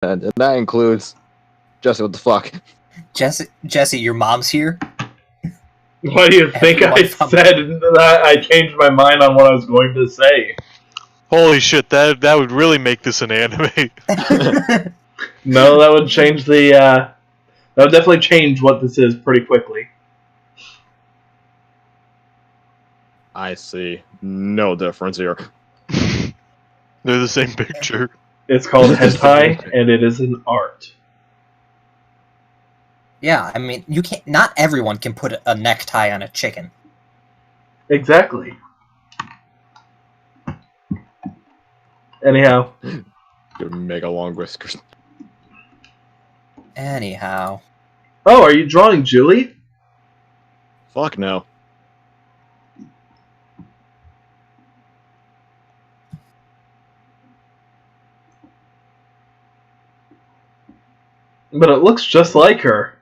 And that includes Jesse. What the fuck? Jesse, your mom's here. What do you think I said? That I changed my mind on what I was going to say. Holy shit, that would really make this an anime. No, that would change the. That would definitely change what this is pretty quickly. I see no difference here. They're the same picture. It's called hentai, and it is an art. Yeah, I mean, you can't. Not everyone can put a necktie on a chicken. Exactly. Anyhow. Your mega long whiskers. Anyhow. Oh, are you drawing Julie? Fuck no. But it looks just like her.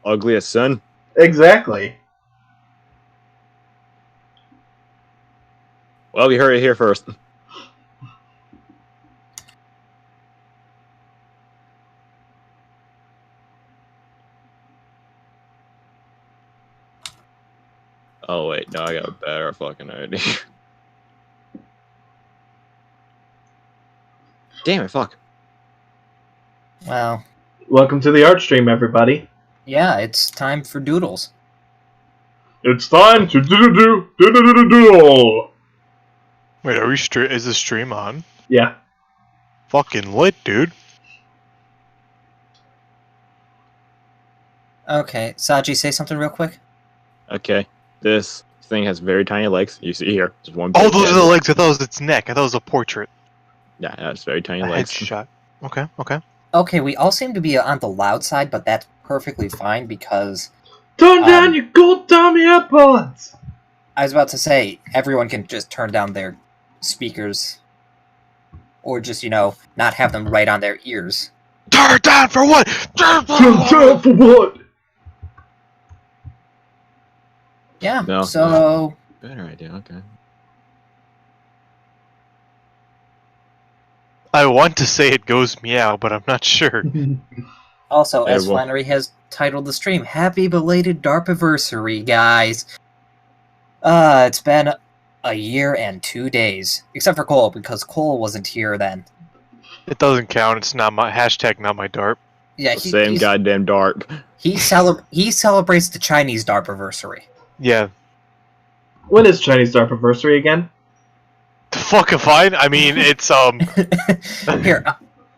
Ugly as sin. Exactly. Well, we heard it here first. Oh wait, no, I got a better fucking idea. Damn it, fuck. Well. Welcome to the art stream, everybody. Yeah, it's time for doodles. It's time to doodle. Wait, are we is the stream on? Yeah. Fucking lit, dude. Okay, Saji, say something real quick. Okay, this thing has very tiny legs. You see here, just one. Oh, those are the legs. I thought it was its neck. I thought it was a portrait. Yeah, it's very tiny A legs. headshot. Okay, okay. Okay, we all seem to be on the loud side, but that's perfectly fine because... Turn down your gold dummy AirPods! I was about to say, everyone can just turn down their speakers. Or just, not have them right on their ears. Turn it down for what? Turn down for what? Yeah, No, so... Better idea, okay. I want to say it goes meow, but I'm not sure. Also, Hey, as well- Flannery has titled the stream, Happy Belated DARPiversary, guys! It's been a year and 2 days. Except for Cole, because Cole wasn't here then. It doesn't count. It's not my hashtag, not my DARP. Yeah, Same goddamn dark. He celebrates the Chinese DARPiversary. Yeah. When is Chinese DARPiversary again? The fuck if I mean, it's, Here,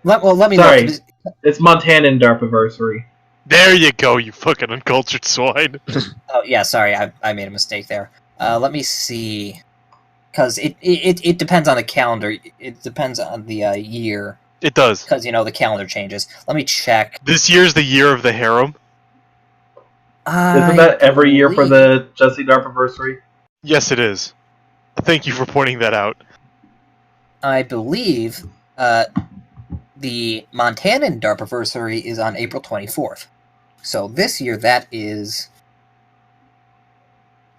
let me Sorry. look. It's Montanan DARPiversary. There you go, you fucking uncultured swine. Oh, yeah, sorry, I made a mistake there. Let me see. Because it depends on the calendar. It depends on the year. It does. Because, the calendar changes. Let me check. This year's the year of the harem. Isn't that every year for the Jesse DARPiversary? Yes, it is. Thank you for pointing that out. I believe the Montanan DARPiversary is on April 24th. So this year that is...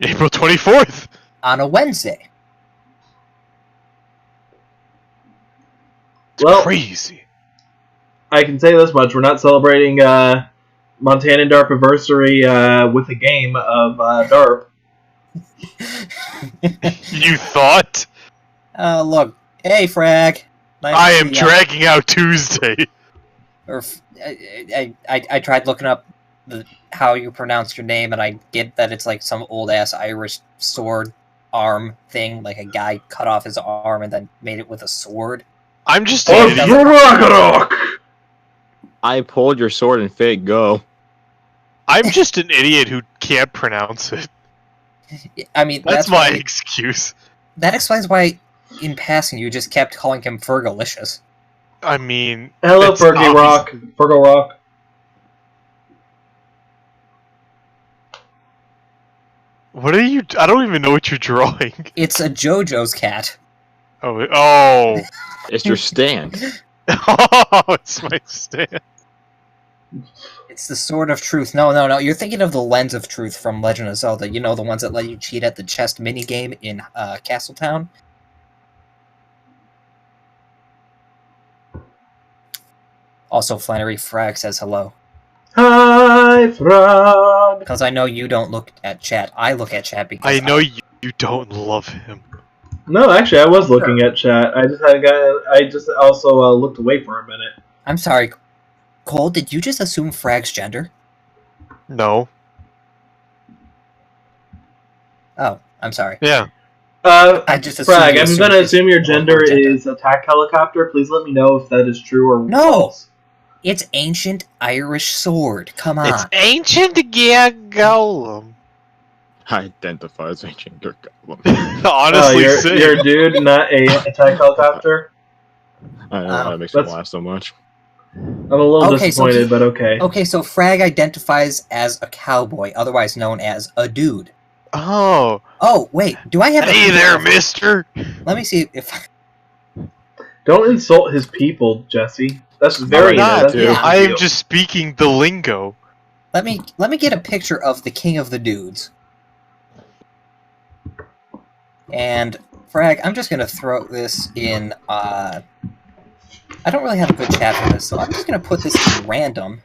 April 24th! on a Wednesday. It's Well, crazy. I can say this much. We're not celebrating Montanan DARPiversary with a game of DARP. You thought? Look. Hey, Frag. Nice I to am see ya. dragging out Tuesday. Or I tried looking up how you pronounce your name, and I get that it's like some old-ass Irish sword arm thing, like a guy cut off his arm and then made it with a sword. I'm just Oh, an idiot. Ragnarok! I pulled your sword and fake go. I'm just an idiot who can't pronounce it. I mean, That's my why, excuse. that explains why, in passing, you just kept calling him Fergalicious. I mean... Hello, it's Fergie obvious- Rock. Fergal Rock. What are you... I don't even know what you're drawing. It's a JoJo's cat. Oh, oh. It's your stand. Oh, it's my stand. It's the Sword of Truth. No. You're thinking of the Lens of Truth from Legend of Zelda. You know, the ones that let you cheat at the chest minigame in Castletown? Also, Flannery Frag says hello. Hi, Frog. Because I know you don't look at chat. I look at chat because I know you don't love him. No, actually, I was looking at chat. I just also looked away for a minute. I'm sorry, Cole. Did you just assume Frag's gender? No. Oh, I'm sorry. Yeah. I just assumed Frag, you I'm assumed going to his assume your or gender her gender. is attack helicopter. Please let me know if that is true or No! false. It's ancient Irish sword. Come on. It's ancient golem. Identify as ancient goblin. Honestly, you're a dude, not a attack helicopter. I know that makes me laugh so much. I'm a little disappointed, but okay. Okay, so Frag identifies as a cowboy, otherwise known as a dude. Oh. Oh, wait, do I have Hey there, mister! Let me see if... Don't insult his people, Jesse. That's very not. Yeah. I am just speaking the lingo. Let me get a picture of the king of the dudes. And, Frag, I'm just gonna throw this in, I don't really have a good chat for this, so I'm just gonna put this in random,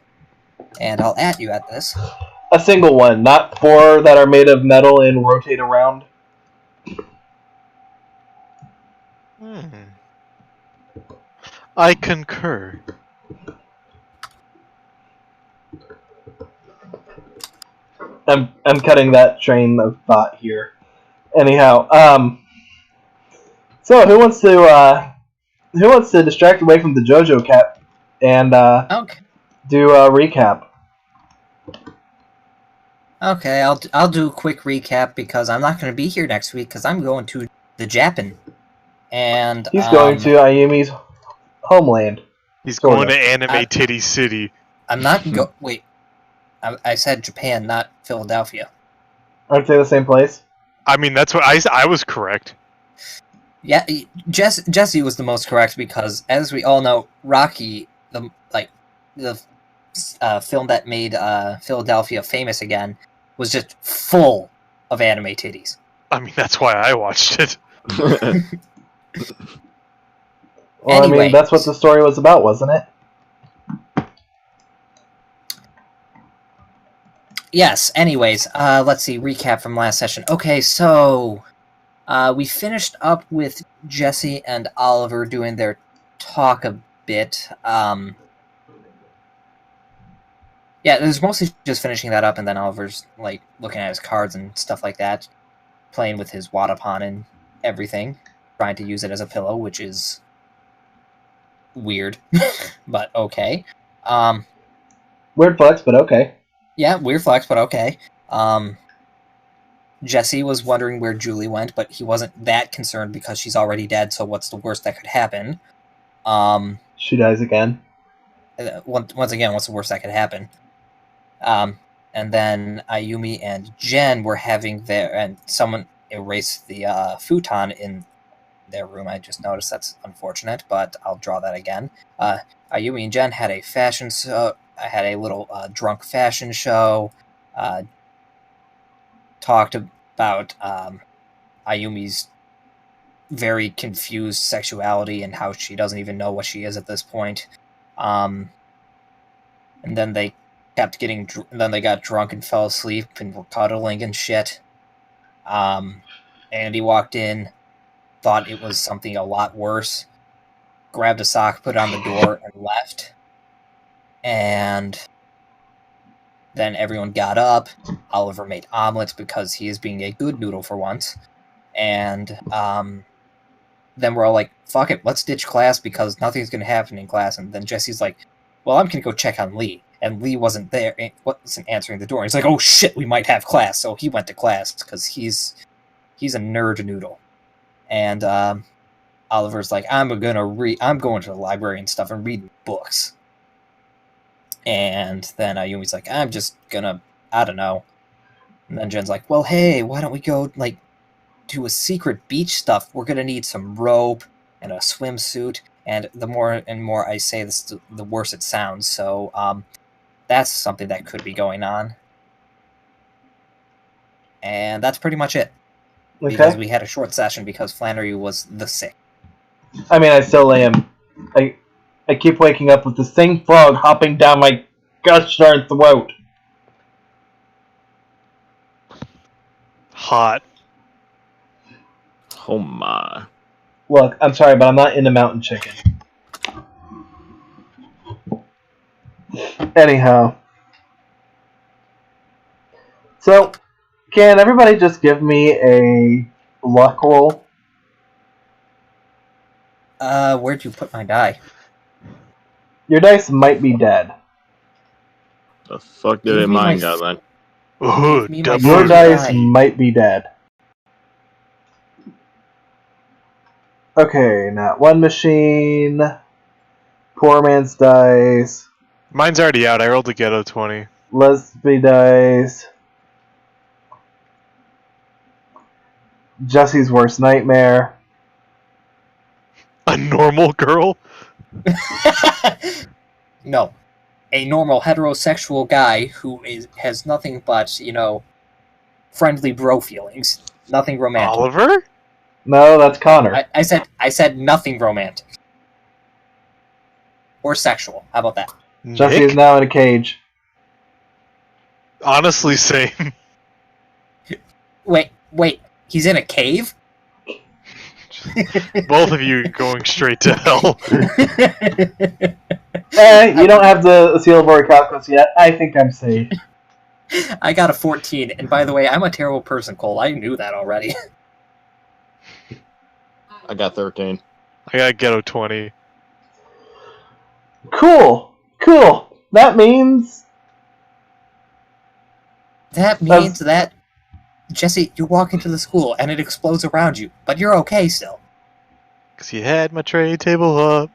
and I'll at you at this. A single one, not 4 that are made of metal and rotate around. I concur. I'm cutting that train of thought here. Anyhow, so who wants to distract away from the JoJo cat and Okay. do a recap? Okay, I'll do a quick recap because I'm not going to be here next week because I'm going to the Japan. And He's going to Ayumi's homeland. He's going to Anime Titty City. I'm not wait. I said Japan, not Philadelphia. Aren't they the same place? I mean, that's what I was correct. Yeah, Jesse was the most correct because, as we all know, Rocky, the film that made Philadelphia famous again, was just full of anime titties. I mean, that's why I watched it. Well, Anyway, I mean, that's what the story was about, wasn't it? Yes, anyways, let's see, recap from last session. Okay, so we finished up with Jesse and Oliver doing their talk a bit. Yeah, it was mostly just finishing that up, and then Oliver's, like, looking at his cards and stuff like that, playing with his Wadapon and everything, trying to use it as a pillow, which is weird, but okay. Weird flex, but okay. Yeah, weird flex, but okay. Jesse was wondering where Julie went, but he wasn't that concerned because she's already dead, so what's the worst that could happen? She dies again. Once again, what's the worst that could happen? And then Ayumi and Jen were having and someone erased the futon in their room. I just noticed. That's unfortunate, but I'll draw that again. Ayumi and Jen had a fashion show. I had a little drunk fashion show. Talked about Ayumi's very confused sexuality and how she doesn't even know what she is at this point. And then they kept getting. Then they got drunk and fell asleep and were cuddling and shit. Andy walked in, thought it was something a lot worse, grabbed a sock, put it on the door, and left. And then everyone got up. Oliver made omelets because he is being a good noodle for once. And then we're all like, fuck it, let's ditch class because nothing's going to happen in class. And then Jesse's like, well, I'm going to go check on Lee. And Lee wasn't there, wasn't answering the door. He's like, oh shit, we might have class. So he went to class because he's a nerd noodle. And Oliver's like, I'm going to the library and stuff and read books. And then Ayumi's like, I'm just gonna, I don't know. And then Jen's like, well, hey, why don't we go, like, do a secret beach stuff? We're gonna need some rope and a swimsuit. And the more and more I say this, the worse it sounds. So, that's something that could be going on. And that's pretty much it. Okay. Because we had a short session because Flannery was the sick. I mean, I still am. I I keep waking up with the same frog hopping down my gosh darn throat. Hot. Oh my. Look, I'm sorry, but I'm not into mountain chicken. Anyhow. So, can everybody just give me a luck roll? Where'd you put my die? Your dice might be dead. The fuck did Give it me mine my go then? Ooh, Give me my double. Your Ooh, dice die. might be dead. Okay, not one machine. Poor man's dice. Mine's already out. I rolled a ghetto 20. Lesby dice. Jesse's worst nightmare. A normal girl? No. A normal heterosexual guy who has nothing but, friendly bro feelings. Nothing romantic. Oliver? No, that's Connor. I said nothing romantic. Or sexual. How about that? Jesse Nick? is now in a cage. Honestly, same. Wait. He's in a cave? Both of you going straight to hell. You don't have the seal of Orichalcos yet. I think I'm safe. I got a 14, and by the way, I'm a terrible person, Cole. I knew that already. I got 13. I got ghetto 20. Cool. That means... That means that, Jesse, you walk into the school and it explodes around you, but you're okay still. Because you had my tray table up.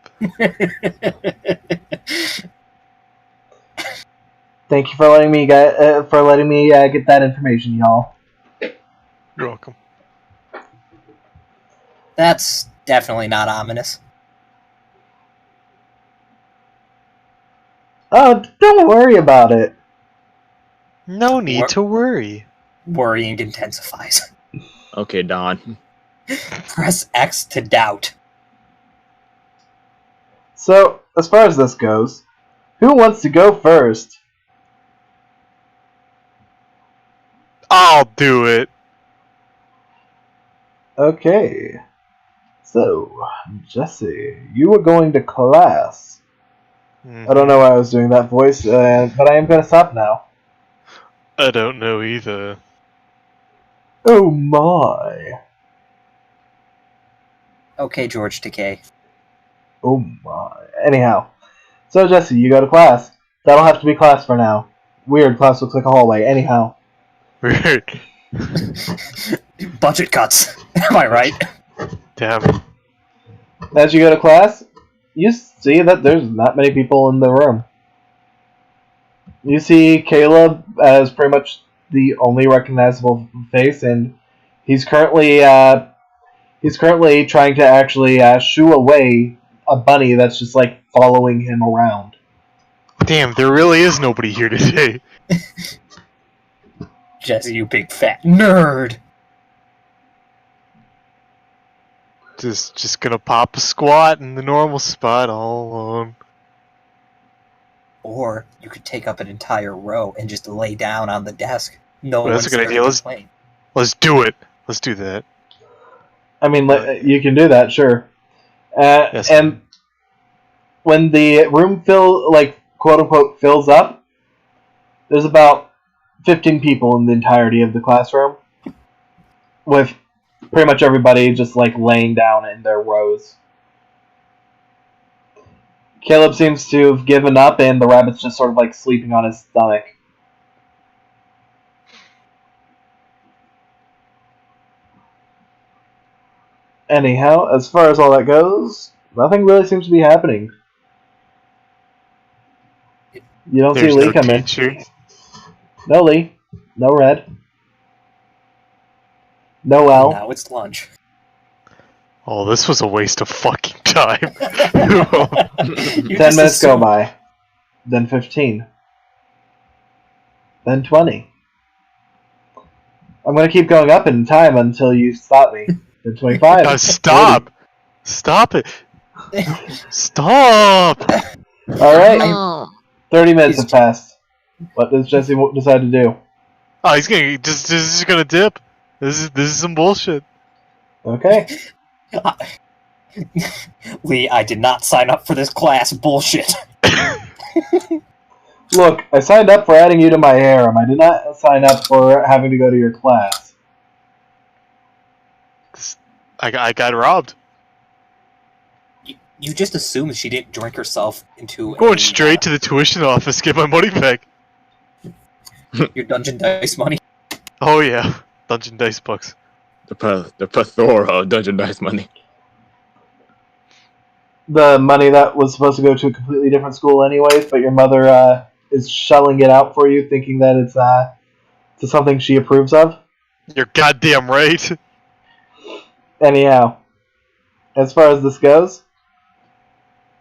Thank you for letting me get that information, y'all. You're welcome. That's definitely not ominous. Oh, don't worry about it. No need to worry. Worrying intensifies. Okay, Don. Press X to doubt. So, as far as this goes, who wants to go first? I'll do it. Okay. So, Jesse, you were going to class. I don't know why I was doing that voice, but I am going to stop now. I don't know either. Oh my. Okay, George Takei. Oh my. Anyhow. So, Jesse, you go to class. That'll have to be class for now. Weird, class looks like a hallway. Anyhow. Weird. Budget cuts. Am I right? Damn. As you go to class, you see that there's not many people in the room. You see Caleb as pretty much the only recognizable face, and he's currently trying to actually shoo away a bunny that's just like following him around. Damn, there really is nobody here today. Jesse, you big fat nerd. Just gonna pop a squat in the normal spot all alone. Or you could take up an entire row and just lay down on the desk. No Well, one's that's a good there idea. to Let's- complain. Let's do it. Let's do that. I mean, you can do that, sure. Yes. And when the room quote unquote fills up, there's about 15 people in the entirety of the classroom, with pretty much everybody just like laying down in their rows. Caleb seems to have given up, and the rabbit's just sort of like sleeping on his stomach. Anyhow, as far as all that goes, nothing really seems to be happening. You don't There's see Lee no come in. teacher. No Lee. No Red. No L. Now it's lunch. Oh, this was a waste of fucking time. 10 minutes go by. Then 15. Then 20. I'm going to keep going up in time until you stop me. Then 25. Stop! Stop it! Stop! Alright, No. 30 minutes He's- have passed. What does Jesse decide to do? Oh, he's gonna just gonna dip. This is some bullshit. Okay. Lee, I did not sign up for this class. Bullshit. Look, I signed up for adding you to my harem. I did not sign up for having to go to your class. I got robbed. You just assumed she didn't drink herself into Going straight to the tuition office, get my money back. your dungeon dice money. Oh yeah, Dungeon Dice bucks. The plethora of Dungeon Dice money. The money that was supposed to go to a completely different school anyways, but your mother is shelling it out for you, thinking that it's to something she approves of. You're goddamn right. Anyhow, as far as this goes,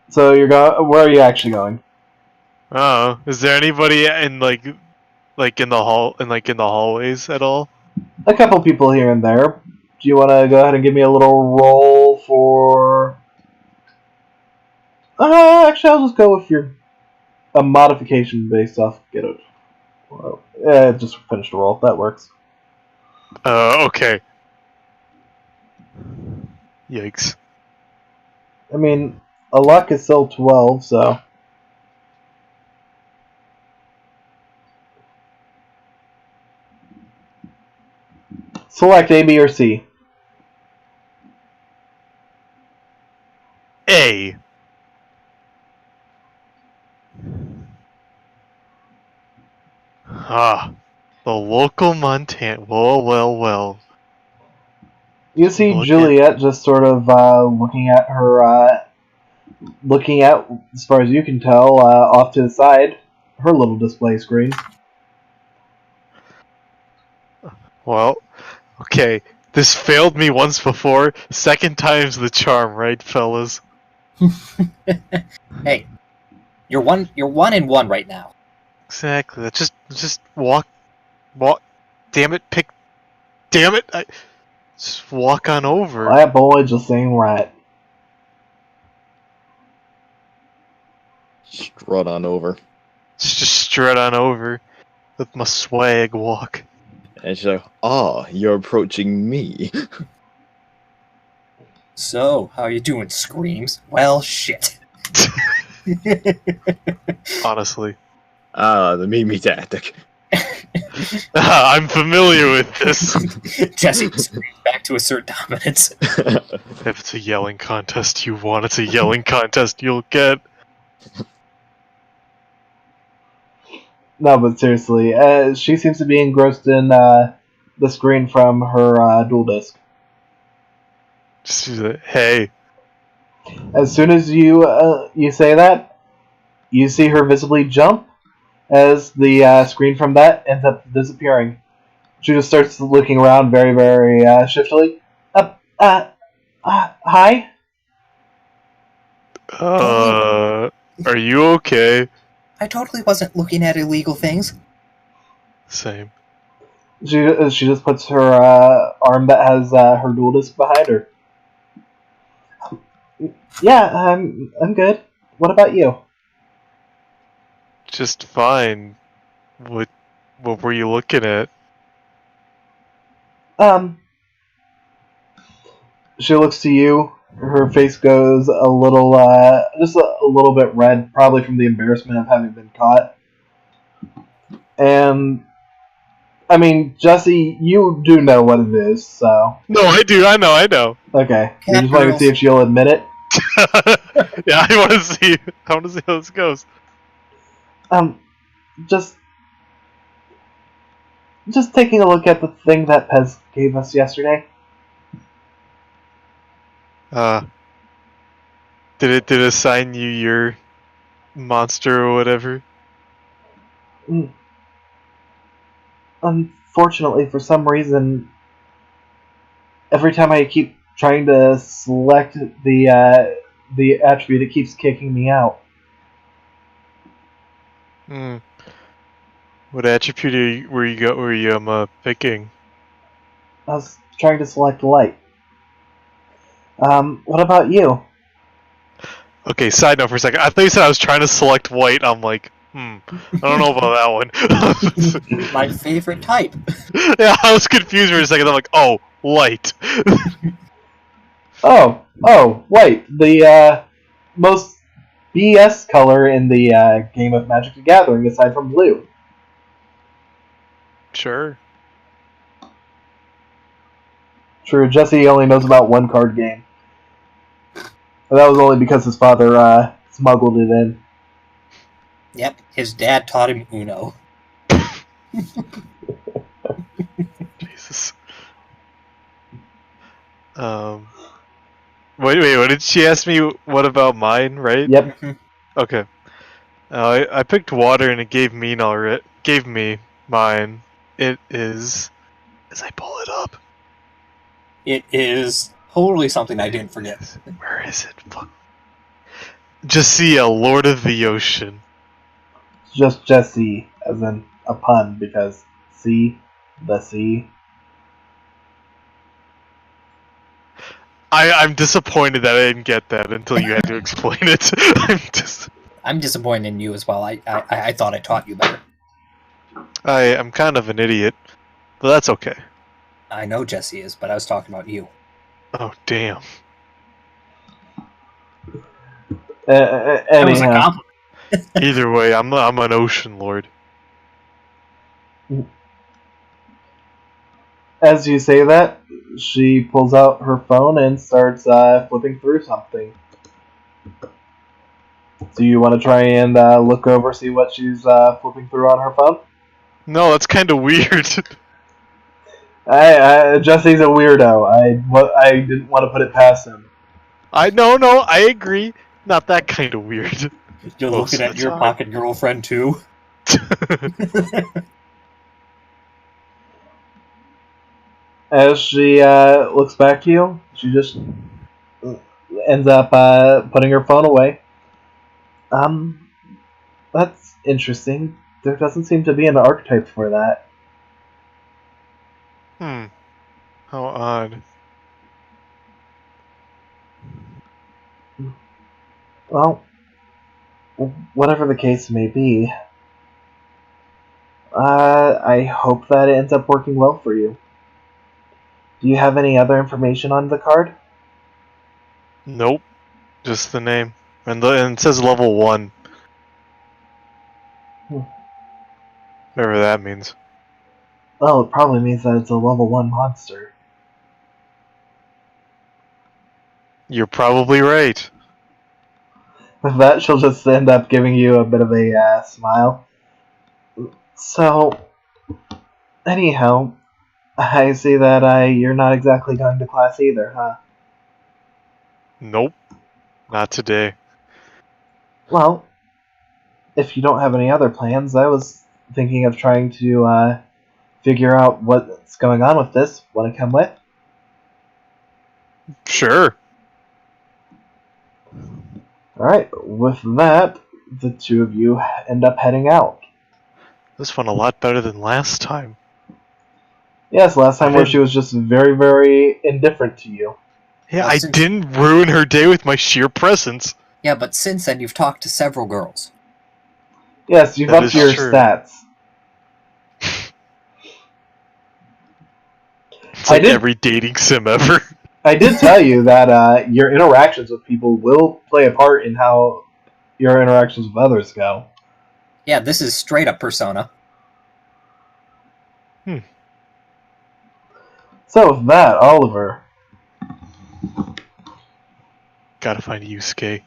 so you're going. Where are you actually going? Oh, is there anybody in like in the hallways at all? A couple people here and there. Do you want to go ahead and give me a little roll for? Actually, I'll just go with a modification based off get it. Well, just finish the roll. That works. Okay. Yikes. I mean, a luck is still 12, so. Select A, B, or C. A. Ah, the local Montana. Well. You see Look Juliet just sort of looking at her, looking at, as far as you can tell, off to the side, her little display screen. Well, okay. This failed me once before. Second time's the charm, right, fellas? Hey, you're 1-1 right now. Exactly. Just walk. Damn it! Damn it! Just walk on over. That boy just ain't right. Strut on over. Just strut on over with my swag walk. And she's like, "Ah, you're approaching me." So, how you doing, Screams? Well, shit. Honestly, The me tactic. I'm familiar with this. Jesse, Scream, back to assert dominance. If it's a yelling contest you want, it's a yelling contest you'll get. No, but seriously, she seems to be engrossed in the screen from her dual disc. Just like, hey, As soon as you say that, you see her visibly jump as the screen from that ends up disappearing. She just starts looking around very, very shiftily. Hi? are you okay? I totally wasn't looking at illegal things. Same. She just puts her arm that has her dual disc behind her. Yeah, I'm good. What about you? Just fine. What were you looking at? She looks to you. Her face goes a little, just a little bit red, probably from the embarrassment of having been caught. And, I mean, Jesse, you do know what it is, so. No, I do. I know. Okay. You Cat just want to girls. see if she'll admit it? Yeah, I want to see. I want to see how this goes. Just taking a look at the thing that Pez gave us yesterday. Did it assign you your monster or whatever? Unfortunately, for some reason, every time I keep trying to select the attribute, it keeps kicking me out. What attribute were you picking? I was trying to select light. What about you? Okay, side note for a second. I thought you said I was trying to select white. I'm like, I don't know about that one. My favorite type. Yeah, I was confused for a second. I'm like, oh, white. Oh, white. The most BS color in the game of Magic the Gathering, aside from blue. Sure. True, Jesse only knows about one card game. And that was only because his father smuggled it in. Yep, his dad taught him Uno. Jesus. Wait, what did she ask me? What about mine, right? Yep. Okay. I picked water and it gave me mine. It is. As I pull it up. It is totally something I didn't forget. Where is it? Fuck. Jassia, Lord of the Ocean. Just Jesse, as in a pun, because the sea. I'm disappointed that I didn't get that until you had to explain it. I'm disappointed in you as well. I thought I taught you better. I'm kind of an idiot, but that's okay. I know Jesse is, but I was talking about you. Oh damn. That was a Anyhow, compliment. Either way, I'm an ocean lord. as you say that, she pulls out her phone and starts flipping through something. Do you want to try and look over, see what she's flipping through on her phone? No, that's kind of weird. Jesse's a weirdo. I didn't want to put it past him. No, I agree. Not that kind of weird. You're Most looking of at the your time. pocket girlfriend too. As she looks back to you, she just ends up putting her phone away. That's interesting. There doesn't seem to be an archetype for that. How odd. Well, whatever the case may be, I hope that it ends up working well for you. Do you have any other information on the card? Nope. Just the name. And it says level 1. Whatever that means. Well, it probably means that it's a level 1 monster. You're probably right. With that, she'll just end up giving you a bit of a smile. So, anyhow, I see that you're not exactly going to class either, huh? Nope. Not today. Well, if you don't have any other plans, I was thinking of trying to figure out what's going on with this. Want to come with? Sure. Alright, with that, the two of you end up heading out. This went a lot better than last time. Yes, last time where she was just very, very indifferent to you. Yeah, Well, I since- didn't ruin her day with my sheer presence. Yeah, but since then you've talked to several girls. Yes, you've That upped is your true. stats. It's like every dating sim ever. I did tell you that your interactions with people will play a part in how your interactions with others go. Yeah, this is straight up Persona. So with that, Oliver, Gotta find Yusuke.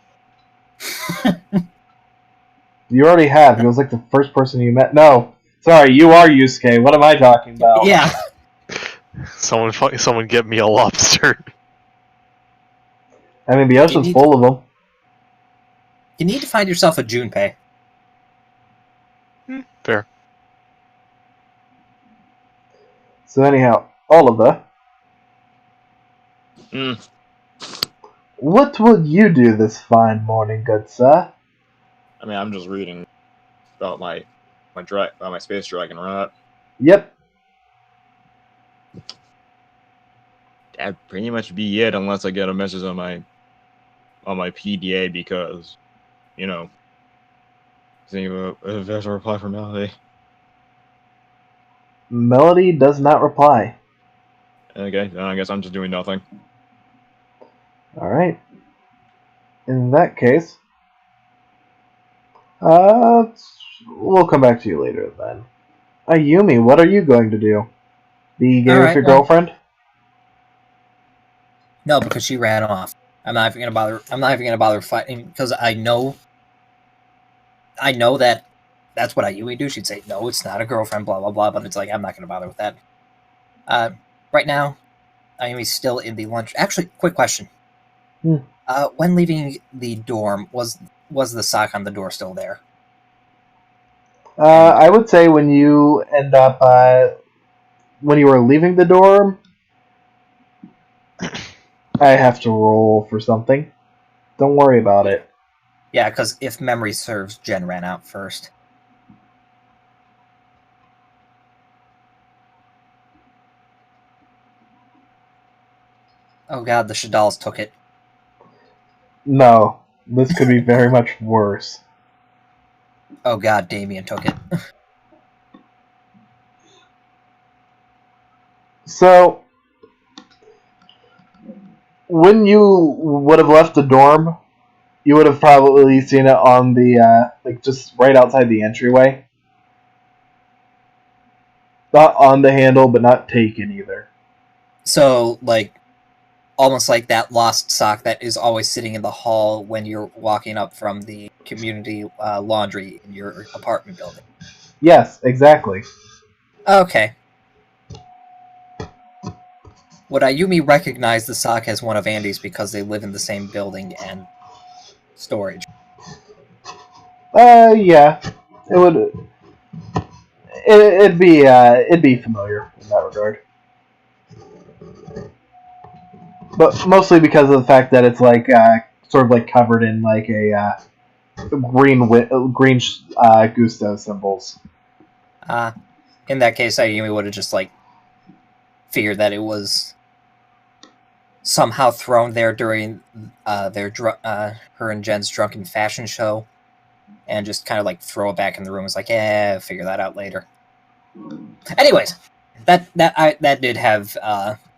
you already have. He was like the first person you met. No, sorry, you are Yusuke. What am I talking about? Yeah. Someone get me a lobster. I mean, the ocean's full of them. You need to find yourself a Junpei. Fair. So anyhow, Oliver, what will you do this fine morning, good sir? I mean, I'm just reading about my space dragon, right? Yep. That'd pretty much be it, unless I get a message on my on my PDA because, you know, think of if there's a reply from Melody. Melody does not reply. Okay, then I guess I'm just doing nothing. Alright. In that case, we'll come back to you later then. Ayumi, what are you going to do? Be gay with your girlfriend? No, because she ran off. I'm not even gonna bother fighting because I know that that's what Ayumi do. She'd say, "No, it's not a girlfriend," blah blah blah. But it's like I'm not gonna bother with that. Right now, Ayumi's still in the lunch. Actually, quick question. When leaving the dorm, was the sock on the door still there? I would say when you end up, when you were leaving the dorm, I have to roll for something. Don't worry about it. Yeah, because if memory serves, Jen ran out first. Oh god, the Shadals took it. No, this could be very much worse. Oh god, Damien took it. So, when you would have left the dorm, you would have probably seen it on the, like, just right outside the entryway. Not on the handle, but not taken either. So, like, almost like that lost sock that is always sitting in the hall when you're walking up from the community laundry in your apartment building. Yes, exactly. Okay. Would Ayumi recognize the sock as one of Andy's because they live in the same building and storage? Yeah. It would... It'd be familiar in that regard. But mostly because of the fact that it's like, sort of like covered in like a, green Gusto symbols. In that case, Ayumi would have just, like, figured that it was somehow thrown there during her and Jen's drunken fashion show, and just kind of, like, throw it back in the room. It's like, figure that out later. Anyways, that did have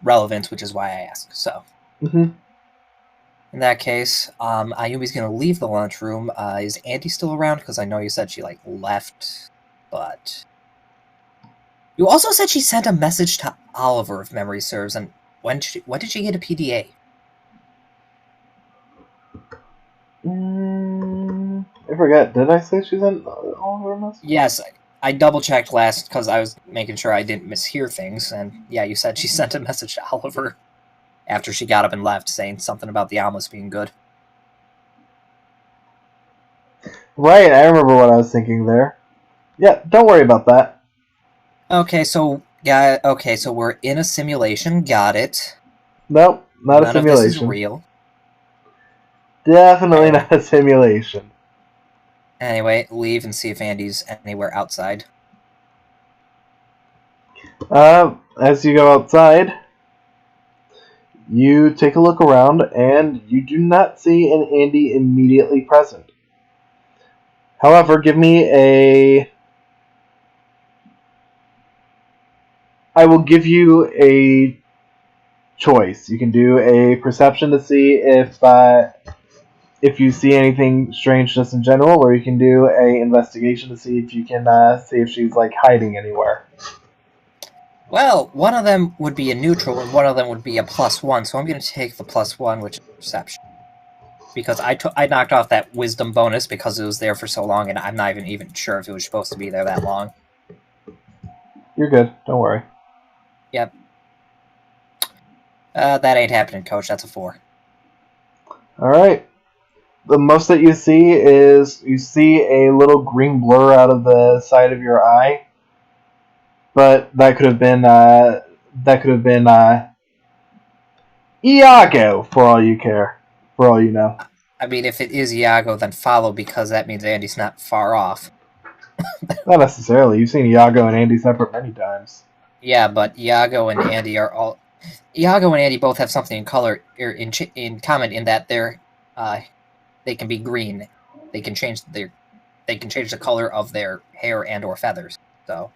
relevance, which is why I asked. So, in that case, Ayumi's gonna leave the lunchroom. Is Andy still around? Because I know you said she, like, left, but you also said she sent a message to Oliver, if memory serves. And when did she get a PDA? I forget. Did I say she sent Oliver a message? Yes, I double-checked last because I was making sure I didn't mishear things, and yeah, you said she sent a message to Oliver after she got up and left, saying something about the omelets being good. Right, I remember what I was thinking there. Yeah, don't worry about that. Okay, so we're in a simulation. Got it. Nope, not None a simulation. Of this is real. Definitely not a simulation. Anyway, leave and see if Andy's anywhere outside. As you go outside, you take a look around, and you do not see an Andy immediately present. However, give me a... I will give you a choice. You can do a perception to see if you see anything strange just in general, or you can do a investigation to see if you can see if she's like hiding anywhere. Well, one of them would be a neutral, and one of them would be a +1. So I'm going to take the +1, which is perception, because I knocked off that wisdom bonus because it was there for so long, and I'm not even sure if it was supposed to be there that long. You're good. Don't worry. Yep. That ain't happening, Coach. That's a 4. All right. The most that you see is you see a little green blur out of the side of your eye, but that could have been Iago for all you care, for all you know. I mean, if it is Iago, then follow, because that means Andy's not far off. Not necessarily. You've seen Iago and Andy separate many times. Yeah, but Iago and Andy both have something in common in that they're they can be green. They can change the color of their hair and or feathers. So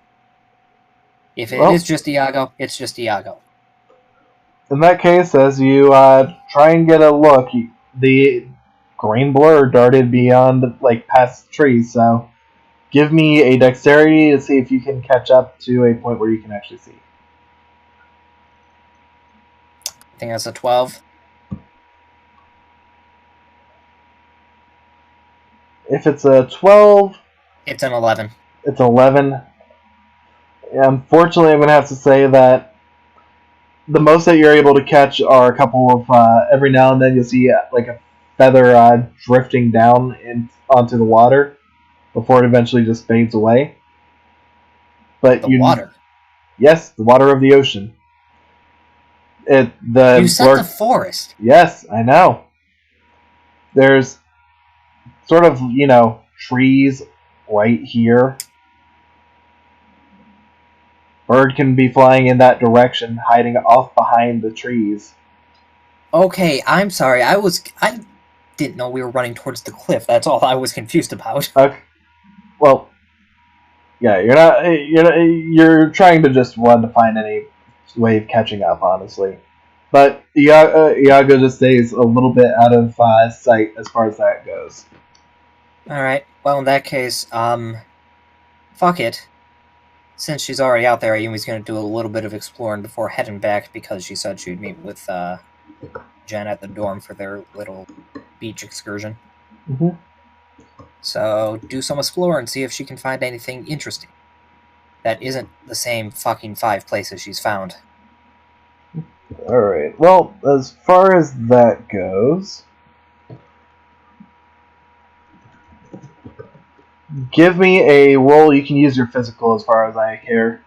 if it is just Iago, it's just Iago. In that case, as you try and get a look, the green blur darted beyond, like, past the trees, so give me a dexterity to see if you can catch up to a point where you can actually see. I think that's a 12. If it's a 12... It's an 11. It's 11. Yeah, unfortunately, I'm going to have to say that the most that you're able to catch are a couple of... every now and then you'll see, like, a feather drifting down onto the water before it eventually just fades away. But water? Yes, the water of the ocean. You said the forest. Yes, I know. There's sort of, trees right here. Bird can be flying in that direction, hiding off behind the trees. Okay, I'm sorry. I didn't know we were running towards the cliff. That's all I was confused about. Okay. Well, yeah, you're trying to just run to find any way of catching up, honestly. But Iago just stays a little bit out of sight as far as that goes. Alright, well, in that case, fuck it. Since she's already out there, Ayumi's gonna do a little bit of exploring before heading back, because she said she'd meet with Jen at the dorm for their little beach excursion. Mm-hmm. So, do some exploring and see if she can find anything interesting. That isn't the same fucking 5 places she's found. Alright, well, as far as that goes... Give me a roll. You can use your physical as far as I care.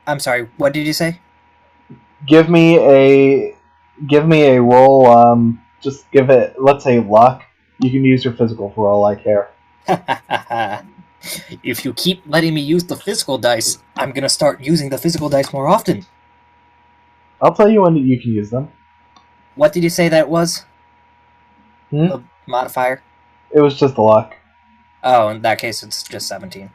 I'm sorry, what did you say? Give me a roll. Just give it, let's say, luck. You can use your physical for all I care. If you keep letting me use the physical dice, I'm gonna start using the physical dice more often. I'll tell you when you can use them. What did you say that was? The modifier? It was just a luck. Oh, in that case, it's just 17.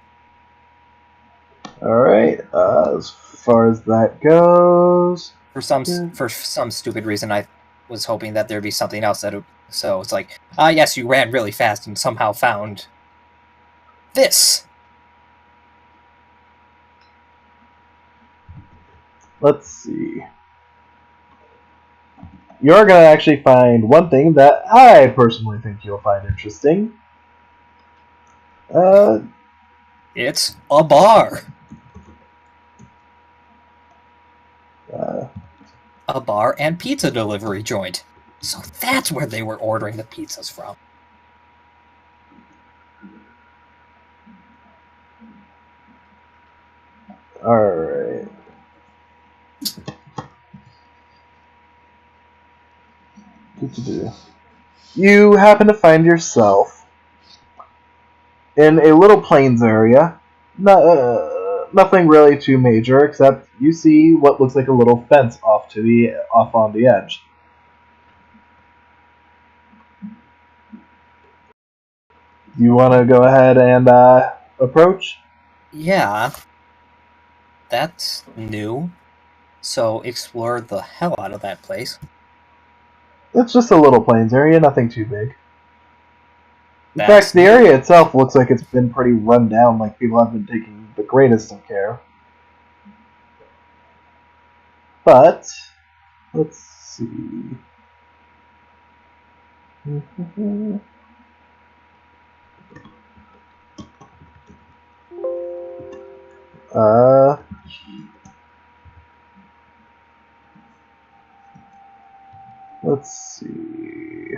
Alright, as far as that goes... For some stupid reason, I was hoping that there'd be something else so it's like, yes, you ran really fast and somehow found... this! Let's see... You're going to actually find one thing that I personally think you'll find interesting. It's a bar. A bar and pizza delivery joint. So that's where they were ordering the pizzas from. Alright. You happen to find yourself in a little plains area. Nothing really too major, except you see what looks like a little fence off on the edge. You want to go ahead and approach? Yeah. That's new. So explore the hell out of that place. It's just a little plains area, nothing too big. In fact, the area itself looks like it's been pretty run down, like people have been taking the greatest of care. But, let's see. Let's see.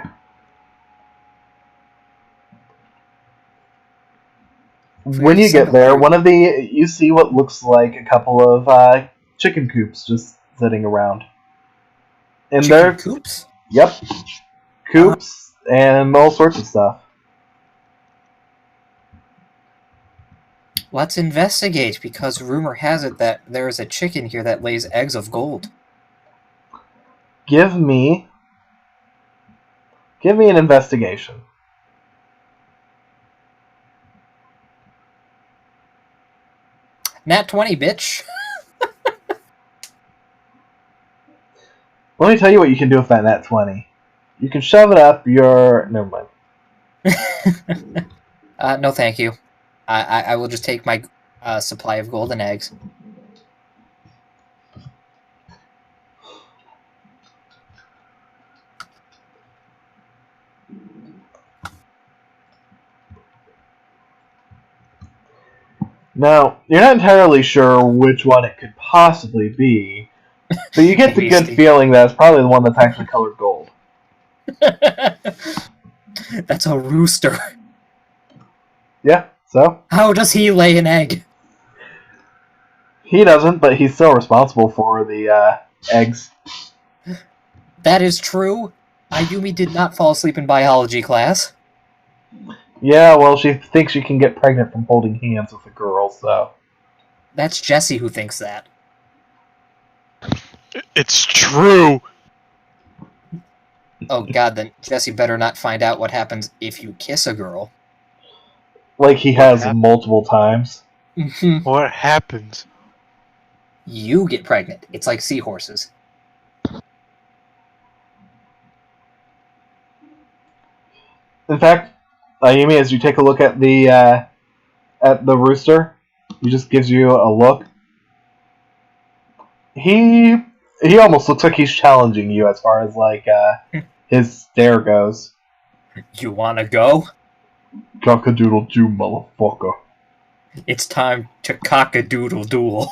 When you get there, you see what looks like a couple of chicken coops just sitting around. And chicken coops? Yep. Coops and all sorts of stuff. Let's investigate, because rumor has it that there is a chicken here that lays eggs of gold. Give me an investigation. Nat 20, bitch. Let me tell you what you can do with that nat 20. You can shove it up your... Never mind. No, thank you. I will just take my supply of golden eggs. Now, you're not entirely sure which one it could possibly be, but you get the good feeling that it's probably the one that's actually colored gold. That's a rooster. Yeah, so? How does he lay an egg? He doesn't, but he's still responsible for the eggs. That is true. Ayumi did not fall asleep in biology class. Yeah, well, she thinks she can get pregnant from holding hands with a girl, so... That's Jesse who thinks that. It's true! Oh god, then Jesse better not find out what happens if you kiss a girl. Like he has multiple times. What happens? You get pregnant. It's like seahorses. In fact, Ayumi, as you take a look at the rooster, he just gives you a look. He almost looks like he's challenging you as far as like his stare goes. You wanna go? Cock-a-doodle-doo, motherfucker. It's time to cock-a-doodle-dool.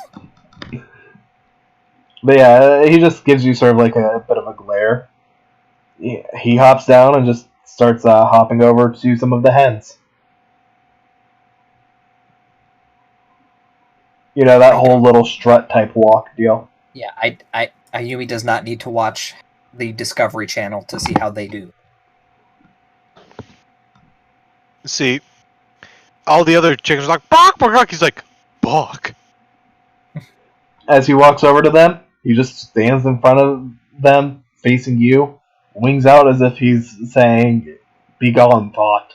But yeah, he just gives you sort of like a bit of a glare. He hops down and just starts hopping over to some of the hens. You know, that whole little strut type walk deal. Yeah, Ayumi does not need to watch the Discovery Channel to see how they do. See, all the other chickens are like, bark, bark, bark. He's like, bark. As he walks over to them, he just stands in front of them, facing you, wings out as if he's saying, "Be gone, thought."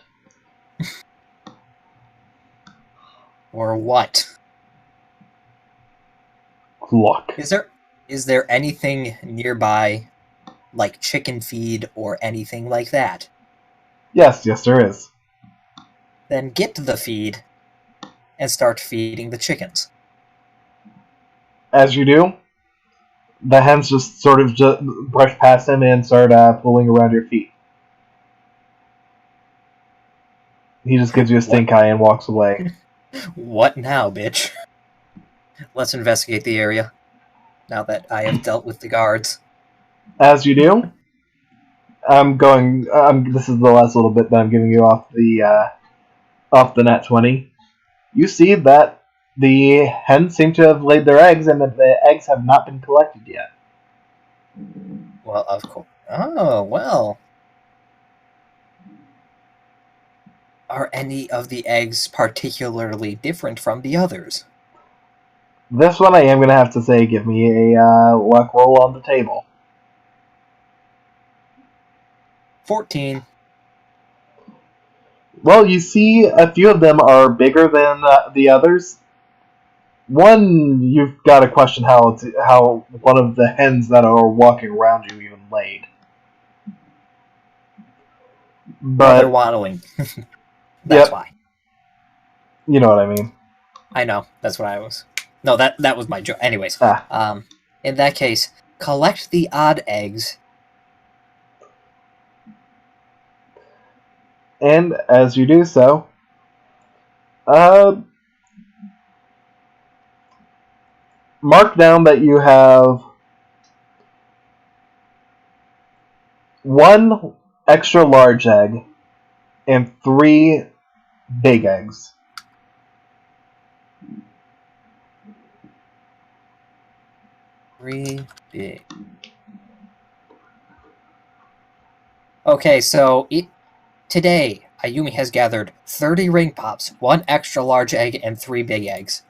Or what? Look. Is there anything nearby, like chicken feed or anything like that? Yes, there is. Then get to the feed and start feeding the chickens. As you do, the hens just sort of brush past him and start pulling around your feet. He just gives you a stink eye and walks away. What now, bitch? Let's investigate the area, now that I have dealt with the guards. As you do, this is the last little bit that I'm giving you off the nat 20. You see that the hens seem to have laid their eggs, and that the eggs have not been collected yet. Well, of course. Oh, well. Are any of the eggs particularly different from the others? This one I am going to have to say, give me a luck roll on the table. 14. Well, you see a few of them are bigger than the others. One, you've got to question how one of the hens that are walking around you even laid. But they're waddling. That's why. You know what I mean. I know. That's what I was. No, that was my joke. Anyways, in that case, collect the odd eggs. And as you do so, mark down that you have one extra large egg and 3 big eggs. Three big. Okay, so today, Ayumi has gathered 30 ring pops, 1 extra large egg, and 3 big eggs.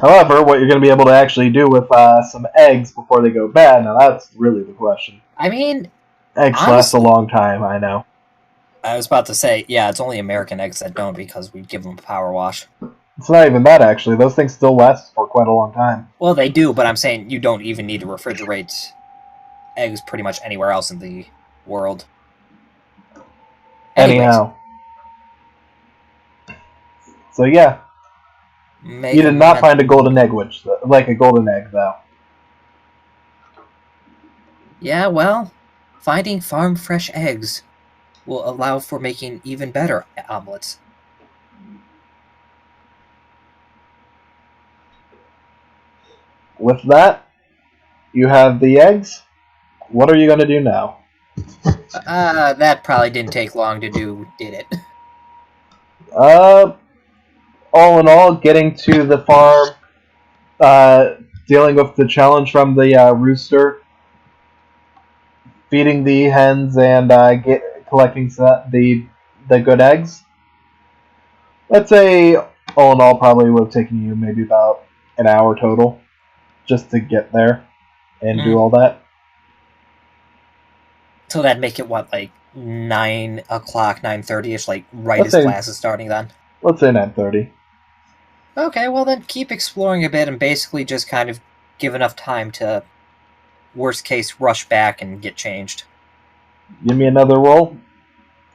However, what you're going to be able to actually do with some eggs before they go bad, now that's really the question. I mean, Eggs last a long time, I know. I was about to say, yeah, it's only American eggs that don't because we give them a power wash. It's not even that, actually. Those things still last for quite a long time. Well, they do, but I'm saying you don't even need to refrigerate eggs pretty much anywhere else in the world. Anyhow. So, yeah. You did not find a golden egg, like a golden egg, though. Yeah, well, finding farm fresh eggs will allow for making even better omelets. With that, you have the eggs. What are you going to do now? That probably didn't take long to do, did it? All in all, getting to the farm, dealing with the challenge from the rooster, feeding the hens, and collecting the good eggs. Let's say, all in all, probably would have taken you maybe about an hour total just to get there and do all that. So that'd make it, what, like 9 o'clock, 9:30ish, like right as class is starting then? Let's say 9:30. Okay, well then keep exploring a bit and basically just kind of give enough time to, worst case, rush back and get changed. Give me another roll.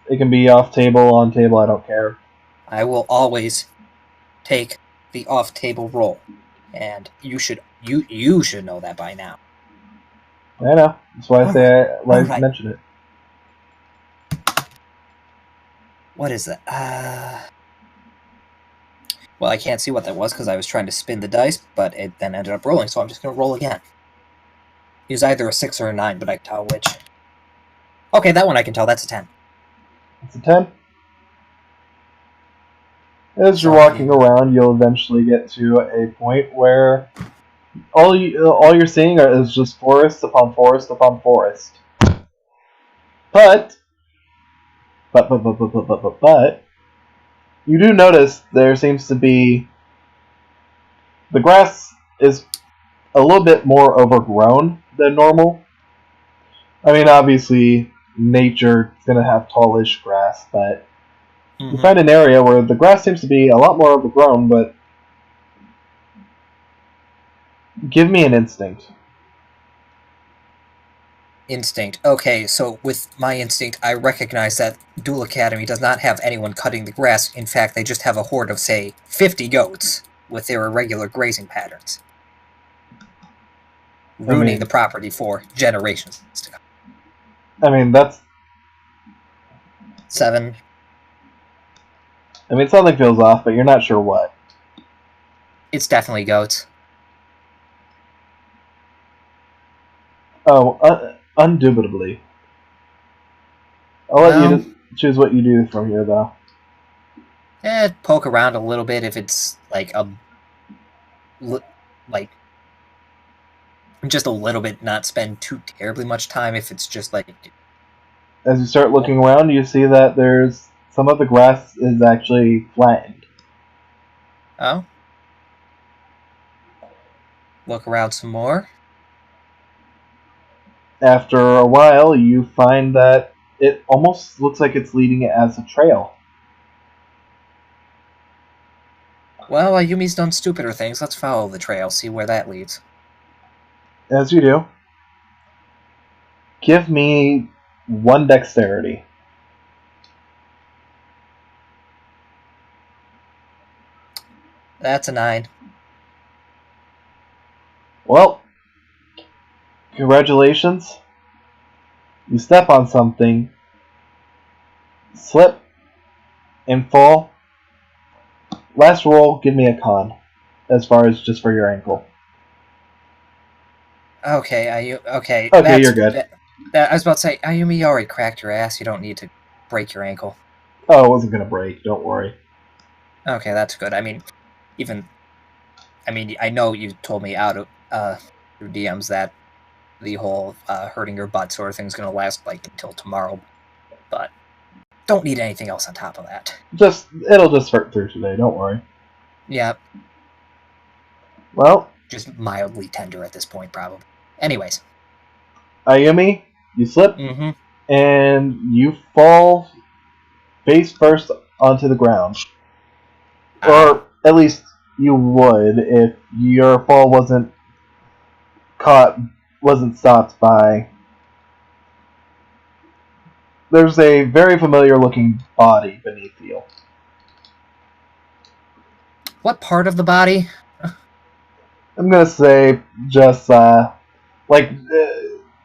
It can be off table, on table, I don't care. I will always take the off table roll. And you should know that by now. I know. That's why I mention it. What is that? Well, I can't see what that was because I was trying to spin the dice, but it then ended up rolling, so I'm just going to roll again. It was either a 6 or a 9, but I can tell which. Okay, that one I can tell. That's a 10. It's a 10? As you're walking around, you'll eventually get to a point where all you're seeing is just forest upon forest upon forest. But you do notice there seems to be the grass is a little bit more overgrown than normal. I mean, obviously, nature is going to have tallish grass, but you find an area where the grass seems to be a lot more overgrown, but give me an instinct. Instinct. Okay, so with my instinct, I recognize that Duel Academy does not have anyone cutting the grass. In fact, they just have a horde of, say, 50 goats with their irregular grazing patterns. Ruining the property for generations to come. I mean, that's... 7. I mean, something feels off, but you're not sure what. It's definitely goats. Oh, undoubtedly. I'll let you choose what you do from here, though. Poke around a little bit if it's, like, just a little bit, not spend too terribly much time if it's just, like... As you start looking around, you see that there's... some of the grass is actually flattened. Oh? Look around some more. After a while, you find that it almost looks like it's leading it as a trail. Well, Ayumi's done stupider things. Let's follow the trail, see where that leads. As you do. Give me 1 dexterity. That's a 9. Well, congratulations. You step on something, slip, and fall. Last roll, give me a con, as far as just for your ankle. Okay, okay. Okay, you're good. I was about to say, Ayumi, you already cracked your ass. You don't need to break your ankle. Oh, it wasn't going to break. Don't worry. Okay, that's good. I mean, I know you told me out of through DMs that the whole hurting your butt sort of thing is going to last like until tomorrow, but don't need anything else on top of that. It'll just hurt through today. Don't worry. Yeah. Well, Just mildly tender at this point, probably. Anyways. Ayumi, you slip Mm-hmm. and you fall face first onto the ground. Or at least you would if your fall wasn't stopped by. There's a very familiar looking body beneath you. What part of the body? I'm gonna say just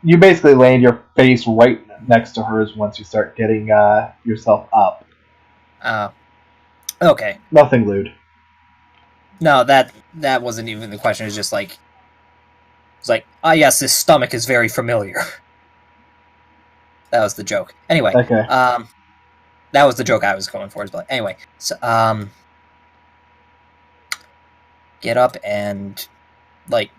you basically land your face right next to hers once you start getting yourself up. Okay. Nothing lewd. No, that wasn't even the question. It's just like, it's like, yes, this stomach is very familiar. That was the joke. Anyway, Okay. that was the joke I was going for. But anyway, so get up and like,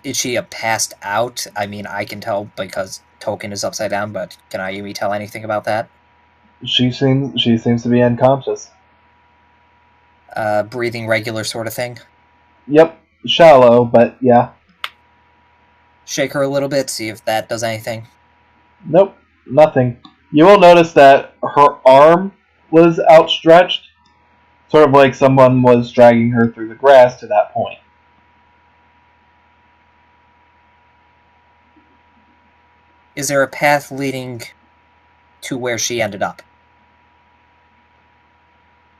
is she a passed out? I mean, I can tell because Token is upside down, but can Ayumi tell anything about that? She seems to be unconscious. Breathing regular sort of thing. Yep, shallow, but yeah. Shake her a little bit, see if that does anything. Nope, nothing. You will notice that her arm was outstretched, sort of like someone was dragging her through the grass to that point. Is there a path leading to where she ended up?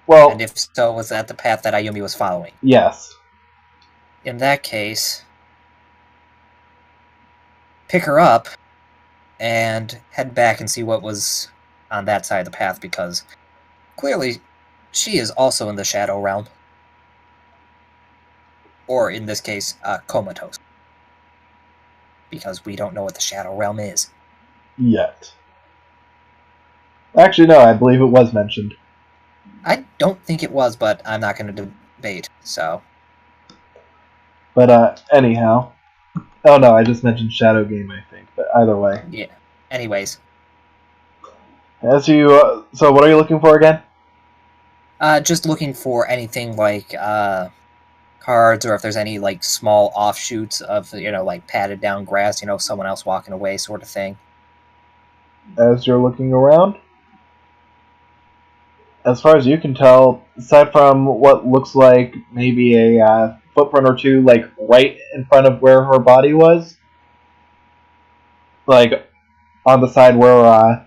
Well, And if so, was that the path that Ayumi was following? yes. In that case, pick her up and head back and see what was on that side of the path, because clearly she is also in the Shadow Realm. Or, in this case, comatose. Because we don't know what the Shadow Realm is. Yet. Actually, no, I believe it was mentioned. I don't think it was, but I'm not going to debate, so... But, anyhow. Oh no, I just mentioned Shadow Game, I think, but either way. Yeah. Anyways. So what are you looking for again? Just looking for anything like, cards, or if there's any, like, small offshoots of, like, padded down grass, someone else walking away sort of thing. As you're looking around, as far as you can tell, aside from what looks like maybe a footprint or two, like right in front of where her body was, like on the side where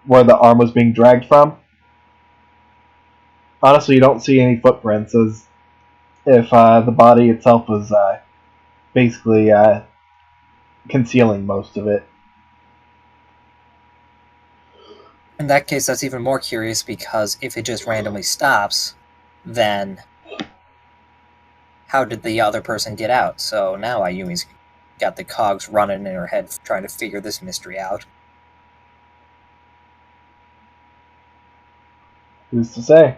the arm was being dragged from. Honestly, you don't see any footprints, as if the body itself was basically concealing most of it. In that case, that's even more curious, because if it just randomly stops, then how did the other person get out? So now Ayumi's got the cogs running in her head trying to figure this mystery out. Who's to say?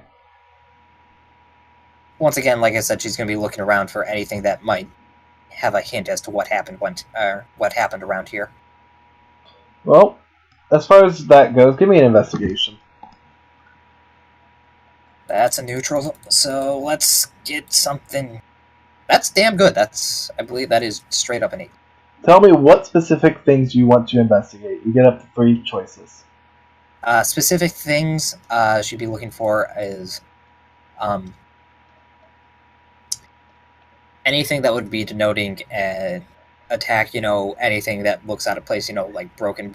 Once again, like I said, she's going to be looking around for anything that might have a hint as to what happened around here. Well, as far as that goes, give me an investigation. That's a neutral, so let's get something... That's damn good. I believe that is straight up an 8. Tell me what specific things you want to investigate. You get up to 3 choices. Specific things she'd be looking for is anything that would be denoting an attack, anything that looks out of place, like broken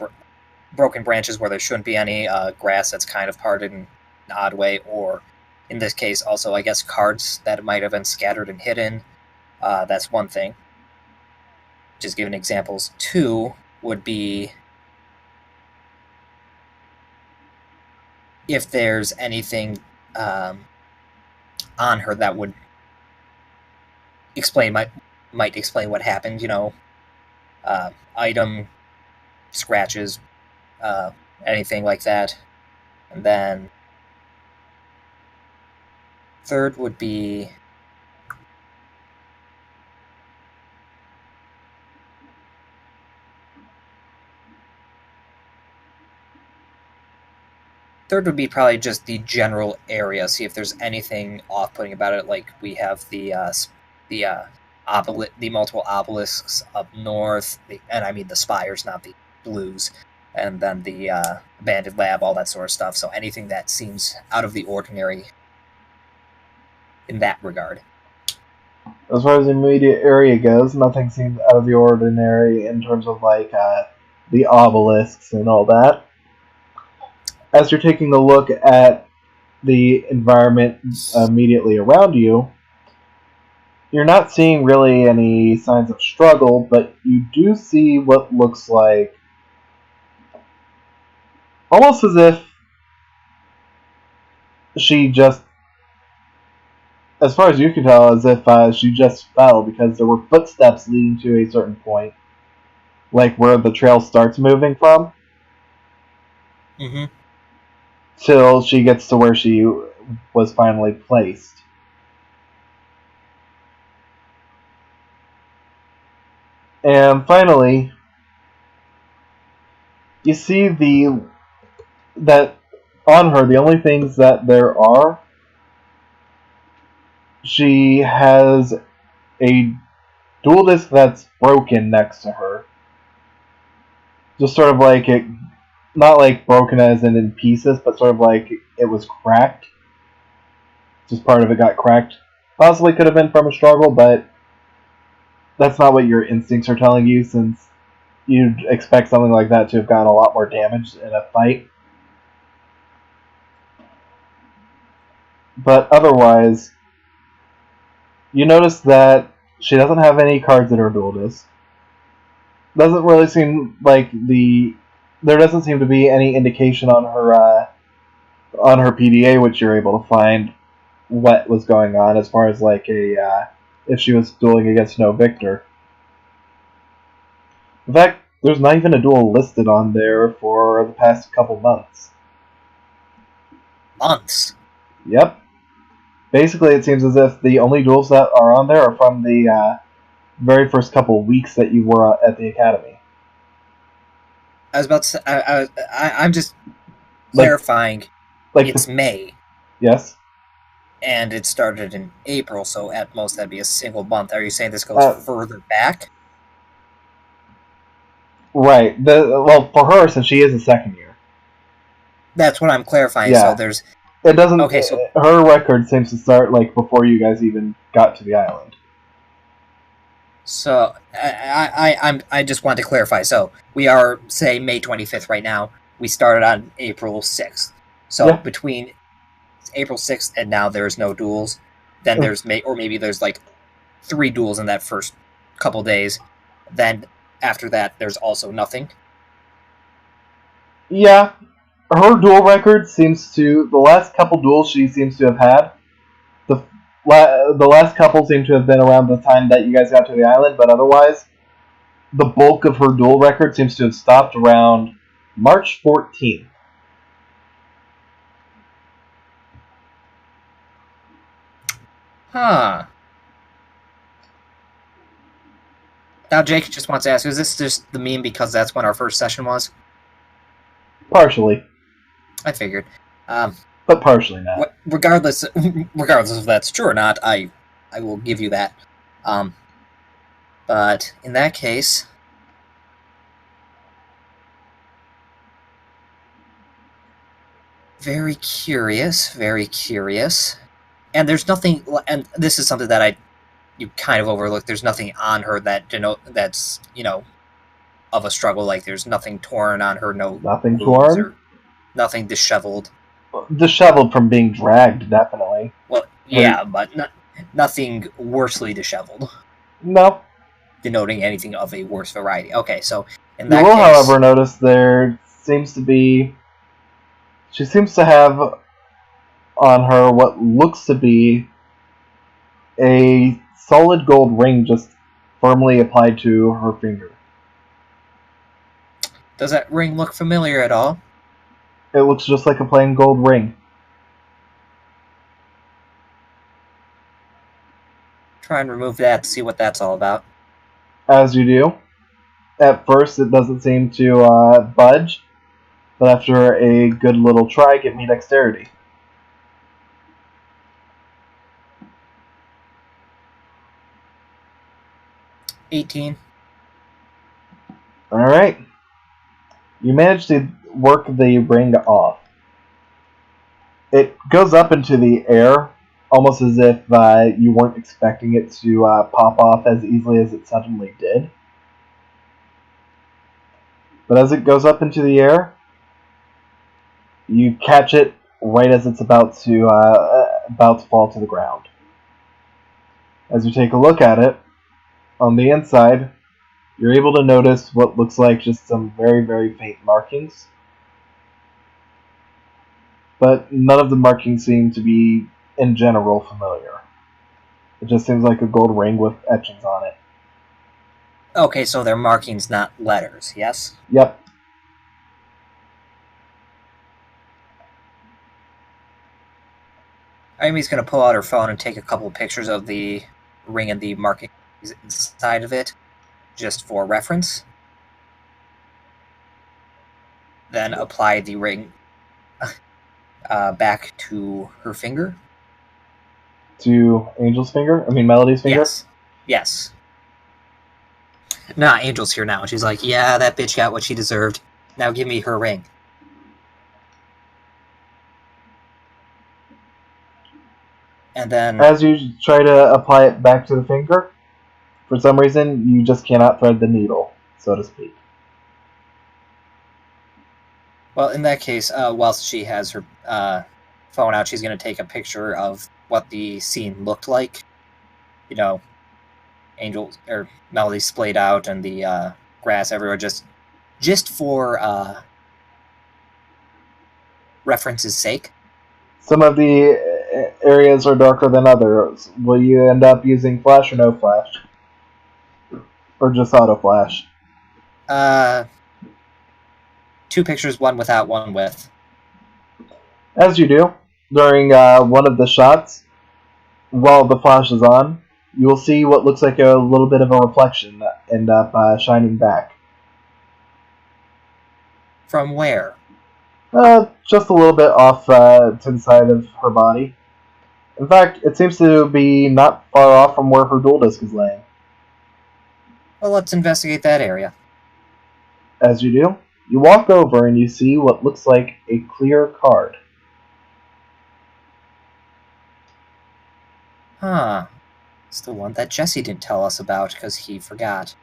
branches where there shouldn't be any, grass that's kind of parted in an odd way, or in this case also, I guess, cards that might have been scattered and hidden. That's one thing. Just giving examples. 2 would be if there's anything on her that would might explain what happened, item, scratches, anything like that. And then 3rd would be probably just the general area, see if there's anything off-putting about it. Like, we have the the multiple obelisks up north, and I mean the spires, not the blues, and then the abandoned lab, all that sort of stuff. So anything that seems out of the ordinary in that regard. As far as the immediate area goes, nothing seems out of the ordinary in terms of like the obelisks and all that. As you're taking a look at the environment immediately around you, you're not seeing really any signs of struggle, but you do see what looks like almost as if she just, as far as you can tell, as if she just fell because there were footsteps leading to a certain point, like where the trail starts moving from, till she gets to where she was finally placed. And finally, you see that on her, the only things that there are, she has a dual disc that's broken next to her. Just sort of like it, not like broken as in pieces, but sort of like it was cracked. Just part of it got cracked. Possibly could have been from a struggle, but that's not what your instincts are telling you, since you'd expect something like that to have gotten a lot more damage in a fight. But otherwise, you notice that she doesn't have any cards in her dual disc. Doesn't really seem like there doesn't seem to be any indication on her PDA, which you're able to find what was going on as far as like if she was dueling against no victor. In fact, there's not even a duel listed on there for the past couple months. Months? Yep. Basically, it seems as if the only duels that are on there are from the very first couple weeks that you were at the academy. I was about to say, I'm just clarifying. It's May. Yes. And it started in April, so at most that'd be a single month. Are you saying this goes further back? Right. Well, for her, since she is a second year. That's what I'm clarifying. Yeah. So there's... It doesn't... Okay, so... Her record seems to start, like, before you guys even got to the island. So, I just want to clarify. So, we are, say, May 25th right now. We started on April 6th. So, yeah. Between April 6th and now there's no duels. Then there's... Or maybe there's, like, 3 duels in that first couple days. Then, after that, there's also nothing. Yeah. Her duel record seems to... The last couple duels she seems to have had, the last couple seem to have been around the time that you guys got to the island, but otherwise, the bulk of her duel record seems to have stopped around March 14th. Huh. Now, Jake just wants to ask, is this just the meme because that's when our first session was? Partially. I figured. But partially not. Regardless if that's true or not, I will give you that. But in that case... Very curious, very curious. And there's nothing... And this is something that you kind of overlooked. There's nothing on her that's, of a struggle. Like, there's nothing torn on her. Nothing torn? Nothing disheveled. Disheveled from being dragged, definitely. Well, yeah, but nothing worsely disheveled. No. Denoting anything of a worse variety. Okay, so in that case... You will, case, however, notice there seems to be... She seems to have on her what looks to be a solid gold ring just firmly applied to her finger. Does that ring look familiar at all? It looks just like a plain gold ring. Try and remove that to see what that's all about. As you do. At first, it doesn't seem to budge, but after a good little try, give me 18. Alright. You manage to work the ring off. It goes up into the air, almost as if you weren't expecting it to pop off as easily as it suddenly did. But as it goes up into the air, you catch it right as it's about to fall to the ground. As you take a look at it, on the inside, you're able to notice what looks like just some very, very faint markings. But none of the markings seem to be, in general, familiar. It just seems like a gold ring with etchings on it. Okay, so they're markings, not letters, yes? Yep. Amy's going to pull out her phone and take a couple of pictures of the ring and the markings inside of it, just for reference. Then apply the ring back to her finger. To Angel's finger? I mean, Melody's finger? Yes. Yes. Nah, Angel's here now. She's like, yeah, that bitch got what she deserved. Now give me her ring. And then... As you try to apply it back to the finger, for some reason, you just cannot thread the needle, so to speak. Well, in that case, whilst she has her phone out, she's going to take a picture of what the scene looked like. You know, Angel or Melody splayed out and the grass everywhere, just for reference's sake. Some of the areas are darker than others. Will you end up using flash or no flash? Or just auto flash? 2 pictures, one without, one with. As you do, during one of the shots, while the flash is on, you will see what looks like a little bit of a reflection end up shining back. From where? Just a little bit off to the side of her body. In fact, it seems to be not far off from where her dual disc is laying. Well, let's investigate that area. As you do, you walk over and you see what looks like a clear card. Huh. It's the one that Jesse didn't tell us about because he forgot.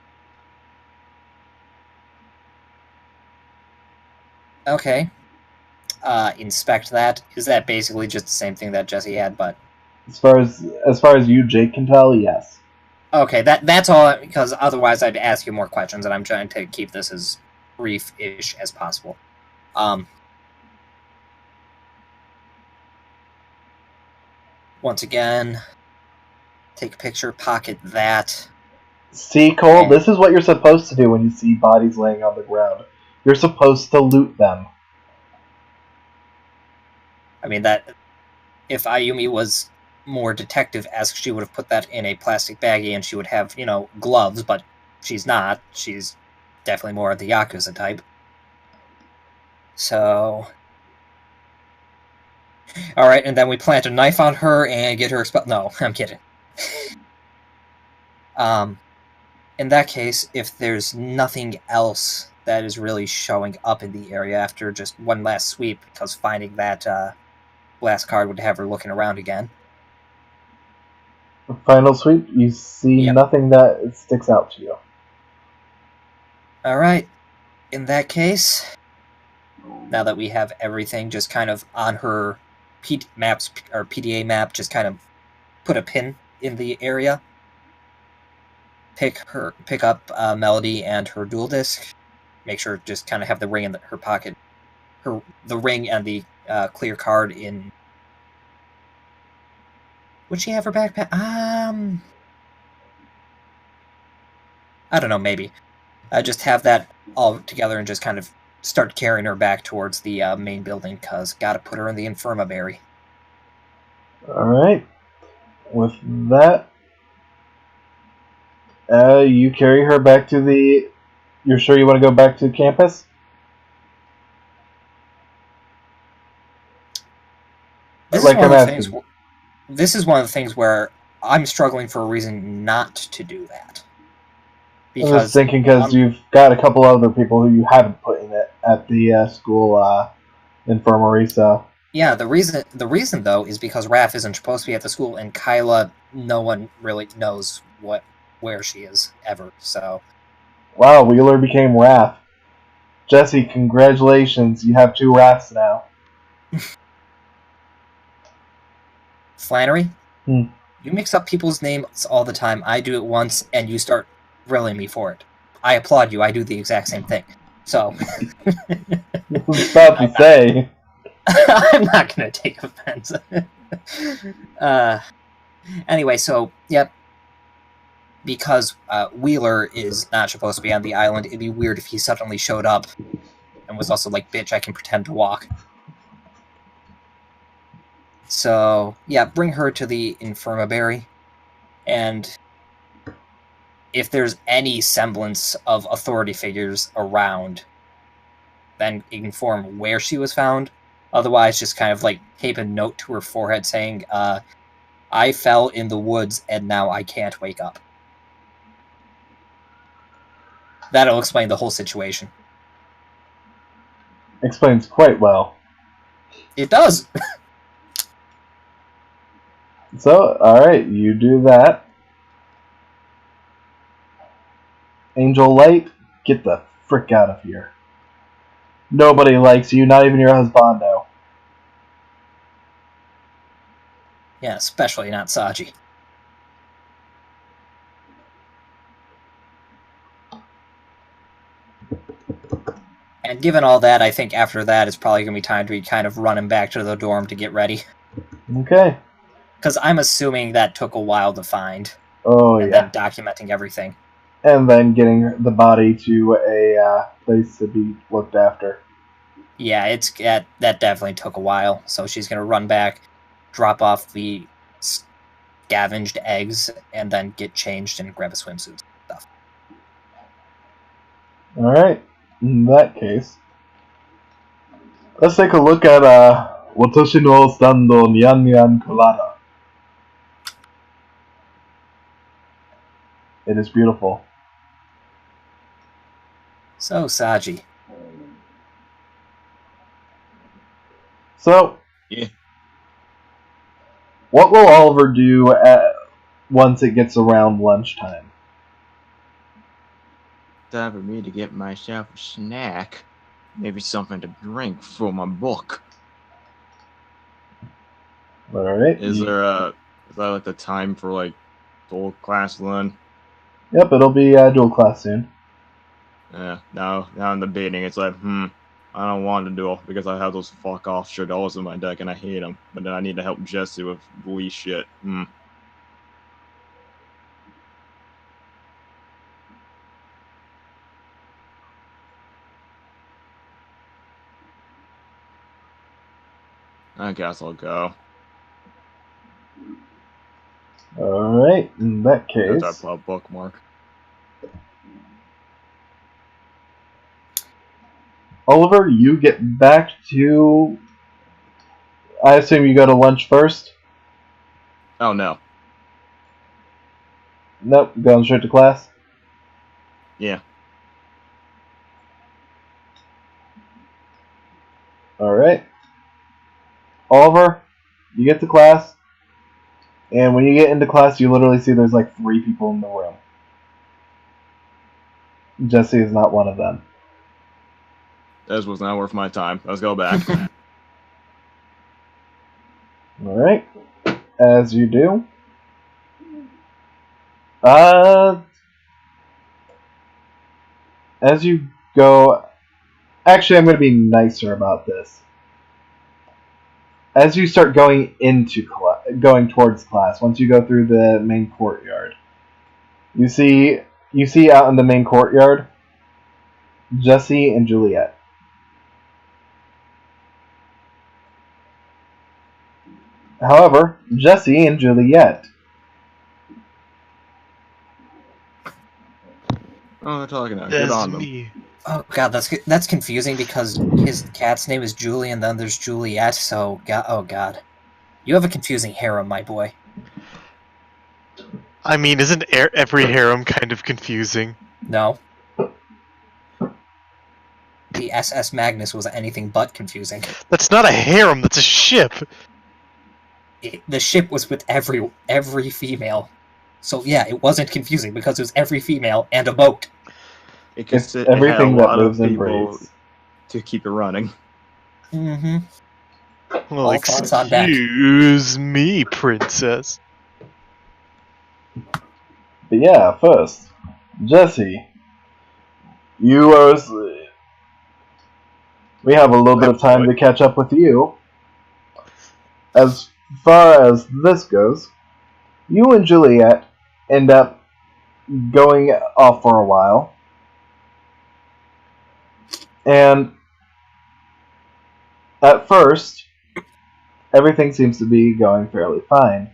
Okay. Inspect that. Is that basically just the same thing that Jesse had, but... As far as you, Jake, can tell, yes. Okay, that's all, because otherwise I'd ask you more questions, and I'm trying to keep this as brief-ish as possible. Once again, take a picture, pocket that. See, Cole, this is what you're supposed to do when you see bodies laying on the ground. You're supposed to loot them. I mean, that... If Ayumi was more detective-esque, she would have put that in a plastic baggie and she would have, gloves, but she's not. She's definitely more of the Yakuza type. So... Alright, and then we plant a knife on her and get her expelled. No, I'm kidding. In that case, if there's nothing else that is really showing up in the area after just one last sweep, because finding that last card would have her looking around again. Final sweep, you see nothing that sticks out to you. Alright, in that case, now that we have everything just kind of on her PDA map, just kind of put a pin in the area, pick up Melody and her dual disc, make sure just kind of have the ring in her pocket, the ring and the clear card in... Would she have her backpack? I don't know, maybe. Just have that all together and just kind of start carrying her back towards the main building, because gotta put her in the infirmary. Alright. With that, you carry her back to the... You're sure you want to go back to campus? This is one of the things where I'm struggling for a reason not to do that. I was thinking because you've got a couple other people who you haven't put in it at the school infirmary, so... Yeah, the reason though is because Raph isn't supposed to be at the school, and Kyla, no one really knows where she is ever. So, wow, Wheeler became Raph. Jesse, congratulations! You have 2 Raphs now. Flannery, Hmm. you mix up people's names all the time. I do it once, and you start grilling me for it. I applaud you. I do the exact same thing. So, I was about to say. I'm not going to take offense. Anyway, so, yep. Because Wheeler is not supposed to be on the island, it'd be weird if he suddenly showed up and was also like, bitch, I can pretend to walk. So, yeah, bring her to the infirmary, and if there's any semblance of authority figures around, then inform where she was found. Otherwise, just kind of like tape a note to her forehead saying, I fell in the woods and now I can't wake up. That'll explain the whole situation. Explains quite well. It does! So, alright, you do that. Angel Light, get the frick out of here. Nobody likes you, not even your husbando. Yeah, especially not Saji. And given all that, I think after that it's probably going to be time to be kind of running back to the dorm to get ready. Okay. Because I'm assuming that took a while to find. Oh, and yeah. then documenting everything. And then getting the body to a place to be looked after. Yeah, that definitely took a while. So she's going to run back, drop off the scavenged eggs, and then get changed and grab a swimsuit and stuff. Alright. In that case, let's take a look at Watashi no Stando Nyan Nyan Colada. It is beautiful. So, Saji. So, Yeah. what will Oliver do once it gets around lunchtime? Time for me to get myself a snack. Maybe something to drink for my book. Alright. Is that like the time for like Duel class then? Yep, it'll be dual class soon. Yeah, now I'm debating. It's like, I don't want to duel because I have those fuck off Shadows in my deck and I hate them. But then I need to help Jesse with Lee shit. I guess I'll go. Alright, in that case... That's our bookmark. Oliver, you get back to... I assume you go to lunch first? Oh no. Nope, going straight to class? Yeah. Alright. Oliver, you get to class, and when you get into class, you literally see there's like 3 people in the room. Jesse is not one of them. This was not worth my time. Let's go back. Alright. As you do. As you go... Actually, I'm going to be nicer about this. As you start going towards class, once you go through the main courtyard, you see out in the main courtyard Jesse and Juliet. However, Jesse and Juliet. Oh, they're talking now. Get on them. Me. Oh god, that's confusing because his cat's name is Julie and then there's Juliet, so oh god. You have a confusing harem, my boy. I mean, isn't every harem kind of confusing? No. The SS Magnus was anything but confusing. That's not a harem, that's a ship! The ship was with every female. So yeah, it wasn't confusing because it was every female and a boat. It's everything that moves and people breathes. to keep it running. Mm-hmm. Well, All thoughts on deck. excuse me, princess. But yeah, first, Jesse, you are. We have a little bit of time to catch up with you. As far as this goes, you and Juliet end up going off for a while. And at first, everything seems to be going fairly fine.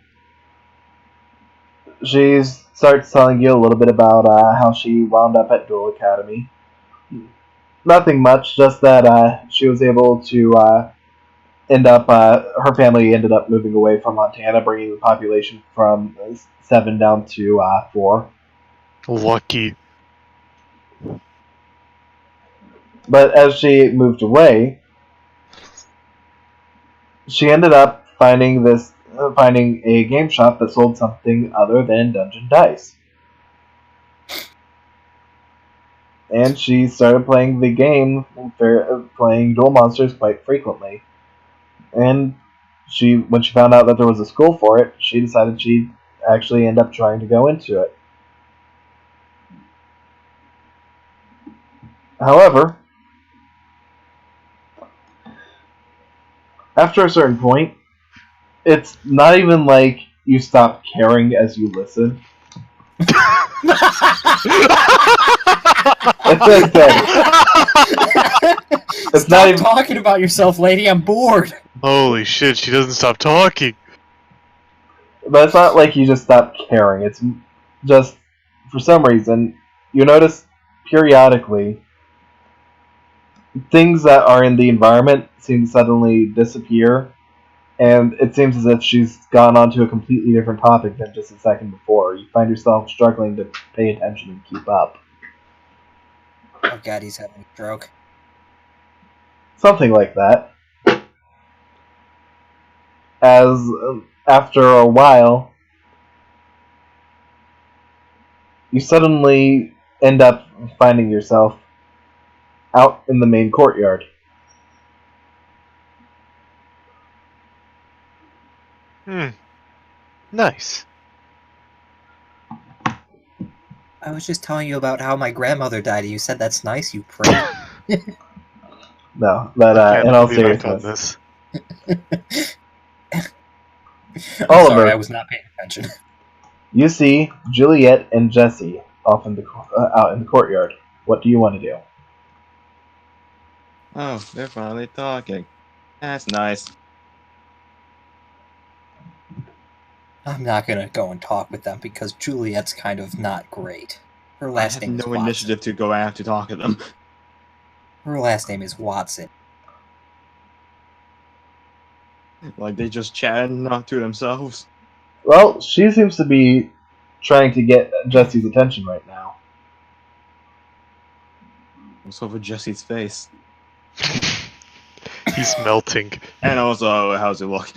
She starts telling you a little bit about how she wound up at Duel Academy. Nothing much, just that she was able to end up, her family ended up moving away from Montana, bringing the population from 7 down to 4. Lucky. But as she moved away, she ended up finding a game shop that sold something other than Dungeon Dice. And she started playing the game, playing Duel Monsters quite frequently. And when she found out that there was a school for it, she decided she'd actually end up trying to go into it. However, after a certain point, it's not even like you stop caring as you listen. It's like that. It's Stop not even talking about yourself, lady. I'm bored. Holy shit, she doesn't stop talking. But it's not like you just stop caring. It's just, for some reason, you notice periodically things that are in the environment seem to suddenly disappear, and it seems as if she's gone on to a completely different topic than just a second before. You find yourself struggling to pay attention and keep up. Oh god, he's having a stroke. Something like that. As after a while, you suddenly end up finding yourself out in the main courtyard. Nice. I was just telling you about how my grandmother died, and you said that's nice, you prick. No, but Can't in all believe I've done seriousness, this. I'm Oliver. sorry, I was not paying attention. you see Juliet and Jesse off in the out in the courtyard. What do you want to do? Oh, they're finally talking. That's nice. I'm not gonna go and talk with them because Juliet's kind of not great. Her I last have name is no Watson. initiative to go out to talk to them. Her last name is Watson. Like, they just chat not to themselves. Well, she seems to be trying to get Jesse's attention right now. What's over Jesse's face? He's melting. And also, how's it look?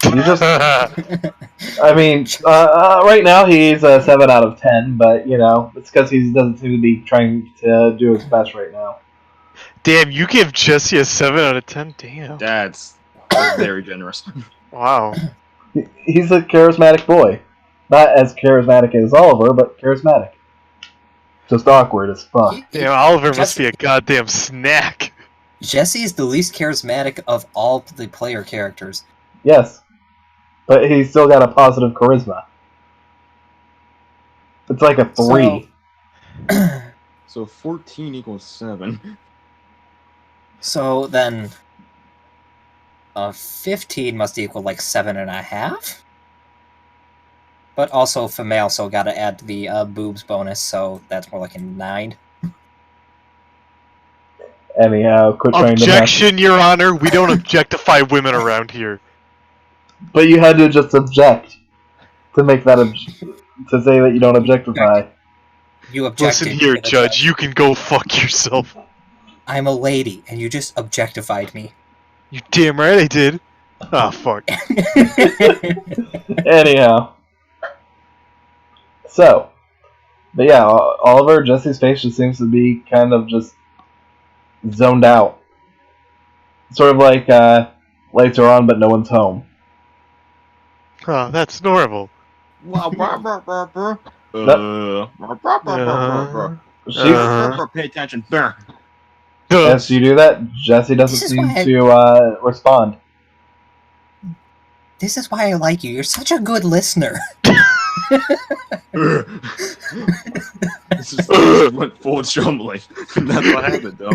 You just, I mean, right now he's a 7 out of 10, but you know, it's because he doesn't seem to be trying to do his best right now. Damn, you give Jesse a 7 out of 10? Damn. That's very generous. Wow. He's a charismatic boy. Not as charismatic as Oliver, but charismatic. Just awkward as fuck. Damn, Oliver must be a goddamn snack. Jesse is the least charismatic of all the player characters. Yes. But he's still got a positive charisma. It's like a 3. So 14 equals 7. So then, 15 must equal like 7.5. But also female, so gotta add the boobs bonus, so that's more like a 9. Anyhow, quit trying to Objection, Your Honor. We don't objectify women around here. But you had to just object to make that to say that you don't objectify. You objected. Listen here, to the Judge. You can go fuck yourself. I'm a lady, and you just objectified me. You damn right I did. Ah, fuck. Anyhow. So. But yeah, Oliver, Jesse's face just seems to be kind of just zoned out. Sort of like lights are on but no one's home. Oh, that's normal. Pay attention. There. As you do that, Jesse doesn't seem to respond. This is why I like you. You're such a good listener. This just went full Shumley. That's what happened, though.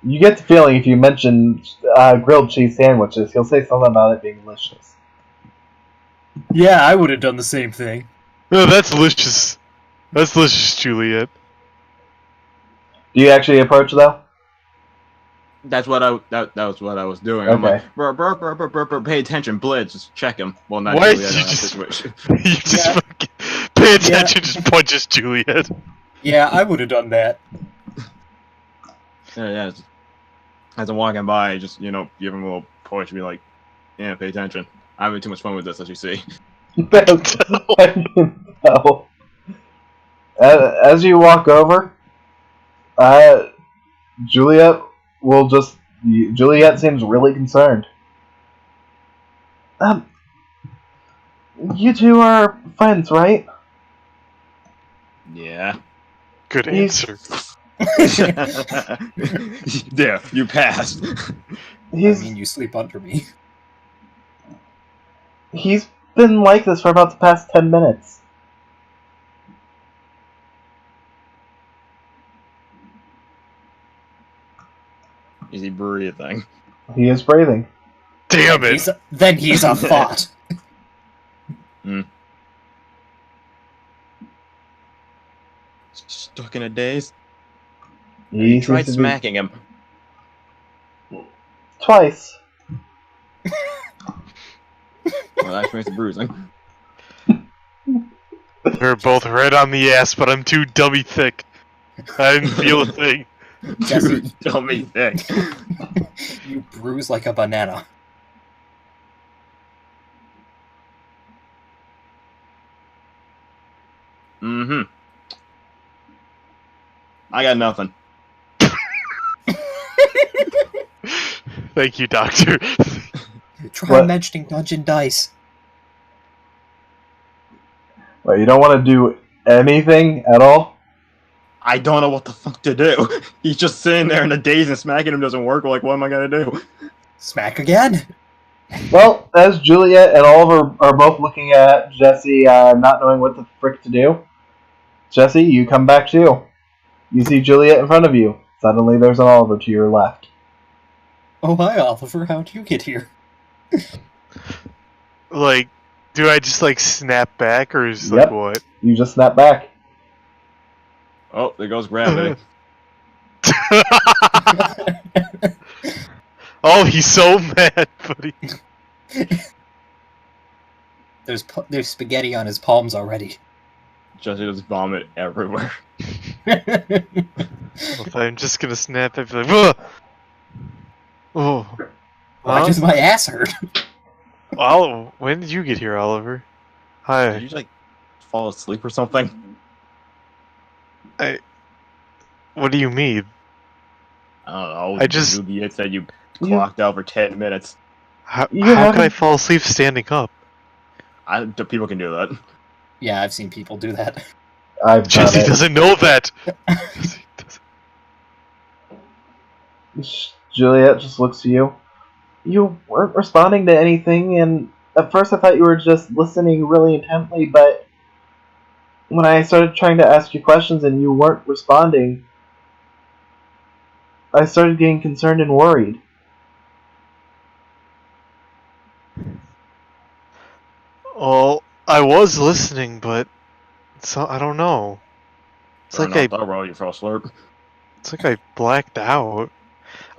You get the feeling if you mention grilled cheese sandwiches, he'll say something about it being delicious. Yeah, I would have done the same thing. No, that's delicious. That's delicious, Juliet. Do you actually approach though? That was what I was doing. Okay. I'm like, pay attention, Blitz, just check him. Well, not Why Juliet, you in that just- situation. You just fucking pay attention, just punches Juliet. Yeah, I would have done that. Yeah. As I'm walking by, just, give him a little push, be like, yeah, pay attention. I'm having too much fun with this, as you see. No. As you walk over, Juliet seems really concerned. You two are friends, right? Yeah. Good answer. Yeah, you passed. You sleep under me. He's been like this for about the past 10 minutes. Is he breathing? He is breathing. Damn it! Then he's a thought. Stuck in a daze? He You tried seems to be- smacking him. Twice. Well, that explains the bruising. We're both right on the ass, but I'm too dummy thick. I didn't feel a thing. Jesse, Dummy thick. you bruise like a banana. Mm-hmm. I got nothing. Thank you, Doctor. Try What? mentioning Dungeon Dice. Well, you don't want to do anything at all? I don't know what the fuck to do. He's just sitting there in a daze and smacking him doesn't work. Like, what am I gonna do? Smack again? Well, as Juliet and Oliver are both looking at Jesse, not knowing what the frick to do, Jesse, you come back too. You see Juliet in front of you. Suddenly there's an Oliver to your left. Oh, hi, Oliver. How'd you get here? Like, do I just snap back, or is Yep. what? You just snap back. Oh, there goes gravity. Oh, he's so mad, buddy. There's spaghetti on his palms already. Jesse just vomit everywhere. Well, if I'm just gonna snap, I'd be like, "Ugh!" Oh. Why does my ass hurt? When did you get here, Oliver? Hi. Did you just, fall asleep or something? What do you mean? I don't know. I just- Juliet said you clocked out for 10 minutes. How You can haven't- I fall asleep standing up? People can do that. Yeah, I've seen people do that. I've done Jesse it. doesn't know that. Juliet just looks to you. You weren't responding to anything, and at first I thought you were just listening really intently, but when I started trying to ask you questions and you weren't responding, I started getting concerned and worried. Well, I was listening, but I don't know. It's like I you fell asleep. blacked out.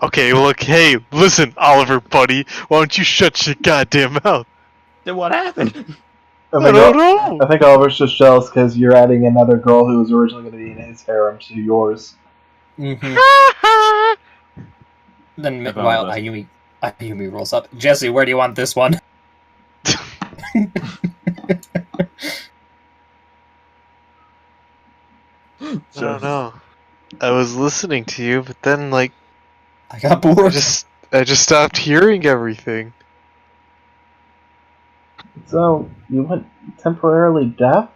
Okay, look, hey, listen, Oliver, buddy, why don't you shut your goddamn mouth? Then what happened? I don't know. I think Oliver's just jealous because you're adding another girl who was originally going to be in his harem to yours. Mm-hmm. Then I meanwhile, apologize. Ayumi rolls up. Jesse, where do you want this one? I don't know. I was listening to you, but then like I got I bored. just stopped hearing everything. So, you went temporarily deaf?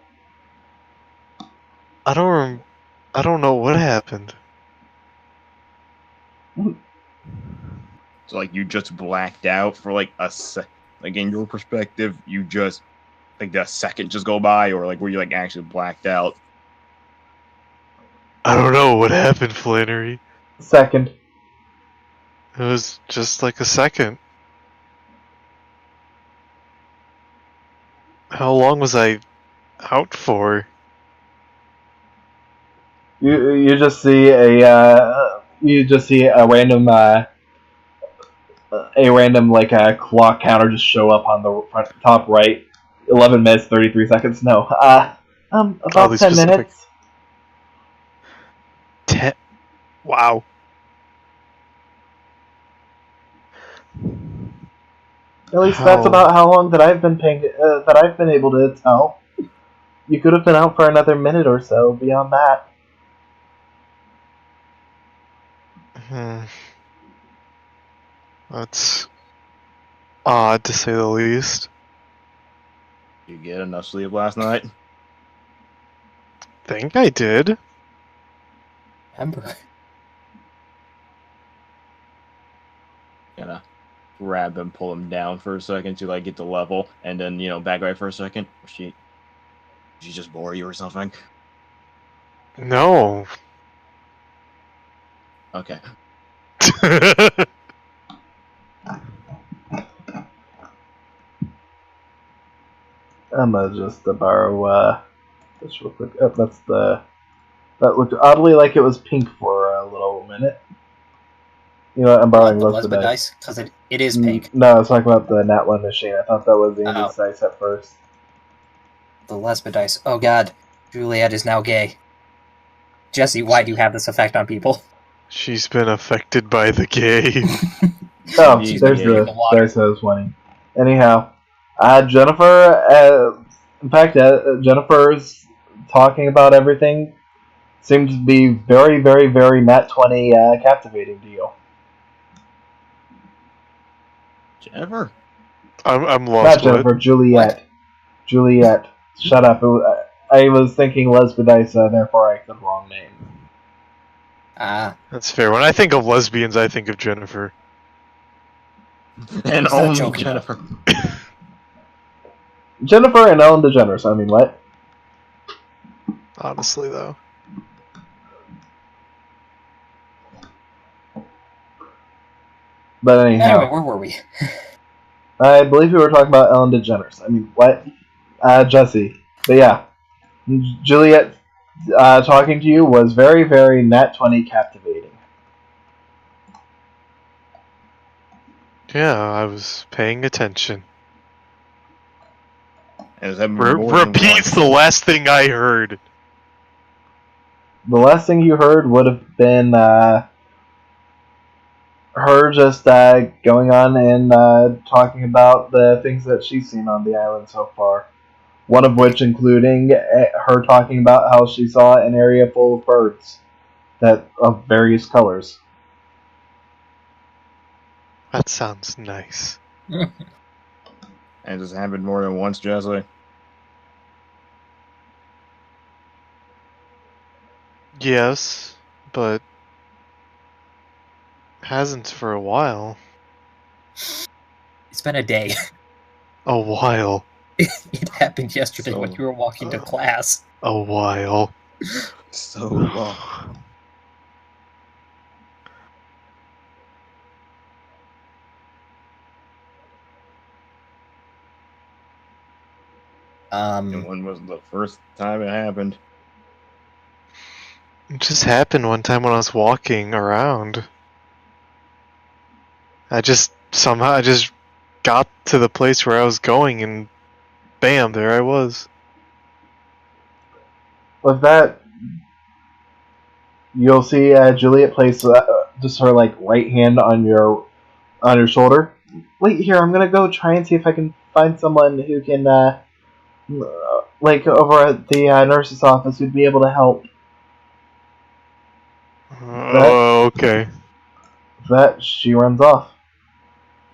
I don't know what happened. So like you just blacked out for like a like in your perspective, you just like the second just go by, or like were you like actually blacked out? I don't know what happened, Flannery. Second. It was just like a second. How long was I out for? You just see a random like clock counter just show up on the front, top right. 11 minutes 33 seconds. No. About Oddly 10 specific. minutes. Wow. At least that's about how long that I've been able to tell. You could have been out for another minute or so beyond that. That's odd to say the least. You get enough sleep last night? Think I did. Remember. Gonna grab him, pull him down for a second to like get the level, and then back away for a second. Did she just bore you or something? No. Okay. I'm gonna just borrow this real quick. Oh, that looked oddly like it was pink for a little minute. You know what? I'm borrowing The Lesbian lesbian dice. dice? Because it is pink. No, I was talking about the Nat 1 machine. I thought that was the Andy's Oh. dice at first. The lesbian dice. Oh god. Juliet is now gay. Jesse, why do you have this effect on people? She's been affected by the game. Oh, Indeed, there's yeah. the The water. dice I was wanting. Anyhow, Jennifer. In fact, Jennifer's talking about everything seemed to be very, very, very Nat 20 captivating to you. Jennifer? I'm lost. Not Jennifer, Juliet. What? Juliet. Shut up. I was thinking Lesbidice, therefore I said the wrong name. Ah. That's fair. When I think of lesbians, I think of Jennifer. And Who's that only joking Jennifer. Jennifer and Ellen DeGeneres. I mean, what? Honestly, though. But anyhow. Anyway, where were we? I believe we were talking about Ellen DeGeneres. I mean, what? Jesse. But yeah. Juliet talking to you was very, very Nat 20 captivating. Yeah, I was paying attention. And more than Repeats once. the last thing I heard. The last thing you heard would have been her just going on and talking about the things that she's seen on the island so far. One of which including her talking about how she saw an area full of birds that of various colors. That sounds nice. And this happened more than once, Jesse. Yes, but hasn't for a while. It's been a day. A while. It happened yesterday when So- you were walking to class. A while. So long. And when was the first time it happened? It just happened one time when I was walking around. I just got to the place where I was going and bam, there I was. With that, you'll see Juliet place just her like right hand on your shoulder. Wait here, I'm gonna go try and see if I can find someone who can like over at the nurse's office who'd be able to help. Oh, okay. That she runs off.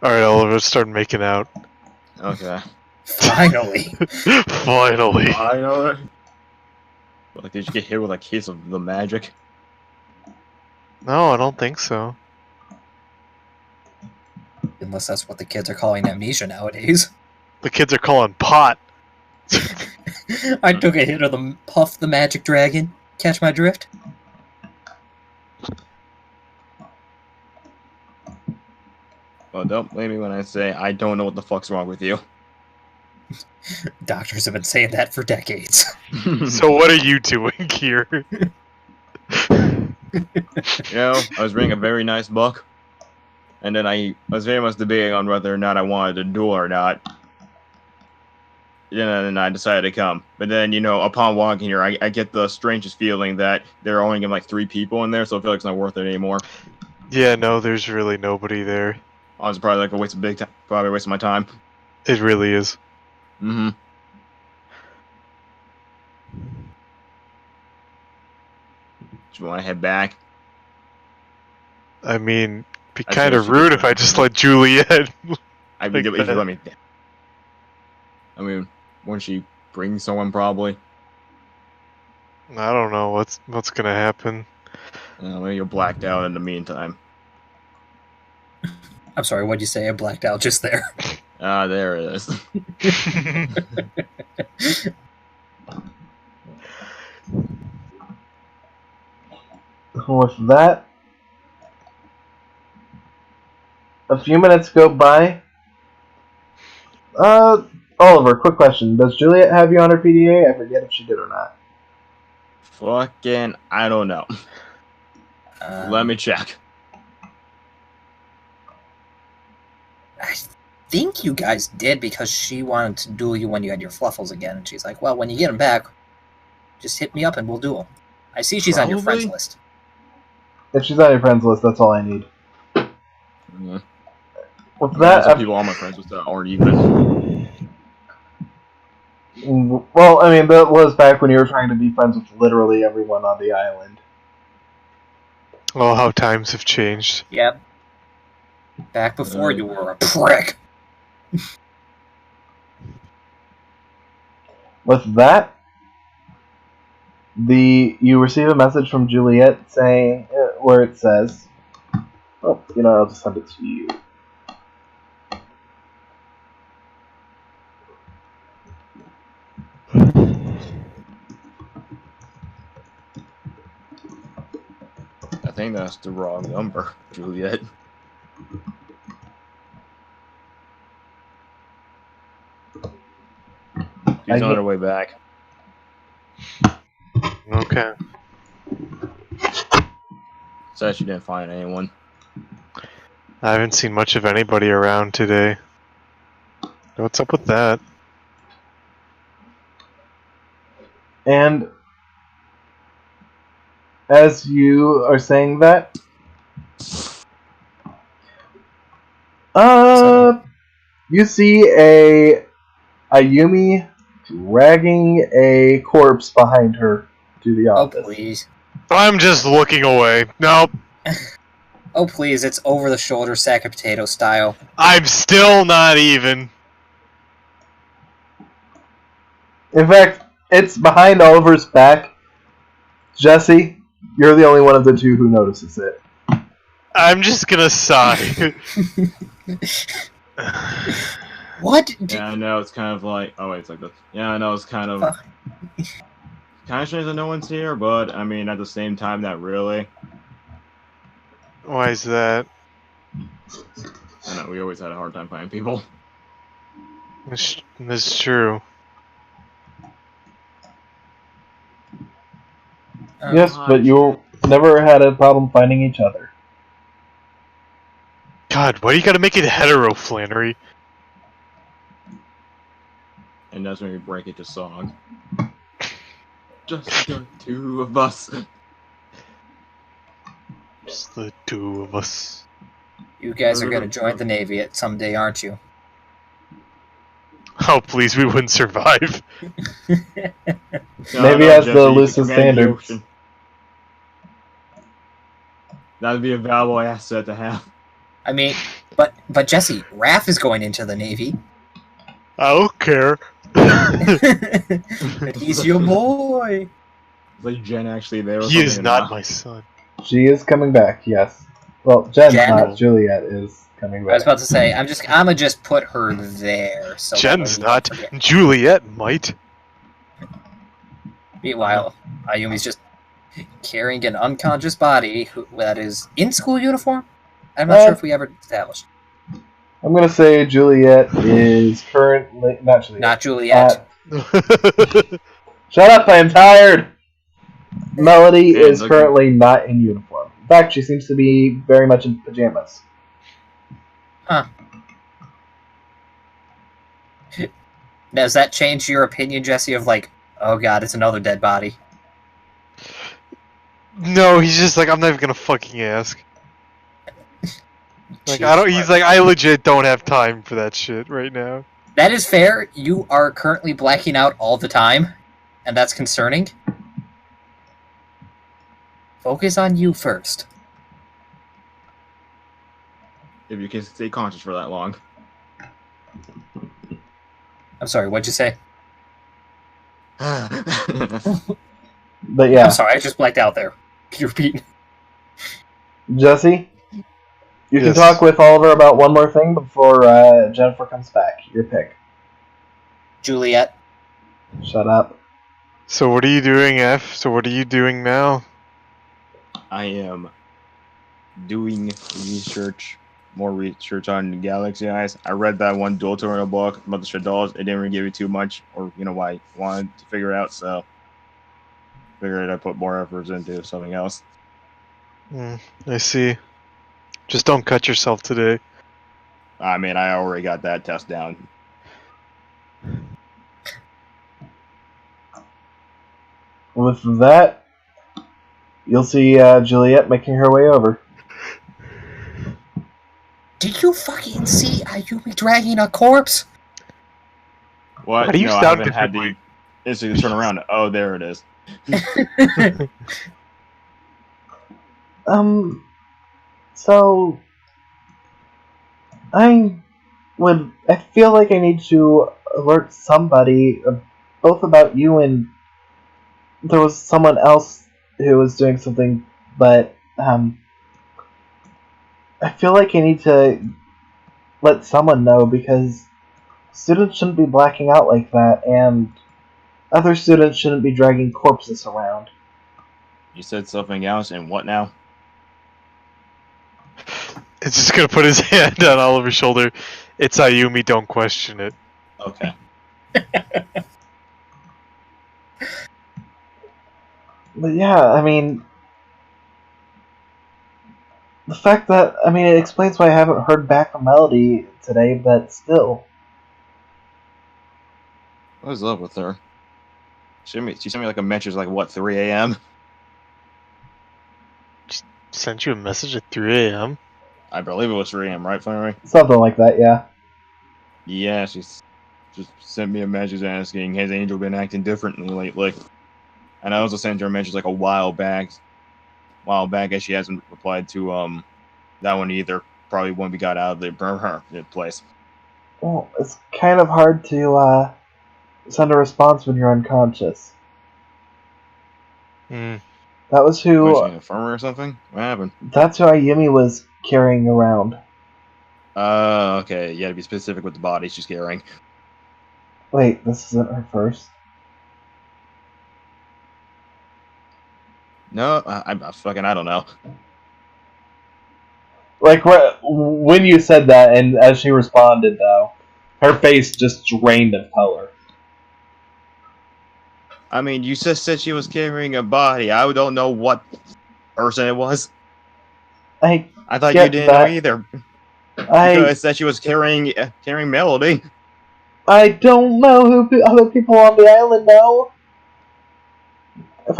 Alright, Oliver, start making out. Okay. Finally. Finally. I know. Like, did you get hit with a case of the magic? No, I don't think so. Unless that's what the kids are calling amnesia nowadays. The kids are calling pot. I took a hit of the Puff the Magic Dragon. Catch my drift? Well, don't blame me when I say I don't know what the fuck's wrong with you. Doctors have been saying that for decades. So what are you doing here? You know, I was bringing a very nice book, and then I was very much debating on whether or not I wanted to duel or not. Yeah, and I decided to come. But then, you know, upon walking here, I get the strangest feeling that there are only like 3 people in there, so I feel like it's not worth it anymore. Yeah, no, there's really nobody there. I was probably like a waste of probably a waste of my time. It really is. Mm-hmm. Just want to head back. I mean, be I kind suppose of you could rude if I just let Juliet. I mean, Like if you that. let me. I mean, won't she bring someone probably? I don't know what's gonna happen. Maybe you're blacked out in the meantime. I'm sorry, what'd you say? I blacked out just there. Ah, there it is. With that, a few minutes go by. Oliver, quick question. Does Juliet have you on her PDA? I forget if she did or not. Fucking, I don't know. Let me check. I think you guys did because she wanted to duel you when you had your fluffles again. And she's like, well, when you get them back, just hit me up and we'll duel. I see she's on your friends Probably. list. If she's on your friends list, that's all I need. Yeah. With There's some that, people on my friends with that aren't even. well, I mean, that was back when you were trying to be friends with literally everyone on the island. Oh, how times have changed. Yep. Back before you were a prick. With that, you receive a message from Juliet saying, where it says, oh, you know, I'll just send it to you. I think that's the wrong number, Juliet. She's on her way back. Okay. Said she didn't find anyone. I haven't seen much of anybody around today. What's up with that? And as you are saying that, you see a Ayumi dragging a corpse behind her to the Oh, office. please. I'm just looking away. Nope. Oh, please, it's over-the-shoulder sack of potato style. I'm still not even. In fact, it's behind Oliver's back. Jesse, you're the only one of the two who notices it. I'm just gonna sigh. What? Yeah, I know, it's kind of like... Oh, wait, it's like this. Yeah, I know, it's kind of... Kind of strange that no one's here, but, I mean, at the same time, not really. Why is that? I know, we always had a hard time finding people. That's true. Yes, but you never had a problem finding each other. God, why do you gotta make it hetero, Flannery? And that's when we break it to song. Just the two of us. Just the two of us. You guys are gonna join the Navy at someday, aren't you? Oh, please, we wouldn't survive. Maybe has the loosest standards. That'd be a valuable asset to have. I mean, but Jesse, Raph is going into the Navy. I don't care. But he's your boy. Is like Jen actually there? He is not my son. She is coming back, yes. Well, Jen's not. Juliet is coming back. I was about to say, I'ma just put her there. So Jen's not. Juliet might. Meanwhile, Ayumi's just carrying an unconscious body that is in school uniform. I'm not sure if we ever established. I'm gonna say Juliet is currently not Juliet. Not Juliet. Shut up! I am tired. Melody is currently not in uniform. In fact, she seems to be very much in pajamas. Huh. Does that change your opinion, Jesse, of like, oh god, it's another dead body? No, he's just like, I'm not even gonna fucking ask. Like, he's like, I legit don't have time for that shit right now. That is fair. You are currently blacking out all the time, and that's concerning. Focus on you first. If you can stay conscious for that long. I'm sorry, what'd you say? But yeah. I'm sorry, I just blacked out there. Can you repeat? Jesse, you can talk with Oliver about one more thing before Jennifer comes back. Your pick. Juliet. Shut up. So what are you doing, F? So what are you doing now? I am doing more research on Galaxy Eyes. I read that one Duel tutorial book about the Shadows. It didn't really give you too much, or why I wanted to figure out, so figured I'd put more efforts into something else. I see. Just don't cut yourself today. I mean, I already got that test down. With that, you'll see Juliet making her way over. Did you fucking see Ayumi dragging a corpse? What? How do you no, sound I haven't had the instantly turn around. Oh, there it is. So I feel like I need to alert somebody, both about you and there was someone else who was doing something, but I feel like I need to let someone know because students shouldn't be blacking out like that, and other students shouldn't be dragging corpses around. You said something else, and what now? It's just gonna put his hand on Oliver's shoulder. It's Ayumi, don't question it. Okay. But yeah, I mean, the fact that, it explains why I haven't heard back from Melody today, but still. What is up with her? She sent me like a message like, what, 3 a.m.? She sent you a message at 3 a.m.? I believe it was 3 a.m., right, Flannery? Something like that, yeah. Yeah, she just sent me a message asking, has Angel been acting differently lately? And I also sent her a message like a while back as she hasn't replied to that one either. Probably when we got out of the place. Well, it's kind of hard to send a response when you're unconscious. That was who... Was she an affirmer or something? What happened? That's who Ayumi was carrying around. Okay. You gotta be specific with the body she's carrying. Wait, this isn't her first? No, I don't know. Like, when you said that, and as she responded, though, her face just drained of color. I mean, you just said she was carrying a body. I don't know what person it was. I thought you didn't know either. I Because said she was carrying Melody. I don't know who other people on the island know. If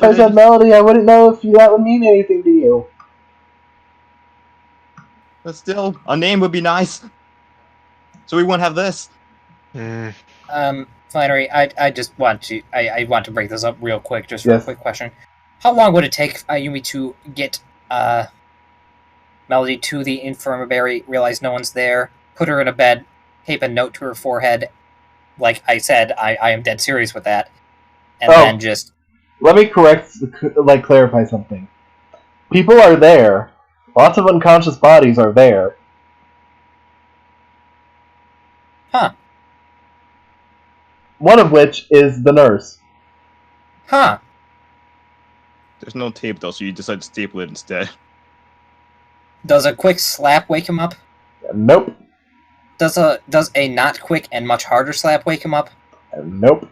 I said Melody, I wouldn't know if that would mean anything to you. But still, a name would be nice. So we wouldn't have this. Flannery, I just want to I want to break this up real quick, just for Yes. a quick question. How long would it take Ayumi to get Melody to the infirmary, realize no one's there, put her in a bed, tape a note to her forehead, like I said, I am dead serious with that, and then just... Let me clarify something. People are there. Lots of unconscious bodies are there. Huh. One of which is the nurse. Huh. There's no tape though, so you decide to staple it instead. Does a quick slap wake him up? Nope. Does a not quick and much harder slap wake him up? Nope.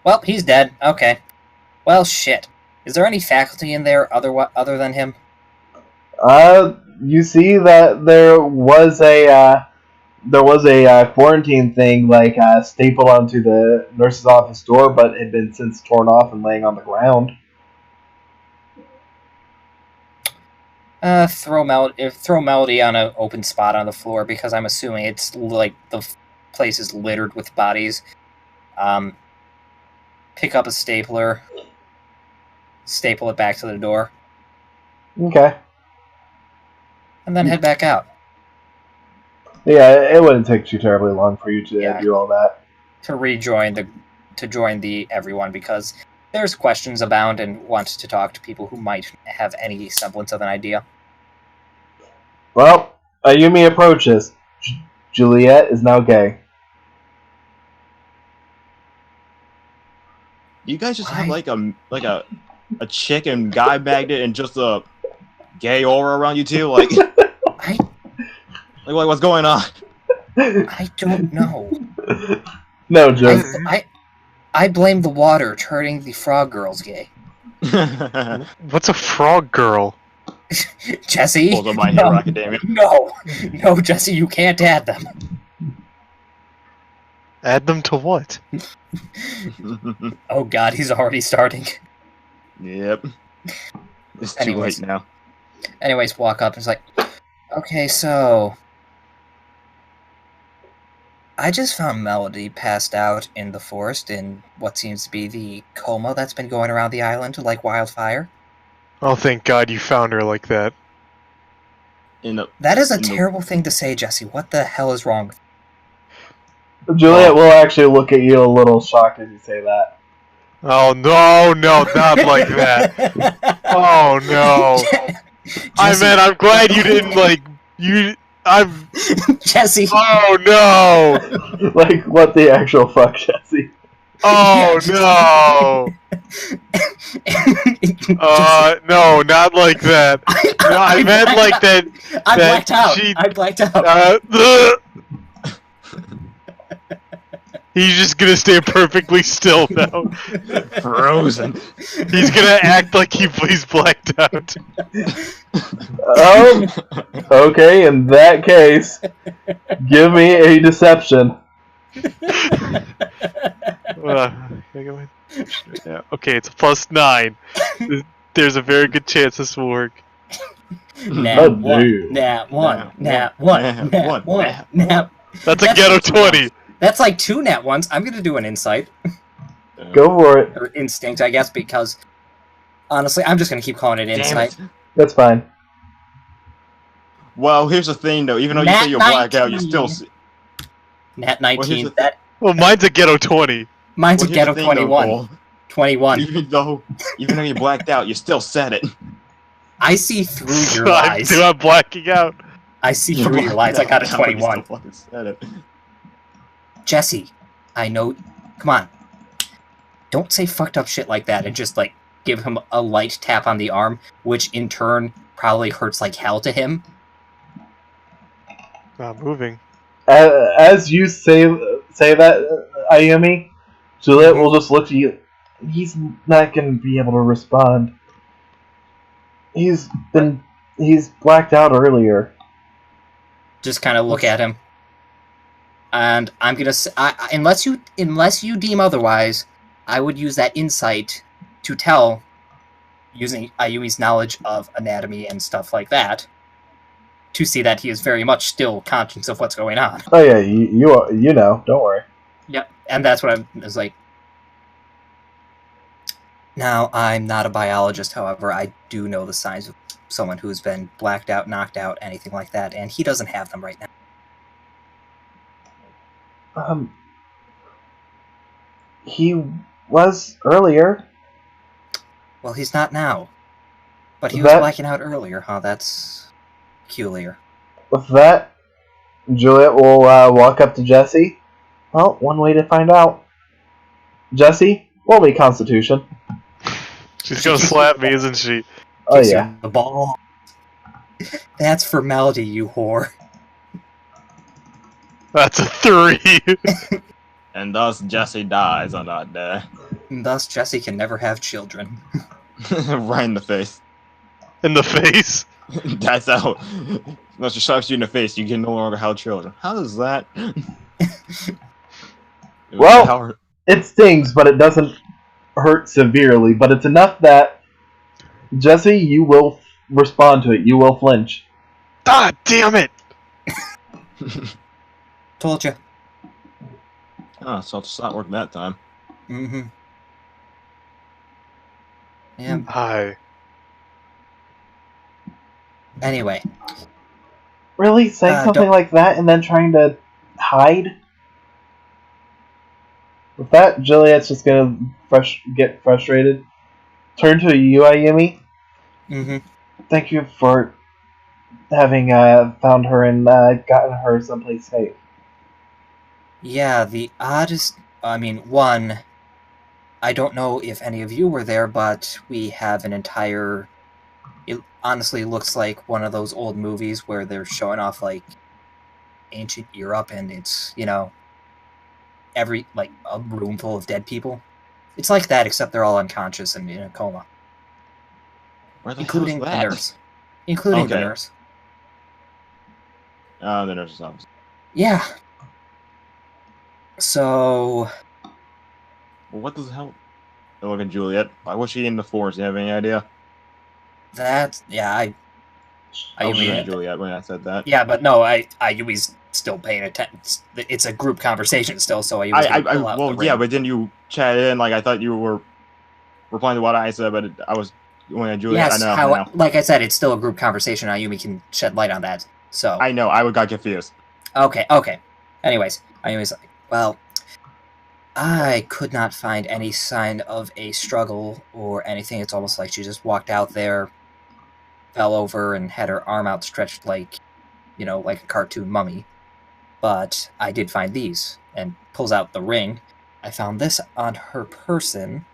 Well, he's dead. Okay. Well, shit. Is there any faculty in there other than him? You see that there was a quarantine thing stapled onto the nurse's office door, but had been since torn off and laying on the ground. Throw Melody on an open spot on the floor, because I'm assuming it's like the place is littered with bodies. Pick up a stapler, staple it back to the door, Okay. and then head back out. Yeah, it wouldn't take too terribly long for you to do all that. To join the everyone, because there's questions abound and want to talk to people who might have any semblance of an idea. Well, Ayumi approaches. Juliet is now gay. You guys just have like a chick and guy magnet and just a gay aura around you too, like what's going on? I don't know. No, Joe. I blame the water turning the frog girls gay. What's a frog girl? Jesse? Pulls up My Hero Academia. No, Jesse, you can't add them. Add them to what? Oh god, he's already starting. Yep. It's too Anyways. late now. Anyways, walk up and it's like, okay, so... I just found Melody passed out in the forest in what seems to be the coma that's been going around the island like wildfire. Oh, thank God you found her like that. That is a terrible thing to say, Jesse. What the hell is wrong with you? Juliet will actually look at you a little shocked as you say that. Oh, no, not like that. Oh, no. Jesse, I'm glad you didn't, Jesse. Oh, no. Like, what the actual fuck, Jesse? Oh, no. No, not like that. No, I meant like that. I blacked out. I blacked out. He's just gonna stay perfectly still now. Frozen. He's gonna act like he's blacked out. Okay, in that case, give me a deception. Yeah, okay, it's a +9. There's a very good chance this will work. Nat 1. Nat 1. Nat 1. Nat 1. Nat. That's a ghetto 20. That's like 2 nat 1s. I'm gonna do an insight. Go for it. Or instinct, I guess, because honestly, I'm just gonna keep calling it insight. That's fine. Well, here's the thing, though. Even though you say you're blacked out, you still... Nat 19. Well, mine's a ghetto 20. Mine's a ghetto 21. 21. Even though you're blacked out, you still said it. I see through your lies. I'm blacking out. I see through your lies. I got a 21. You still fucking said it. Jesse, I know... Come on. Don't say fucked up shit like that and just, like, give him a light tap on the arm, which in turn probably hurts like hell to him. Not moving. As you say that, Ayumi, Juliet will just look at you. He's not going to be able to respond. He's blacked out earlier. just kind of look at him. And I'm gonna say, unless you deem otherwise, I would use that insight to tell, using Ayumi's knowledge of anatomy and stuff like that, to see that he is very much still conscious of what's going on. Oh yeah, you know. Don't worry. Yep, and that's what I was like. Now, I'm not a biologist, however, I do know the signs of someone who's been blacked out, knocked out, anything like that, and he doesn't have them right now. He was earlier. Well, he's not now. But he was That- blacking out earlier, huh? That's peculiar. With that, Juliet will walk up to Jesse. Well, one way to find out. Jesse, roll me Constitution. She's gonna slap me, isn't she? Oh Kicks you yeah. in the ball. That's formality, you whore. That's a 3. And thus Jesse dies on that day. And thus, Jesse can never have children. Right in the face. In the face. That's how. Unless she slaps you in the face, you can no longer have children. How does that? Well- How- It stings, but it doesn't hurt severely. But it's enough that Jesse, you will respond to it. You will flinch. Ah, damn it! Told you. Oh, so it's not working that time. Mm-hmm. Yeah. Hi. Anyway, Really, saying something don't- like that and then trying to hide? With that, Juliet's just gonna get frustrated. Turn to you, Ayumi. mm-hmm. Thank you for having found her and gotten her someplace safe. Yeah, the oddest... I mean, one, I don't know if any of you were there, but we have an entire... It honestly looks like one of those old movies where they're showing off, like, ancient Europe, and it's, you know, like, a room full of dead people. It's like that, except they're all unconscious and in a coma. Where the Including hell the is that? nurse. Including the Okay. nurse. The nurse's office. Yeah. So... Well, what the hell? Oh, look at Juliet. Why was she in the forest? You have any idea? That... Yeah, I was Ayumi- saying Juliet when I said that. Yeah, but no, Ayumi's still paying attention. It's a group conversation still, so Ayumi's gonna pull out the well, yeah, ring. but then you chat in like I thought you were replying to what I said, but I was going at Juliet. Yes, I know. like I said, it's still a group conversation. Ayumi can shed light on that. So I know. I got confused. okay. Anyways, Ayumi's like, well, I could not find any sign of a struggle or anything. It's almost like she just walked out there, fell over, and had her arm outstretched like, you know, like a cartoon mummy. But I did find these, and pulls out the ring. I found this on her person.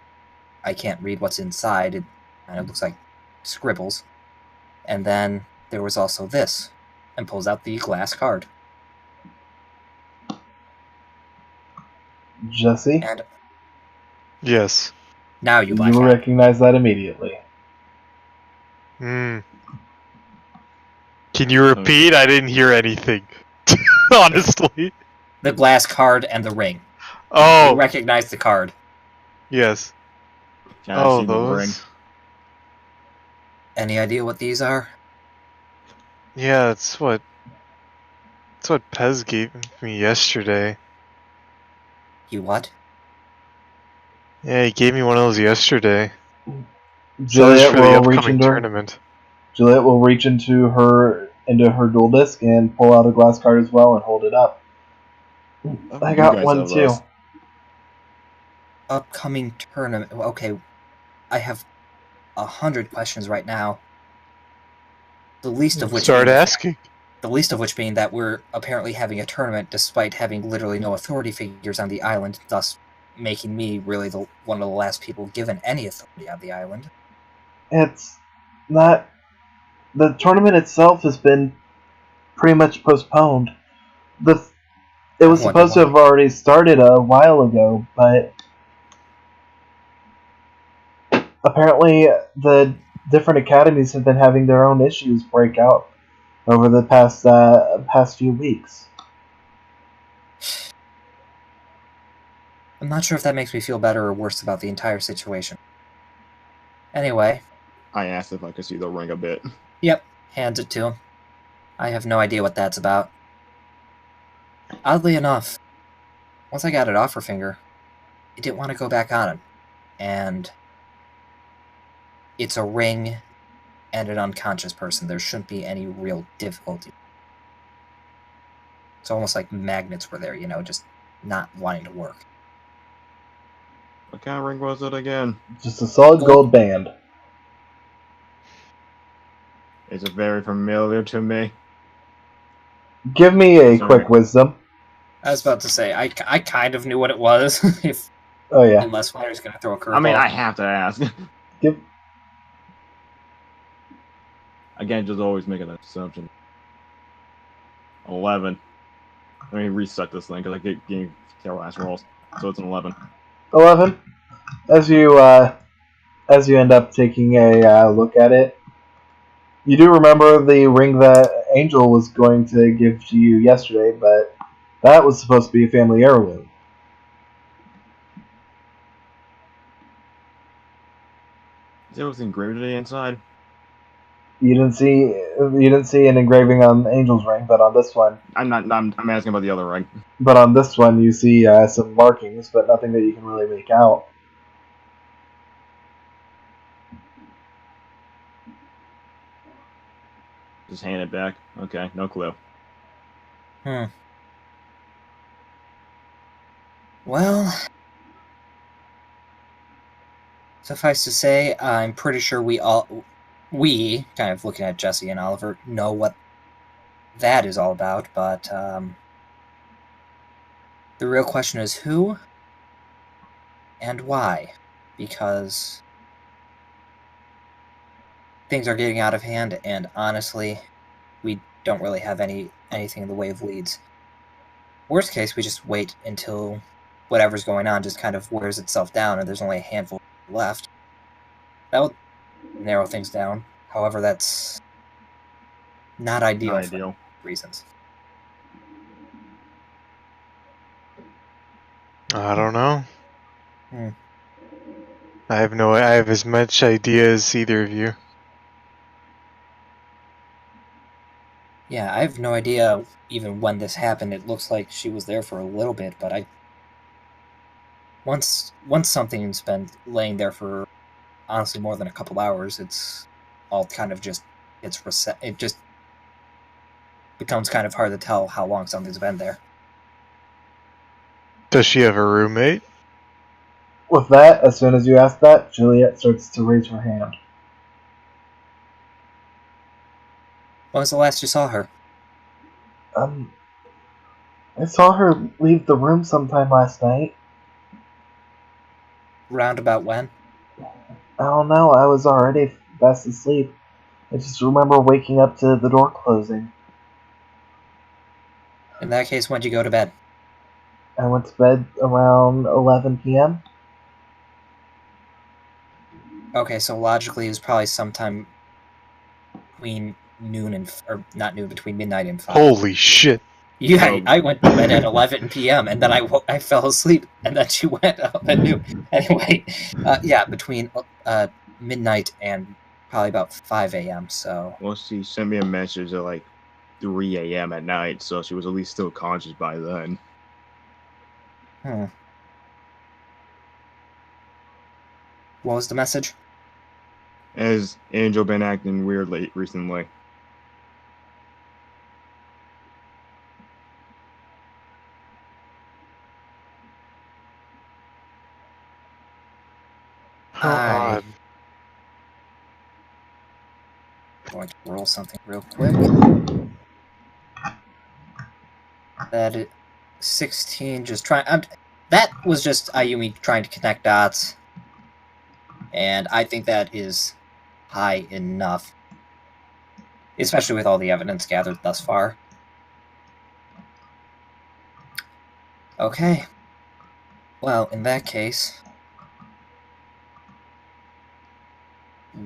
I can't read what's inside. It kind of looks like scribbles. And then there was also this, and pulls out the glass card. Jesse, And Yes. now you black you out. recognize that immediately. Hmm. Can you repeat? I didn't hear anything. Honestly. The glass card and the ring. Oh, You recognize the card. yes. Can I Oh, see the ring? those. Any idea what these are? Yeah, it's what Pez gave me yesterday. You what? Yeah, he gave me one of those yesterday. So that's Juliet for the will reach upcoming into tournament. Juliet will reach into her dual disc and pull out a glass card as well and hold it up. I You got guys one have too. those. Upcoming tournament. Okay, I have 100 questions right now. The least of which Start being, asking. the least of which being that we're apparently having a tournament despite having literally no authority figures on the island, thus making me really one of the last people given any authority on the island. It's not. The tournament itself has been pretty much postponed. It was supposed to have already started a while ago, but apparently the different academies have been having their own issues break out over the past few weeks. I'm not sure if that makes me feel better or worse about the entire situation. Anyway. I asked if I could see the ring a bit. Yep, hands it to him. I have no idea what that's about. Oddly enough, once I got it off her finger, I didn't want to go back on it. And it's a ring and an unconscious person. There shouldn't be any real difficulty. It's almost like magnets were there, just not wanting to work. What kind of ring was it again? Just a solid gold band. Is it very familiar to me? Give me a quick wisdom. I was about to say, I kind of knew what it was, Oh yeah. unless Fire's going to throw a curveball. I mean, I have to ask. Again, just always making an assumption. 11. Let me reset this thing, because I get getting terrible ass rolls. So it's an 11. 11. As you end up taking a look at it, you do remember the ring that Angel was going to give to you yesterday, but that was supposed to be a family heirloom. Is there what's engraved on the inside? You didn't see an engraving on Angel's ring, but on this one, I'm asking about the other ring. But on this one, you see some markings, but nothing that you can really make out. Just hand it back. Okay, no clue. Well, suffice to say, I'm pretty sure we, kind of looking at Jesse and Oliver, know what that is all about, but the real question is who and why, because things are getting out of hand, and honestly, we don't really have anything in the way of leads. Worst case, we just wait until whatever's going on just kind of wears itself down and there's only a handful left. That would narrow things down. However, that's not ideal for reasons. I don't know. I have as much idea as either of you. Yeah, I have no idea even when this happened. It looks like she was there for a little bit, but once something's been laying there for honestly more than a couple hours, it's all kind of just it just becomes kind of hard to tell how long something's been there. Does she have a roommate? With that, as soon as you ask that, Juliet starts to raise her hand. When was the last you saw her? I saw her leave the room sometime last night. Round about when? I don't know, I was already fast asleep. I just remember waking up to the door closing. In that case, when'd you go to bed? I went to bed around 11 p.m. Okay, so logically it was probably sometime between noon and... or not noon, between midnight and 5. Holy shit. Yeah, I went to bed at 11 p.m. and then I fell asleep, and then she went up at noon. Anyway, yeah, between midnight and probably about 5 a.m., so... Well, she sent me a message at like 3 a.m. at night, so she was at least still conscious by then. What was the message? Has Angel been acting weird recently? How odd. I'm going to roll something real quick. That is 16, just trying... that was just Ayumi trying to connect dots. And I think that is high enough. Especially with all the evidence gathered thus far. Okay. Well, in that case...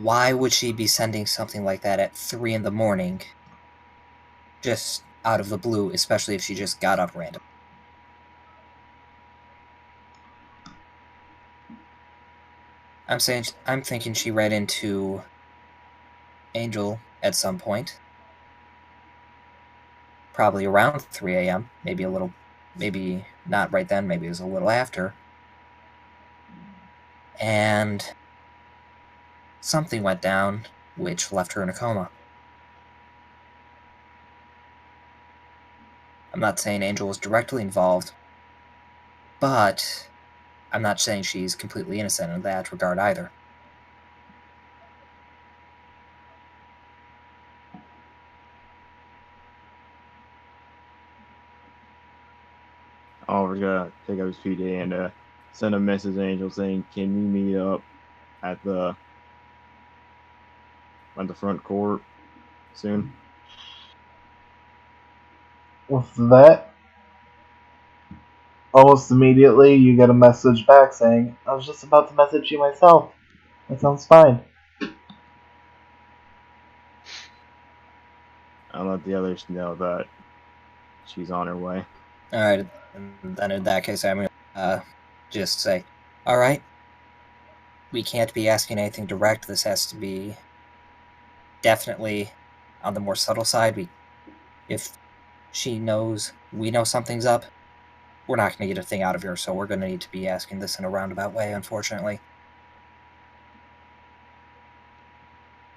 why would she be sending something like that at 3 in the morning just out of the blue, especially if she just got up random. I'm thinking she read into Angel at some point. Probably around 3 a.m. Maybe not right then, maybe it was a little after. And something went down, which left her in a coma. I'm not saying Angel was directly involved, but I'm not saying she's completely innocent in that regard either. Oliver's gotta take up his PJ and send a message to Angel saying, "Can we meet up at the front court soon?" With that, almost immediately you get a message back saying, "I was just about to message you myself. That sounds fine." I'll let the others know that she's on her way. Alright, and then in that case, I'm gonna just say, alright, we can't be asking anything direct. This has to be definitely on the more subtle side. If she knows we know something's up, we're not going to get a thing out of her, so we're going to need to be asking this in a roundabout way, unfortunately.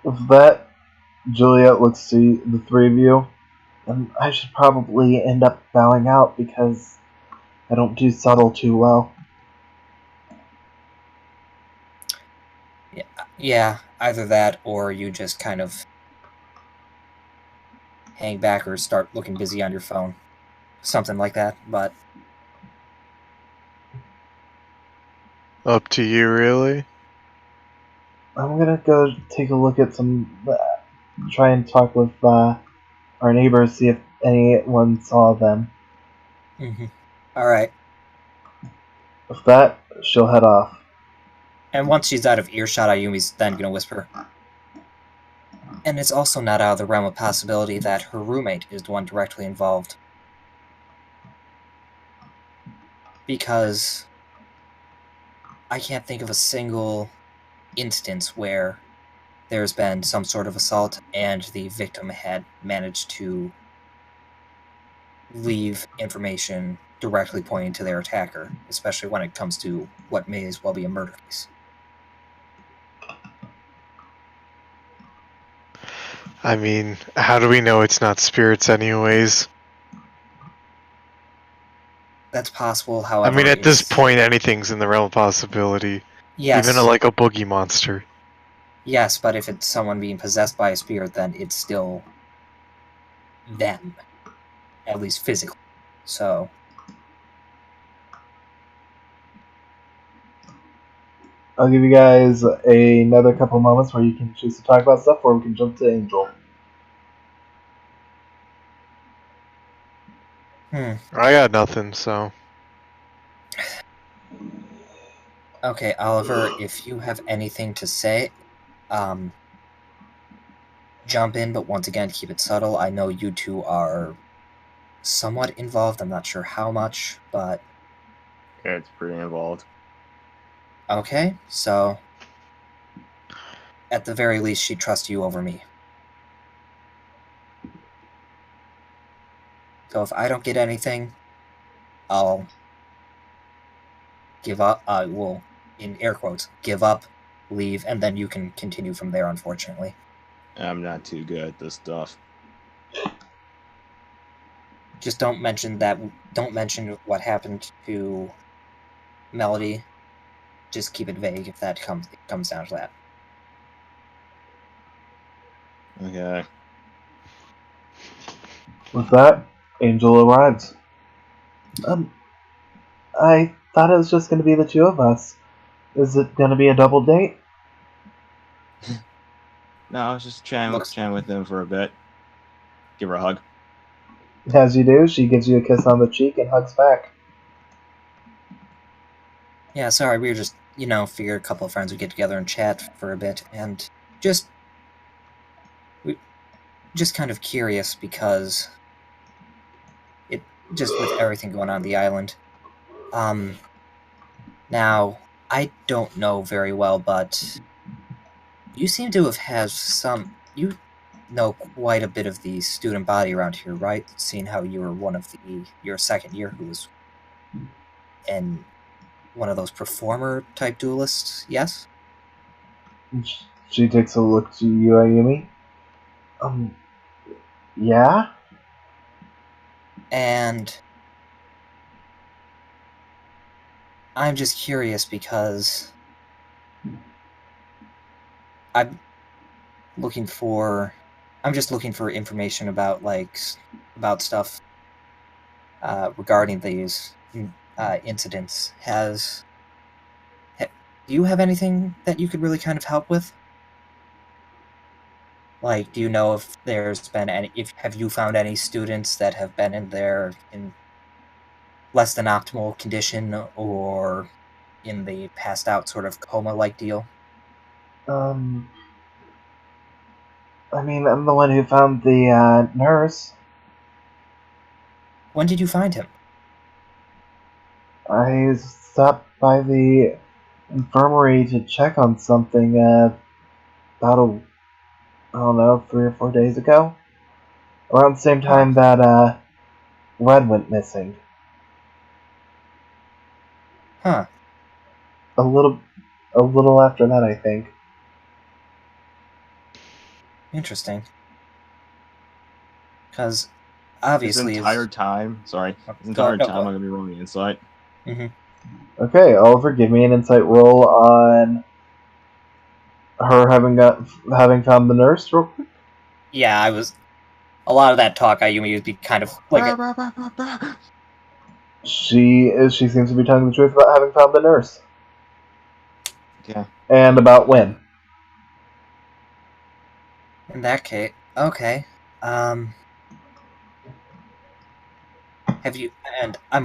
With that, Juliet looks to the three of you, and I should probably end up bowing out because I don't do subtle too well. Yeah, either that or you just kind of hang back or start looking busy on your phone. Something like that, but... Up to you, really? I'm gonna go take a look at try and talk with our neighbors, see if anyone saw them. Mm-hmm. Alright. With that, she'll head off. And once she's out of earshot, Ayumi's then going to whisper. And it's also not out of the realm of possibility that her roommate is the one directly involved. Because I can't think of a single instance where there's been some sort of assault and the victim had managed to leave information directly pointing to their attacker, especially when it comes to what may as well be a murder case. I mean, how do we know it's not spirits anyways? That's possible, however... I mean, at this point, anything's in the realm of possibility. Yes. Even like a boogie monster. Yes, but if it's someone being possessed by a spirit, then it's still them. At least physically. So... I'll give you guys another couple moments where you can choose to talk about stuff, or we can jump to Angel. I got nothing, so... Okay, Oliver, if you have anything to say, jump in, but once again, keep it subtle. I know you two are somewhat involved. I'm not sure how much, but... Yeah, it's pretty involved. Okay, so... At the very least, she'd trust you over me. So if I don't get anything, I'll give up. I will, in air quotes, give up, leave, and then you can continue from there, unfortunately. I'm not too good at this stuff. Just don't mention that. Don't mention what happened to Melody. Just keep it vague if that comes down to that. Okay. With that, Angel arrives. I thought it was just going to be the two of us. Is it going to be a double date? No, I was just chatting with them for a bit. Give her a hug. As you do, she gives you a kiss on the cheek and hugs back. Yeah, sorry, we were just, figured a couple of friends would get together and chat for a bit, and just kind of curious because just with everything going on the island. Now, I don't know very well, but you seem to have had some... You know quite a bit of the student body around here, right? Seeing how you were one of your second year who was in one of those performer-type duelists, yes? She takes a look to you, Ayumi. Yeah? And I'm just curious because I'm just looking for information about about stuff regarding these incidents. Do you have anything that you could really kind of help with? Like, do you know if there's been have you found any students that have been in less than optimal condition or in the passed out sort of coma-like deal? I mean, I'm the one who found the nurse. When did you find him? I stopped by the infirmary to check on something about I don't know, 3 or 4 days ago. Around the same time that Red went missing. Huh. A little after that, I think. Interesting. Because This obviously... entire time, sorry, this entire time I'm gonna be rolling insight. Mm-hmm. Okay, Oliver, give me an insight roll on her having found the nurse, real quick. Yeah, a lot of that talk, Ayumi would be kind of like She seems to be telling the truth about having found the nurse. Okay. And about when. in that case. Okay. Have you... And I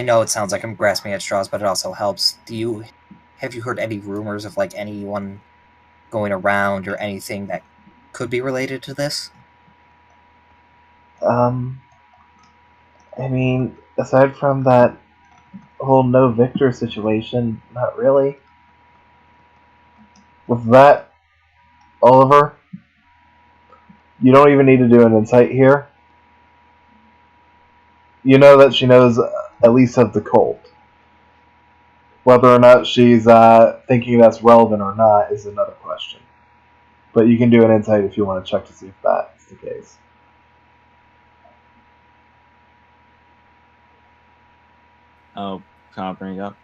know it sounds like I'm grasping at straws, but it also helps. Have you heard any rumors of anyone going around or anything that could be related to this? I mean, aside from that whole no Victor situation, not really. With that, Oliver, you don't even need to do an insight here. You know that she knows at least of the cult. Whether or not she's thinking that's relevant or not is another question. But you can do an insight if you want to check to see if that's the case. Oh, can't bring up.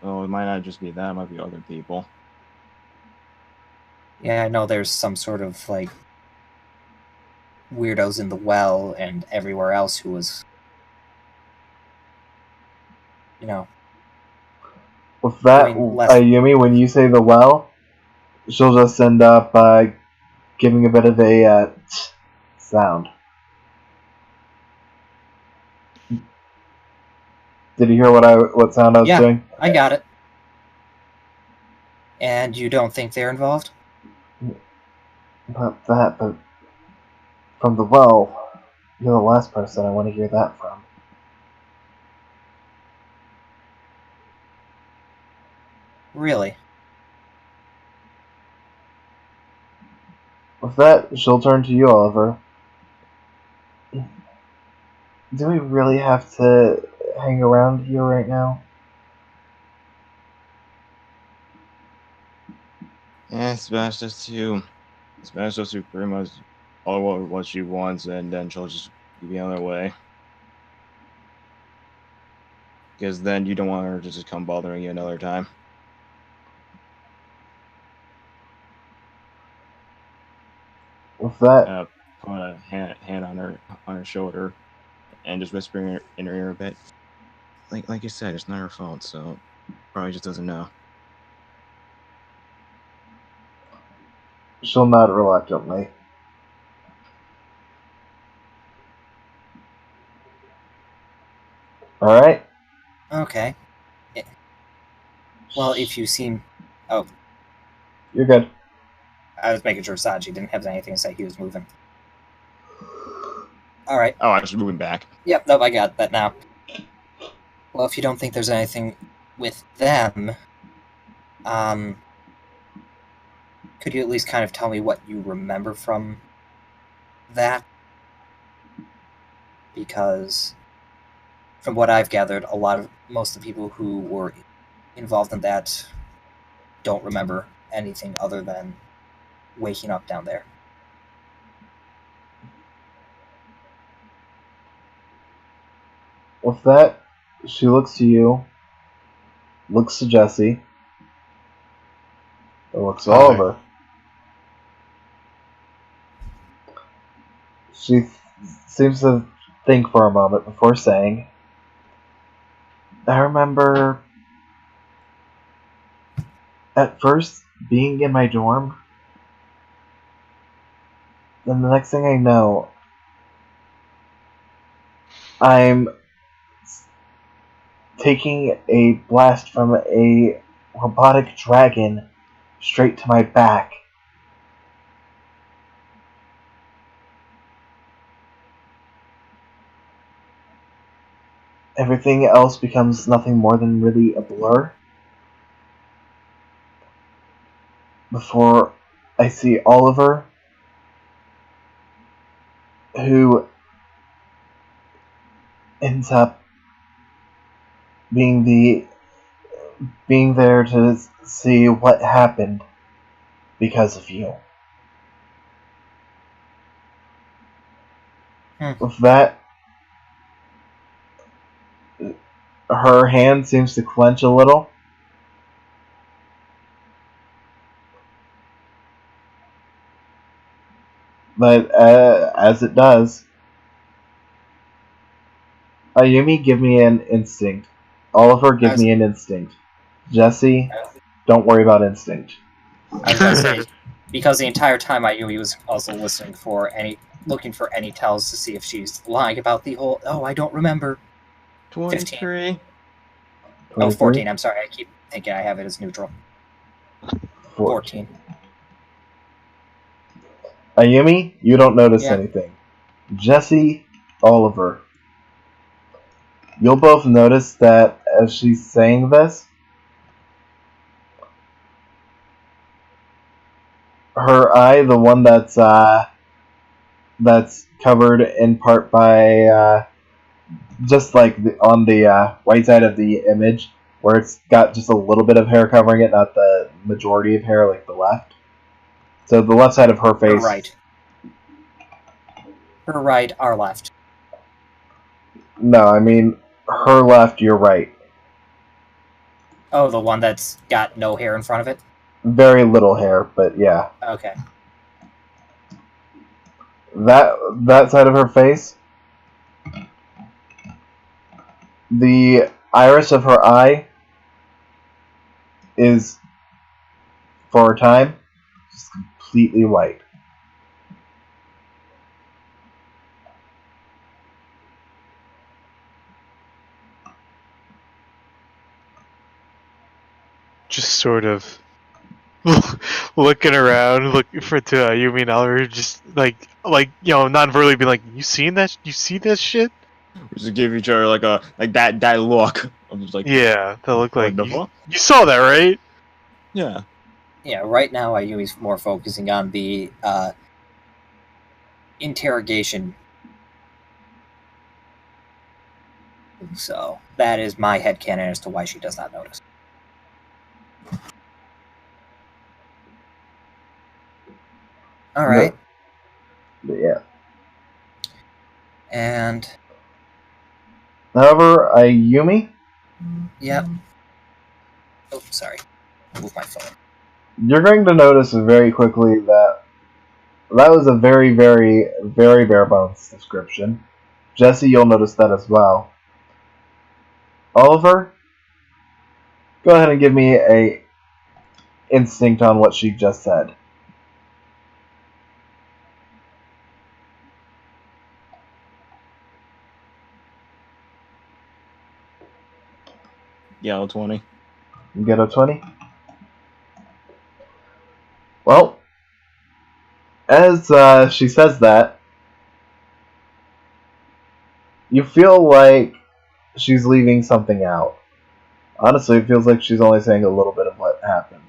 Oh, it might not just be that. It might be other people. Yeah, I know there's some sort of weirdos in the well and everywhere else who was, With that, doing less... Ayumi, when you say the well, she'll just end up giving a bit of a sound. Did you hear what sound I was doing? I got it. And you don't think they're involved? Not that, but from the well, you're the last person I want to hear that from. Really? With that, she'll turn to you, Oliver. Do we really have to hang around here right now? Yeah, it's best just to pretty much all what she wants, and then she'll just be on her way. Because then you don't want her to just come bothering you another time. With that, Put a hand on her shoulder, and just whispering in her ear a bit. Like you said, it's not her fault, so probably just doesn't know. she'll nod reluctantly. Alright? Okay. Well, if you seem... Oh, You're good. I was making sure Saji didn't have anything to say. He was moving. All right. Oh, I was moving back. Yep. Nope. I got that now. Well, if you don't think there's anything with them, could you at least kind of tell me what you remember from that? Because from what I've gathered, most of the people who were involved in that don't remember anything other than waking up down there. With that, she looks to you, looks to Jesse, and looks to Hi. Oliver. She seems to think for a moment before saying, I remember at first being in my dorm, then the next thing I know, I'm taking a blast from a robotic dragon straight to my back. Everything else becomes nothing more than really a blur. Before I see Oliver, who ends up being there to see what happened because of you. With that, her hand seems to clench a little. But as it does, Ayumi, give me an instinct. Oliver, give me an instinct. Jesse, don't worry about instinct. I was gonna say, because the entire time Ayumi was also looking for any tells to see if she's lying about the whole. Oh, I don't remember. 23. 14. I'm sorry. I keep thinking I have it as neutral. 14. Ayumi, you don't notice anything. Jesse, Oliver, you'll both notice that as she's saying this, her eye, the one that's covered in part by just like on the right side of the image, where it's got just a little bit of hair covering it, not the majority of hair like the left. So the left side of her face. Her right. Her right, our left. No, I mean her left, your right. Oh, the one that's got no hair in front of it? Very little hair, but yeah. Okay. That side of her face, the iris of her eye is, for a time, just completely white. Just sort of looking around, looking for Ayumi and Oliver, just like non-verbally being like, "You seen that? You see that shit?" We just give each other like that look. I was like, Yeah, that looked like the fuck? you saw that, right? Yeah. Yeah, right now Ayumi's more focusing on the interrogation. So that is my headcanon as to why she does not notice. Alright. No. Yeah. And however, Ayumi? Yep. Oh, sorry. Move my phone. You're going to notice very quickly that was a very, very, very bare bones description. Jesse, you'll notice that as well. Oliver, go ahead and give me a instinct on what she just said. Yeah, 20. You get a 20? Well, as she says that, you feel like she's leaving something out. Honestly, it feels like she's only saying a little bit of what happened.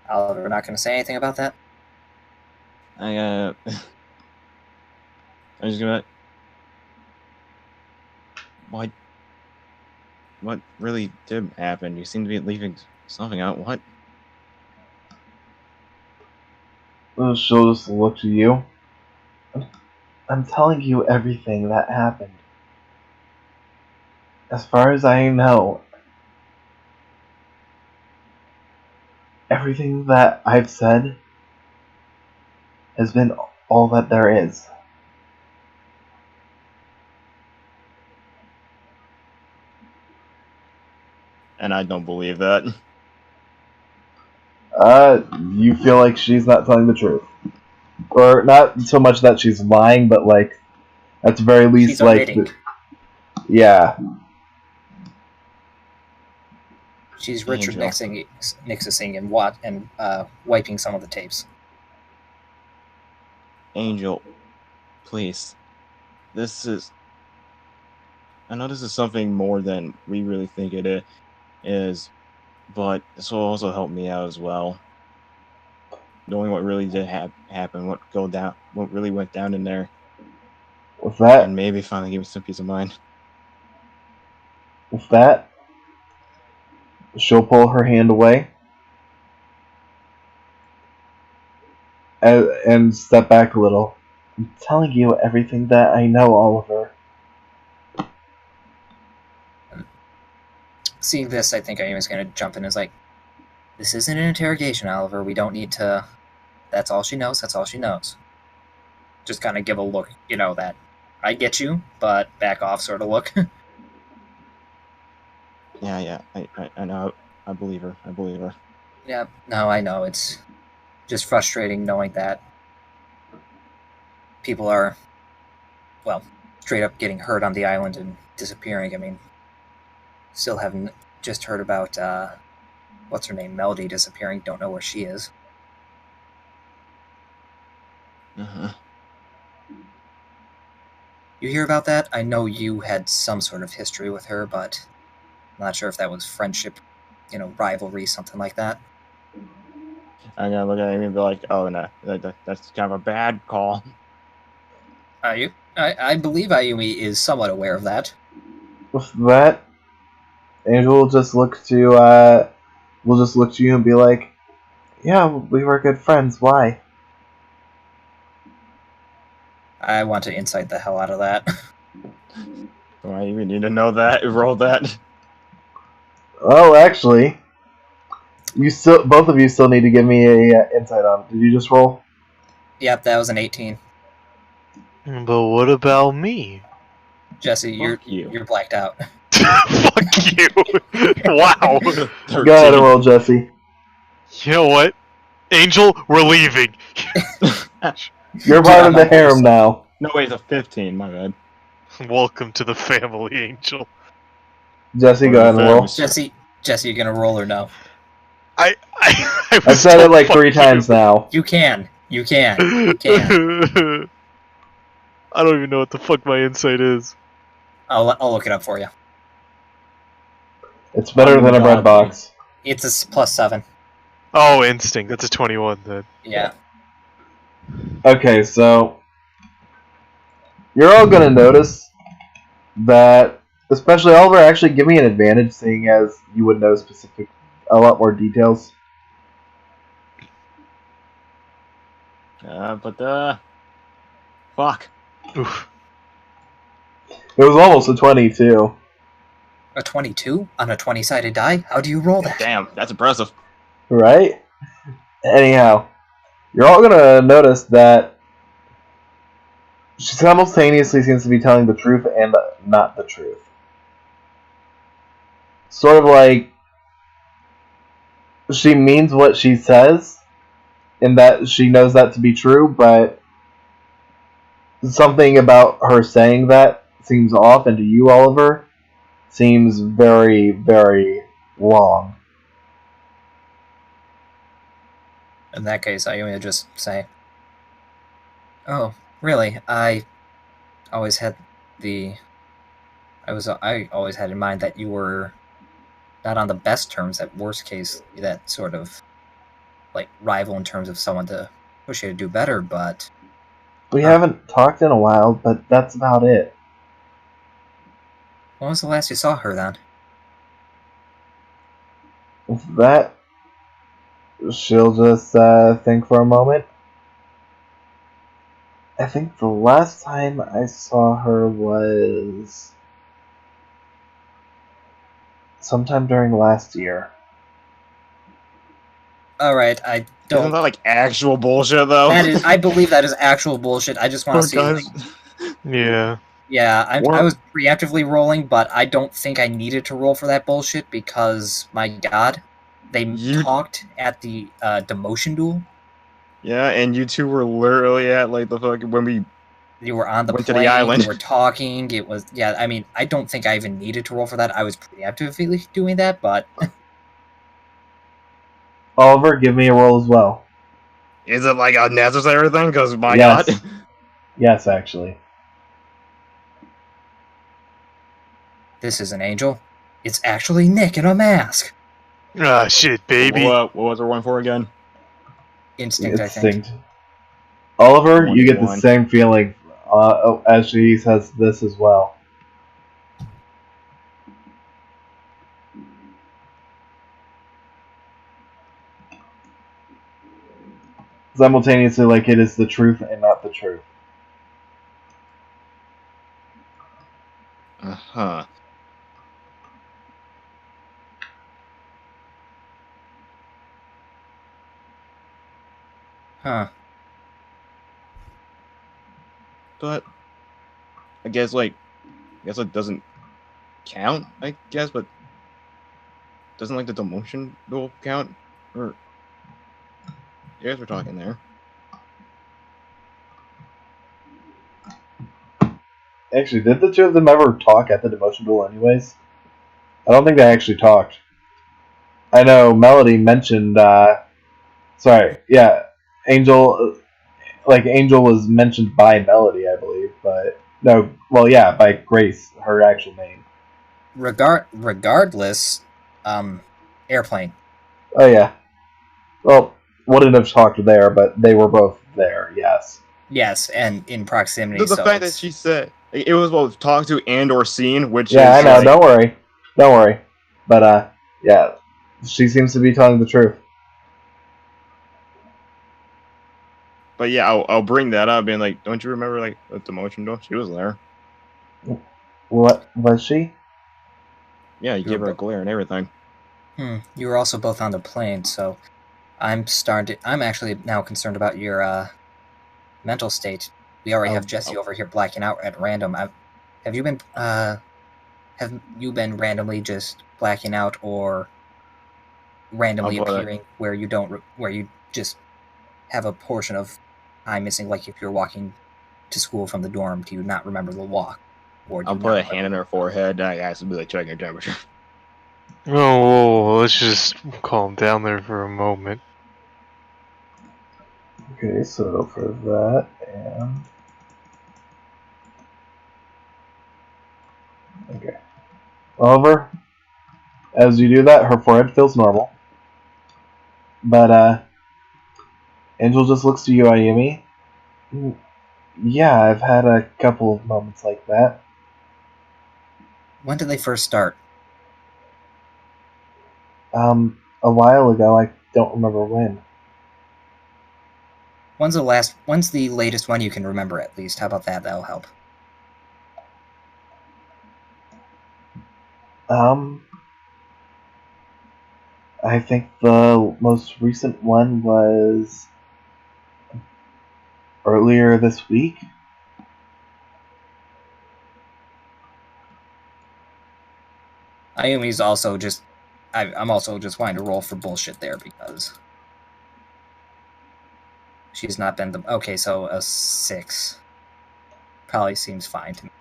Oliver, we're not going to say anything about that? I'm just gonna. What really did happen? You seem to be leaving something out. What? She'll just look to you. I'm telling you everything that happened. As far as I know, everything that I've said has been all that there is. And I don't believe that. You feel like she's not telling the truth. Or not so much that she's lying, but like, at the very least, She's like, omitting. Yeah. She's Richard Angel. Nixing and wiping some of the tapes. Angel, please. I know this is something more than we really think it is, but this will also help me out as well. Knowing what really did happen, what really went down in there, With that, and maybe finally give me some peace of mind. She'll pull her hand away and step back a little. I'm telling you everything that I know, Oliver. Seeing this, I think Amy's going to jump in and is like, this isn't an interrogation, Oliver. We don't need to... That's all she knows. That's all she knows. Just kind of give a look, that I get you, but back off sort of look. Yeah, I know. I believe her. Yeah, no, I know. It's just frustrating knowing that people are, straight up getting hurt on the island and disappearing. I mean, still haven't just heard about, what's her name, Melody disappearing. Don't know where she is. Uh-huh. You hear about that? I know you had some sort of history with her, but I'm not sure if that was friendship, rivalry, something like that. I'm gonna look at Amy and be like, "Oh no, that's kind of a bad call." I believe Ayumi is somewhat aware of that. With that, Angel will just look to you and be like, "Yeah, we were good friends. Why?" I want to insight the hell out of that. Do I even need to know that? Roll that. Oh, actually, both of you still need to give me a insight on it. Did you just roll? Yep, that was an 18. But what about me? Jesse, Fuck you. you're blacked out. Fuck you! Wow. Go ahead and roll, Jesse. You know what? Angel, we're leaving. You're part of the harem now. No, wait, it's a 15. My bad. Welcome to the family, Angel. Jesse, go ahead and roll. Jesse, you gonna roll or no? I've said it like 3 times now. You can. I don't even know what the fuck my insight is. I'll look it up for you. It's better than a bread box. It's a +7. Oh, instinct. That's a 21 then. Yeah. Okay, so you're all gonna notice that, especially Oliver, actually give me an advantage, seeing as you would know a lot more details. Fuck. Oof. It was almost a 22. A 22 on a 20-sided die? How do you roll that? Damn, that's impressive. Right? Anyhow, you're all gonna notice that she simultaneously seems to be telling the truth and not the truth. Sort of like she means what she says, in that she knows that to be true, but something about her saying that seems off, and to you, Oliver, seems very, very wrong. In that case, Ayumi just say, "Oh, really? I always had I always had in mind that you were not on the best terms. At worst case, that sort of like rival in terms of someone to push you to do better. But We haven't talked in a while, but that's about it. when was the last you saw her then?" With that, she'll just think for a moment. I think the last time I saw her was sometime during last year. All right, I Isn't don't. that like actual bullshit though? That is, I believe that is actual bullshit. I just want to see. Like, Yeah. yeah, I Or- was preemptively rolling, but I don't think I needed to roll for that bullshit because, my god, they talked at the demotion duel. Yeah, and you two were literally at like the fucking when we You were on the went to plane. the island. You were talking. It was I mean, I don't think I even needed to roll for that. I was preemptively doing that, but Oliver, give me a roll as well. Is it like a necessary thing? Because my Yes. god. Yes, actually. this is an angel. It's actually Nick in a mask. Ah, shit, baby. What was her one for again? Instinct, I think. Instinct. Oliver, you get the 21. same feeling as she says this as well. Simultaneously, like it is the truth and not the truth. Uh-huh. Huh. But I guess it doesn't count, I guess, but doesn't like the demotion duel count? Or you guys were talking there. Actually, did the two of them ever talk at the demotion duel anyways? I don't think they actually talked. I know Melody mentioned, Angel, Angel was mentioned by Melody, I believe, but, no, well, yeah, by Grace, her actual name. Regardless, airplane. Oh, yeah. Well, wouldn't have talked there, but they were both there, yes. Yes, and in proximity. The so fact that she said it was both talked to and or seen, which Yeah, is I know, like, don't worry. But, yeah, she seems to be telling the truth. but yeah, I'll bring that up and like, don't you remember like the demotion duel? She was there. What was she? Yeah, you gave her a glare and everything. You were also both on the plane, so I'm actually now concerned about your mental state. We already have Jesse over here blacking out at random. Have you been randomly just blacking out or randomly appearing where you just have a portion of time missing, like if you're walking to school from the dorm, do you not remember the walk? Or do I'll you put not a hand in her forehead and I asked her to be like checking her temperature. Oh, let's just calm down there for a moment. Okay, so for that, and... Okay. Oliver, as you do that, her forehead feels normal. But, Angel just looks to you, Ayumi. Yeah, I've had a couple of moments like that. When did they first start? A while ago, I don't remember when. When's the latest one you can remember, at least? How about that? That'll help. I think the most recent one was earlier this week. Ayumi's also just... I'm also just wanting to roll for bullshit there, because... she's not been the... Okay, so a 6. Probably seems fine to me.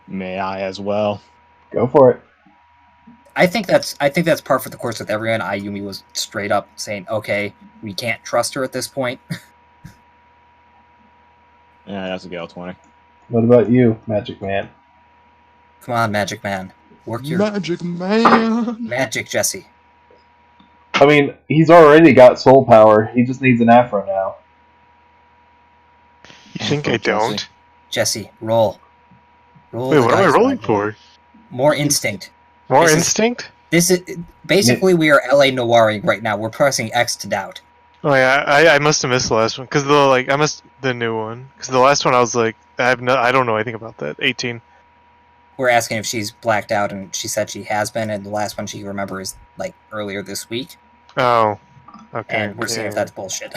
May I as well? Go for it. I think that's par for the course with everyone. Ayumi was straight up saying, "Okay, we can't trust her at this point." Yeah, that's a Gale 20. What about you, Magic Man? Come on, Magic Man, work your Magic Man. magic, Jesse. I mean, he's already got soul power. He just needs an afro now. You think I Jesse. don't? Jesse, roll. Roll. Wait, the what am I dice, rolling my boy. for? More instinct. More This is- instinct? This is basically we are LA noiring right now. We're pressing X to doubt. Oh yeah, I must have missed the last one because the new one because the last one I was like I don't know anything about that. 18. We're asking if she's blacked out, and she said she has been, and the last one she can remember is like earlier this week. Oh, okay. And we're seeing if yeah. that's bullshit.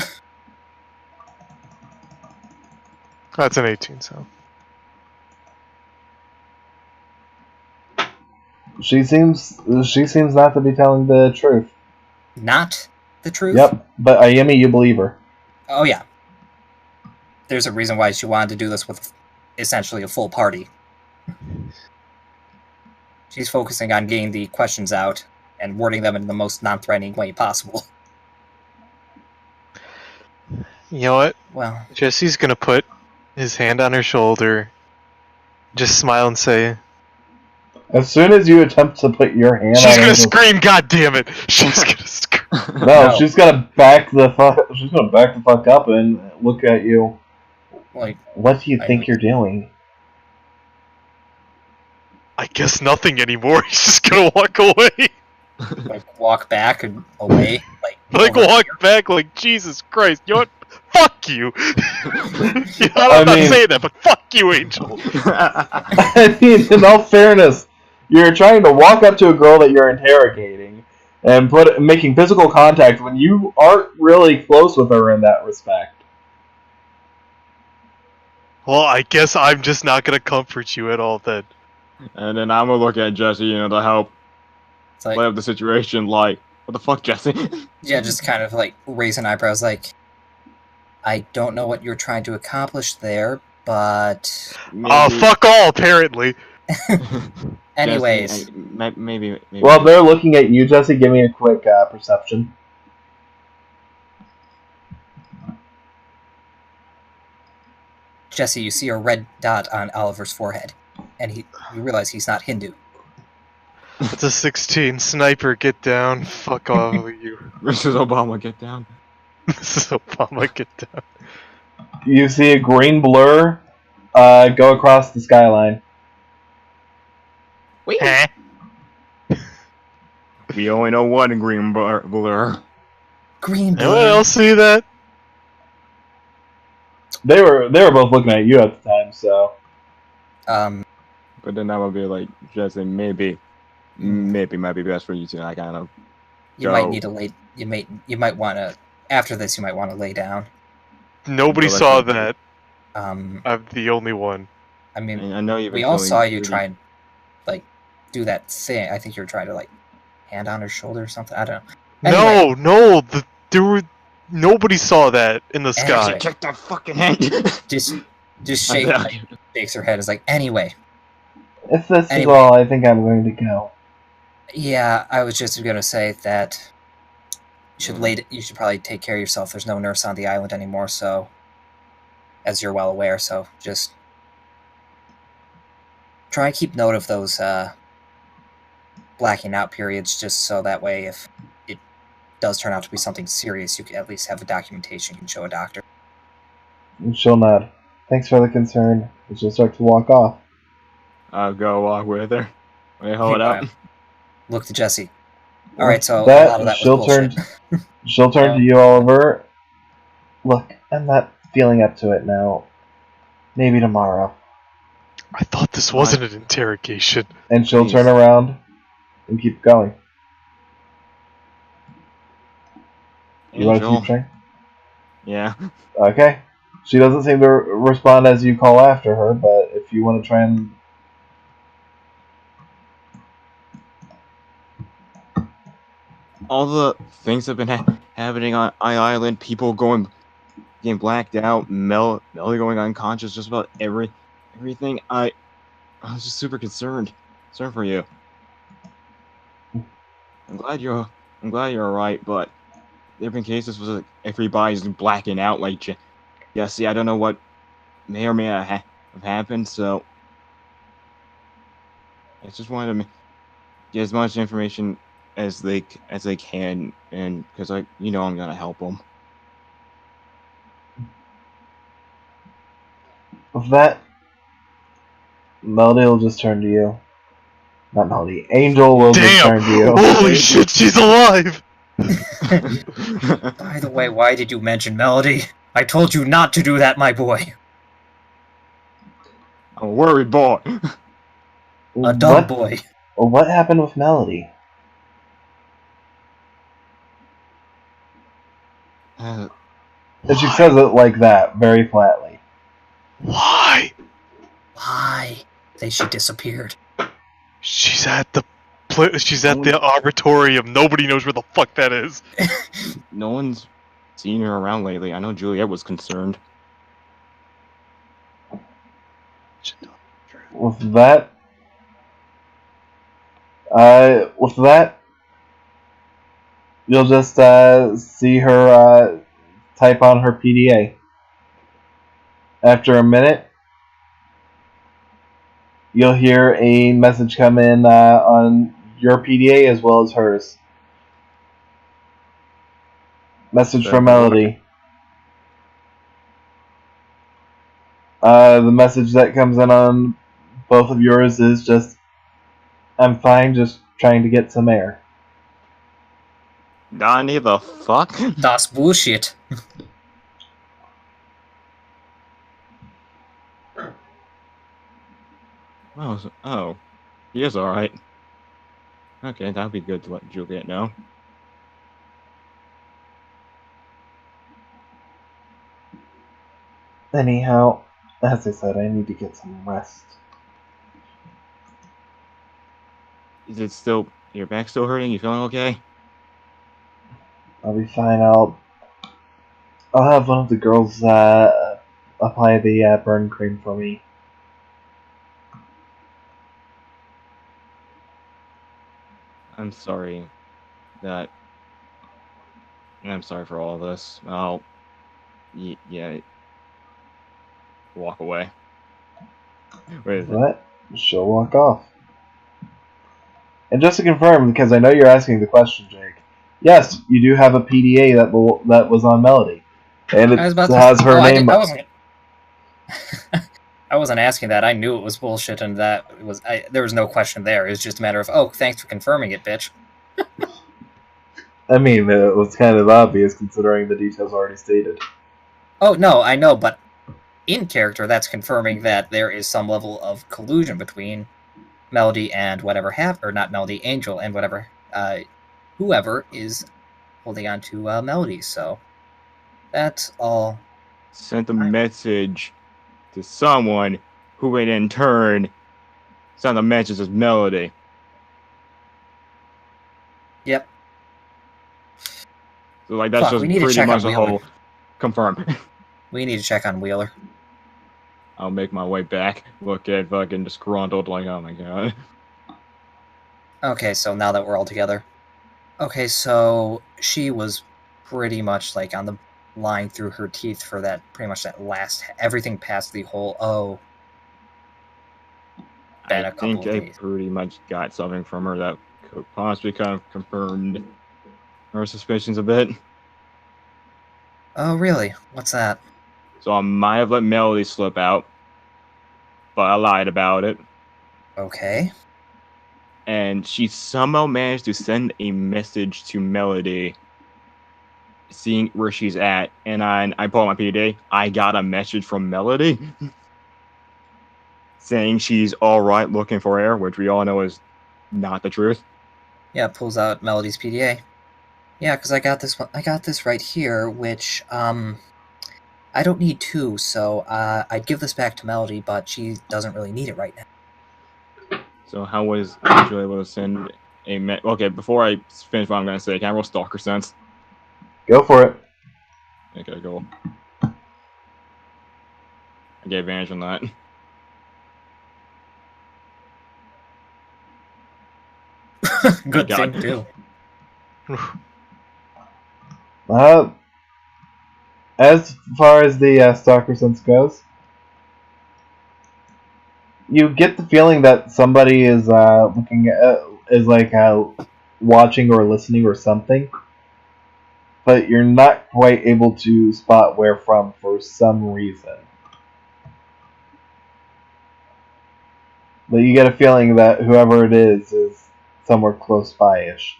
That's an 18. So She seems not to be telling the truth. Not the truth? Yep, but Ayumi, you believe her. Oh, yeah. There's a reason why she wanted to do this with essentially a full party. She's focusing on getting the questions out and wording them in the most non-threatening way possible. you know what? Well, Jesse's gonna put his hand on her shoulder, just smile and say, As soon as you attempt to put your hand "She's on gonna her, scream! God damn it! She's gonna scream!" no, she's gonna back the fuck up and look at you. like, What do you I think know. you're doing? I guess nothing anymore. He's just gonna walk away. walk back and away. Like over- walk back like Jesus Christ. You know what? Fuck you. I'm I not mean- saying that, but fuck you, Angel. I mean, in all fairness, you're trying to walk up to a girl that you're interrogating and making physical contact when you aren't really close with her in that respect. Well, I guess I'm just not gonna comfort you at all then. And then I'm gonna look at Jesse, to help It's like, play up the situation. Like, what the fuck, Jesse? yeah, just kind of like raising eyebrows, like, I don't know what you're trying to accomplish there, but Oh, fuck all, apparently. anyways, Jesse, maybe. Well, they're looking at you, Jesse. Give me a quick perception. Jesse, you see a red dot on Oliver's forehead, and you realize he's not Hindu. It's a 16. Sniper, get down. Fuck all of you. Mrs. Obama, get down. This is Obama, get down. You see a green blur go across the skyline. Huh? We only know one green blur. Green Anyone blue. else see that? They were both looking at you at the time, so But then that would be like, Jesse, maybe might be best for you to kind of. You might need to lay. You might want to. After this, you might want to lay down. Nobody Well, saw that's- that. I'm I'm the only one. I mean, I know you've. we all saw you try and do that thing. I think you were trying to hand on her shoulder or something. I don't know. Anyway. No. Nobody saw that in the sky. Anyway. Check that fucking hand. Just shakes her head. Is like, anyway. if this Anyway. is all, I think I'm going to go. Yeah, I was just gonna say that you should probably take care of yourself. There's no nurse on the island anymore, so as you're well aware, so just try and keep note of those blacking out periods, just so that way if it does turn out to be something serious, you can at least have a documentation you can show a doctor. And she'll nod. Thanks for the concern. And she'll start to walk off. I'll go walk with her. Wait, hold up. Look to Jesse. Alright, so a lot of that was she'll bullshit. She'll turn to you, Oliver. Look, I'm not feeling up to it now. Maybe tomorrow. I thought this wasn't an interrogation. And she'll Please. turn around and keep going. You want to Angel. keep trying? Yeah. Okay. She doesn't seem to respond as you call after her, but if you want to try and... All the things that have been happening on Island, people getting blacked out, Melly going unconscious, just about everything. I was just super concerned for you. I'm glad you're alright, but different cases was like everybody's blacking out like Jesse. I don't know what may or may not have happened, so I just wanted to get as much information as they can, and because I'm gonna help them. With that, Melody will just turn to you. Not Melody. Angel will just Damn! turn to you. Holy shit, she's alive! By the way, why did you mention Melody? I told you not to do that, my boy. I'm a worried boy. A dumb boy. What happened with Melody? And she says it like that, very flatly. Why? Why? She disappeared. She's at the arbitorium. Nobody knows where the fuck that is. No one's seen her around lately. I know Juliet was concerned. With that, you'll just see her type on her PDA. After a minute, you'll hear a message come in on your PDA as well as hers. Message from Melody. The message that comes in on both of yours is just, I'm fine, just trying to get some air. Donnie, the fuck? That's bullshit. Oh, he is alright. Okay, that'd be good to let Juliet know. Anyhow, as I said, I need to get some rest. Is it still your back still hurting? You feeling okay? I'll be fine. I'll have one of the girls apply the burn cream for me. I'm sorry I'm sorry for all of this. I'll yeah, walk away. What? She'll walk off. And just to confirm, because I know you're asking the question, Jake. Yes, you do have a PDA that was on Melody, and it has her name. I wasn't asking that. I knew it was bullshit, and that there was no question there. It was just a matter of, oh, thanks for confirming it, bitch. I mean, it was kind of obvious considering the details already stated. Oh no, I know, but in character, that's confirming that there is some level of collusion between Melody and whatever or not Melody, Angel and whatever, whoever is holding on to Melody. So that's all. Sent a message to someone who would in turn send a message to Melody. Yep. So like that's just pretty much the whole confirm. We need to check on Wheeler. I'll make my way back. Look at fucking disgruntled, like, oh my god. Okay, so now that we're all together. Okay, so she was pretty much like on the line through her teeth for that, pretty much that last, everything past the whole, I think I pretty much got something from her that could possibly kind of confirmed her suspicions a bit. Oh, really? What's that? So I might have let Melody slip out, but I lied about it. Okay. And she somehow managed to send a message to Melody, seeing where she's at. And I pulled my PDA. I got a message from Melody saying she's all right, looking for air, which we all know is not the truth. Yeah, pulls out Melody's PDA. Yeah, because I got this one. I got this right here, which I don't need two, so I'd give this back to Melody, but she doesn't really need it right now. So how was Angel able to send a okay, before I finish what I'm going to say, can I roll Stalker Sense? Go for it. Okay, go. I get advantage on that. Good thing, too. As far as the stalker sense goes, you get the feeling that somebody is looking at, is like watching or listening or something, but you're not quite able to spot where from for some reason. But you get a feeling that whoever it is somewhere close by-ish.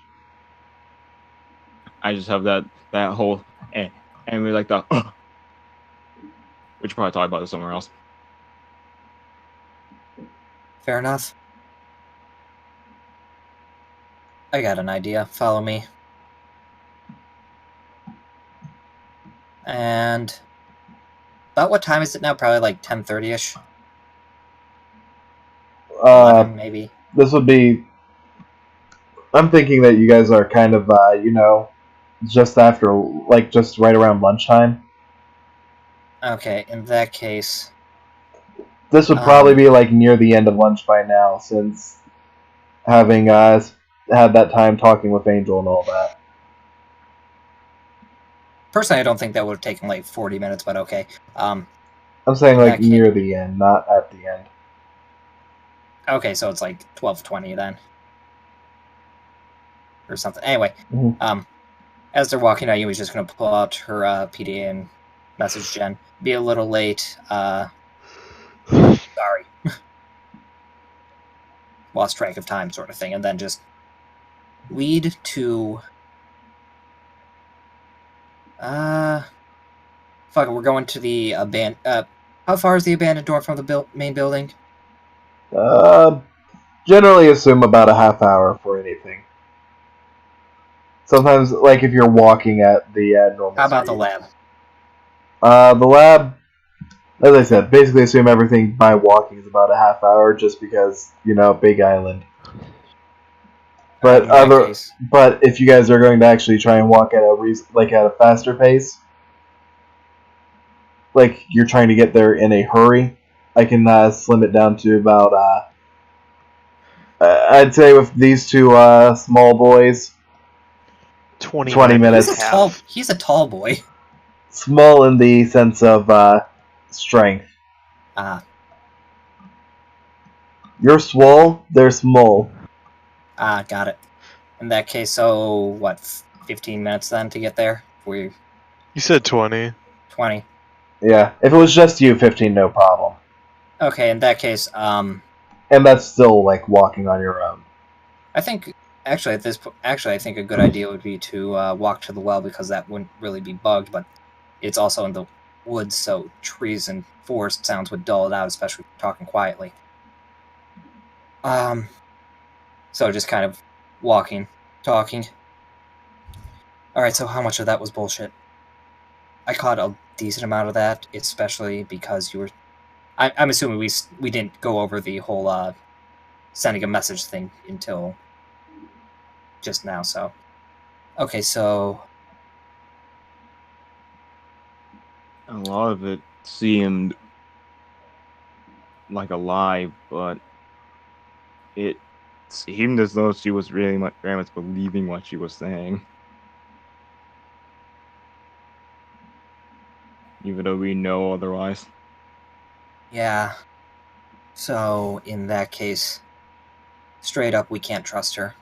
I just have that whole and we like the we should probably talk about this somewhere else. Fair enough. I got an idea. Follow me. And about what time is it now? Probably like 10:30ish. 11 maybe. This would be. I'm thinking that you guys are kind of, just after, like, just right around lunchtime. Okay, in that case, This would probably be like near the end of lunch by now, since having had that time talking with Angel and all that. personally, I don't think that would have taken like 40 minutes, but okay. I'm saying in like that case- near the end, not at the end. Okay, so it's like 12:20 then, or something. Anyway, Mhm. as they're walking out, Yumi's just gonna pull out her PDA and message Jen. Be a little late. Sorry. Lost track of time, sort of thing, and then just lead to. Fuck it, we're going to the how far is the abandoned door from the main building? Generally assume about a half hour for anything. Sometimes, like if you're walking at the normal How about speed. the lab? The lab, as I said, basically assume everything by walking is about a half hour, just because big island. But but if you guys are going to actually try and walk at a faster pace, like you're trying to get there in a hurry, I can slim it down to about I'd say with these two small boys, 20 minutes. He's a tall boy. Small in the sense of strength. You're swole, they're small. Got it. In that case, so what? 15 minutes then to get there. You said 20. 20. Yeah, if it was just you, 15, no problem. Okay, in that case, and that's still like walking on your own. I think actually I think a good idea would be to walk to the well, because that wouldn't really be bugged, but it's also in the woods, so trees and forest sounds would dull it out, especially talking quietly. So just kind of walking, talking. Alright, so how much of that was bullshit? I caught a decent amount of that, especially because you were... I'm assuming we didn't go over the whole sending a message thing until just now, so... Okay, so... A lot of it seemed like a lie, but it seemed as though she was very much believing what she was saying. Even though we know otherwise. Yeah. So, in that case, straight up, we can't trust her.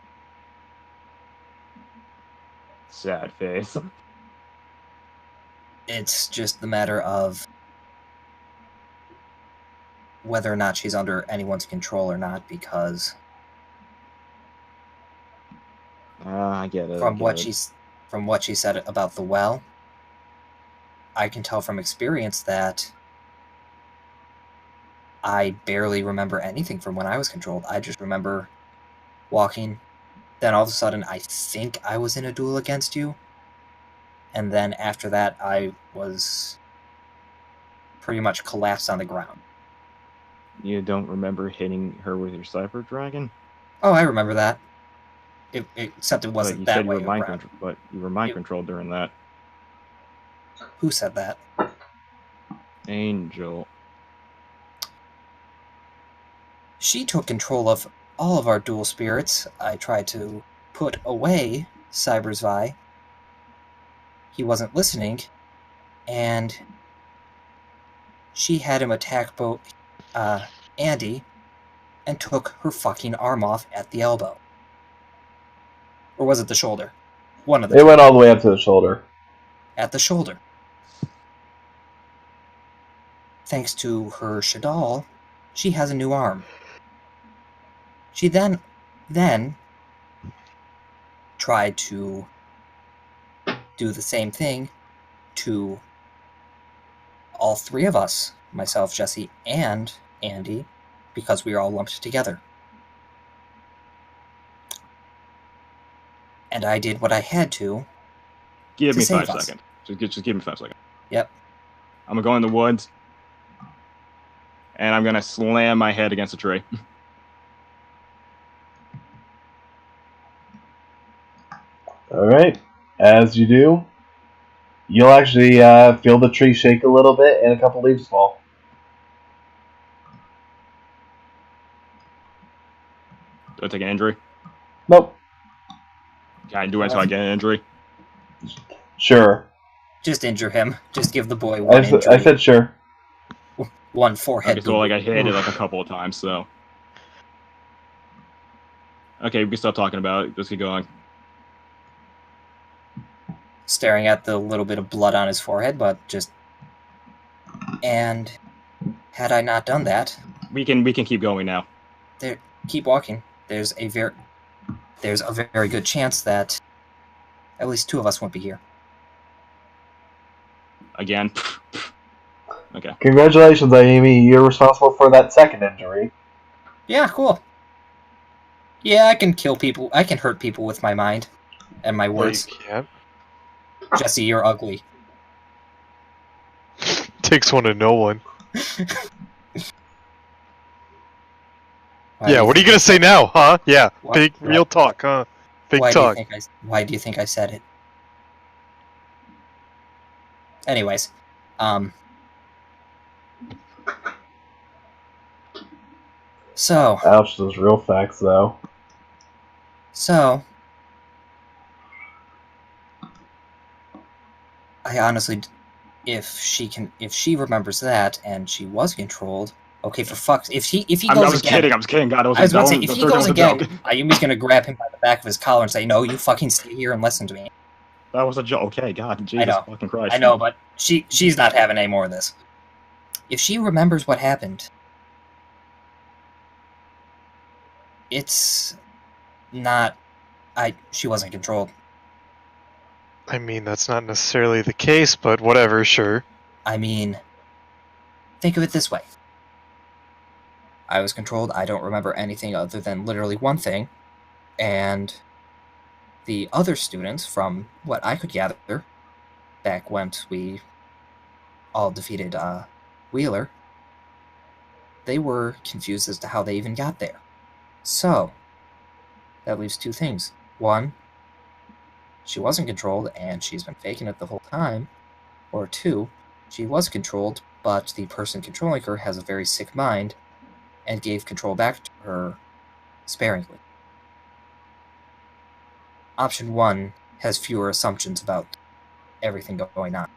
Sad face. It's just the matter of whether or not she's under anyone's control or not, because I get it. from what she said about the well, I can tell from experience that I barely remember anything from when I was controlled. I just remember walking, then all of a sudden I think I was in a duel against you, and then after that I was pretty much collapsed on the ground. You don't remember hitting her with your Cypher Dragon? Oh, I remember that. Except it wasn't that way. But you were mind controlled during that. Who said that? Angel. She took control of all of our dual spirits. I tried to put away Cyber's Vi. He wasn't listening, and she had him attack both Andy and took her fucking arm off at the elbow. Or was it the shoulder? One of the It two. went all the way up to the shoulder. At the shoulder. Thanks to her Shadal, she has a new arm. She then tried to do the same thing to all three of us, myself, Jesse, and Andy, because we were all lumped together. And I did what I had to. Give me save 5 us. seconds. Just give me 5 seconds. Yep. I'm gonna go in the woods, and I'm gonna slam my head against a tree. Alright. As you do, you'll actually feel the tree shake a little bit and a couple leaves fall. Do I take an injury? Nope. Can I do it until I get an injury? Sure. Just injure him. Just give the boy one injury. I said sure. One forehead. Okay, so like I hit it like a couple of times, so. Okay, we can stop talking about it. Let's keep going. Staring at the little bit of blood on his forehead, but just... And had I not done that... We can keep going now. Keep walking. There's a very good chance that at least two of us won't be here. Again. Okay. Congratulations, Amy. You're responsible for that second injury. Yeah, cool. Yeah, I can kill people. I can hurt people with my mind and my words. You can't. Jesse, you're ugly. Takes one to know one. Why Yeah, what are you gonna say now, huh? Yeah, big real talk, huh? Big talk. Why do you think I said it? Anyways, so Ouch, those real facts, though. So, I honestly, if she remembers that and she was controlled, okay, for fuck's, if he goes again, I was kidding. God, I was about to say, if he goes again, Ayumi's gonna grab him by the back of his collar and say, "No, you fucking stay here and listen to me." That was a joke. Okay, God, Jesus fucking Christ. I know, but she's not having any more of this. If she remembers what happened, it's not. She wasn't controlled. I mean, that's not necessarily the case, but whatever, sure. I mean, think of it this way. I was controlled. I don't remember anything other than literally one thing. And the other students, from what I could gather, back when we all defeated Wheeler, they were confused as to how they even got there. So, that leaves two things. One, she wasn't controlled and she's been faking it the whole time. Or two, she was controlled, but the person controlling her has a very sick mind and gave control back to her sparingly. Option one has fewer assumptions about everything going on,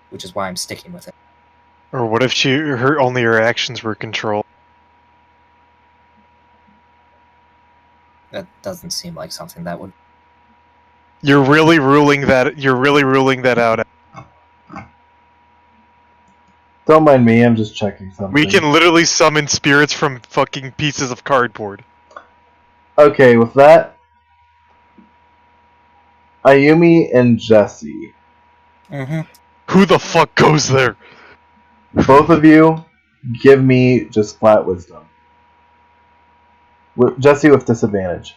which is why I'm sticking with it. Or what if only her actions were controlled? That doesn't seem like something that would... You're really ruling that out. Don't mind me, I'm just checking something. We can literally summon spirits from fucking pieces of cardboard. Okay, with that, Ayumi and Jesse. Mm-hmm. Who the fuck goes there? Both of you, give me just flat wisdom. Jesse with disadvantage.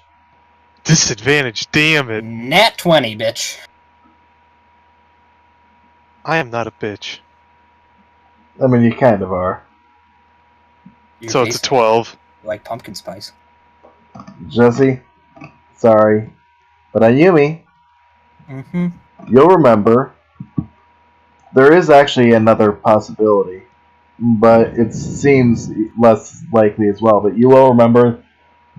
Disadvantage, damn it. Nat 20, bitch. I am not a bitch. I mean, you kind of are. You're So it's a basically 12. like pumpkin spice. Jesse, sorry. But Ayumi, Mm-hmm. you'll remember, there is actually another possibility, but it seems less likely as well. But you will remember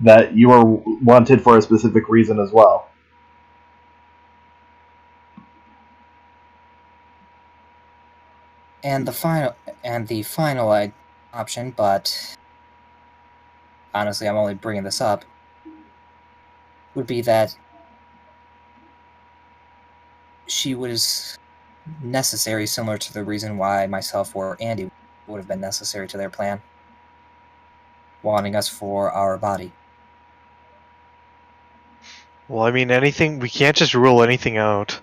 that you were wanted for a specific reason as well. And the final option, but honestly, I'm only bringing this up, would be that she was necessary, similar to the reason why myself or Andy would have been necessary to their plan, wanting us for our body. Well, I mean, anything. We can't just rule anything out,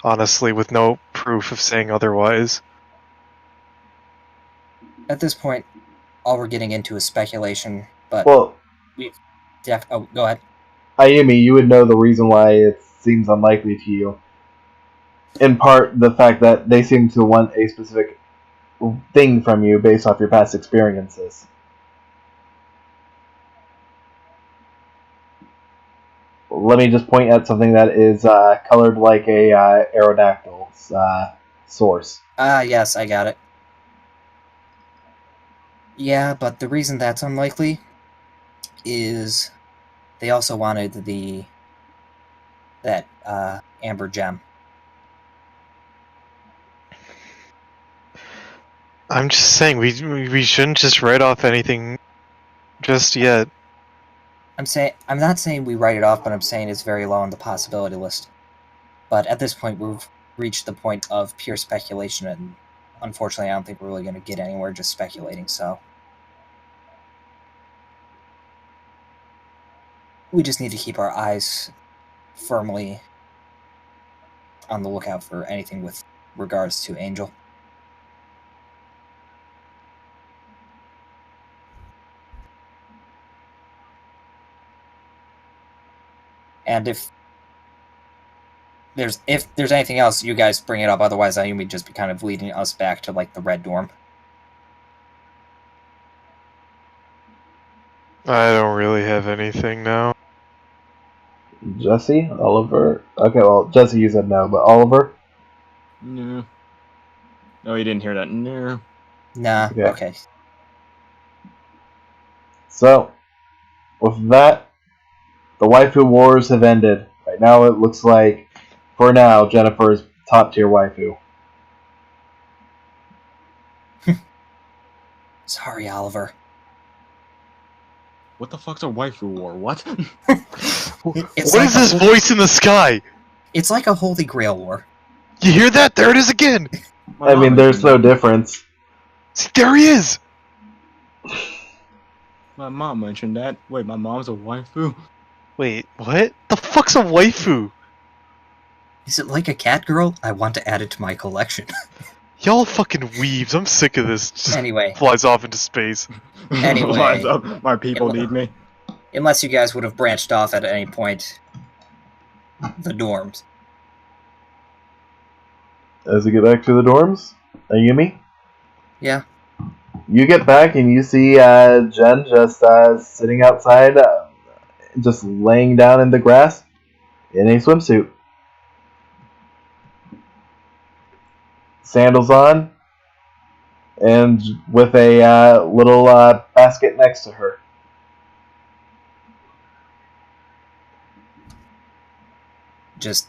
honestly, with no proof of saying otherwise. At this point, all we're getting into is speculation, but Well, oh, go ahead. Ayumi, you would know the reason why it seems unlikely to you. In part, the fact that they seem to want a specific thing from you based off your past experiences. Let me just point at something that is colored like a Aerodactyl's source. Yes, I got it. Yeah, but the reason that's unlikely is they also wanted that amber gem. I'm just saying we shouldn't just write off anything just yet. I'm not saying we write it off, but I'm saying it's very low on the possibility list. But at this point, we've reached the point of pure speculation, and unfortunately, I don't think we're really going to get anywhere just speculating. So we just need to keep our eyes firmly on the lookout for anything with regards to Angel. And if there's anything else, you guys bring it up. Otherwise, Ayumi just be kind of leading us back to like the red dorm. I don't really have anything now. Jesse? Oliver? Okay, well, Jesse, you said no, but Oliver? No. No, you didn't hear that. No. Nah, Okay. okay. So, with that, the waifu wars have ended. Right now, it looks like, for now, Jennifer is top tier waifu. Sorry, Oliver. What the fuck's a waifu war? What? What is this voice in the sky? It's like a Holy Grail war. You hear that? There it is again! I mean, there's no difference. See, there he is! My mom mentioned that. Wait, my mom's a waifu? Wait, what? The fuck's a waifu? Is it like a cat girl? I want to add it to my collection. Y'all fucking weebs, I'm sick of this. Just Anyway. flies off into space. Anyway. Lines up. My people need me. Unless you guys would have branched off at any point. The dorms. As we get back to the dorms, Ayumi? Yeah. You get back and you see Jen just sitting outside, just laying down in the grass in a swimsuit. Sandals on, and with a little basket next to her. Just,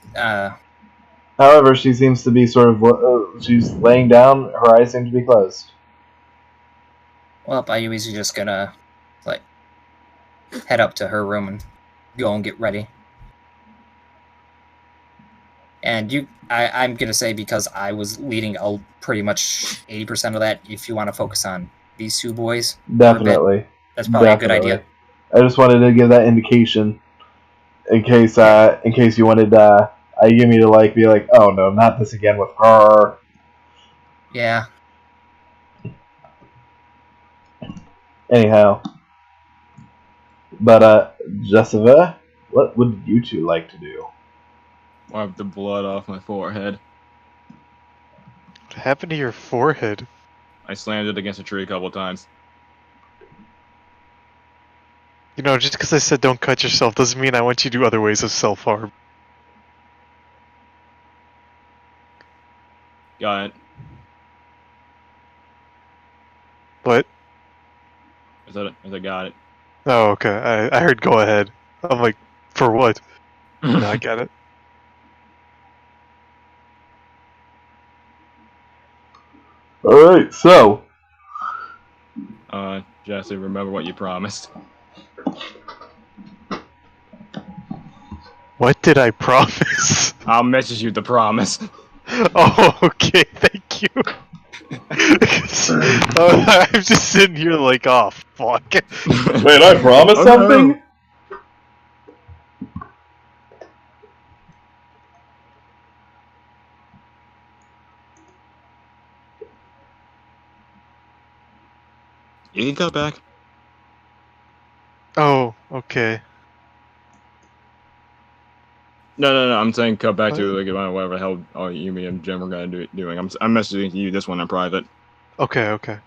However, she seems to be sort of, she's laying down, her eyes seem to be closed. well, Ayumi's just gonna, like, head up to her room and go and get ready. And I'm gonna say, because I was leading pretty much 80% of that, if you want to focus on these two boys, Definitely. that's probably a good idea. I just wanted to give that indication in case you wanted Ayumi to be like, oh no, not this again with her. Yeah. Anyhow, but Jessica, what would you two like to do? Wipe the blood off my forehead. What happened to your forehead? I slammed it against a tree a couple times. You know, just because I said don't cut yourself doesn't mean I want you to do other ways of self-harm. Got it. What? I said got it. Oh, okay. I heard go ahead. I'm like, for what? No, I get it. Alright, so. Jesse, remember what you promised. What did I promise? I'll message you the promise. Oh, okay, thank you. I'm just sitting here like, oh, fuck. Wait, I promised Oh, something? no. You can go back. Oh, okay. No. I'm saying cut back to What? like whatever the hell you, me, and Jim are gonna doing. I'm messaging you this one in private. Okay, okay.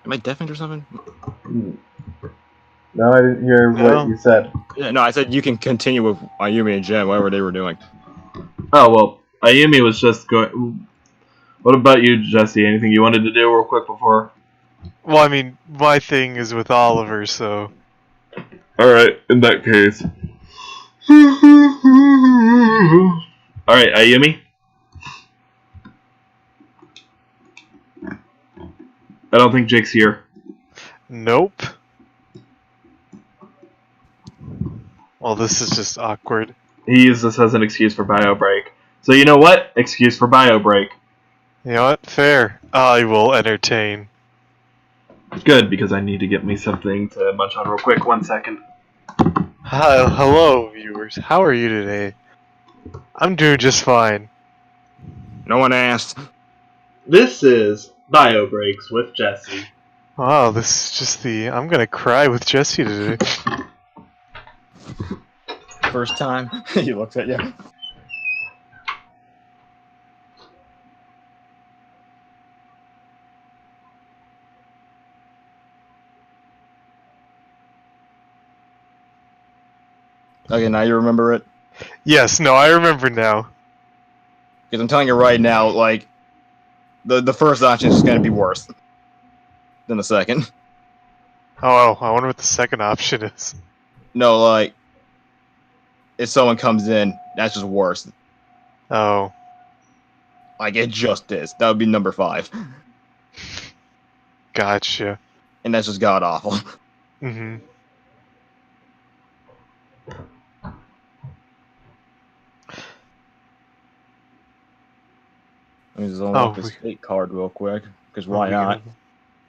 Am I deafened or something? No, I didn't hear No. what you said. Yeah, no, I said you can continue with Ayumi and Jen, whatever they were doing. Oh, well, Ayumi was just going... What about you, Jesse? Anything you wanted to do real quick before? Well, I mean, my thing is with Oliver, so... Alright, in that case. Alright, Ayumi? I don't think Jake's here. Nope. Well, this is just awkward. He used this as an excuse for bio break. So you know what? Excuse for bio break. You know what? Fair. I will entertain. Good, because I need to get me something to munch on real quick. 1 second. Hi, hello, viewers. How are you today? I'm doing just fine. No one asked. This is Bio Breaks with Jesse. Wow, this is just the... I'm gonna cry with Jesse today. First time he looks at you. Okay, now you remember it? Yes, no, I remember now. Because I'm telling you right now, like, the first option is just gonna be worse than the second. Oh, I wonder what the second option is. No, like, if someone comes in, that's just worse. Oh. Like, it just is. That would be number 5. Gotcha. And that's just god awful. Mm-hmm. Let me just unlock this fake card real quick, because why not?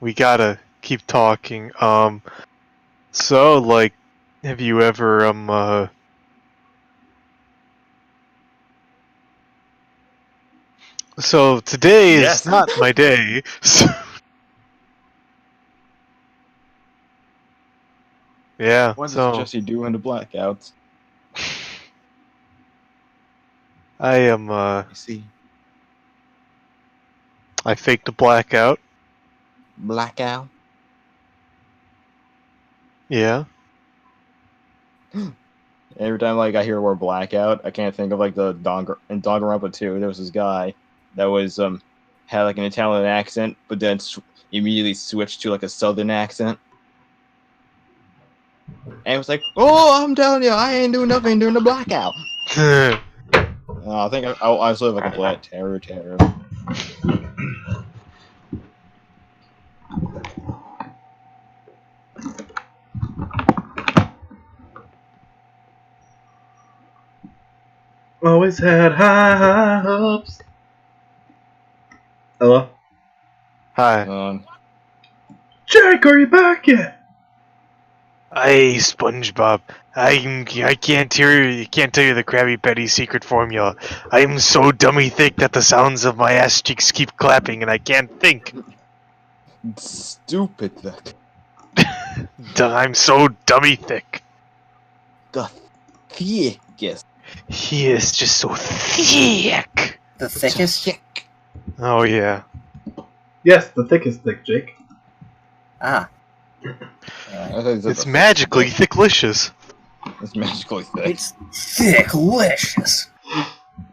We gotta keep talking. So, like, have you ever, So, today is Yes. not my day, so... Yeah, What so... does Jesse do in the blackouts? I am, I see. I faked a blackout. Blackout? Yeah. Every time like I hear the word blackout, I can't think of like the in Danganronpa 2. There was this guy that was had like an Italian accent, but then immediately switched to like a Southern accent, and it was like, "Oh, I'm telling you, I ain't doing nothing during the blackout." I think I sort of like a black terror. Always had high hopes. Hello? Hi. Jake, are you back yet? Hey, SpongeBob. I can't hear you. Can't tell you the Krabby Patty secret formula. I'm so dummy thick that the sounds of my ass cheeks keep clapping, and I can't think. Stupid thick. I'm so dummy thick. The thickest. He is just so thick. The thickest? Thick. Oh yeah. Yes, the thickest thick, Jake. Ah. It's magically thicklicious. It's magically thick. It's thicklicious.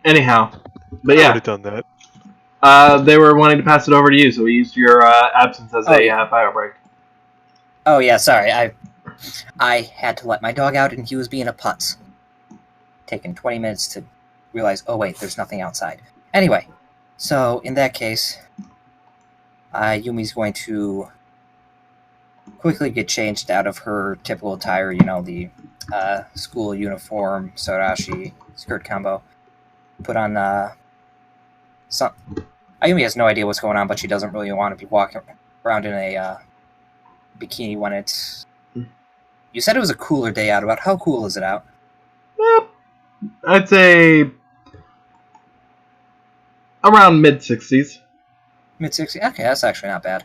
Anyhow, But I would yeah, have done that. they were wanting to pass it over to you, so we used your absence as a fire break. Oh yeah, sorry. I had to let my dog out, and he was being a putz. Taking 20 minutes to realize, oh wait, there's nothing outside. Anyway, so in that case, Yumi's going to quickly get changed out of her typical attire, the school uniform, Sorashi, skirt combo. Put on some... Ayumi has no idea what's going on, but she doesn't really want to be walking around in a bikini when it's... You said it was a cooler day out. About how cool is it out? I'd say around mid-60s. Mid-60s? Okay, that's actually not bad.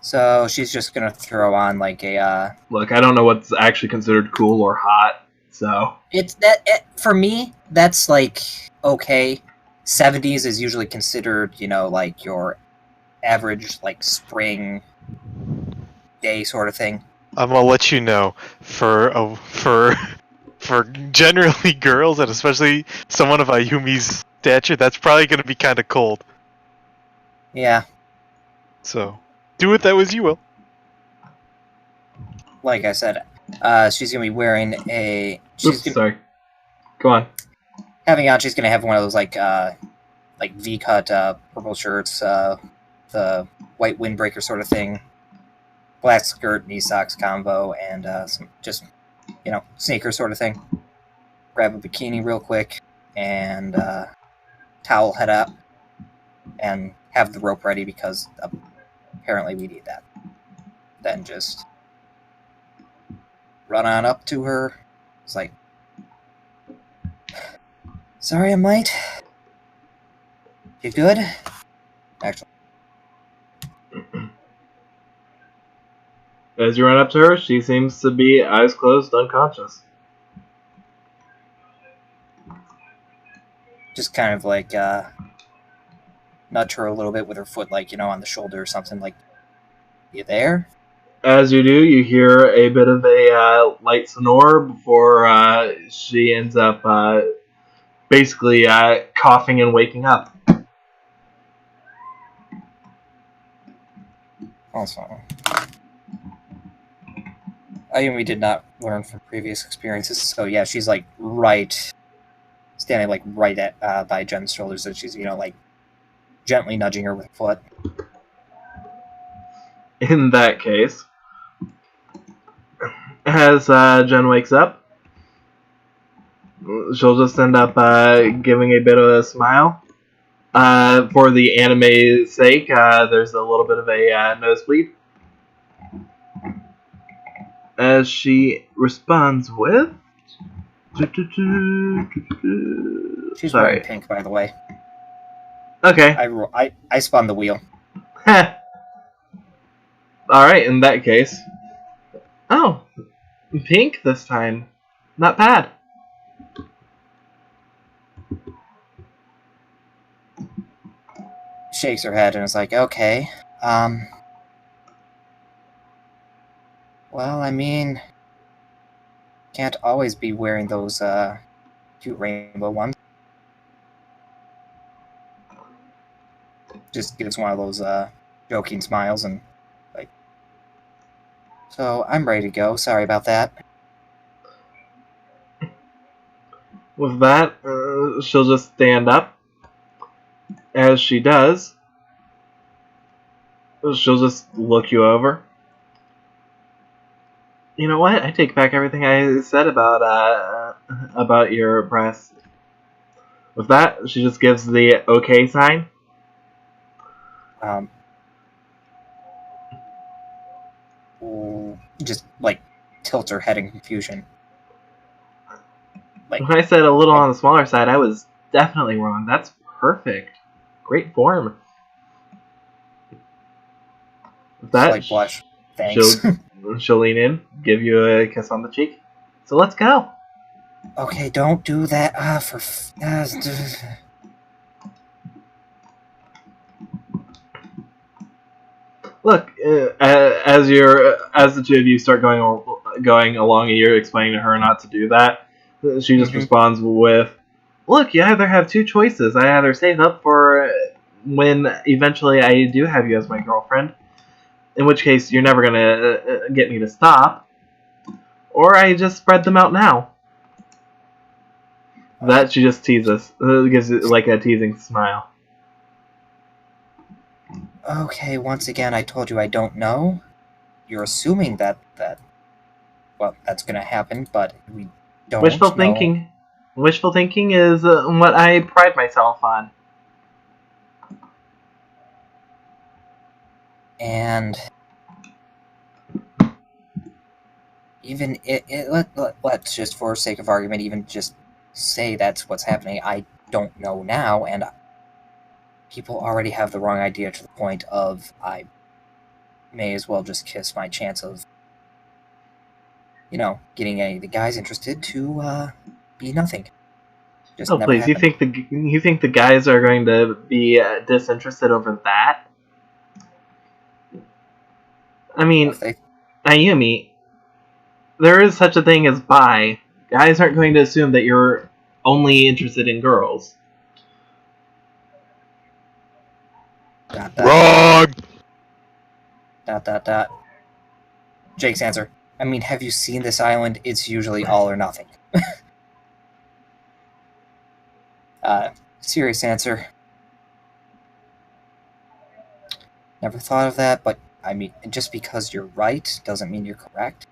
So she's just going to throw on like a... Look, I don't know what's actually considered cool or hot, so... For me, that's like, okay. 70s is usually considered, like your average, like, spring day sort of thing. I'm gonna let you know, for generally girls, and especially someone of Ayumi's stature, that's probably gonna be kind of cold. Yeah. So, do with that as you will. Like I said, she's going to be wearing a... Sorry. Go on. Having on, she's going to have one of those, like V-cut purple shirts, the white windbreaker sort of thing, black skirt, knee socks combo, and some just, sneaker sort of thing. Grab a bikini real quick, and towel head up, and have the rope ready because apparently we need that. Then just run on up to her. It's like, sorry, I'm late. You good? Actually. As you run up to her, she seems to be eyes closed, unconscious. Just kind of like nudge her a little bit with her foot, like, on the shoulder or something. Like, you there? As you do, you hear a bit of a light sonore before she ends up basically coughing and waking up. Also, Ayumi did not learn from previous experiences, so yeah, she's like standing like right at by Jen's shoulders, so she's like gently nudging her with her foot. In that case, as Jen wakes up, she'll just end up giving a bit of a smile. For the anime's sake, there's a little bit of a nosebleed. As she responds with... She's wearing pink, by the way. Okay. I spun the wheel. Alright, in that case. Oh, pink this time. Not bad. Shakes her head and is like, okay, well, I mean, can't always be wearing those cute rainbow ones. Just gives one of those joking smiles and like, so I'm ready to go. Sorry about that. With that, she'll just stand up. As she does, she'll just look you over. You know what? I take back everything I said about your breasts. With that, she just gives the okay sign. Just like tilts her head in confusion. Like, when I said a little on the smaller side, I was definitely wrong. That's perfect. Great form. With that, like blush. Thanks. she'll lean in, give you a kiss on the cheek. So let's go. Okay, don't do that. Look, as the two of you start going along, and you're explaining to her not to do that. She just responds with, look, you either have two choices. I either save up for when eventually I do have you as my girlfriend, in which case you're never gonna get me to stop, or I just spread them out now. That she just teases, gives it like a teasing smile. Okay, once again, I told you I don't know. You're assuming that well, that's gonna happen, but we don't Wishful know. thinking. Wishful thinking is what I pride myself on. And even let's just, for sake of argument, even just say that's what's happening. I don't know now, and people already have the wrong idea to the point of I may as well just kiss my chance of, getting any of the guys interested to be nothing. Just Oh never please, you happened. think the guys are going to be disinterested over that? I mean, If they Ayumi, there is such a thing as bi. Guys aren't going to assume that you're only interested in girls. dot Wrong! dot. Jake's answer. I mean, have you seen this island? It's usually all or nothing. Serious answer. Never thought of that, but I mean, just because you're right doesn't mean you're correct.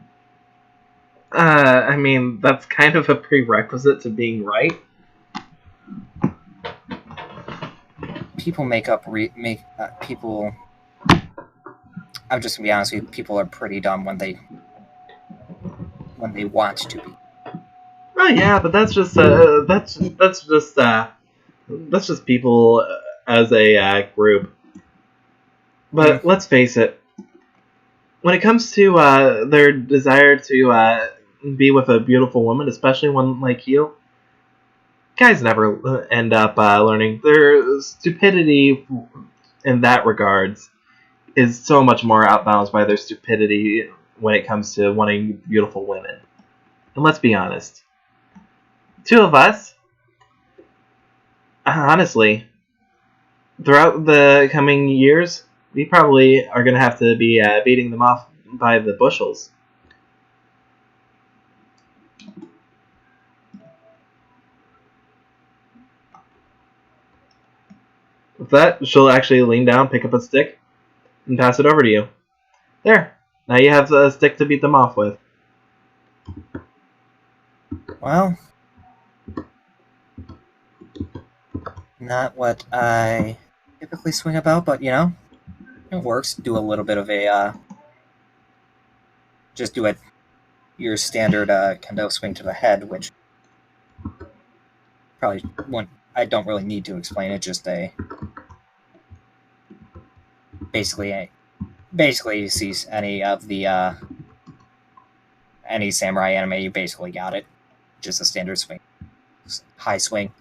I mean, that's kind of a prerequisite to being right. People people. I'm just gonna be honest with you. People are pretty dumb when they want to be. Oh yeah, but that's just people as a group. But let's face it, when it comes to their desire to be with a beautiful woman, especially one like you, guys never end up learning. Their stupidity in that regards is so much more outbalanced by their stupidity when it comes to wanting beautiful women. And let's be honest, two of us, honestly, throughout the coming years, we probably are going to have to be beating them off by the bushels. With that, she'll actually lean down, pick up a stick, and pass it over to you. There. Now you have a stick to beat them off with. Well, not what I typically swing about, but it works. Do a little bit of a just do your standard kendo swing to the head, which probably one I don't really need to explain it. Just basically you see any of the any samurai anime, you basically got it. Just a standard swing, high swing.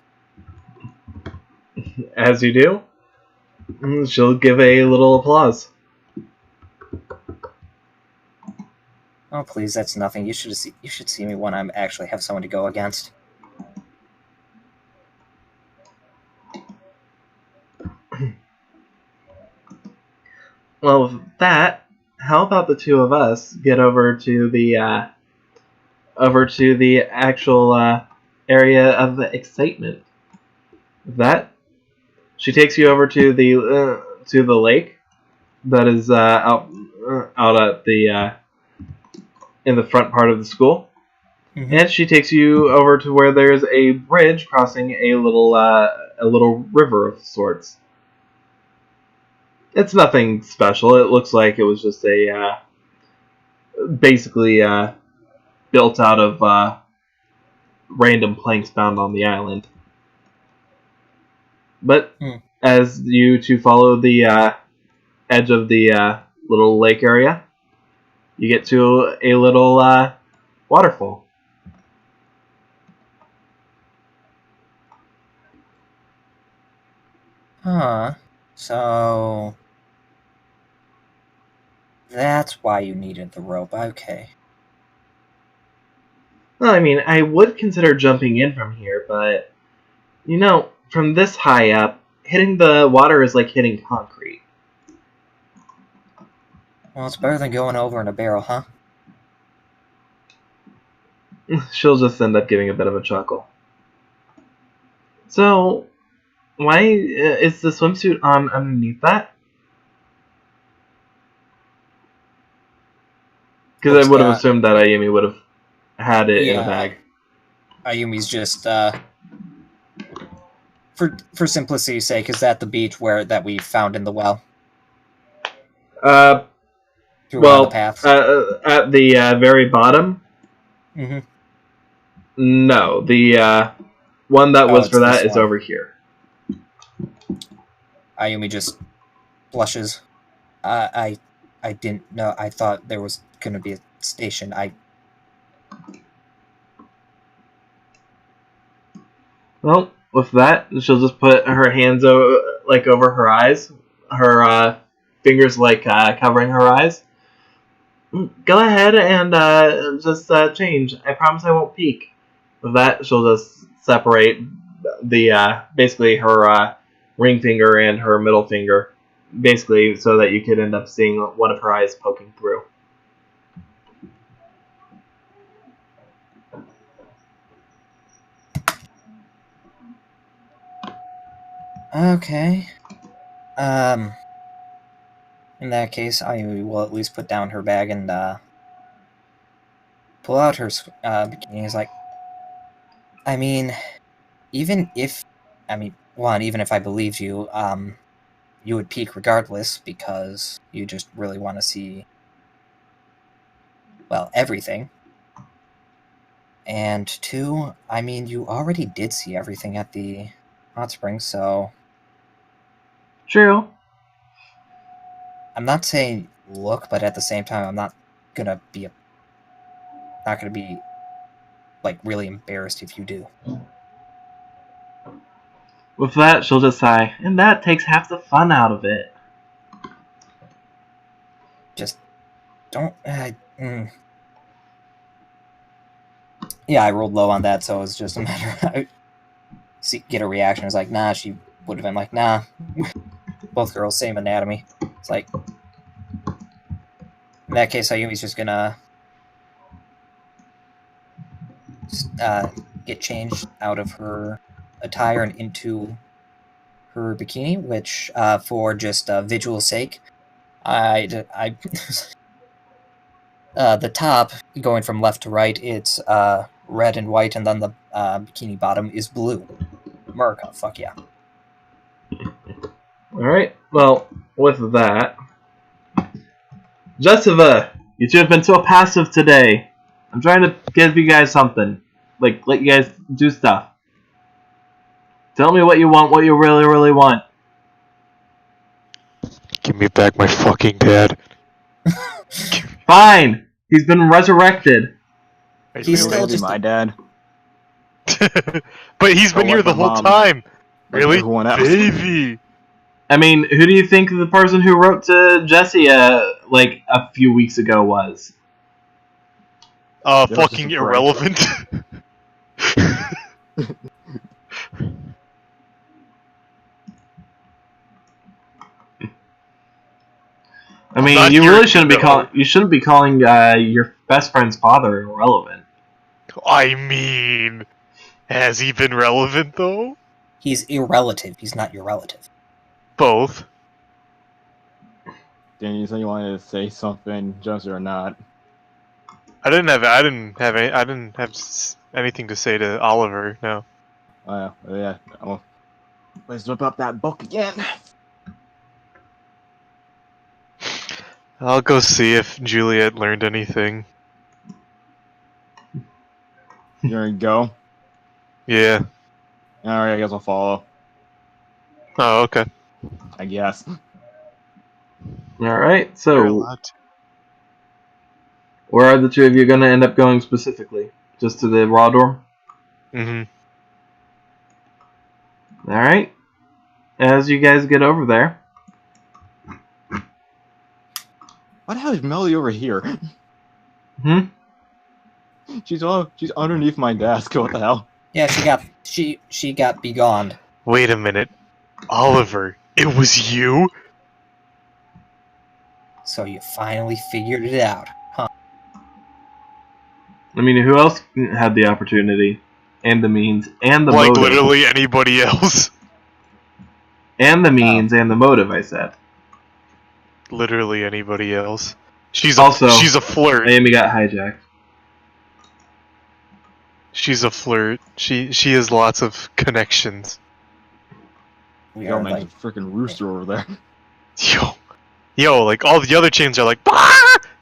As you do, she'll give a little applause. Oh please, that's nothing. You should see me when I actually have someone to go against. Well, with that, how about the two of us get over to the actual area of excitement? With that, she takes you over to the lake that is out at the in the front part of the school, and she takes you over to where there's a bridge crossing a little river of sorts. It's nothing special. It looks like it was just a basically built out of random planks found on the island. But as you two follow the edge of the little lake area, you get to a little waterfall. Huh. So that's why you needed the rope. Okay. Well, I mean, I would consider jumping in from here, but You know, from this high up, hitting the water is like hitting concrete. Well, it's better than going over in a barrel, huh? She'll just end up giving a bit of a chuckle. So, why is the swimsuit on underneath that? Because I would have assumed that Ayumi would have had it in a bag. Ayumi's just, for simplicity's sake, is that the beach that we found in the well? Well, the paths? at the very bottom? Mm-hmm. No, the one that was for that is over here. Ayumi just blushes. I didn't know. I thought there was going to be a station. Well, with that, she'll just put her hands over her eyes, her fingers covering her eyes. Go ahead and just change. I promise I won't peek. With that, she'll just separate the basically her ring finger and her middle finger, basically so that you could end up seeing one of her eyes poking through. Okay. In that case, I will at least put down her bag and pull out her bikini. He's like, I mean, even if I believed you, you would peek regardless because you just really want to see, well, everything. And two, I mean, you already did see everything at the hot springs, so... True. I'm not saying look, but at the same time, I'm not gonna be like really embarrassed if you do. With that, she'll just sigh, and that takes half the fun out of it. Just don't. Yeah, I rolled low on that, so it was just a matter of get a reaction. It's like, nah, she would have been like, nah. Both girls, same anatomy. It's like, in that case, Ayumi's just gonna get changed out of her attire and into her bikini, which, for just visual sake, the top, going from left to right, it's red and white, and then the bikini bottom is blue. America, fuck yeah. Alright, well, with that... Jessiva, you two have been so passive today. I'm trying to give you guys something. Like, let you guys do stuff. Tell me what you want, what you really, really want. Give me back my fucking dad. Fine! He's been resurrected. He's still just my dad. But he's been here the whole time. Really? Everyone else. Baby! I mean, who do you think the person who wrote to Jesse, like, a few weeks ago was? Fucking irrelevant. I mean, you really shouldn't be calling. You shouldn't be calling your best friend's father irrelevant. I mean, has he been relevant though? He's irrelative. He's not your relative. Both. Dan, you said you wanted to say something, just or not? I didn't have anything to say to Oliver. No. Oh yeah. Oh, let's whip up that book again. I'll go see if Juliet learned anything. You ready to go? Yeah. Alright, I guess I'll follow. Oh, okay. I guess. Alright, so... Where are the two of you going to end up going specifically? Just to the raw dorm? Mm-hmm. Alright. As you guys get over there... What the hell is Melly over here? Hmm? She's underneath my desk. What the hell? Yeah, she got begone. Wait a minute. Oliver, it was you? So you finally figured it out, huh? I mean, who else had the opportunity, and the means, and the Like motive, literally anybody else. and the means, and the motive? I said. Literally anybody else. She's Also, a flirt. Amy got hijacked. She's a flirt. She has lots of connections. We Yo, are man, like, there's a freaking rooster over there. Yo, like all the other chains are like, bah!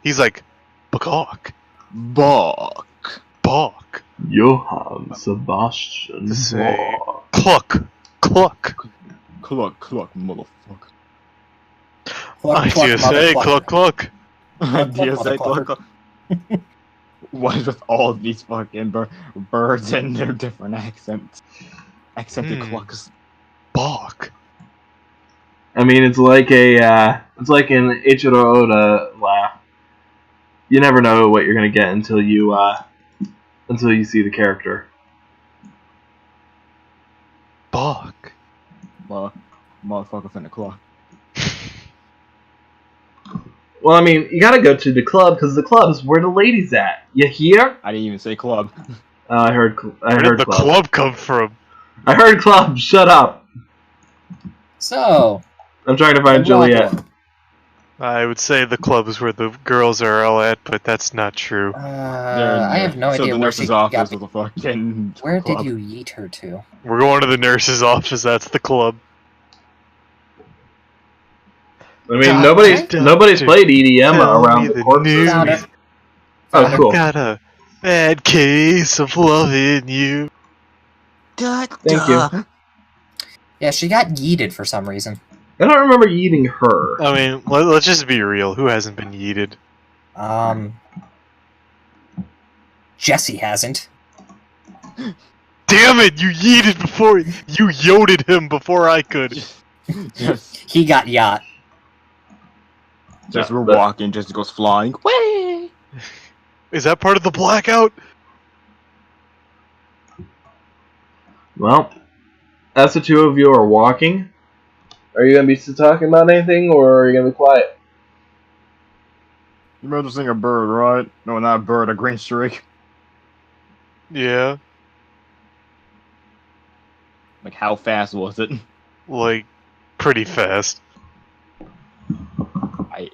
He's like, Bakok, Bok. Bok. Johann Sebastian To say, Bach. cluck, cluck. Cluck, cluck, motherfucker. cluck, I cluck, just say, motherfucker. cluck, cluck. DSA motherfucker. cluck, cluck. What is with all of these fucking birds and their different accents? Accented clucks. Bok. I mean, it's like it's like an Ichiro Oda laugh. You never know what you're gonna get until you see the character. Bok. Motherfucker finna cluck. Well, I mean, you gotta go to the club because the club is where the ladies at. You hear? I didn't even say club. I heard. I Where heard did the club. club come from? I heard club. Shut up. So, I'm trying to find the rock Juliet. one. I would say the club is where the girls are all at, but that's not true. I have no so idea the where nurse's she office got. with a fucking Where club. did you yeet her to? We're going to the nurse's office. That's the club. I mean, God, nobody's doctor, played EDM tell around me the the corpses. news. Found it. Oh, Found it. cool. Got a bad case of loving you. Thank you. Yeah, she got yeeted for some reason. I don't remember eating her. I mean, let's just be real. Who hasn't been yeeted? Jesse hasn't. Damn it! You yeeted before you yoted him before I could. Just He got yacht. we're walking, just goes flying. Whee! Is that part of the blackout? Well, as the two of you are walking, are you gonna be talking about anything, or are you gonna be quiet? You remember seeing a bird, right? No, not a bird, a green streak. Yeah, Like, how fast was it? like pretty fast.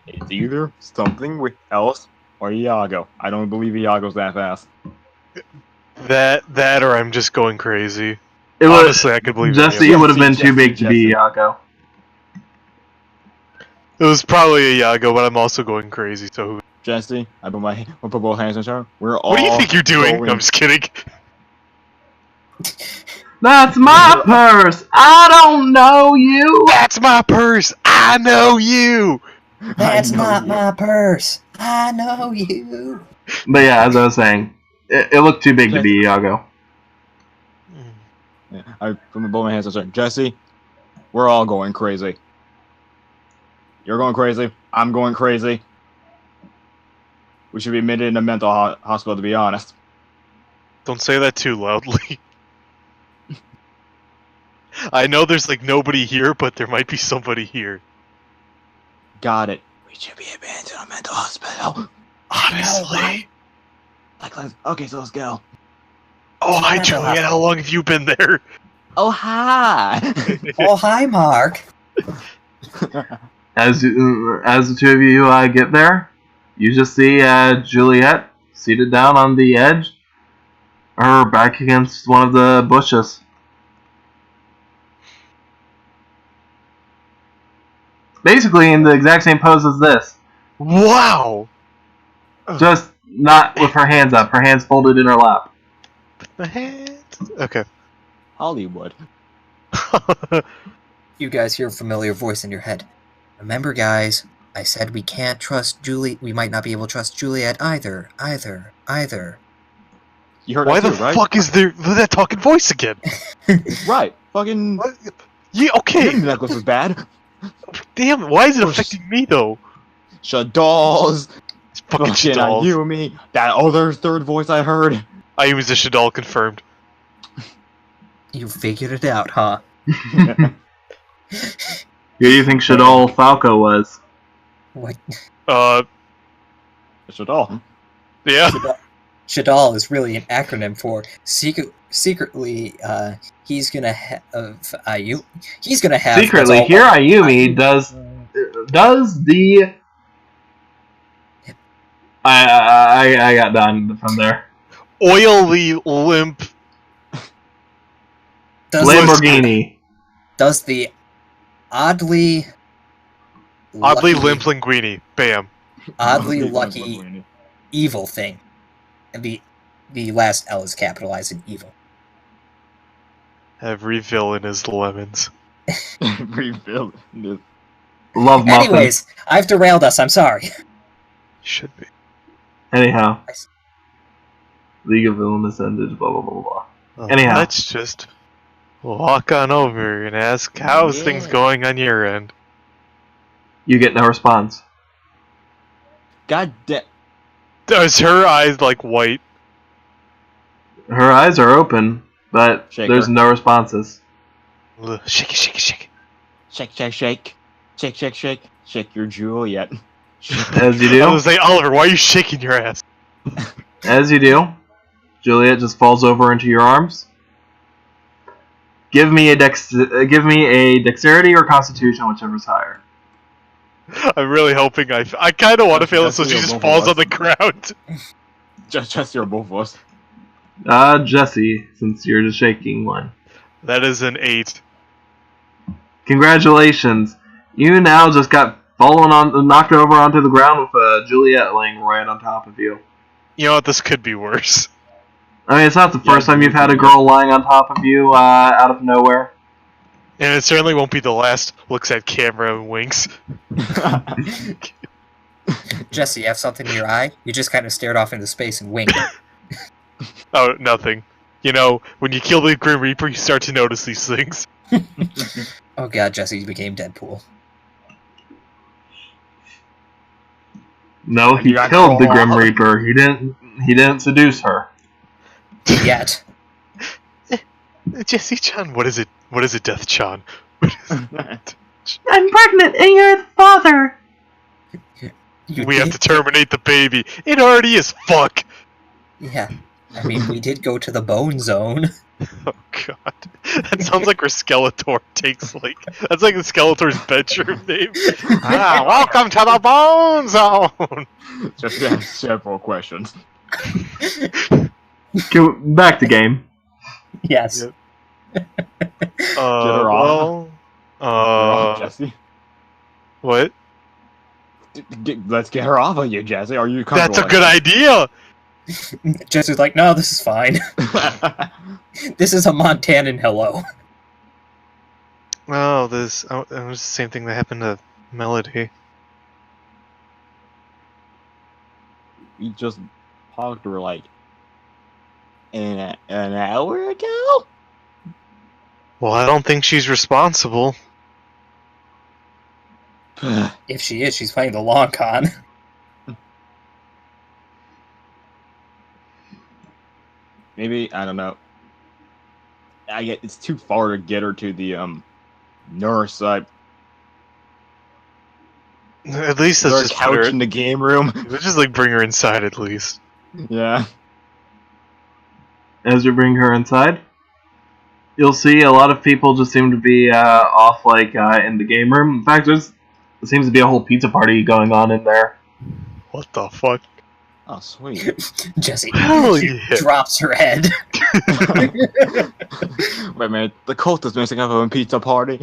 It's either something with else or Iago. I don't believe Iago's that fast. That, or I'm just going crazy. It was, Honestly, I could believe Jesse any of would have been Jesse, too big to be Jesse. Iago. it. It was probably a Yago, but I'm also going crazy. So, who? Jesse, I put both hands on the shower. We're all. What do you think you're doing? going- I'm just kidding. That's my purse. I don't know you. That's my purse. I know you. That's I know not you. my purse. I know you. But yeah, as I was saying, it looked too big to be Iago. Yeah, I put both my hands on the shower. Jesse, we're all going crazy. You're going crazy. I'm going crazy. We should be admitted in a mental hospital, to be honest. Don't say that too loudly. I know there's like nobody here, but there might be somebody here. Got it. We should be admitted in a mental hospital. Honestly. Okay, so let's go. Oh, hi, Juliet. How long have you been there? Oh, hi. Oh, hi, Mark. As the two of you get there, you just see Juliet seated down on the edge, her back against one of the bushes. Basically in the exact same pose as this. Wow. Just not with her hands up, her hands folded in her lap. The hands. Okay. Hollywood. You guys hear a familiar voice in your head. Remember, guys, I said we can't trust Julie. We might not be able to trust Juliet either. You heard Why that the too, right? fuck is there that talking voice again? Right. Fucking. What? Yeah, okay. The necklace was bad. Damn it, why is it affecting me though? Shadalls. It's fucking Fucking Shadal. Ayumi. That other third voice I heard. I was a Shadal confirmed. You figured it out, huh? Who do you think Shadol Falco was? What? That's it all. Yeah. Shadal is really an acronym for secretly. He's gonna have you. He's gonna have Secretly, here Ayumi does the. I got done from there. Oily, limp. Lamborghini. Does the oddly Oddly lucky- limp linguini. Bam. oddly lucky evil thing. And the last L is capitalized in evil. Every villain is lemons. Rebuild this. Love muffins. Anyways, I've derailed us. I'm sorry. Should be. Anyhow. I see. League of Villainous ended, blah blah blah blah. Well, Anyhow. let's just walk on over and ask how's things going on your end. You get no response. God damn. Does her eyes like white? Her eyes are open, but Shake there's her. no responses. Ugh, shake it, shake it, shake it. Shake, shake, shake. Shake, shake, shake. Shake your Juliet. As you I do, was like, Oliver, why are you shaking your ass? as you do, Juliet just falls over into your arms. Give me a dexterity or constitution, whichever's higher. I'm really hoping I kind of want to fail it so she That's just both falls of on the ground. Just you're both of us. Jesse, since you're just shaking one. That is an 8. Congratulations. You now just got knocked over onto the ground with Juliet laying right on top of you. You know what? This could be worse. I mean, it's not the first time you've had a girl lying on top of you out of nowhere. And it certainly won't be the last. Looks at camera and winks. Jesse, you have something in your eye? You just kind of stared off into space and winked. Oh, nothing. You know, when you kill the Grim Reaper, you start to notice these things. Oh god, Jesse became Deadpool. No, he You got killed the caught. Grim Reaper. He didn't seduce her. Yet. Jesse Chan, what is it? What is it, Death Chan? What is it? I'm pregnant and you're the father. We have to terminate the baby. It already is. Fuck. Yeah. I mean, we did go to the bone zone. Oh god, that sounds like where Skeletor takes like. That's like the Skeletor's bedroom name. Welcome to the Bone Zone. Just have several questions. Back to game. Yes. Yep. her off. Well, Jesse. what? Let's get her off of you, Jesse. Are you That's a comfortable? good idea. Jesse's like, no, this is fine. This is a Montanan hello. Oh, this was the same thing that happened to Melody. We just talked to her like an hour ago. Well, I don't think she's responsible. If she is, she's playing the long con. Maybe I don't know. I get it's too far to get her to the nurse side. At least There's let's a just put her. couch in the game room. Let's just like bring her inside at least. Yeah. As you bring her inside, you'll see a lot of people just seem to be off in the game room. In fact, there seems to be a whole pizza party going on in there. What the fuck? Oh, sweet. Jesse Hell she yeah. drops her head. Wait a minute, the cult is messing up a pizza party.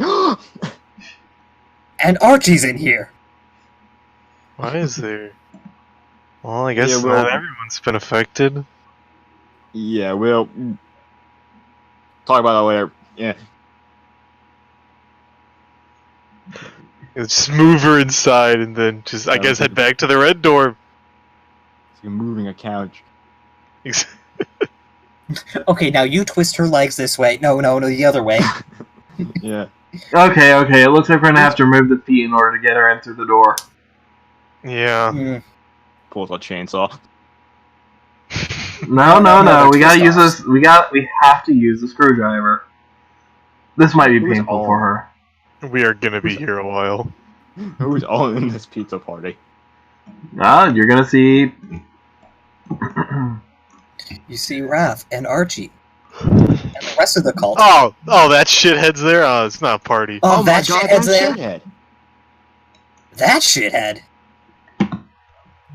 And Archie's in here. Why is there? Well, I guess Yeah, well- not everyone's been affected. Yeah, we'll talk about that later. Yeah. Just move her inside and then just, I guess, head back to the red door. You're moving a couch. Okay, now you twist her legs this way. No, the other way. Yeah. Okay. It looks like we're gonna have to remove the feet in order to get her in through the door. Yeah. Mm. Pulls a chainsaw. No. No, We gotta twist use offs. this. We have to use the screwdriver. This might be Who's painful all- for her. We are gonna be here a while. Who's all in this pizza party? You're gonna see. You see Raph and Archie and the rest of the cult. Oh, that shithead's there? Oh, it's not a party. Oh, my that god, shithead's there? shithead. That shithead.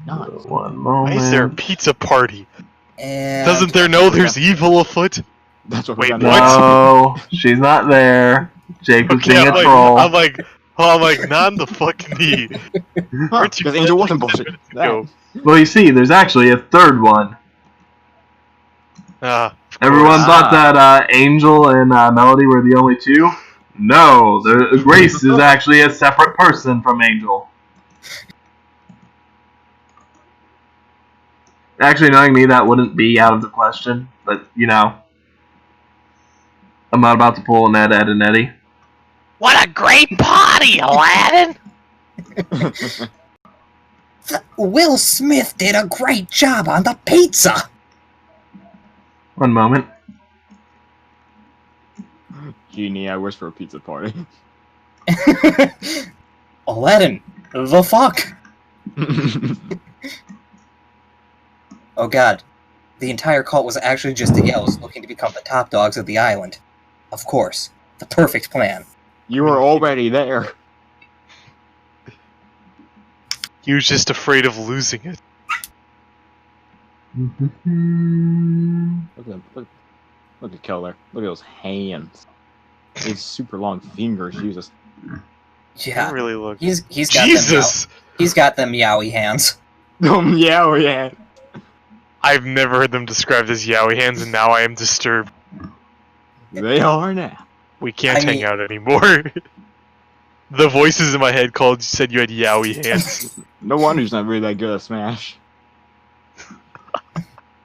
Nice. One Why is there a moment. pizza party? And Doesn't there know there's evil afoot? That's what Wait, we what? No, she's not there. Jake was Okay, being a troll. I'm like, not in the fucking knee. Aren't you Because Angel wasn't dead bullshit. minutes ago? Well, you see, there's actually a third one. Of Everyone course. thought that Angel and Melody were the only two. No, Grace is actually a separate person from Angel. Actually, knowing me, that wouldn't be out of the question. But, you know, I'm not about to pull an Ed, Ed, and Eddie. What a great party, Aladdin! Will Smith did a great job on the pizza. One moment. Genie, I wish for a pizza party. Aladdin, the fuck? Oh god. The entire cult was actually just the Yells looking to become the top dogs of the island. Of course. The perfect plan. You were already there. He was just afraid of losing it. Look at Keller. Look at those hands. His super long fingers. Jesus. Yeah. Don't really look. He's got Jesus! he's got them yowie hands. Yeah. I've never heard them described as yaoi hands, and now I am disturbed. They are now. We can't I hang mean- out anymore. The voices in my head said you had yaoi hands. No wonder he's not really that good at Smash.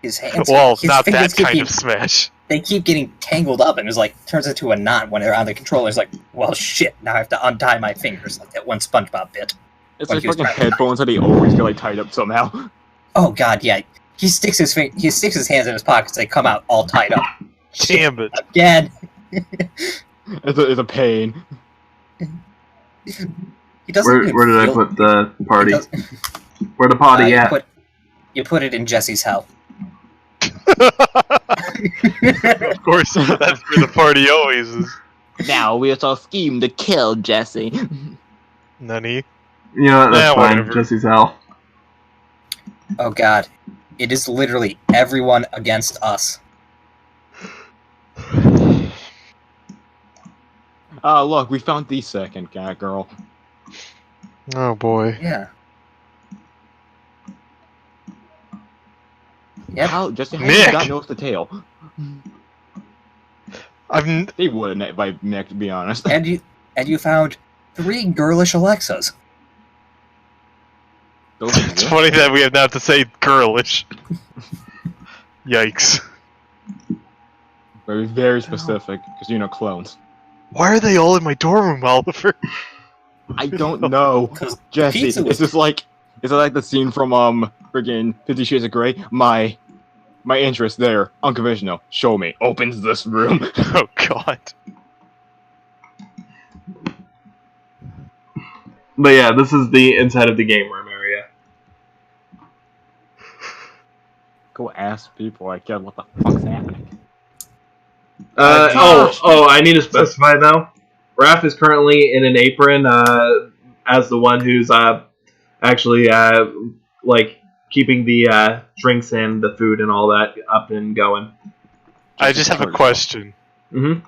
His hands. Well, his not fingers that keep kind getting- of smash. They keep getting tangled up, and it's like turns into a knot when they're on the controller. It's like, well, shit. Now I have to untie my fingers like that one SpongeBob bit. It's When like he was fucking trying to- headphones that he always get like tied up somehow. Oh god, yeah. He sticks his hands in his pockets. They come out all tied up. Damn it. Again. It's a pain. He doesn't. even Where did I feel- put the he party? does- Where the party you at? put it in Jesse's hell. Of course, that's where the party always is. Now we shall scheme to kill Jesse. Nani? You know what? That's fine. Whatever. Jesse's hell. Oh god. It is literally everyone against us. Oh, look, we found the second cat girl. Oh boy. Yeah. Yep. How Jesse how Nick! did you not notice the tail? They wouldn't, if I Nick, to be honest. And you found 3 girlish Alexas. Those It's funny that we have now to say girlish. Yikes. very, very specific, because you know clones. Why are they all in my dorm room, Oliver? I don't know, 'Cause Jesse. pizza was- Is it like the scene from friggin' 50 Shades of Grey? My interest there, unconventional. Show me. Opens this room. Oh god. But yeah, this is the inside of the game room area. Go ask people like, yeah, what the fuck's happening? I need to specify though. Raph is currently in an apron as the one who's actually like keeping the drinks and the food and all that up and going. I just have a question. Mm-hmm.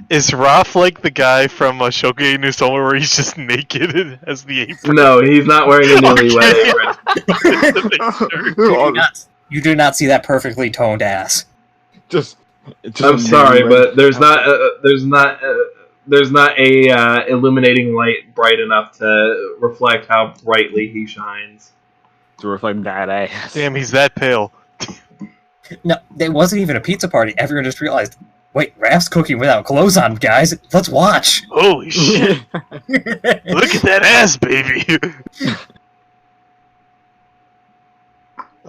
Is Raph like the guy from Shokugeki no Soma where he's just naked and has the apron? No, he's not wearing a newly wet Okay. apron. You do not see that perfectly toned ass. just I'm sorry, but there's not a illuminating light bright enough to reflect how brightly he shines. to reflect that ass. Damn, he's that pale. No, it wasn't even a pizza party. Everyone just realized, wait, Raph's cooking without clothes on, guys. Let's watch. Holy shit. Look at that ass, baby.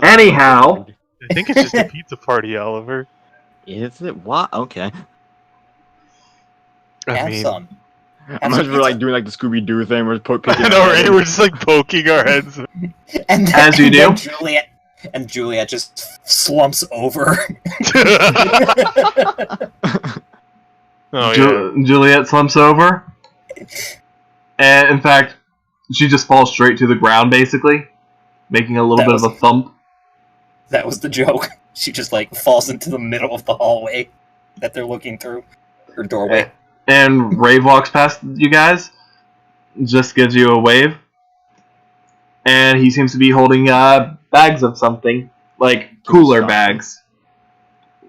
Anyhow, I think it's just a pizza party, Oliver. Is it what? Okay. I Have mean, some. I'm not sure like doing like the Scooby Doo thing where we're picking I know, right? We're just like poking our heads. And then, As you do. Juliet just slumps over. Oh yeah. Juliet slumps over, and in fact, she just falls straight to the ground, basically, making a little That bit was- of a thump. That was the joke. She just like falls into the middle of the hallway that they're looking through, or doorway. And Rave walks past you guys, just gives you a wave, and he seems to be holding bags of something, like cooler stop bags.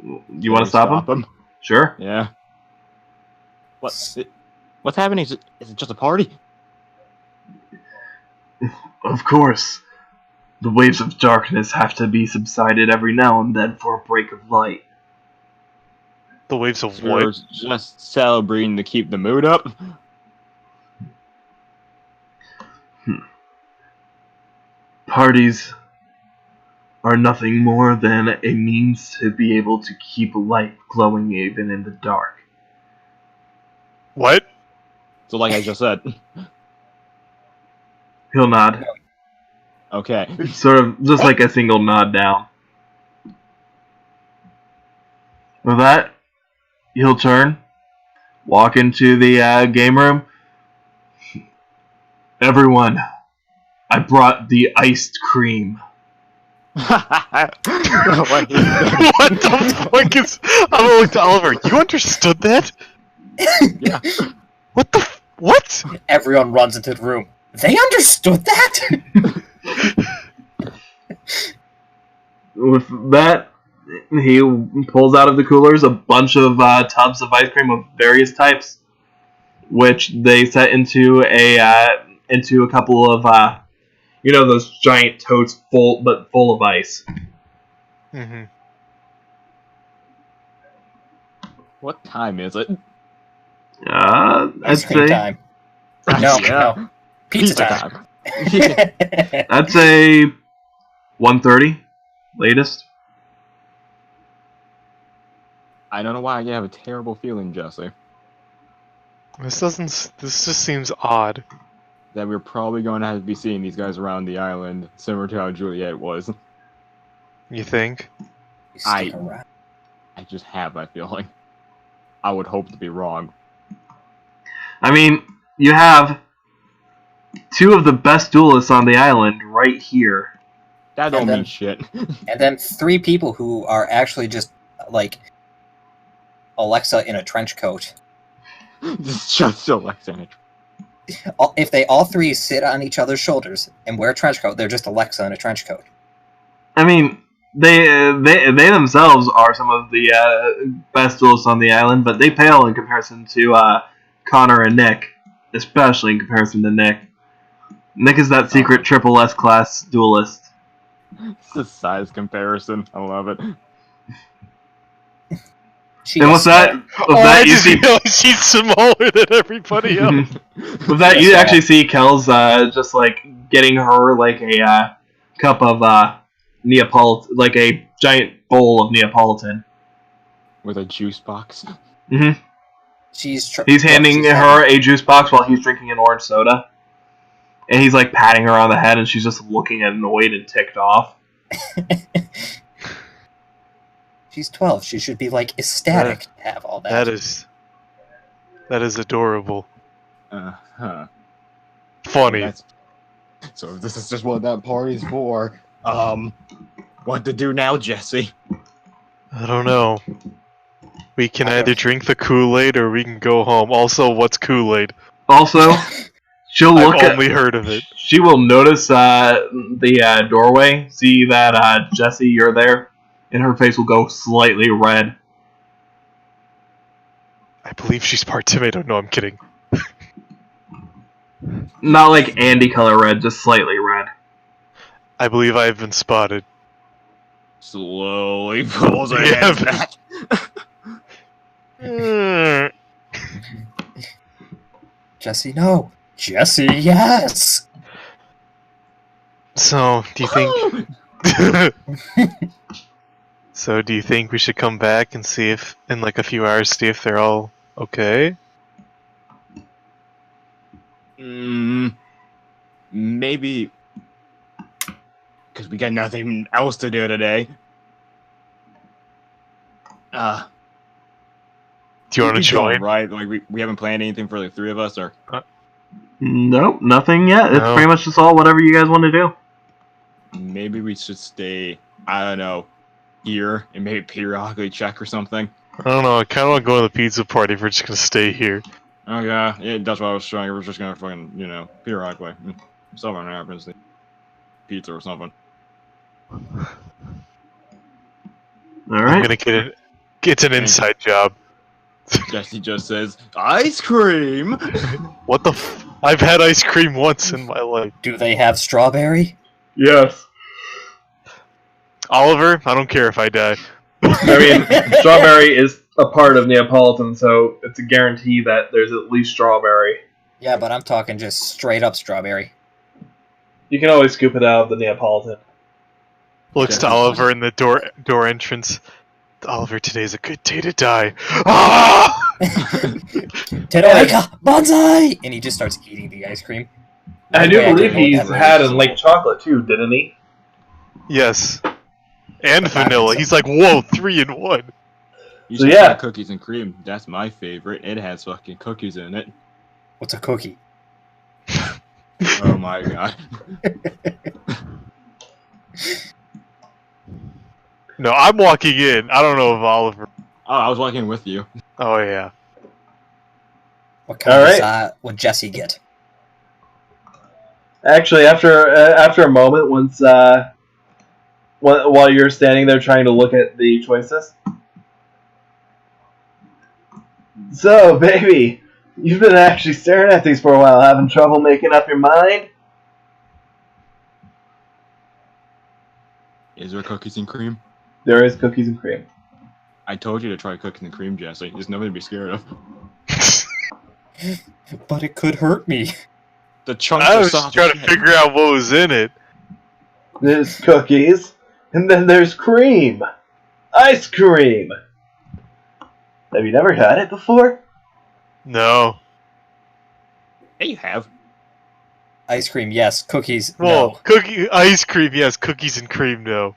You want to stop him? Sure. Yeah. What's happening? Is it just a party? Of course. The waves of darkness have to be subsided every now and then for a break of light. The waves of We're what? just celebrating to keep the mood up. Parties are nothing more than a means to be able to keep light glowing even in the dark. What? So like I just said. He'll nod. Okay. Sort of just like a single nod down. With that, he'll turn, walk into the game room. Everyone, I brought the iced cream. What What the fuck is? I'm gonna look to Oliver. You understood that? Yeah. What the? What? Everyone runs into the room. They understood that? With that, he pulls out of the coolers a bunch of tubs of ice cream of various types, which they set into a couple of those giant totes full of ice. Mm-hmm. What time is it? I'd Ice cream say time. No, Yeah. no. Pizza time. I'd say 1:30 latest. I don't know why I have a terrible feeling, Jesse, This doesn't. This just seems odd. that we're probably going to have to be seeing these guys around the island, similar to how Juliet was. You think? You stick around. I just have that feeling. I would hope to be wrong. I mean, you have two of the best duelists on the island right here. That don't And then- mean shit. And then 3 people who are actually just like Alexa in a trench coat. just Alexa. If they all 3 sit on each other's shoulders and wear a trench coat, they're just Alexa in a trench coat. I mean, they themselves are some of the best duelists on the island, but they pale in comparison to Connor and Nick, especially in comparison to Nick. Nick is that secret triple S class duelist. It's a size comparison. I love it. And with that, I you just see, realized she's smaller than everybody else. with that, you actually see Kel's just like getting her like a cup of Neapolitan, like a giant bowl of Neapolitan. With a juice box. Mm-hmm. He's handing her a juice box while he's drinking an orange soda. And he's like patting her on the head, and she's just looking annoyed and ticked off. She's 12. She should be like ecstatic to have all that. That is adorable. Huh. Funny. So if this is just what that party's for, what to do now, Jesse? I don't know. We can either drink the Kool-Aid or we can go home. Also, what's Kool-Aid? Also, she'll look I've only heard of it. She will notice the doorway, see that Jesse, you're there, and her face will go slightly red. I believe she's part tomato. No, I'm kidding. Not like Andy color red, just slightly red. I believe I've been spotted. Slowly pulls her Yeah, head back. Jesse, no. Jesse, yes. So, do you think... So, do you think we should come back and see if, in like a few hours, see if they're all okay? Maybe because we got nothing else to do today. Do you want to we join? don't, right? Like we haven't planned anything for the three of us, or Nope, nothing yet. It's No. pretty much just all whatever you guys want to do. maybe we should stay. I don't know, here and maybe periodically check or something. I don't know. I kind of want to go to the pizza party if we're just gonna stay here. Oh yeah, that's what I was trying. We're just gonna fucking, periodically. Something happens, pizza or something. All I'm right. gonna get it. It's an inside job. Jesse just says ice cream. What the? I've had ice cream once in my life. Do they have strawberry? Yes. Oliver, I don't care if I die. I mean, strawberry is a part of Neapolitan, so it's a guarantee that there's at least strawberry. Yeah, but I'm talking just straight up strawberry. You can always scoop it out of the Neapolitan. Looks to Okay. Oliver in the door entrance. Oliver, today's a good day to die. Ah! Tedoika! Bonsai! And he just starts eating the ice cream. I do Okay, believe can hold he's that had range. in Lake Chocolate too, didn't he? Yes. And vanilla. He's like, whoa, 3 in 1. You So, should yeah. try cookies and cream. That's my favorite. It has fucking cookies in it. What's a cookie? Oh my god. No, I'm walking in. I don't know if Oliver. Oh, I was walking with you. Oh yeah. What kind All of right. would Jesse get? Actually, after a moment, while you're standing there trying to look at the choices. So, baby, you've been actually staring at these for a while, having trouble making up your mind? Is there cookies and cream? There is cookies and cream. I told you to try cookies and cream, Jesse. There's nothing to be scared of. But it could hurt me. The chunks I are was soft trying as to shit. figure out what was in it. There's cookies, and then there's cream. Ice cream. Have you never had it before? No. Yeah, you have. Ice cream, yes. Cookies, Well, no. ice cream, yes. Cookies and cream, no.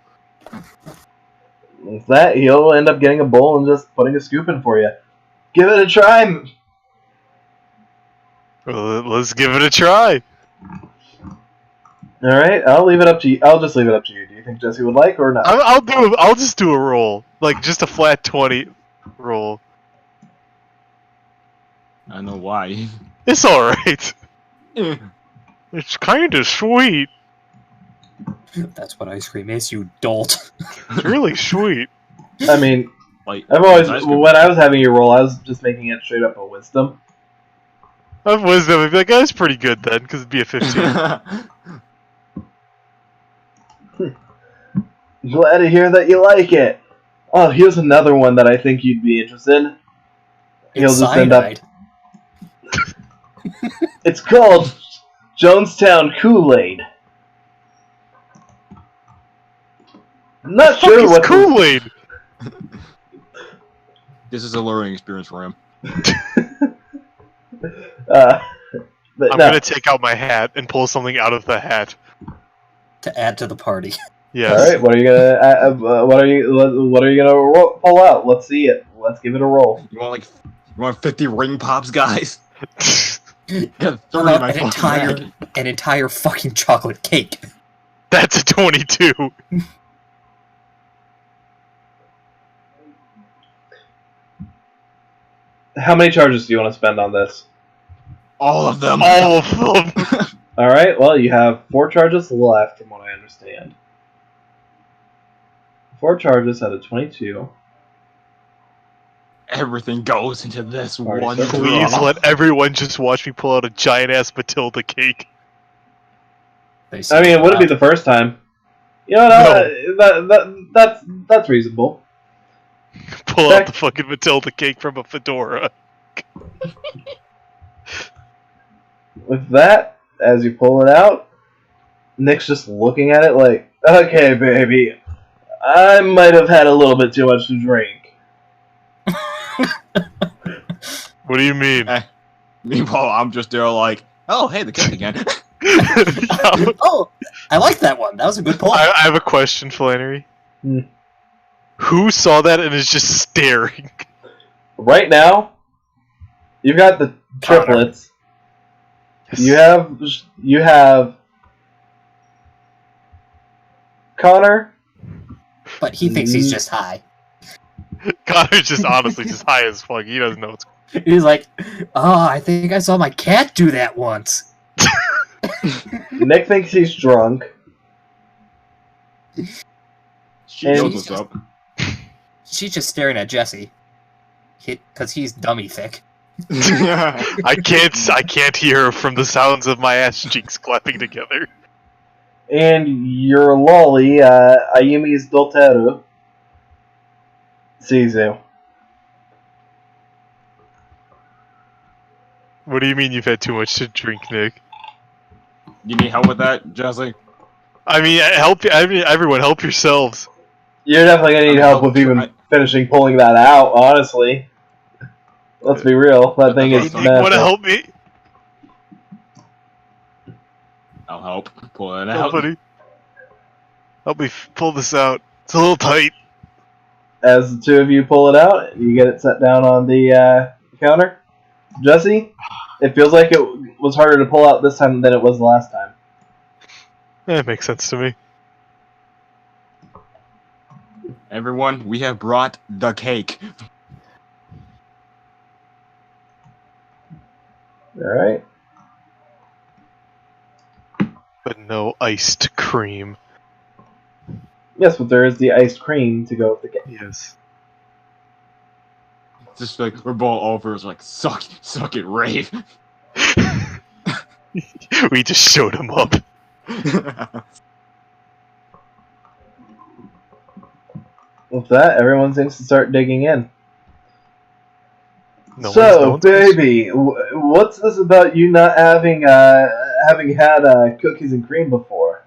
With that, he'll end up getting a bowl and just putting a scoop in for you. Give it a try. Well, let's give it a try. All right, I'll leave it up to you. I'll just leave it up to you. Do you think Jesse would like or not? I'll just do a roll, like just a flat 20 roll. I don't know why. It's all right. Eh. It's kind of sweet. That's what ice cream is, you dolt. It's really sweet. I mean, Like, I've always ice cream. when I was having you roll, I was just making it straight up a wisdom. Of wisdom, I'd be like, that's pretty good then, because it'd be a 15. Glad to hear that you like it. Oh, here's another one that I think you'd be interested in. He'll It's just end up. cyanide. It's called Jonestown Kool-Aid. I'm not Fuck sure is what. Kool-Aid? This is a learning experience for him. But I'm no. gonna take out my hat and pull something out of the hat. To add to the party. Yes. All right, what are you gonna? What are you gonna pull out? Let's see it. Let's give it a roll. You want 50 ring pops, guys? Got 30 How in about my an fucking entire, bag. an entire fucking chocolate cake? That's a 22. How many charges do you want to spend on this? All of them. All of them. All right. Well, you have 4 charges left, from what I understand. 4 charges out of 22. Everything goes into this Alright, one so Please draw. let everyone just watch me pull out a giant ass Matilda cake. They I say, mean, it wouldn't be the first time. You know, that's reasonable. Pull out the fucking Matilda cake from a fedora. With that, as you pull it out, Nick's just looking at it like, okay, baby, I might have had a little bit too much to drink. What do you mean? Meanwhile, I'm just there like, Oh, hey, the cake again. Oh, I like that one. That was a good point. I have a question, Flannery. Hmm. Who saw that and is just staring? Right now, you've got the Connor. triplets. You have Connor. But he thinks he's just high. Connor's just honestly just high as fuck. He doesn't know what's. He's like, oh, I think I saw my cat do that once. Nick thinks he's drunk. She And- knows what's up. She's just staring at Jesse. Because he's dummy thick. I can't hear from the sounds of my ass cheeks clapping together. And your lolly, Ayumi's Dolteru, sees you. What do you mean you've had too much to drink, Nick? You need help with that, Jesse? I mean, everyone, help yourselves. You're definitely gonna need help with even finishing pulling that out, honestly. Let's be real, that thing is Nick, want to massive. help me? I'll help. Pull it Help, out. buddy. Help me pull this out. It's a little tight. As the two of you pull it out, you get it set down on the counter. Jesse, it feels like it was harder to pull out this time than it was the last time. That makes sense to me. Everyone, we have brought the cake. Alright. But no iced cream. Yes, but there is the iced cream to go with the cake. Yes. Just like, we're both over. It's like, suck it, rave. We just showed him up. With that, everyone seems to start digging in. No So, one's baby, what's this about you not having had cookies and cream before?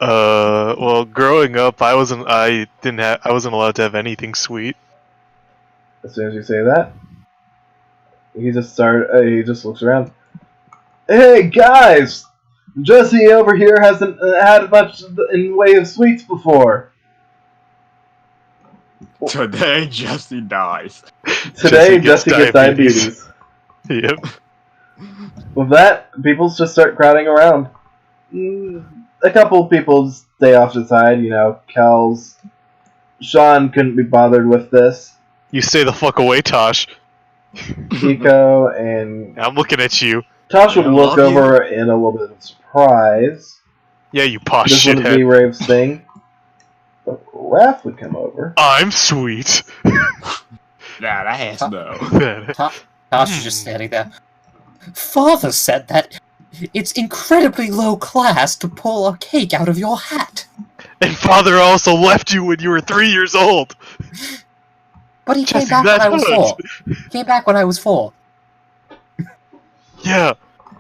Well, growing up, I wasn't allowed to have anything sweet. As soon as you say that, he just looks around. Hey guys, Jesse over here hasn't had much in way of sweets before. Today, Jesse dies. Today, Jesse Jesse gets gets diabetes. Yep. With that, people just start crowding around. A couple of people stay off to the side, Kells. Sean couldn't be bothered with this. You stay the fuck away, Tosh. Kiko and I'm looking at you. Tosh would I look love you. over in a little bit of surprise. Yeah, you posh This wouldn't be shithead. Rave's thing. But Raph would come over. I'm sweet. That ass, though. Tosh is just standing there. Father said that it's incredibly low class to pull a cake out of your hat. And father also left you when you were 3 years old. But he came Jesse, back when that I was hurts. 4. He came back when I was 4. Yeah.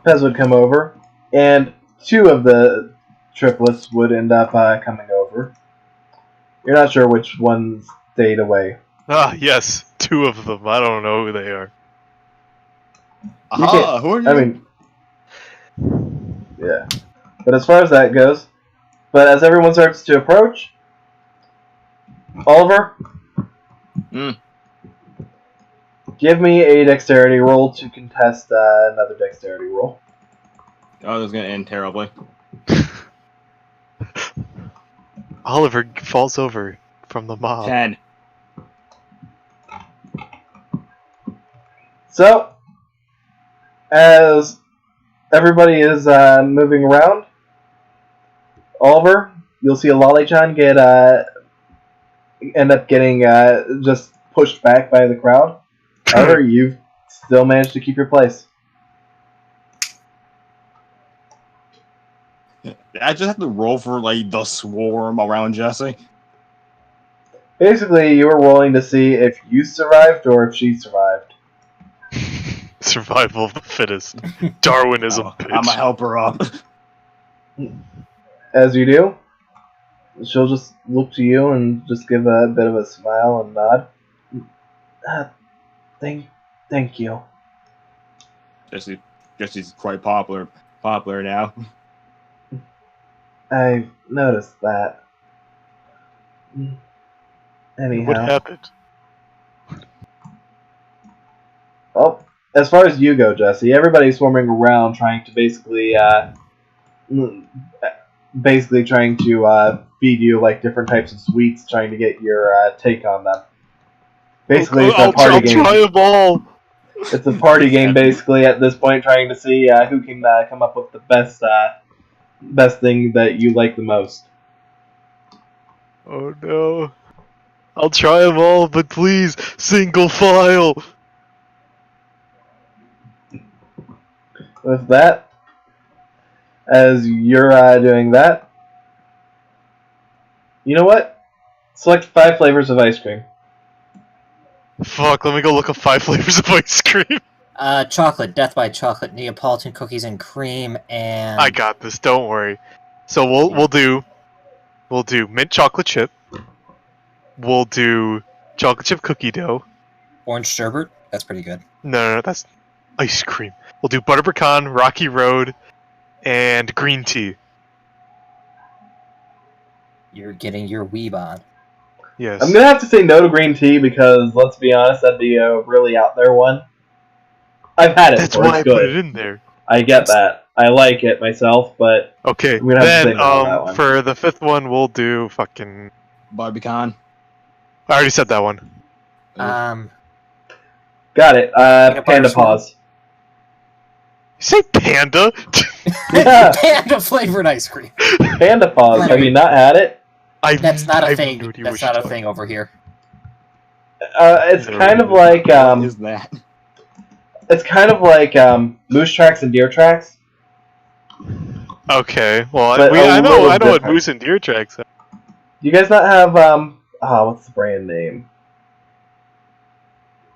Pez would come over, and two of the triplets would end up coming over. You're not sure which one stayed away. Ah, yes. 2 of them. I don't know who they are. Aha, who are you? I mean, yeah. But as far as that goes, but as everyone starts to approach, Oliver, give me a dexterity roll to contest another dexterity roll. Oh, this is gonna end terribly. Oliver falls over from the mob. 10. So, as everybody is moving around, Oliver, you'll see a Lolly-chan end up getting just pushed back by the crowd. However, you've still managed to keep your place. I just have to roll for, like, the swarm around Jesse. Basically, you were rolling to see if you survived or if she survived. Survival of the fittest. Darwinism, bitch. I'm gonna help her up. As you do, she'll just look to you and just give a bit of a smile and nod. Thank you. Jesse Just is quite popular now. I noticed that. Anyhow. What happened? Well, as far as you go, Jesse, everybody's swarming around trying to basically trying to feed you like different types of sweets, trying to get your take on them. Basically, it's a party game. Try them all. It's a party game, basically, at this point, trying to see who can come up with the best thing that you like the most. Oh no. I'll try them all, but please, single file. With that, as you're doing that, you know what? Select 5 flavors of ice cream. Fuck, let me go look up 5 flavors of ice cream. Chocolate, Death by Chocolate, Neapolitan cookies and cream, and I got this, don't worry. So we'll do mint chocolate chip. We'll do chocolate chip cookie dough. orange sherbet. That's pretty good. No, that's ice cream. We'll do butter pecan, Rocky Road, and green tea. You're getting your weeb on. Yes. I'm gonna have to say no to green tea because, let's be honest, that'd be a really out there one. I've had it. That's before. why I It's good. put it in there. I get that. I like it myself, but Okay, I'm gonna have to say then no on that one. for the 5th one, we'll do fucking. Barbican. I already said that one. Um, Got it. Peanut butter Panda swirl? paws. You say panda? Yeah, panda flavored ice cream. panda paws. Have you not had it? That's not I a have thing. no idea That's what you're not a talking thing over here. It's No. kind of like What is that? it's kind of like moose tracks and deer tracks. Okay, well, But I a know little what different. moose and deer tracks are. Do you guys not have what's the brand name?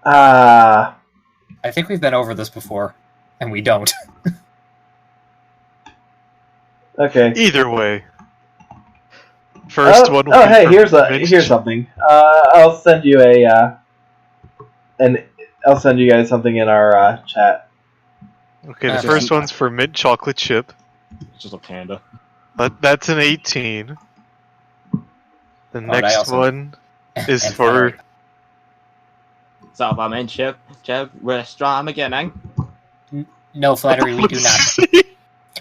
I think we've been over this before, and we don't. Okay. Either way. First one will oh, be hey, for here's mint something. I'll send you I'll send you guys something in our chat. Okay, the Okay. first one's for mint chocolate chip. It's just a panda. That's an 18. The next also- one is And for... So I'm in chip restaurant beginning. No flattery, we do not.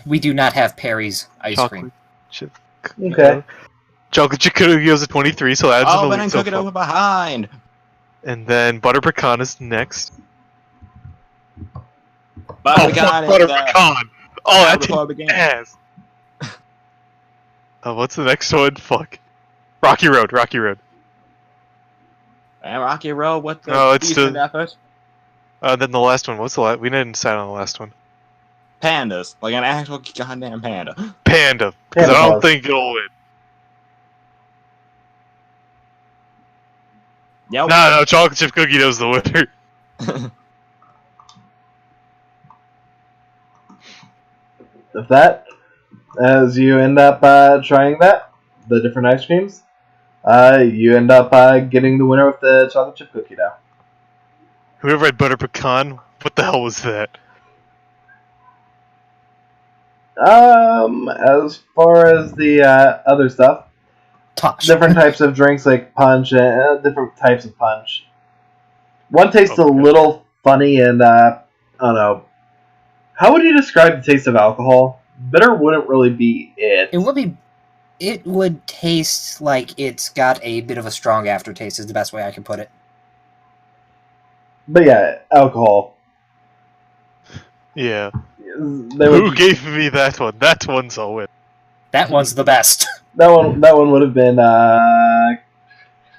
We do not have Perry's ice cream. Chocolate chip. Okay. Chocolate chip cookie dough is a 23, so that's in Oh, the but lead I'm so cooking far. over behind. And then butter pecan is next. Barbican fuck, is butter the pecan! Oh, that's before an beginning. ass! What's the next one? Fuck. Rocky Road. And Rocky Road with the No, it's decent the- effort. Then the last one. What's the last? We didn't decide on the last one. Pandas, like an actual goddamn panda. Panda. Because Panda I don't paws. think it'll win. Yep. No, chocolate chip cookie dough's the winner. If that, as you end up trying that, the different ice creams, you end up getting the winner with the chocolate chip cookie dough. Whoever had butter pecan, what the hell was that? As far as the other stuff, Tosh. different types of drinks like punch and different types of punch. One tastes a Okay. little funny and I don't know. How would you describe the taste of alcohol? Bitter wouldn't really be it. It would taste like it's got a bit of a strong aftertaste is the best way I can put it. But yeah, alcohol. Yeah. They Who would, gave me that one? That one's a win. That one's the best. that one would have been I'm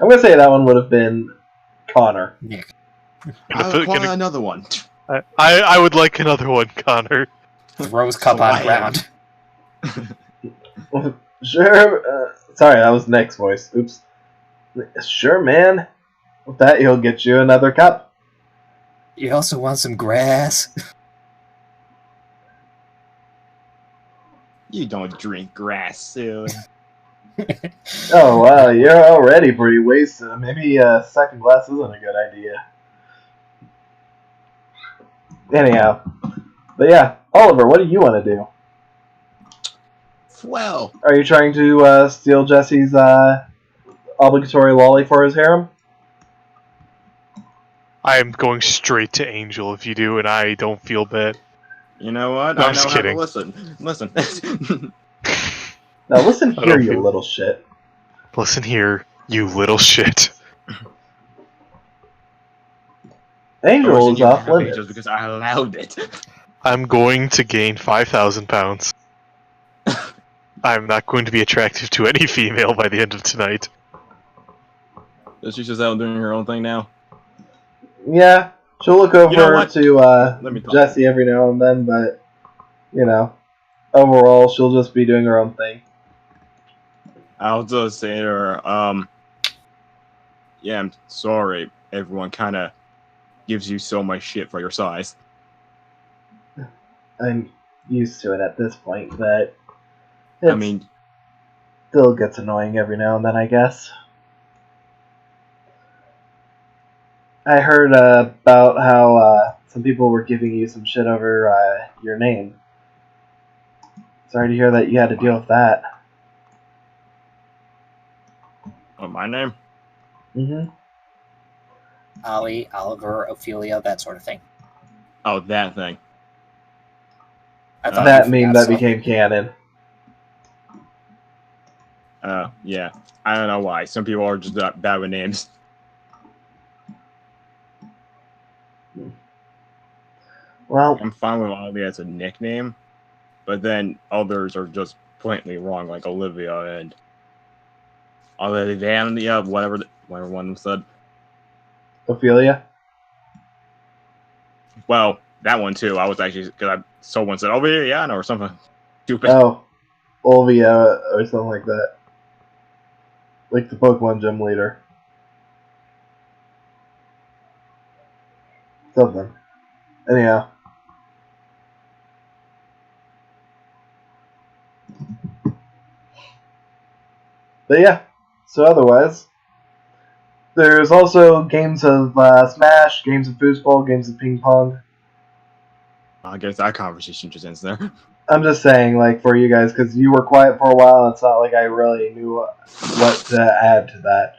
gonna say that one would have been Connor. Nick. I require another one. I would like another one, Connor. Throws cup on Slam. ground. Sure. Sorry, that was Nick's voice. Oops. Sure, man. With that, he'll get you another cup. You also want some grass? You don't drink grass, silly. Oh wow, you're already pretty wasted. Maybe a second glass isn't a good idea. Anyhow, But yeah, Oliver, what do you want to do? Well, Are you trying to steal Jesse's obligatory lolly for his harem? I am going straight to Angel if you do, and I don't feel bad. you know what? No, I I'm just know how to kidding. listen. Listen. Now listen I here, don't you feel- little shit. Listen here, you little shit. Angel is you off happy limits. just because I allowed it. I'm going to gain 5,000 pounds. I'm not going to be attractive to any female by the end of tonight. She's just out doing her own thing now. Yeah, she'll look over You know what? to Let me talk. Jesse every now and then, but you know, overall she'll just be doing her own thing. I'll just say to her, yeah, I'm sorry. Everyone kind of gives you so much shit for your size. I'm used to it at this point, but I mean, still gets annoying every now and then, I guess. I heard about how some people were giving you some shit over your name. Sorry to hear that you had to deal with that. oh, my name? Mm-hmm. Ollie, Oliver, Ophelia, that sort of thing. Oh, that thing. I thought That you meme forgot that stuff. became canon. Yeah. I don't know why. Some people are just bad with names. Well, I'm fine with Olivia as a nickname, but then others are just blatantly wrong, like Olivia and Olivia, whatever one of them said. Ophelia? Well, that one too. I was actually because someone said Olivia or something stupid. Oh, Olvia or something like that. Like the Pokemon gym leader. Something. Anyhow. But yeah, so otherwise, there's also games of Smash, games of foosball, games of ping pong. I guess that conversation just ends there. I'm just saying, like, for you guys, because you were quiet for a while, it's not like I really knew what to add to that.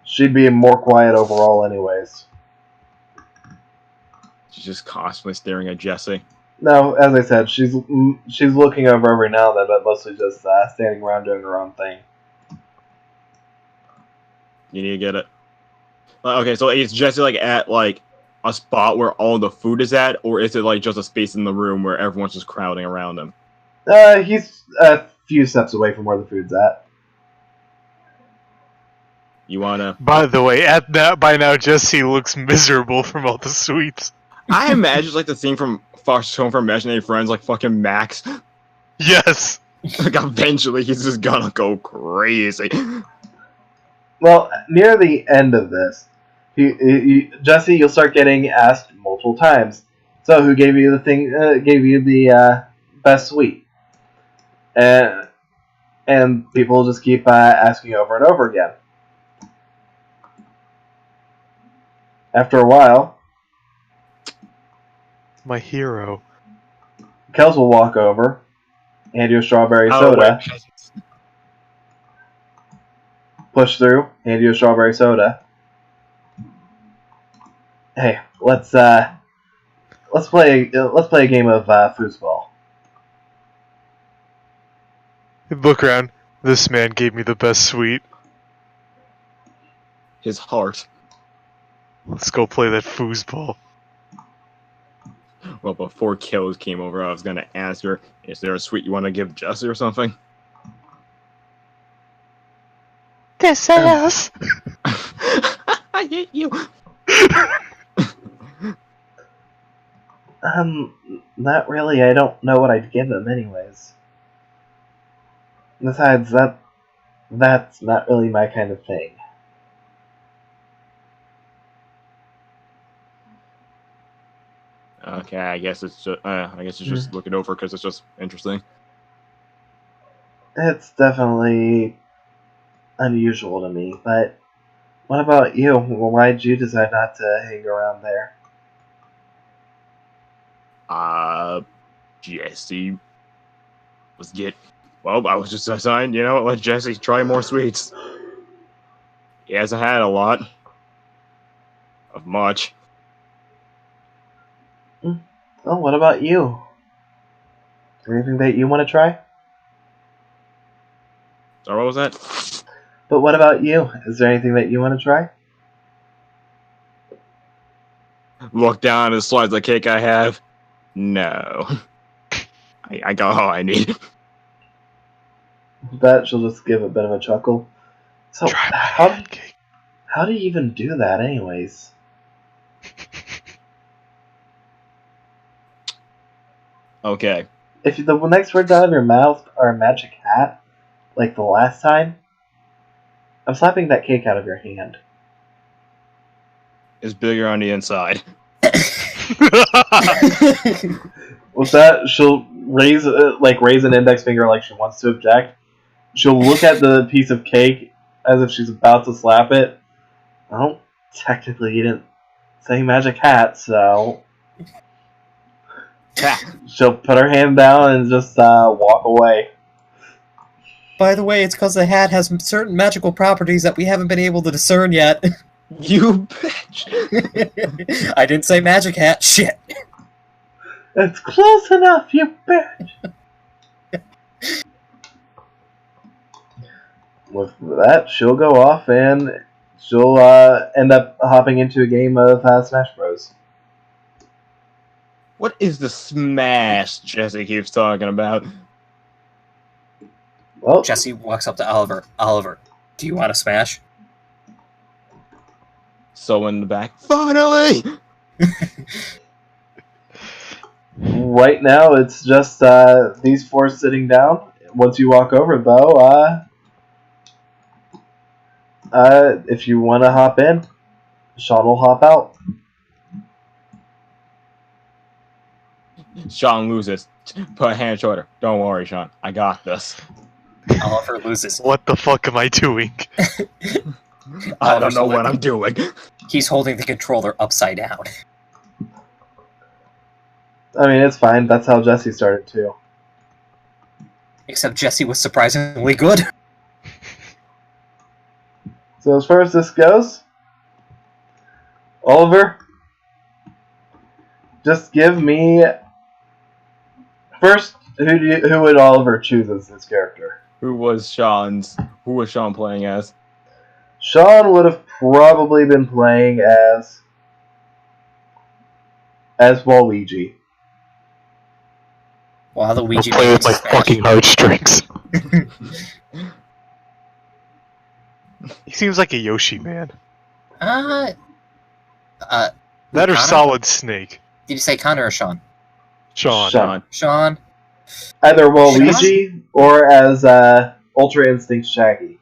She'd be more quiet overall anyways. She's just constantly staring at Jesse. No, as I said, she's looking over every now and then, but mostly just standing around doing her own thing. You need to get it. Okay, so is Jesse like at like a spot where all the food is at, or is it like just a space in the room where everyone's just crowding around him? He's a few steps away from where the food's at. You wanna? By the way, by now Jesse looks miserable from all the sweets. I imagine like the scene from Fox Home for Imaginary Friends, like fucking Max. Yes. Like eventually he's just gonna go crazy. Well, near the end of this, Jesse, you'll start getting asked multiple times. So, who gave you the thing? Gave you the best sweet? And people just keep asking over and over again. After a while, My hero. Kels will walk over, hand you a strawberry soda, push through, hand you a strawberry soda. Hey, let's play a game of foosball. Look around. This man gave me the best sweet. His heart. Let's go play that foosball. Well, before Kills came over, I was gonna ask her, is there a sweet you want to give Jesse or something? This ass. I hate you. Not really. I don't know what I'd give him anyways. Besides, that's not really my kind of thing. Okay, I guess it's just looking over because it's just interesting. It's definitely unusual to me, but what about you? Why'd you decide not to hang around there? Jesse I was just assigned, let Jesse try more sweets. He hasn't had a lot of much. Well, what about you? Anything that you want to try? Sorry, what was that? But what about you? Is there anything that you want to try? Look down at the slides of cake I have. No. I got all I need. That she'll just give a bit of a chuckle. So Try my how pancake. do you even do that, anyways? Okay. If the next words out of your mouth are a magic hat, like the last time, I'm slapping that cake out of your hand. It's bigger on the inside. With that, she'll raise an index finger like she wants to object. She'll look at the piece of cake as if she's about to slap it. Well, technically, you didn't say magic hat, so she'll put her hand down and just walk away. By the way, it's because the hat has certain magical properties that we haven't been able to discern yet. You bitch. I didn't say magic hat. Shit. It's close enough, you bitch. With that, she'll go off and she'll end up hopping into a game of Smash Bros. What is the smash Jesse keeps talking about? Well, Jesse walks up to Oliver. Oliver, do you want to smash? So in the back, finally! right now it's just these four sitting down. Once you walk over, though, if you want to hop in, Sean will hop out. Sean loses. Put a hand on shoulder. Don't worry, Sean. I got this. Oliver loses. What the fuck am I doing? I don't know what I'm doing. He's holding the controller upside down. I mean, it's fine. That's how Jesse started, too. Except Jesse was surprisingly good. So as far as this goes, Oliver, just give me... First, who would Oliver choose as his character? Who was Sean playing as? Sean would have probably been playing as Waluigi. While the I'll Ouija play with my fucking heartstrings. He seems like a Yoshi man. That That or Connor? Solid Snake. Did you say Connor or Sean? Sean. Sean. Either Waluigi or as Ultra Instinct Shaggy.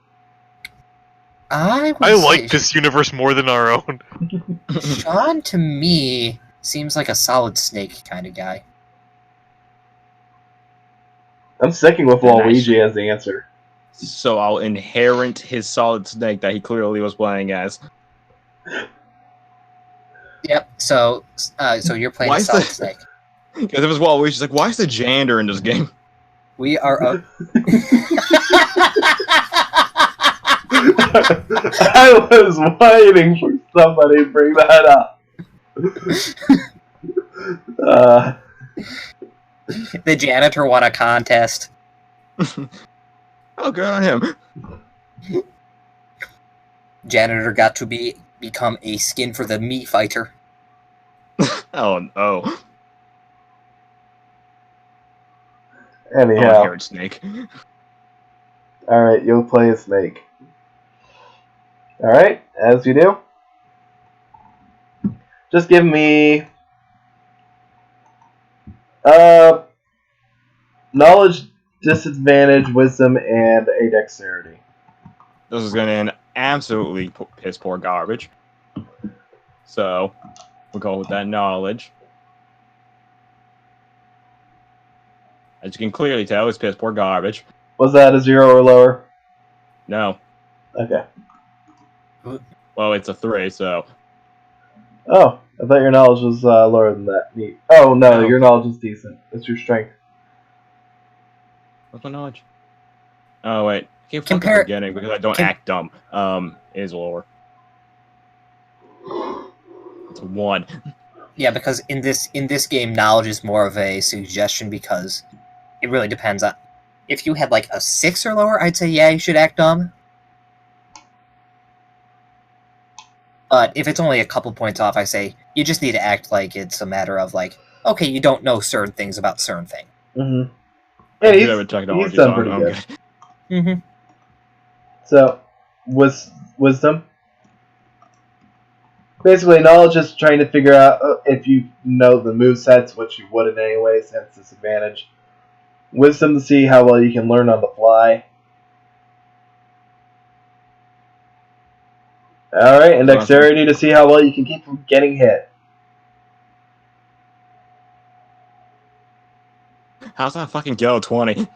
I like this universe more than our own. Sean, to me, seems like a Solid Snake kind of guy. I'm sticking with Waluigi as the answer. So I'll inherit his Solid Snake that he clearly was playing as. Yep. So you're playing Why a is Solid the- Snake. Because it was Waluigi's like, why is the janitor in this game? We are up. I was waiting for somebody to bring that up. The janitor won a contest. Oh, good on him. Janitor got to become a skin for the Mii fighter. Oh, no. I'll Anyhow, inherit Snake. alright, you'll play a snake. Alright, as you do. Just give me knowledge, disadvantage, wisdom, and a dexterity. This is going to end absolutely piss poor garbage. So, we'll go with that knowledge. As you can clearly tell, it's piss poor garbage. Was that a 0 or lower? No. Okay. Well, it's a 3, so... Oh, I thought your knowledge was lower than that. Neat. Oh no, Oh. your knowledge is decent. It's your strength. What's my knowledge? Oh wait, I keep fucking Compare- forgetting because I don't com- act dumb. It is lower. It's 1. Yeah, because in this game, knowledge is more of a suggestion because it really depends on. If you had like a 6 or lower, I'd say yeah, you should act dumb. But if it's only a couple points off, I say you just need to act like it's a matter of like, okay, you don't know certain things about certain thing. Mm-hmm. I Yeah, do have a technology, he's done so pretty I'm good. good. Mm-hmm. So, wisdom. Basically, knowledge is trying to figure out if you know the movesets, which you wouldn't anyway, since disadvantage. Wisdom to see how well you can learn on the fly. Alright, and dexterity to see how well you can keep from getting hit. How's that fucking go 20?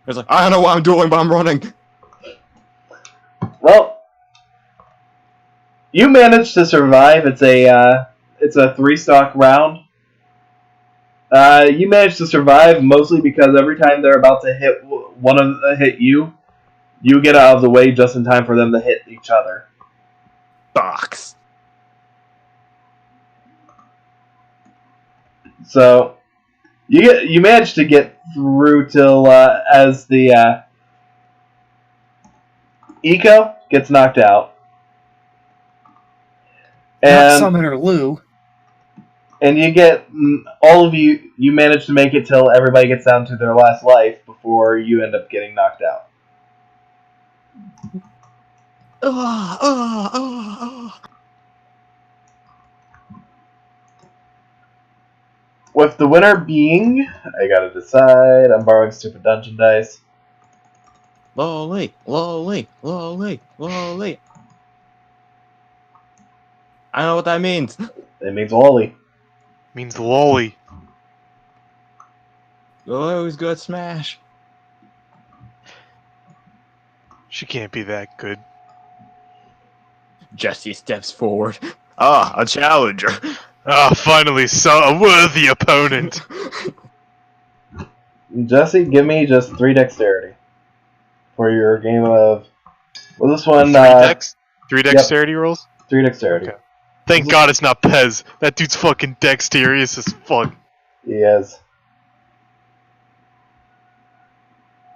It's like, I don't know what I'm doing, but I'm running. Well, you managed to survive. It's a 3-stock round. You managed to survive mostly because every time they're about to hit you, you get out of the way just in time for them to hit each other. Box. So you managed to get through till as the Eco gets knocked out, Not and Summoner Lou. you get all of you. You manage to make it till everybody gets down to their last life before you end up getting knocked out. With the winner being, I gotta decide. I'm borrowing stupid dungeon dice. Lolly, lolly, lolly, lolly. I know what that means. It means Wally. Means lolly. Lolly's good smash. She can't be that good. Jesse steps forward. Ah, a challenger. Ah, finally saw a worthy opponent. Jesse, give me just 3 dexterity for your game of. Well, this one. Three dexterity rolls? 3 dexterity. Okay. Thank God it's not Pez. That dude's fucking dexterous as fuck. He is.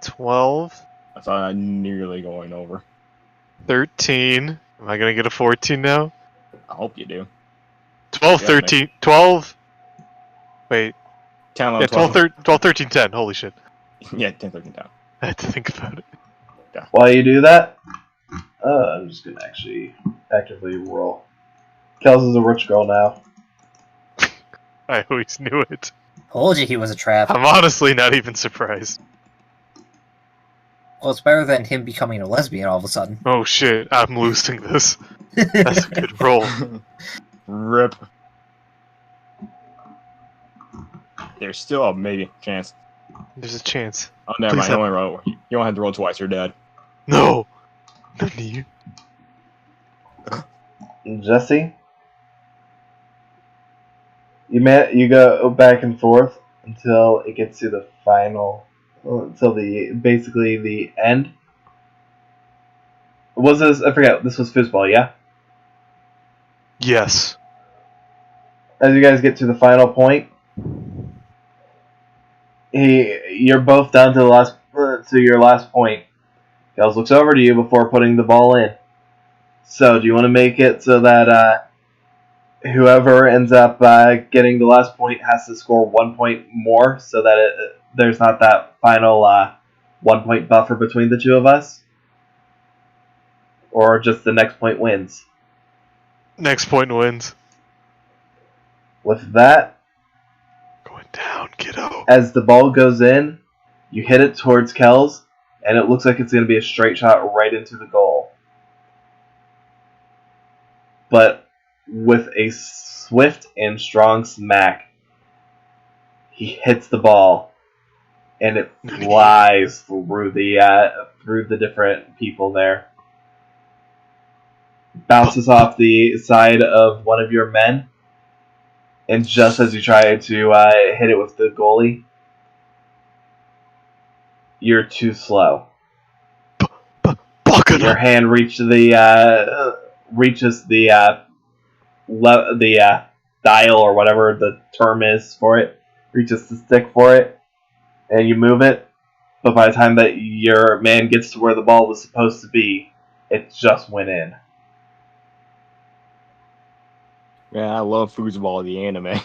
12, I thought I'm nearly going over. 13. Am I gonna get a 14 now? I hope you do. 12, Yeah, 13. 12. Wait. 10, 11, Yeah, 12. 12, 13, 10. Holy shit. Yeah, 10, 13 down. I had to think about it. While you do that, I'm just gonna actually actively roll. Kels is a rich girl now. I always knew it. Told you he was a trap. I'm honestly not even surprised. Well, it's better than him becoming a lesbian all of a sudden. Oh shit, I'm losing this. That's a good roll. Rip. There's still a maybe chance. There's a chance. Oh, never Please mind. You only roll. You don't have to roll twice. You're dead. No! Not you. Jesse, you go back and forth until it gets to the final, until basically the end. Was this? I forget. This was foosball, yeah. Yes. As you guys get to the final point, you're both down to your last point. Kels looks over to you before putting the ball in. So, do you want to make it so that whoever ends up getting the last point has to score 1 point more, so that there's not that final 1 point buffer between the two of us? Or just the next point wins? Next point wins. With that, Going down, kiddo. as the ball goes in, you hit it towards Kels, and it looks like it's going to be a straight shot right into the goal. But with a swift and strong smack, he hits the ball, and it flies through the different people there. Bounces off the side of one of your men, and just as you try to hit it with the goalie, you're too slow. Your hand reaches the dial or whatever the term is for it, reaches the stick for it, and you move it. But by the time that your man gets to where the ball was supposed to be, it just went in. Man, I love foosball, the anime.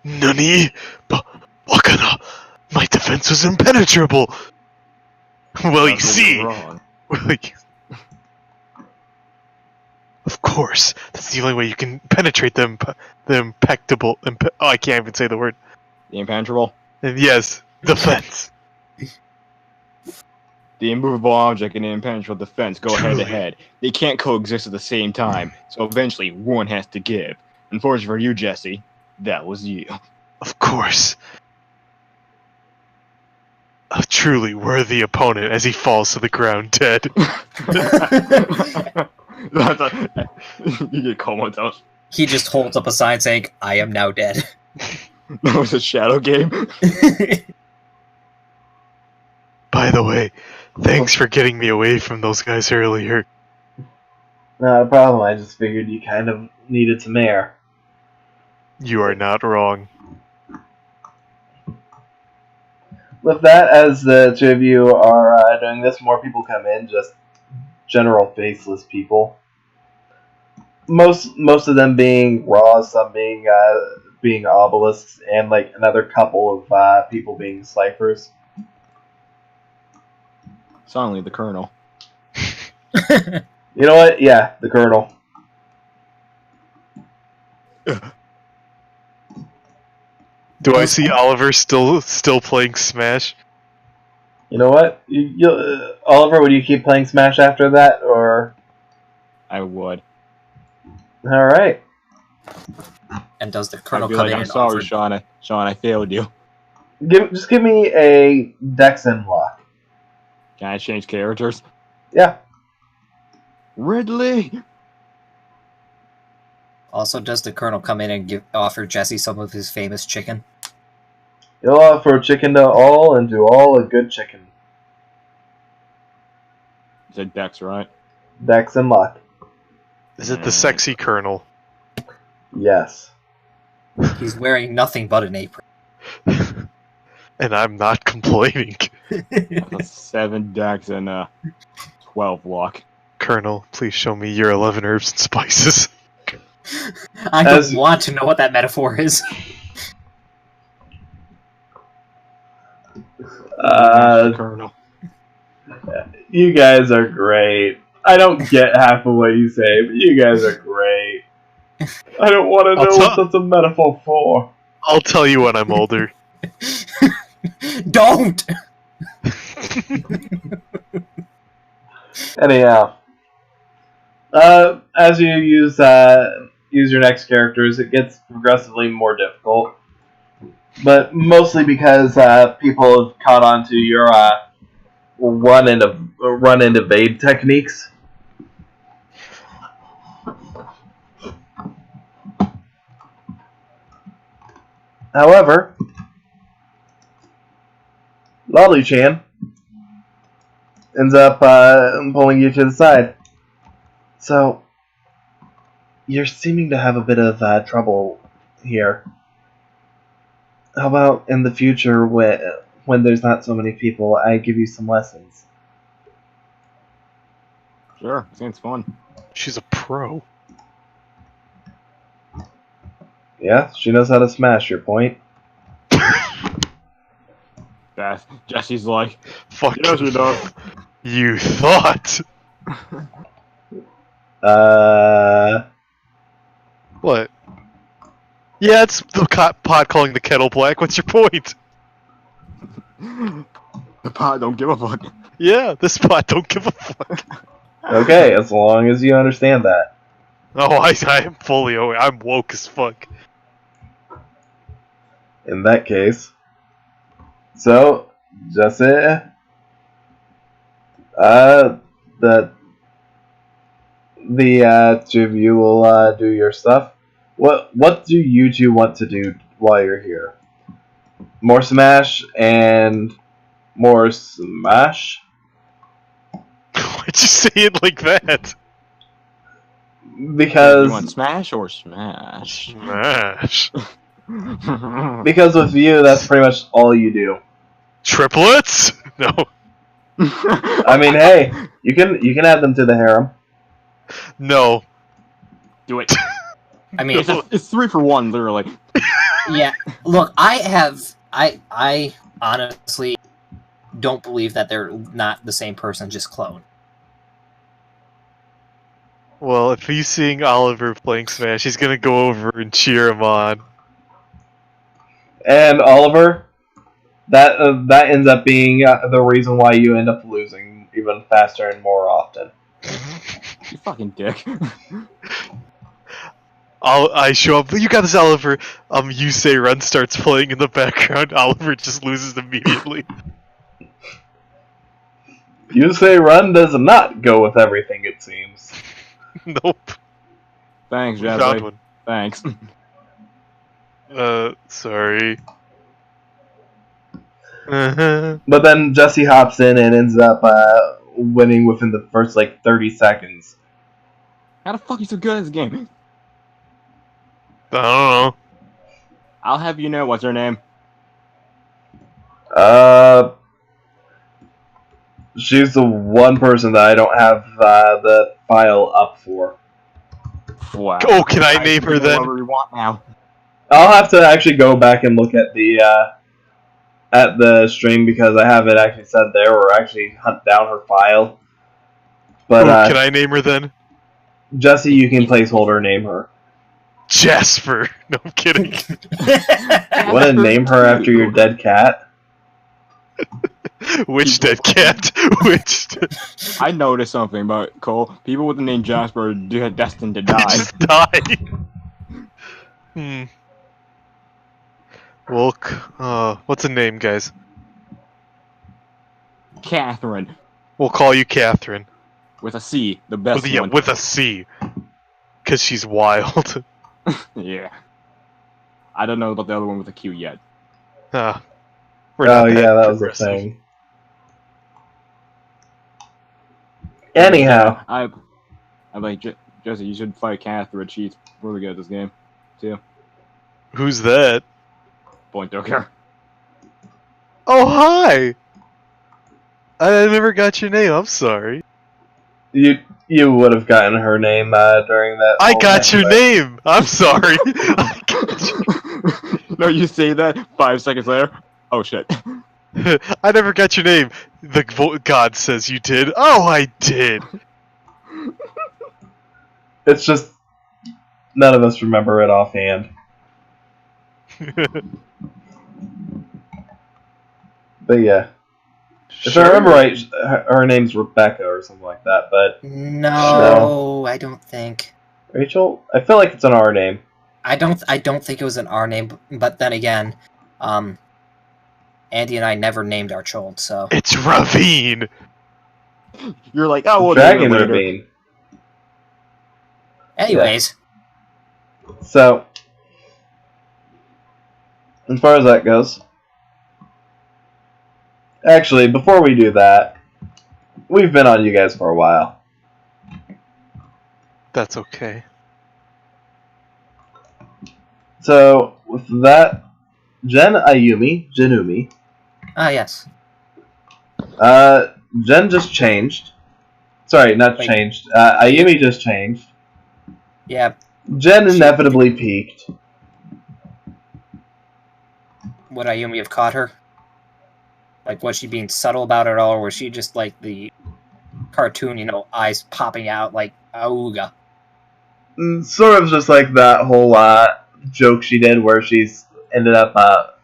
Nani? Bakana! My defense was impenetrable! Well, you That's where see... you're wrong. Of course, that's the only way you can penetrate the impeccable... I can't even say the word. The impenetrable? And yes, defense. The immovable object and the impenetrable defense go head to head. They can't coexist at the same time, so eventually one has to give. Unfortunately for you, Jesse, that was you. Of course. A truly worthy opponent as he falls to the ground dead. You get comatose. He just holds up a sign saying, "I am now dead." That was a shadow game. By the way, thanks for getting me away from those guys earlier. Not a problem, I just figured you kind of needed some air. You are not wrong. With that, as the two of you are doing this, more people come in, just general faceless people. Most of them being raw, some being obelisks, and like another couple of people being ciphers. Suddenly, the Colonel. You know what? Yeah, the Colonel. Do I see Oliver still playing Smash? You know what? Oliver, would you keep playing Smash after that, or? I would. All right. And does the Colonel I'd be come like, in I'm and sorry, offer... Sean, I failed you. Just give me a Dex and Luck. Can I change characters? Yeah. Ridley! Also, does the Colonel come in and offer Jesse some of his famous chicken? You'll offer chicken to all, and to all a good chicken. You said Dex, right? Dex and Luck. Is it the sexy Colonel? Yes. He's wearing nothing but an apron. And I'm not complaining. That's a 7 Dex and a 12 Luck. Colonel, please show me your 11 herbs and spices. I don't want to know what that metaphor is. Colonel. You guys are great. I don't get half of what you say, but you guys are great. I don't want to know what that's a metaphor for. I'll tell you when I'm older. Don't! Anyhow, as you use your next characters, it gets progressively more difficult. But mostly because people have caught on to your run and evade techniques. However, Lolly-chan ends up pulling you to the side. So, you're seeming to have a bit of trouble here. How about in the future, when there's not so many people, I give you some lessons? Sure, seems fun. She's a pro. Yeah, she knows how to smash, your point. Beth. Jesse's like, Fuck. yes, she does. You thought. What? Yeah, it's the pot calling the kettle black. What's your point? The pot don't give a fuck. Yeah, this pot don't give a fuck. Okay, as long as you understand that. Oh, I am fully aware. I'm woke as fuck. In that case. So, Jesse, the two of you will do your stuff. What do you two want to do while you're here? More Smash and more Smash? Why'd you say it like that? Because You want Smash or Smash? Smash. because with you, that's pretty much all you do. Triplets? No. I mean, hey, you can add them to the harem. No. Do it. I mean, It's 3 for 1, literally. yeah. Look, I honestly don't believe that they're not the same person, just clone. Well, if he's seeing Oliver playing Smash, he's gonna go over and cheer him on. And Oliver, that ends up being the reason why you end up losing even faster and more often. You fucking dick. I show up. You got this, Oliver. You say Run starts playing in the background. Oliver just loses immediately. You say Run does not go with everything, it seems. Nope. Thanks, We found Jazzy. one. Thanks. Sorry. Uh-huh. But then Jesse hops in and ends up winning within the first 30 seconds. How the fuck are you so good at this game? I don't know. I'll have you know what's her name. She's the one person that I don't have the file up for. Wow. Oh, can I name her then? Whatever you want now. I'll have to actually go back and look at the stream because I have it actually said there, or actually hunt down her file. But Oh, can I name her then? Jesse, you can placeholder name her. Jasper. No, I'm kidding. Want to name her after your dead cat? Which dead cat? Which dead... I noticed something about Cole. People with the name Jasper are destined to They die. just die. Well, what's a name, guys? Catherine. We'll call you Catherine. With a C. The best one. With a C. Because she's wild. Yeah. I don't know about the other one with a Q yet. We're Oh not yeah, that was a progressive. thing. Anyhow, I'm like, Jesse, you should fight Catherine. She's really good at this game, too. Who's that? Point Joker. Oh, hi! I never got your name, I'm sorry. you would have gotten her name during that. I whole got your episode. name! I'm sorry! I got you. No, you say that 5 seconds later. Oh shit. I never got your name. God says you did. Oh, I did! It's just none of us remember it offhand. But yeah, if I remember right, her name's Rebecca or something like that. But No, I don't think. Rachel, I feel like it's an R name. I don't think it was an R name, but then again, Andy and I never named our child, so. It's Ravine! You're like, oh, we'll Dragon name it later. Ravine. Anyways, So, as far as that goes, actually, before we do that, we've been on you guys for a while. That's okay. So, with that, Janumi, yes. Jen just changed. Sorry, not Wait. changed. Ayumi just changed. Yeah, Jen inevitably peaked. would Ayumi have caught her? Like, was she being subtle about it all, or was she just like the cartoon, eyes popping out like auga? Sort of just like that whole joke she did where she's ended up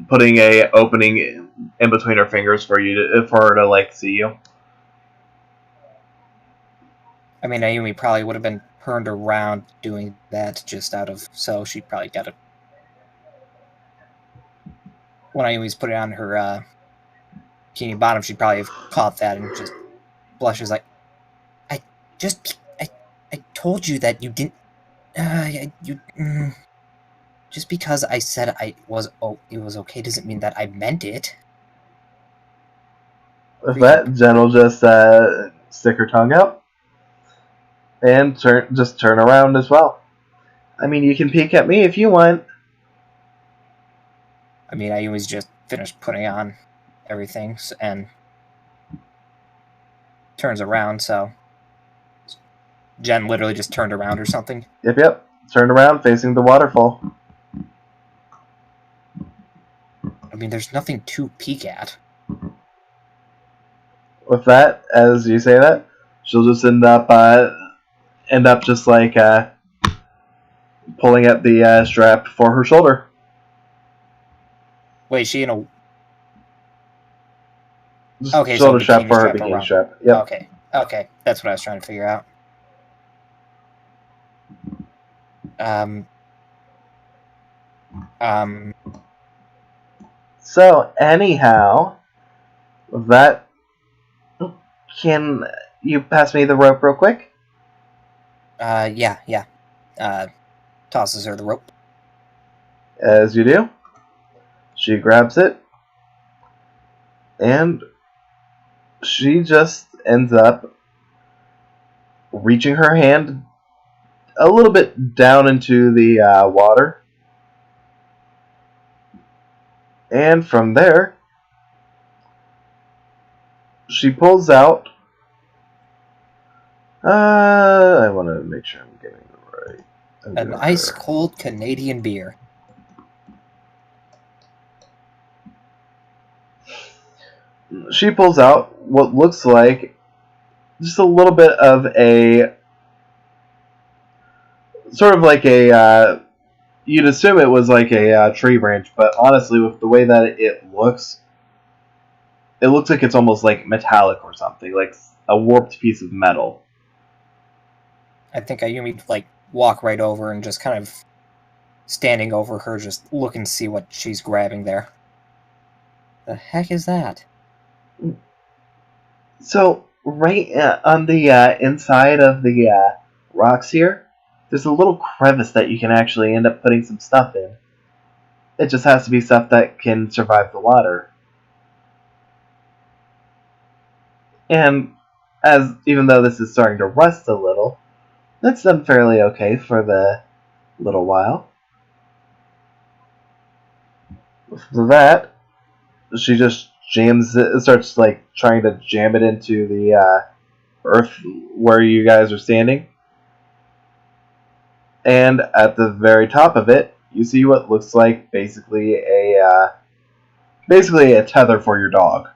putting a opening in between her fingers for her to see you. I mean, Ayumi probably would have been turned around doing that so she probably got it. When Ayumi's put it on her bikini bottom, she'd probably have caught that and just blushes like, I told you that you didn't Just because I said it was okay doesn't mean that I meant it. With that, Jen will just stick her tongue out and turn around as well. I mean, you can peek at me if you want. I mean, I always just finished putting on everything and turns around, so Jen literally just turned around or something. Yep. Turn around, facing the waterfall. I mean, there's nothing to peek at. With that, as you say that, she'll just end up just like pulling at the strap for her shoulder. Wait, she in a Just okay, shoulder so strap for her strap bikini around. strap. Yep. Okay, that's what I was trying to figure out. So anyhow, with that, can you pass me the rope real quick? Yeah. Tosses her the rope. As you do, she grabs it, and she just ends up reaching her hand a little bit down into the water. And from there, she pulls out. I want to make sure I'm getting it right. An ice cold Canadian beer. She pulls out what looks like just a little bit of a sort of like a. You'd assume it was like a tree branch, but honestly, with the way that it looks like it's almost like metallic or something, like a warped piece of metal. I think Ayumi like walk right over and just kind of standing over her, just look and see what she's grabbing there. The heck is that? So right on the inside of the rocks here, there's a little crevice that you can actually end up putting some stuff in. It just has to be stuff that can survive the water. And even though this is starting to rust a little, that's done fairly okay for the little while. For that, she just starts like trying to jam it into the earth where you guys are standing. And at the very top of it, you see what looks like basically a tether for your dog.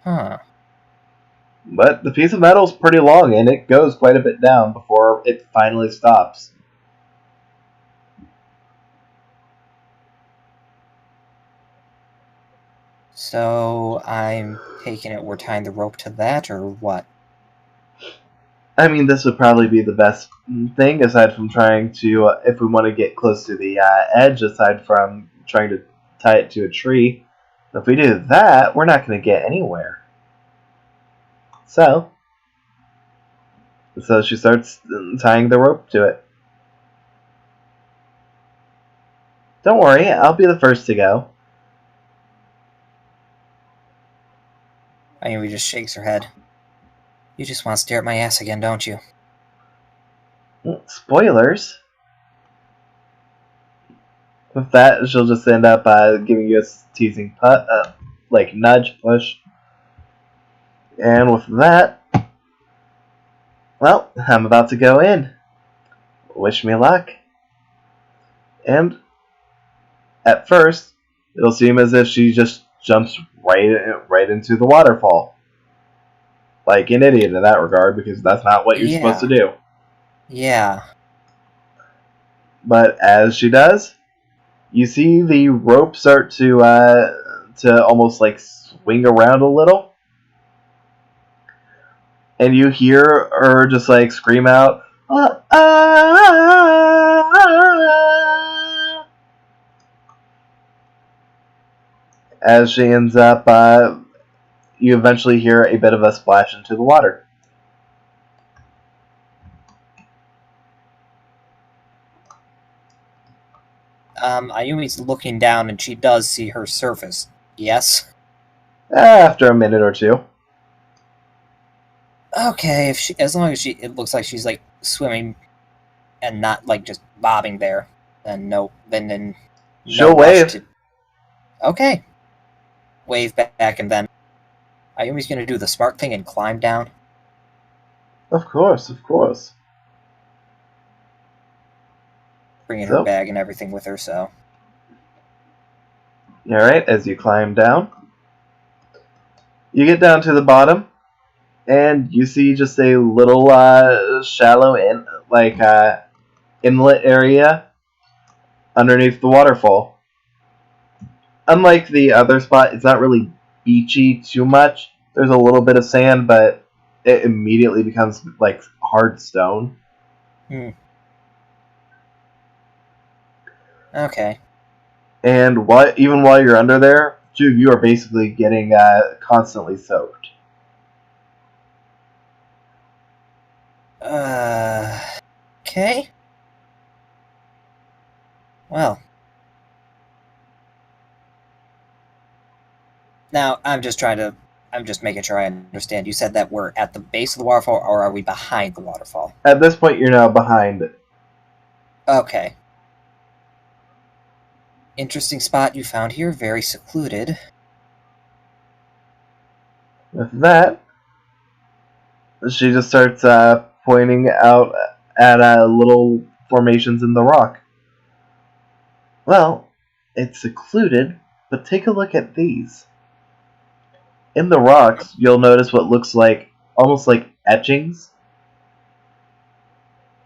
Huh. But the piece of metal is pretty long, and it goes quite a bit down before it finally stops. So I'm taking it we're tying the rope to that, or what? I mean, this would probably be the best thing, aside from trying to, if we want to get close to the edge, aside from trying to tie it to a tree. If we do that, we're not going to get anywhere. So she starts tying the rope to it. Don't worry, I'll be the first to go. Ayumi just shakes her head. You just want to stare at my ass again, don't you? Spoilers. With that, she'll just end up giving you a teasing nudge, push. And with that, well, I'm about to go in. Wish me luck. And at first, it'll seem as if she just jumps right into the waterfall. Like an idiot in that regard, because that's not what you're supposed to do. Yeah. But as she does, you see the rope start to almost like swing around a little. And you hear her just like scream out, as she ends up, you eventually hear a bit of a splash into the water. Ayumi's looking down and she does see her surface. Yes? After a minute or two. Okay, as long as it looks like she's like swimming and not like just bobbing there, then no She'll rush wave. Okay. Wave back, and then Ayumi's gonna do the smart thing and climb down. Of course. Bringing her bag and everything with her, so... Alright, as you climb down, you get down to the bottom, and you see just a little shallow inlet area underneath the waterfall. Unlike the other spot, it's not really beachy too much. There's a little bit of sand, but it immediately becomes like hard stone. Okay. And even while you're under there, two of you are basically getting constantly soaked. Okay. Well. Now, I'm just making sure I understand. You said that we're at the base of the waterfall, or are we behind the waterfall? At this point, you're now behind it. Okay. Interesting spot you found here. Very secluded. With that, she just starts pointing out at little formations in the rock. Well, it's secluded, but take a look at these. In the rocks, you'll notice what looks like almost like etchings.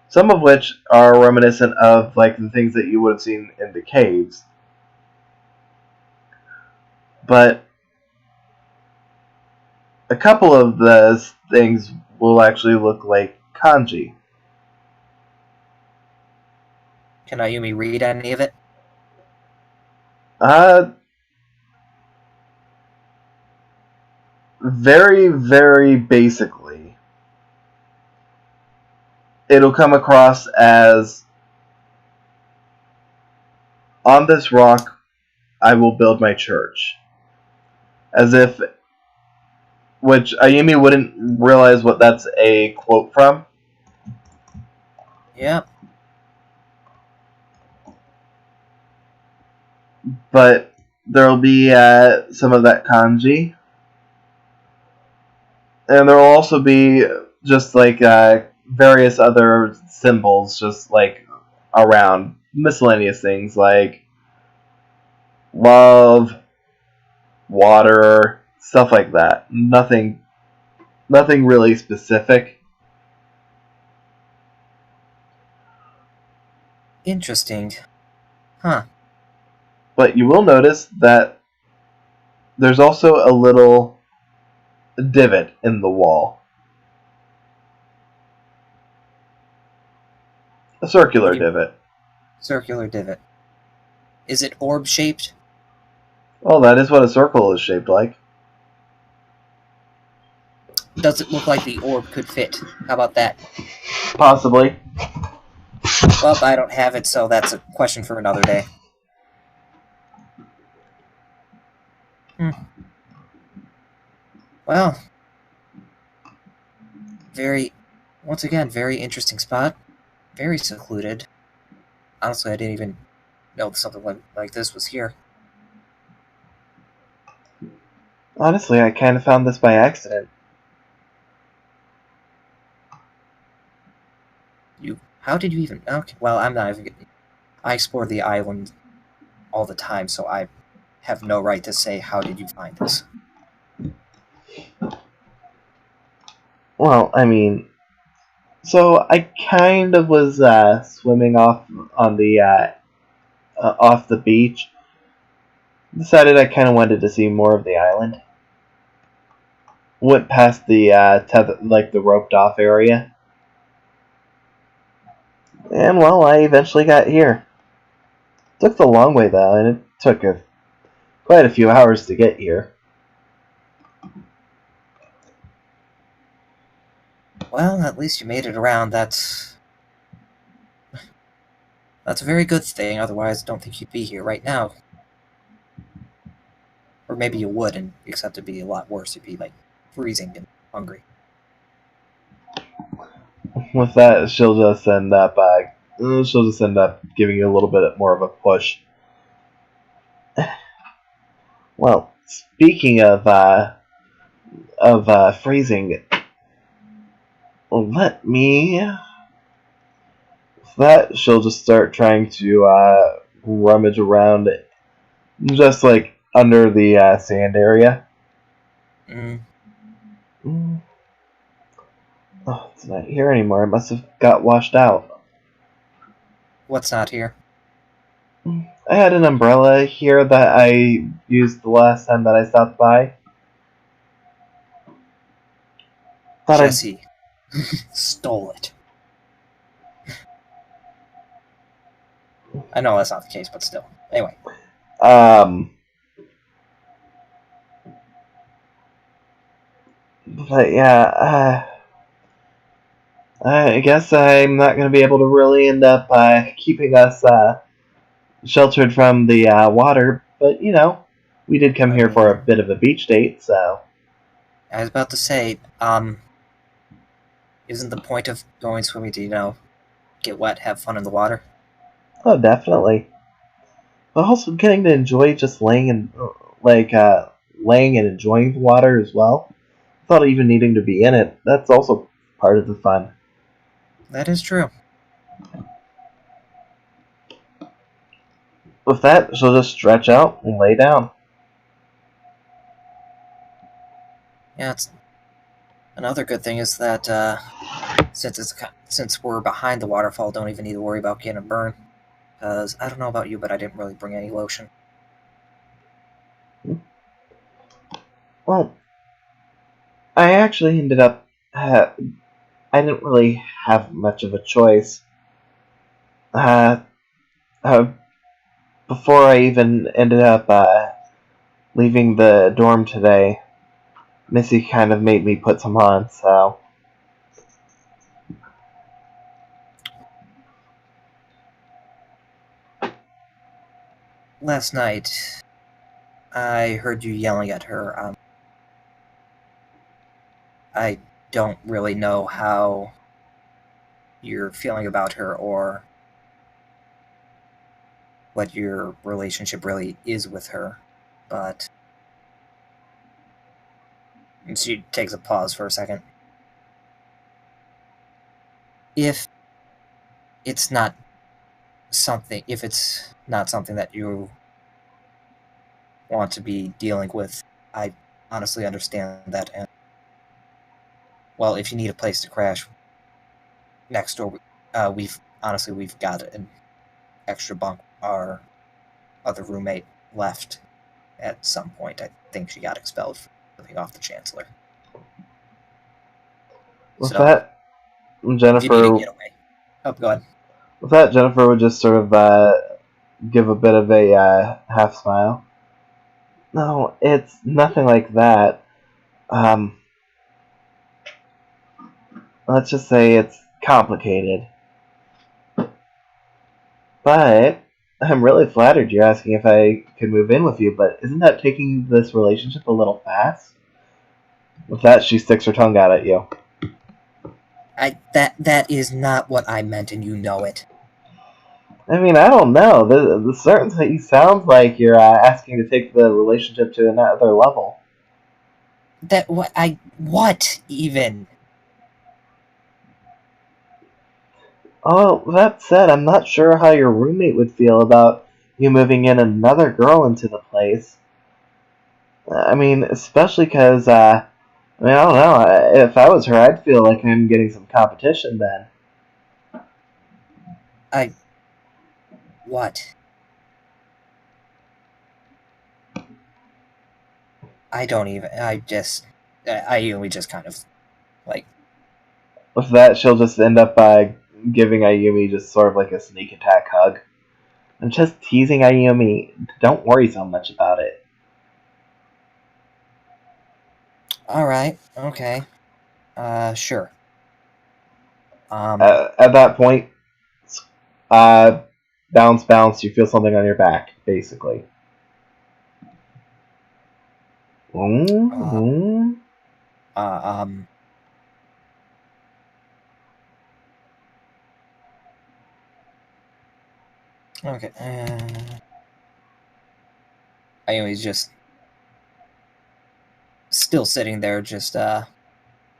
Some of which are reminiscent of like the things that you would have seen in the caves. But a couple of those things will actually look like kanji. Can Ayumi read any of it? Very, very basically, it'll come across as, on this rock, I will build my church. As if, which Ayumi wouldn't realize what that's a quote from. Yeah. But there'll be some of that kanji. And there will also be just like various other symbols just like around, miscellaneous things like love, water, stuff like that. Nothing really specific. Interesting. Huh. But you will notice that there's also a little divot in the wall. A circular divot. Circular divot. Is it orb-shaped? Well, that is what a circle is shaped like. Does it look like the orb could fit? How about that? Possibly. Well, I don't have it, so that's a question for another day. Well, once again, very interesting spot. Very secluded. Honestly, I didn't even know something like this was here. Honestly, I kind of found this by accident. How did you even... Okay, well, I'm not even... I explore the island all the time, so I have no right to say how did you find this. Well, I mean, so I kind of was swimming off on the off the beach. Decided I kind of wanted to see more of the island. Went past the the roped off area, and well, I eventually got here. Took the long way though, and it took quite a few hours to get here. Well, at least you made it around. That's a very good thing. Otherwise, I don't think you'd be here right now. Or maybe you would, and except it'd be a lot worse. You'd be like freezing and hungry. With that, she'll just end up giving you a little bit more of a push. Well, speaking of freezing, let me. With that, she'll just start trying to rummage around, just like under the sand area. Mm. Oh, it's not here anymore. It must have got washed out. What's not here? I had an umbrella here that I used the last time that I stopped by. Jesse stole it. I know that's not the case, but still. Anyway. But yeah, I guess I'm not going to be able to really end up keeping us sheltered from the water. But, we did come here for a bit of a beach date, so. I was about to say, isn't the point of going swimming to, get wet, have fun in the water? Oh, definitely. But also getting to enjoy just laying and enjoying the water as well. Without even needing to be in it. That's also part of the fun. That is true. With that, she'll just stretch out and lay down. Yeah, another good thing is that since we're behind the waterfall, don't even need to worry about getting a burn. Because I don't know about you, but I didn't really bring any lotion. Well, I actually ended up. I didn't really have much of a choice. Before I even ended up leaving the dorm today, Missy kind of made me put some on, so. Last night, I heard you yelling at her. I don't really know how you're feeling about her or what your relationship really is with her, but. And she takes a pause for a second. If it's not something that you want to be dealing with, I honestly understand that. And well, if you need a place to crash, next door, we've got an extra bunk. Our other roommate left at some point. I think she got expelled for living off the chancellor. With that, Jennifer. Get away. Oh, go ahead. With that, Jennifer would just sort of give a bit of a half smile. No, it's nothing like that. Let's just say it's complicated. But I'm really flattered you're asking if I could move in with you, but isn't that taking this relationship a little fast? With that, she sticks her tongue out at you. That is not what I meant, and you know it. I mean, I don't know. The certainty sounds like you're asking to take the relationship to another level. What even? Oh, that said, I'm not sure how your roommate would feel about you moving in another girl into the place. I mean, especially because, I don't know. If I was her, I'd feel like I'm getting some competition then. What? Ayumi just kind of, like... With that, she'll just end up giving Ayumi just sort of like a sneak attack hug. I'm just teasing Ayumi. Don't worry so much about it. Alright, okay. Sure. At that point, bounce, you feel something on your back, basically. Mm-hmm. Okay. Anyways, just still sitting there, just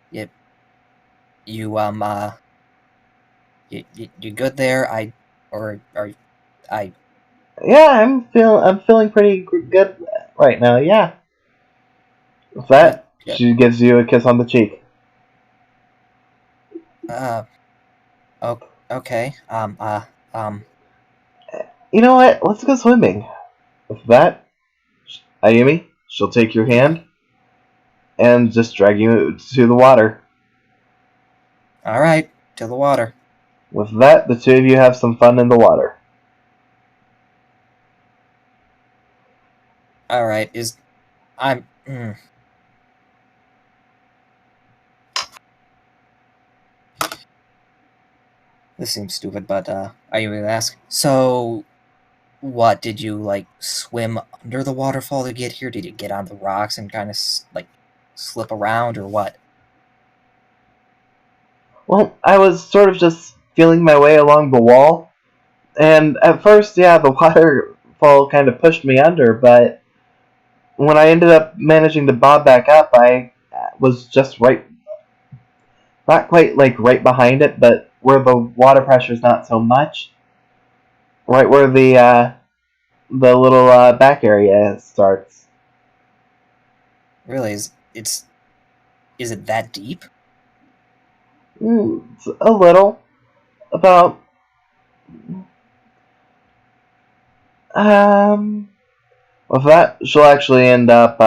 you you good there? I Yeah, I'm feeling pretty good right now. Yeah. With that, yeah. she gives you a kiss on the cheek. Okay. You know what? Let's go swimming. With that, Ayumi, she'll take your hand and just drag you to the water. All right, to the water. With that, the two of you have some fun in the water. All right, I'm. This seems stupid, but I even ask. So, what did you like swim under the waterfall to get here? Did you get on the rocks and kind of like slip around, or what? Well, I was sort of just feeling my way along the wall, and at first, yeah, the waterfall kind of pushed me under, but when I ended up managing to bob back up, I was just not quite like right behind it, but where the water pressure is not so much, right where the little back area starts. Really, is it that deep? It's a little. About with that, she'll actually end up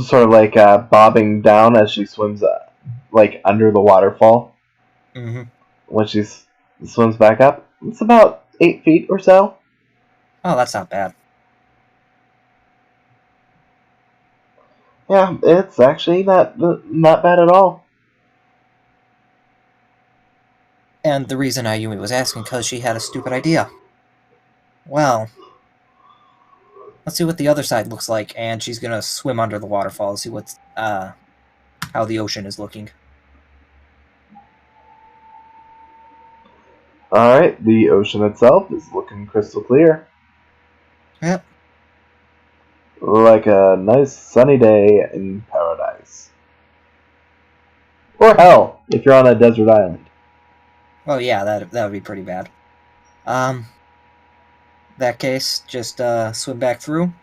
sort of like bobbing down as she swims like under the waterfall. Mm-hmm. When she swims back up, it's about 8 feet or so. Oh, that's not bad. Yeah, it's actually not bad at all. And the reason Ayumi was asking because she had a stupid idea. Well, let's see what the other side looks like, and she's gonna swim under the waterfall to see what's how the ocean is looking. Alright, the ocean itself is looking crystal clear. Yep. Like a nice sunny day in paradise. Or hell, if you're on a desert island. Well, yeah, that would be pretty bad. That case, just swim back through.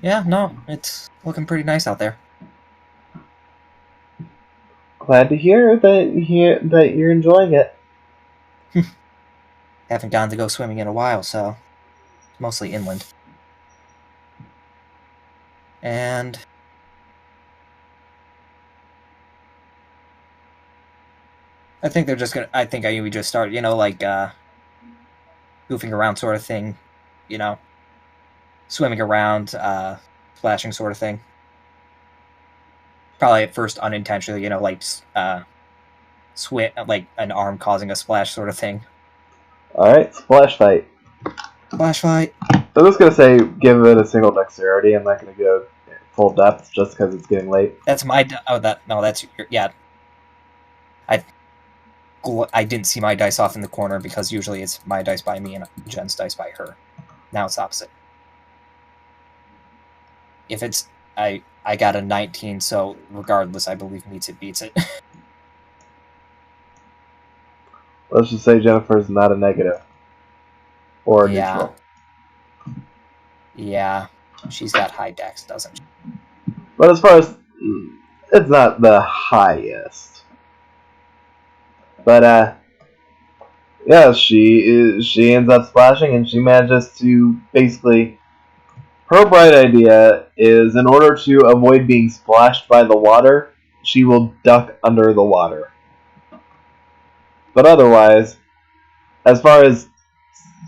Yeah, no, it's looking pretty nice out there. Glad to hear that you're enjoying it. Haven't gone to go swimming in a while, so mostly inland. And I think they're just gonna. I think Ayumi just start, like goofing around sort of thing, swimming around, splashing sort of thing. Probably at first unintentionally, like swim, like an arm causing a splash sort of thing. Alright, splash fight. Splash fight. I'm just gonna say give it a single dexterity. I'm not gonna go full depth just because it's getting late. That's my. That's yeah. I didn't see my dice off in the corner because usually it's my dice by me and Jen's dice by her. Now it's opposite. If it's I got a 19, so regardless, I believe meets it beats it. Let's just say Jennifer's not a negative or a neutral. Yeah, she's got high dex, doesn't she? But as far as it's not the highest, but yeah, she ends up splashing and she manages to basically. Her bright idea is in order to avoid being splashed by the water, she will duck under the water. But otherwise, as far as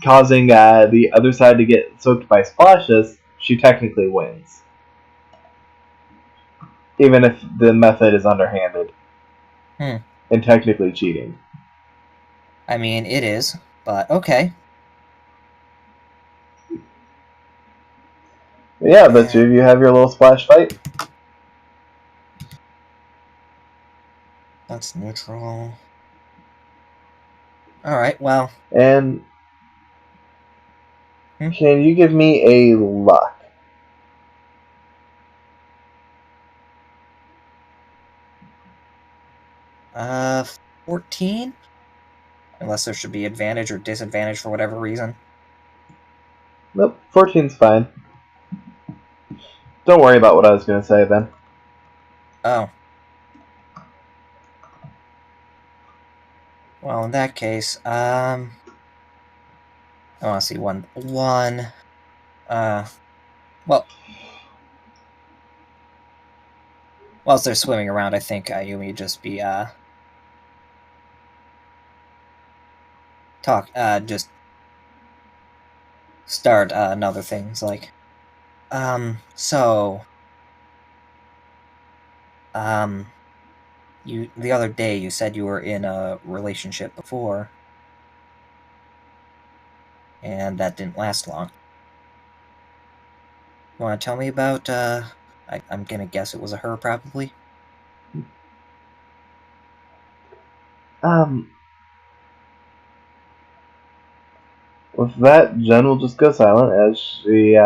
causing the other side to get soaked by splashes, she technically wins. even if the method is underhanded Hmm. and technically cheating. I mean, it is, but okay. Yeah, the two of you have your little splash fight. That's neutral. Alright, well. And can you give me a luck? 14? Unless there should be advantage or disadvantage for whatever reason. Nope, 14's fine. Don't worry about what I was going to say then. Oh. Well, in that case, I want to see one. Well, whilst they're swimming around, I think Ayumi just be, just start, another things, like, the other day you said you were in a relationship before, and that didn't last long. You want to tell me about, I'm gonna guess it was a her, probably? With that, Jen will just go silent as she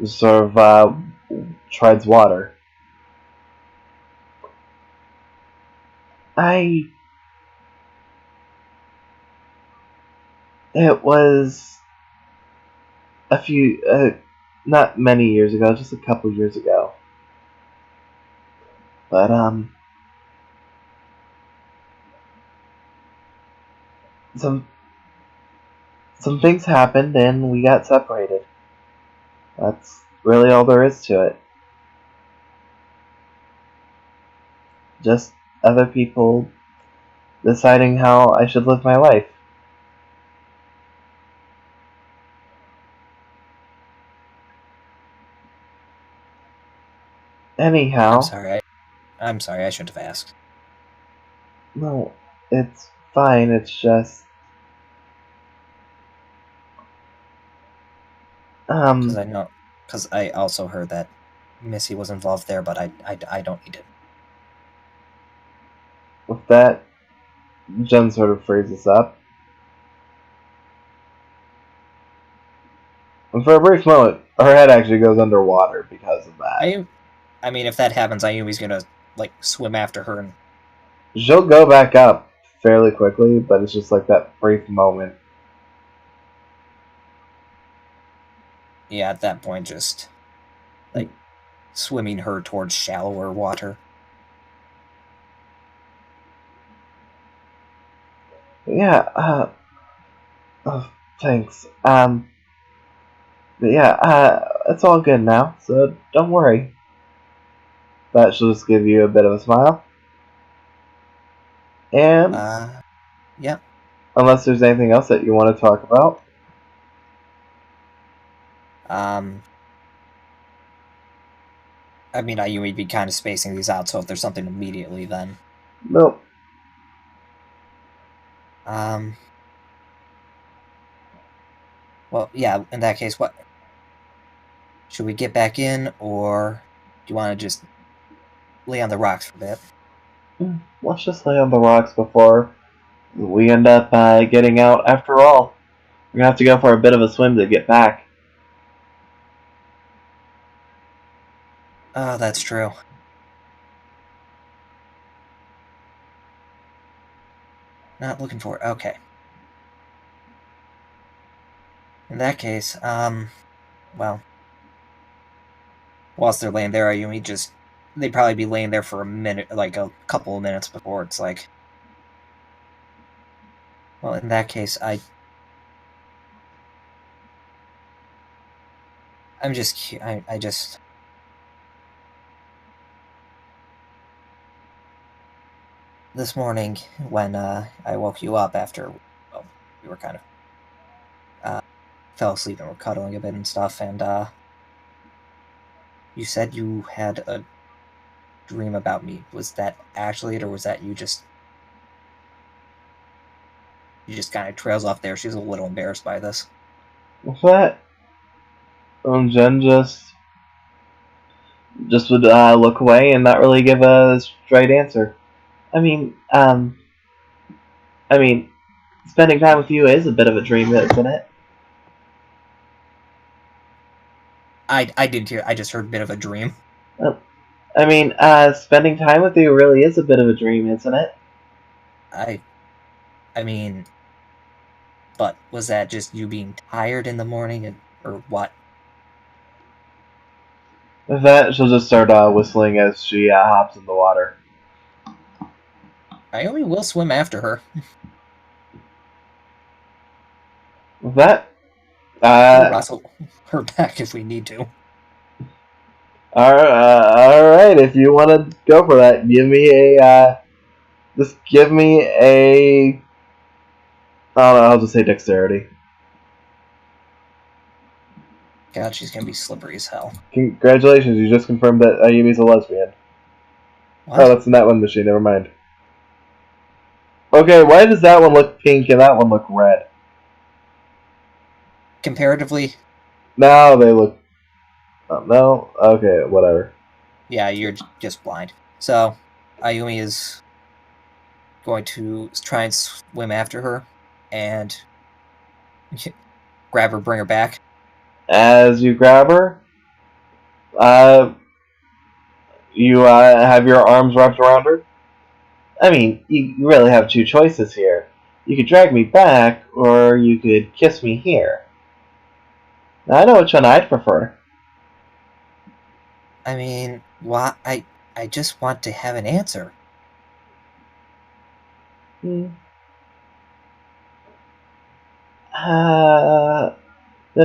sort of treads water. It was a few, not many years ago, just a couple years ago. But, some things happened and we got separated. That's really all there is to it. Just other people deciding how I should live my life. Anyhow. I'm sorry, I shouldn't have asked. No, it's fine, it's just... Because I also heard that Missy was involved there, but I don't need it. With that, Jen sort of phrases up. And for a brief moment, her head actually goes underwater because of that. I mean, if that happens, Ayumi's gonna, like, swim after her and... She'll go back up fairly quickly, but it's just like that brief moment. Yeah, at that point, just, like, swimming her towards shallower water. Yeah, oh, thanks. But yeah, it's all good now, so don't worry. That should just give you a bit of a smile. And, yeah. Unless there's anything else that you want to talk about. I mean, Ayumi'd be kind of spacing these out, so if there's something immediately, then... Nope. Well, yeah, in that case, what? Should we get back in, or do you want to just lay on the rocks for a bit? Let's just lay on the rocks before we end up getting out after all. We're gonna have to go for a bit of a swim to get back. Oh, that's true. Not looking for it. Okay. In that case, well, whilst they're laying there, Ayumi just... They'd probably be laying there for a minute, like a couple of minutes before it's like... Well, in that case, I just... This morning, when I woke you up after, well, we were kind of fell asleep and were cuddling a bit and stuff, and you said you had a dream about me. Was that actually it, or was that you just kind of trails off there? She's a little embarrassed by this. What's that? Jen just would look away and not really give a straight answer. I mean, spending time with you is a bit of a dream, isn't it? I didn't hear. I just heard a bit of a dream. Spending time with you really is a bit of a dream, isn't it? I mean, but was that just you being tired in the morning, or what? With that, she'll just start whistling as she hops in the water. Naomi will swim after her. With that, We'll wrestle her back if we need to. all right. If you want to go for that, give me a. Just give me a. I don't know. I'll just say dexterity. God, she's gonna be slippery as hell. Congratulations! You just confirmed that Ayumi's a lesbian. What? Oh, that's in that one machine. Never mind. Okay, why does that one look pink and that one look red? Comparatively, Now they look. Oh, no? Okay, whatever. yeah, you're just blind. So, Ayumi is going to try and swim after her and grab her, bring her back. As you grab her, you have your arms wrapped around her. I mean, you really have two choices here. You could drag me back, or you could kiss me here. Now, I know which one I'd prefer. I mean, why? I just want to have an answer. Then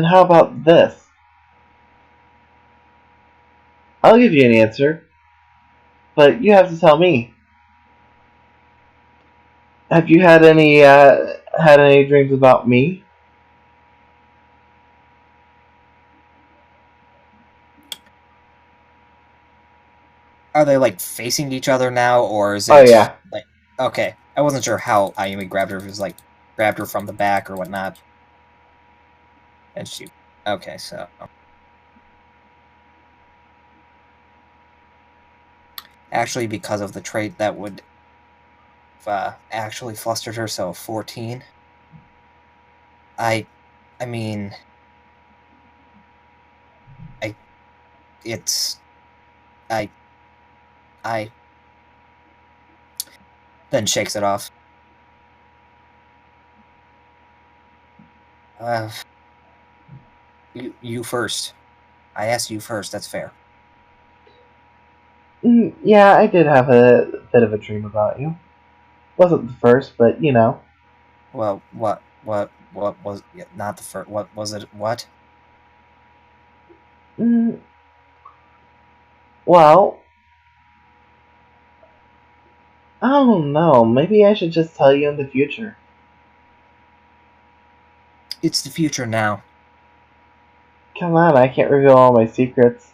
how about this? I'll give you an answer, but you have to tell me. Have you had any dreams about me? Are they like facing each other now, or is it? Oh yeah. Like, okay, I wasn't sure how Ayumi grabbed her. If it was like grabbed her from the back or whatnot, and she. Okay, so actually, because of the trait that would actually flustered her, so 14. I mean, it's I then shakes it off. You first. I asked you first. That's fair. Yeah, I did have a bit of a dream about you. Wasn't the first, but you know. Well, what was not the first? What was it? What? Well, I don't know. Maybe I should just tell you in the future. It's the future now. Come on, I can't reveal all my secrets.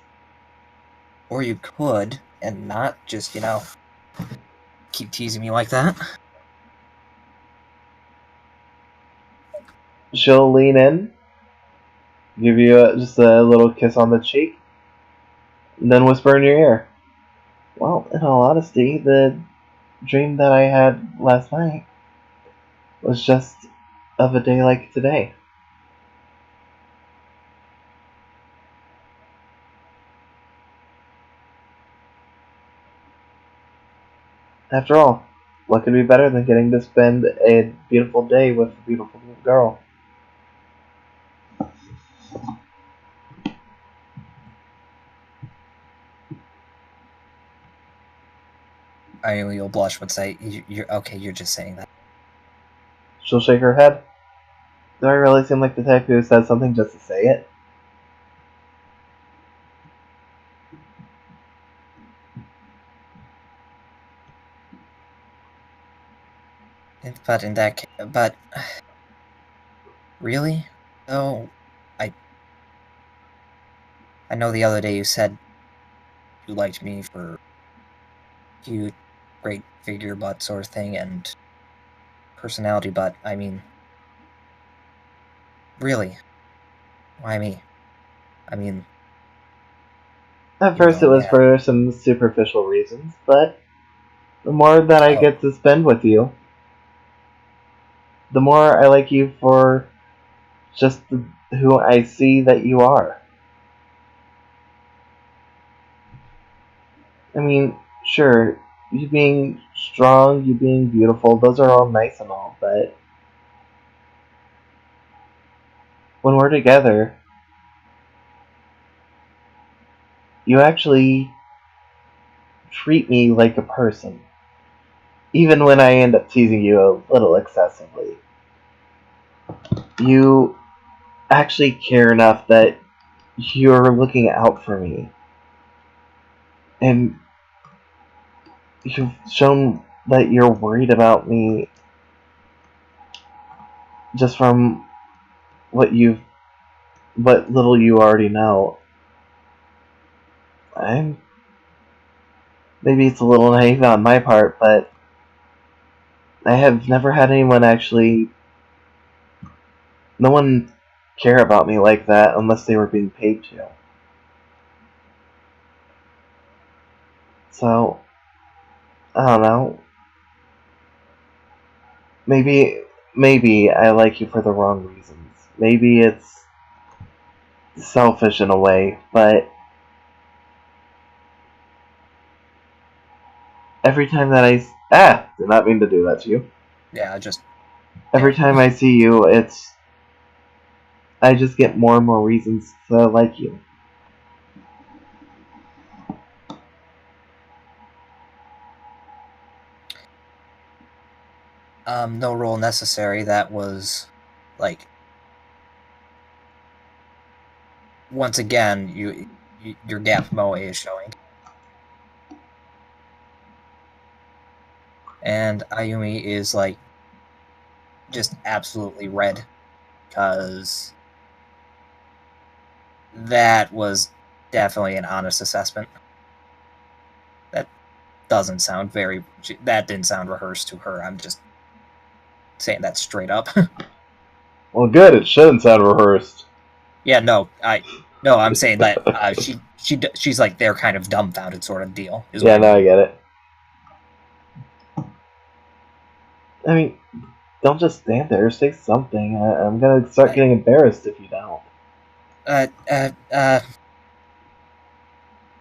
Or you could, and not just, keep teasing me like that. She'll lean in, give you just a little kiss on the cheek, and then whisper in your ear. Well, in all honesty, the dream that I had last night was just of a day like today. After all, what could be better than getting to spend a beautiful day with a beautiful girl? You'll blush, but say, you're okay, you're just saying that. She'll shake her head. Do I really seem like the type who says something just to say it? But in that case, but really? Oh, I know the other day you said you liked me for cute, great figure butt sort of thing, and personality butt. I mean, really, why me? I mean, At you first, know, it was yeah. for some superficial reasons, but the more that I Oh, get to spend with you, the more I like you for just who I see that you are. I mean, sure, you being strong, you being beautiful, those are all nice and all, but when we're together, you actually treat me like a person. Even when I end up teasing you a little excessively. You actually care enough that you're looking out for me. And you've shown that you're worried about me just from what little you already know. I'm maybe it's a little naive on my part, but I have never had anyone actually no one care about me like that unless they were being paid to. So I don't know. Maybe I like you for the wrong reasons. Maybe it's selfish in a way, but every time that did not mean to do that to you. yeah, just Every time I see you, I just get more and more reasons to like you. no role necessary. That was like once again, your gap moe is showing, and Ayumi is like just absolutely red because that was definitely an honest assessment. That doesn't sound very. That didn't sound rehearsed to her. I'm just saying that straight up. Well, good. It shouldn't sound rehearsed. Yeah, I'm saying that she's like they're kind of dumbfounded sort of deal. Is Yeah, what I now I mean. get it. I mean, don't just stand there. Say something. I'm gonna start getting embarrassed if you don't. Uh, uh, uh.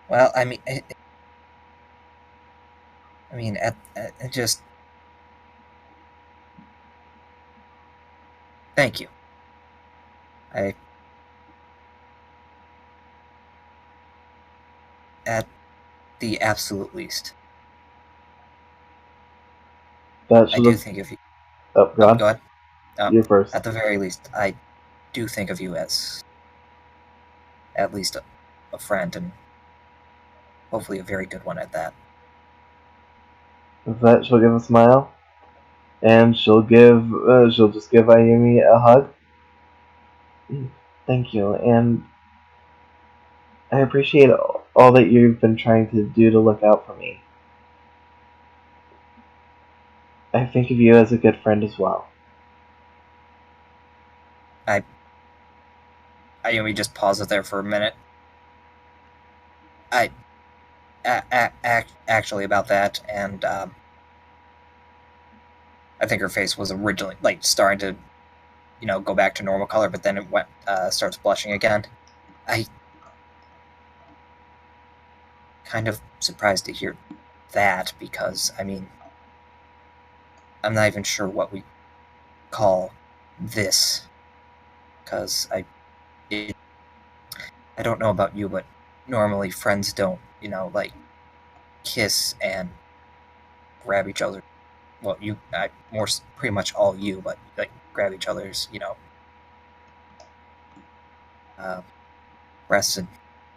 Well, just thank you. I at the absolute least. That I should do have. think of you. Oh, Oh, God. go ahead. You first. At the very least, I do think of you as at least a friend, and hopefully a very good one at that. With that, she'll give a smile, and she'll just give Ayumi a hug. Thank you, and I appreciate all that you've been trying to do to look out for me. I think of you as a good friend as well. Ayumi just pauses there for a minute. Actually about that, and I think her face was originally like starting to, go back to normal color, but then it starts blushing again. I kind of surprised to hear that because I'm not even sure what we call this because I don't know about you, but normally friends don't, like kiss and grab each other. Well, pretty much all you, but like grab each other's, uh, breasts and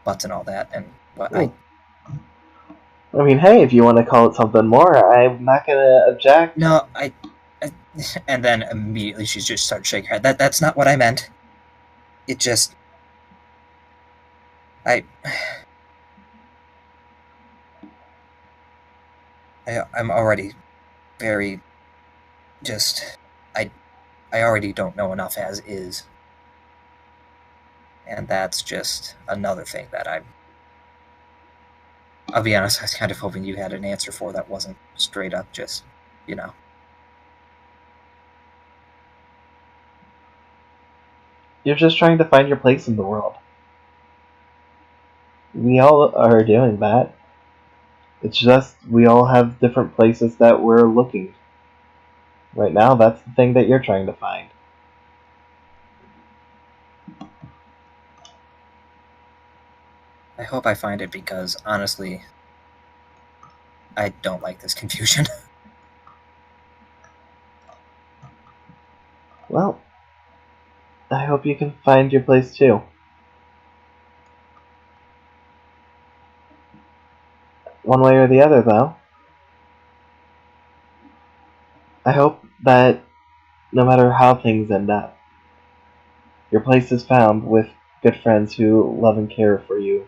butts and all that. And what I mean, hey, if you want to call it something more, I'm not gonna object. no, and then immediately she just started shaking her head. That's not what I meant. It just, I I'm already very just I already don't know enough as is. And that's just another thing that I'll be honest, I was kind of hoping you had an answer for that wasn't straight up just, you know. You're just trying to find your place in the world. We all are doing that. It's just we all have different places that we're looking. Right now, that's the thing that you're trying to find. I hope I find it because, honestly, I don't like this confusion. Well, I hope you can find your place too. One way or the other, though. I hope that no matter how things end up, your place is found with good friends who love and care for you,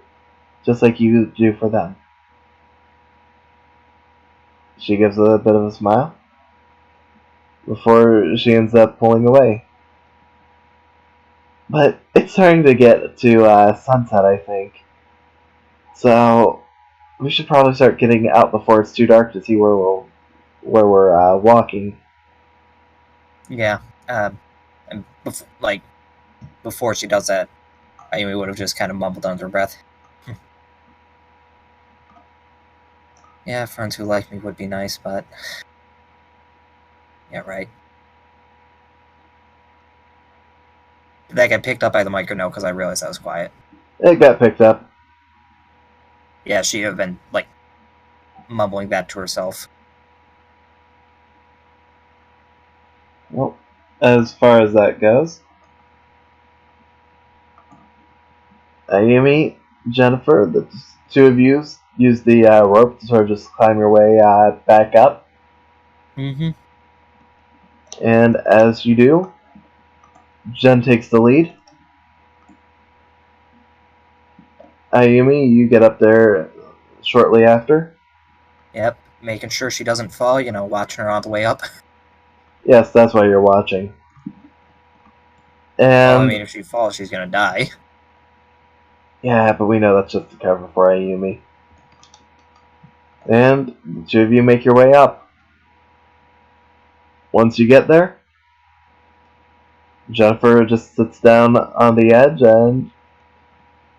just like you do for them. She gives a bit of a smile before she ends up pulling away. But it's starting to get to sunset, I think. So we should probably start getting out before it's too dark to see where we're walking. Yeah. And before she does that, Ayumi would have just kind of mumbled under her breath. Yeah, friends who like me would be nice, but yeah, right. Did that get picked up by the mic or no? Because I realized I was quiet. It got picked up. Yeah, she'd have been mumbling that to herself. Well, as far as that goes, Amy, Jennifer, the two of you use the rope to sort of just climb your way back up. Mm-hmm. And as you do, Jen takes the lead. Ayumi, you get up there shortly after. Yep, making sure she doesn't fall, watching her on the way up. Yes, that's why you're watching. Well, I And mean, if she falls, she's gonna die. yeah, but we know that's just the cover for Ayumi. And the two of you make your way up. Once you get there, Jennifer just sits down on the edge, and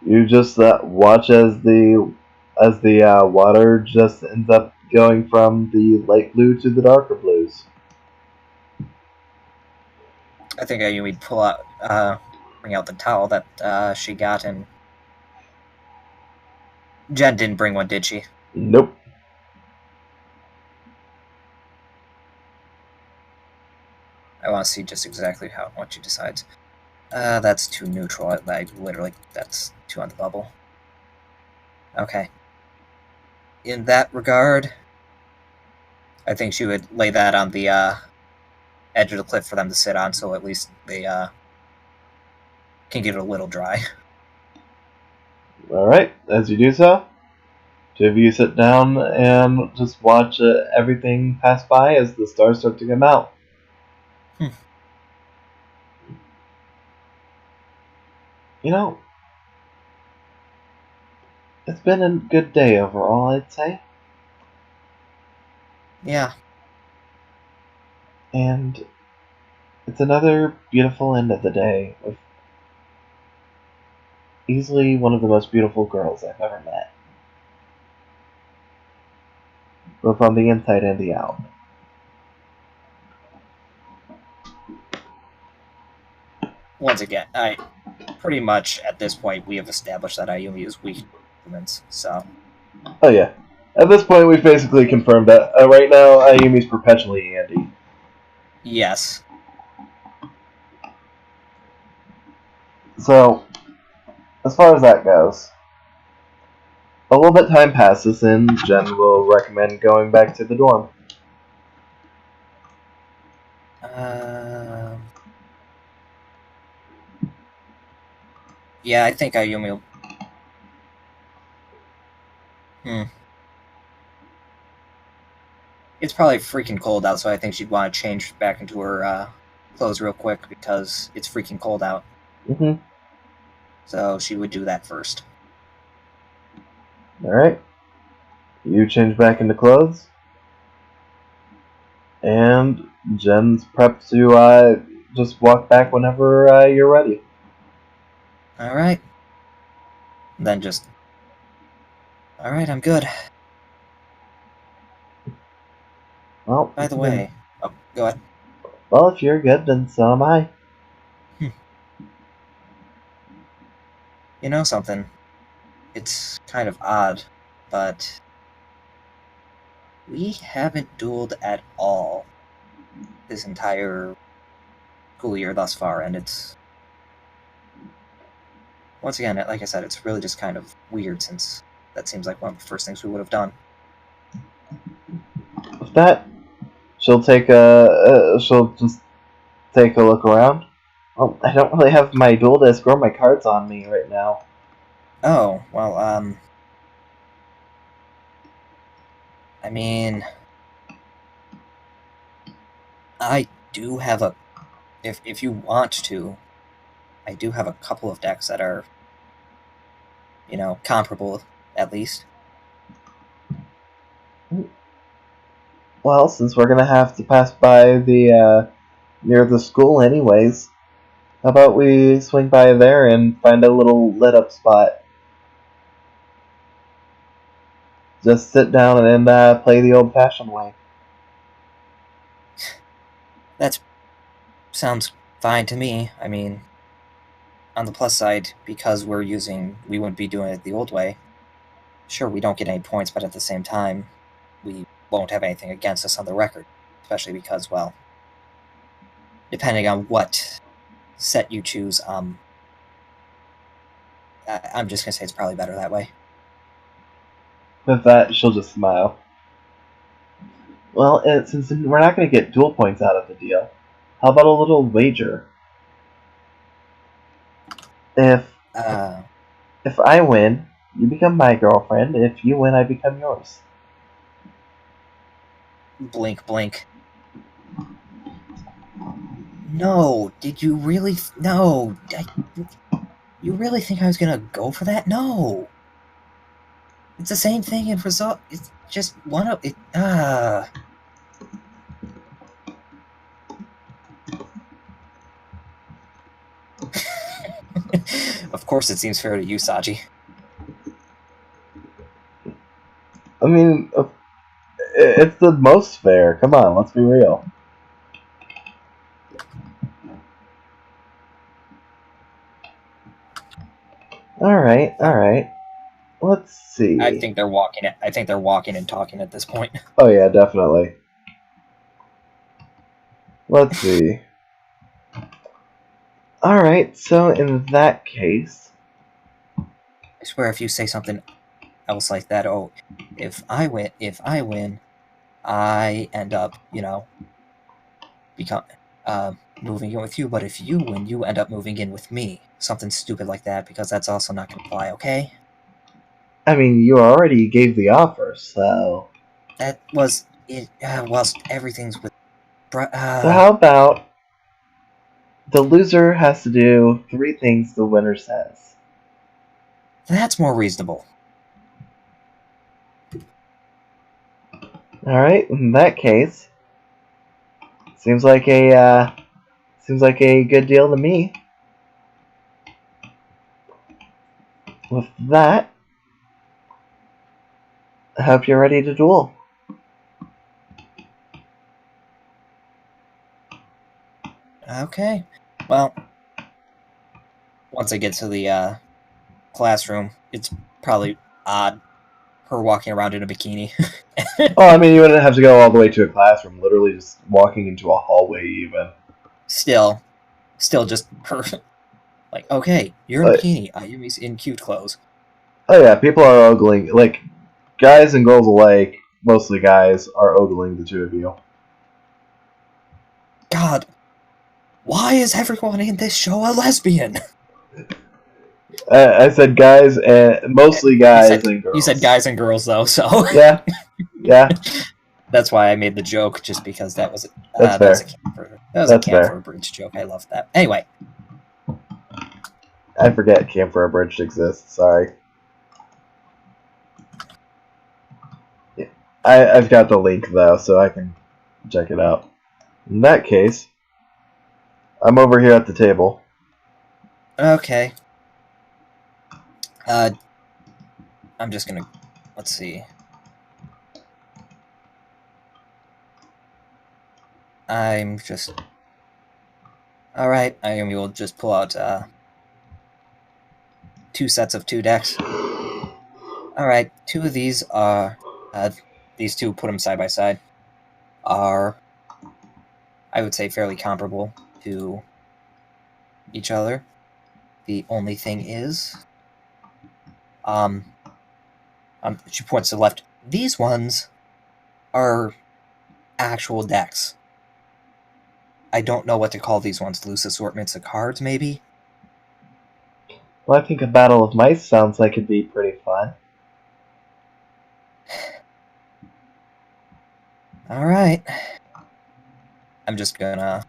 you just watch as the water just ends up going from the light blue to the darker blues. I think Ayumi'd bring out the towel that she got, and Jen didn't bring one, did she? Nope. I want to see just exactly what she decides. That's too neutral. That's too on the bubble. Okay. In that regard, I think she would lay that on the edge of the cliff for them to sit on, so at least they can get it a little dry. Alright, as you do so, two of you sit down and just watch everything pass by as the stars start to come out. You know, it's been a good day overall, I'd say. Yeah. And it's another beautiful end of the day with easily one of the most beautiful girls I've ever met. Both on the inside and the out. Once again, pretty much at this point we have established that Ayumi is weak to humans, so. Oh yeah. At this point, we've basically confirmed that right now Ayumi's perpetually Andy. Yes. So, as far as that goes, a little bit time passes, and Jen will recommend going back to the dorm. Yeah, I think Ayumi will. It's probably freaking cold out, so I think she'd want to change back into her clothes real quick because it's freaking cold out. Mm-hmm. So she would do that first. Alright. You change back into clothes. And Jen's prepped to just walk back whenever you're ready. Alright. Then just... Alright, I'm good. Well, By the way... Oh, go ahead. Well, if you're good, then so am I. You know something? It's kind of odd, but... we haven't dueled at all this entire school year thus far, and it's... once again, like I said, it's really just kind of weird since that seems like one of the first things we would have done. With that, she'll just take a look around. Well, I don't really have my duel disc or my cards on me right now. Oh, well, I mean... I do have a... If you want to, I do have a couple of decks that are, you know, comparable, at least. Well, since we're gonna have to pass by the near the school anyways, how about we swing by there and find a little lit up spot? Just sit down and play the old-fashioned way. That sounds fine to me. I mean, on the plus side, because we wouldn't be doing it the old way. Sure, we don't get any points, but at the same time, we won't have anything against us on the record. Especially because, well, depending on what set you choose, I'm just gonna say it's probably better that way. With that, she'll just smile. Well, since we're not going to get dual points out of the deal, how about a little wager? If I win, you become my girlfriend. If you win, I become yours. Blink, blink. No, did you really? No, you really think I was gonna go for that? No. It's the same thing in result. It's just one of it. Of course, it seems fair to you, Saji. I mean, it's the most fair. Come on, let's be real. All right. Let's see. I think they're walking and talking at this point. Oh yeah, definitely. Let's see. All right, so in that case, I swear, if you say something else like that, oh, if I win, I end up, you know, moving in with you. But if you win, you end up moving in with me. Something stupid like that, because that's also not going to fly. Okay. I mean, you already gave the offer, so... That was it. Whilst everything's with... So how about... the loser has to do 3 things the winner says. That's more reasonable. Alright, in that case... Seems like a good deal to me. With that... I hope you're ready to duel. Okay. Well, once I get to the classroom, it's probably odd her walking around in a bikini. Oh, I mean, you wouldn't have to go all the way to a classroom. Literally just walking into a hallway, even. Still just her. Like, okay, you're in a bikini. You're in cute clothes. Oh yeah, people are ogling. Like, guys and girls alike, mostly guys, are ogling the two of you. God, why is everyone in this show a lesbian? I said guys, and mostly guys and girls. You said guys and girls, though, so... Yeah. That's why I made the joke, just because that was That's that was a fair. That's That's a camp fair. for a bridge joke. I love that. Anyway, I forget Camphor Bridge exists. Sorry. I've got the link though, so I can check it out. In that case, I'm over here at the table. okay. I'm just gonna let's see. I'm just all right. I will just pull out 2 sets of 2 decks. All right, 2 of these are these 2. Put them side by side. Are I would say fairly comparable to each other. The only thing is, she points to the left. These ones are actual decks. I don't know what to call these ones. Loose assortments of cards, maybe? Well, I think a battle of mice sounds like it'd be pretty fun. Alright. I'm just gonna...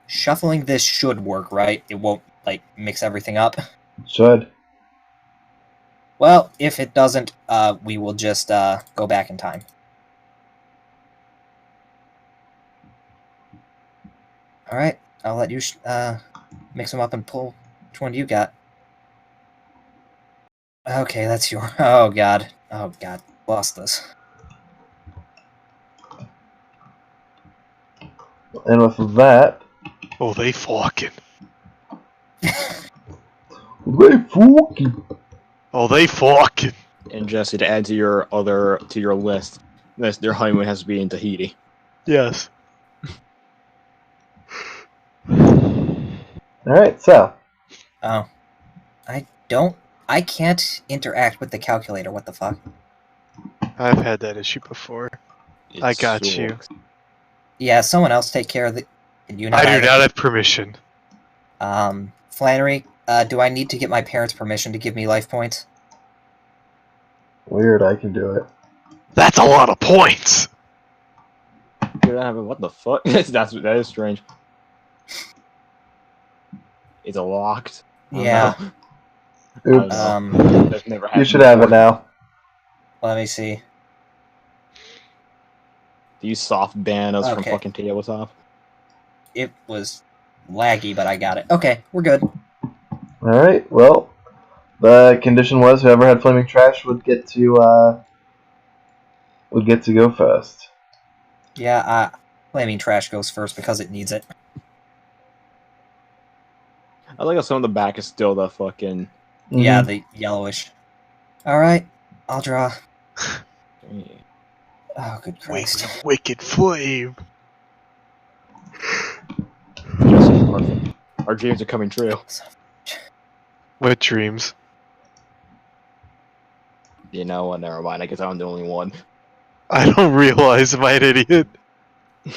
Shuffling this should work, right? It won't, like, mix everything up. Should. Well, if it doesn't, we will just go back in time. Alright, I'll let you mix them up and pull. Which one do you got? Okay, that's your... Oh, God. Oh, God. Lost this. And with that, Oh, they fucking. they fucking. Oh, they fucking. And Jesse, to add to your list, their honeymoon has to be in Tahiti. Yes. Alright, so. Oh. I can't interact with the calculator, what the fuck? I've had that issue before. I got you. sucks. Yeah, someone else take care of the... You know, I do not have permission. Flannery, do I need to get my parents' permission to give me life points? Weird, I can do it. That's a lot of points! What the fuck? That is strange. It's a locked. Yeah. Oops. That's never happened You should have it before. now. Let me see. Do you soft ban us from Okay. fucking tabletop? It was laggy, but I got it. Okay, we're good. Alright, well, the condition was whoever had flaming trash would get to go first. Yeah, Flaming Trash goes first because it needs it. I like how some of the back is still the fucking. Yeah, Mhm. the yellowish. Alright, I'll draw. Oh, good Christ. Wicked flame. Jesse, our dreams are coming true. What dreams? You know what? Never mind. I guess I'm the only one. I don't realize I'm an idiot. All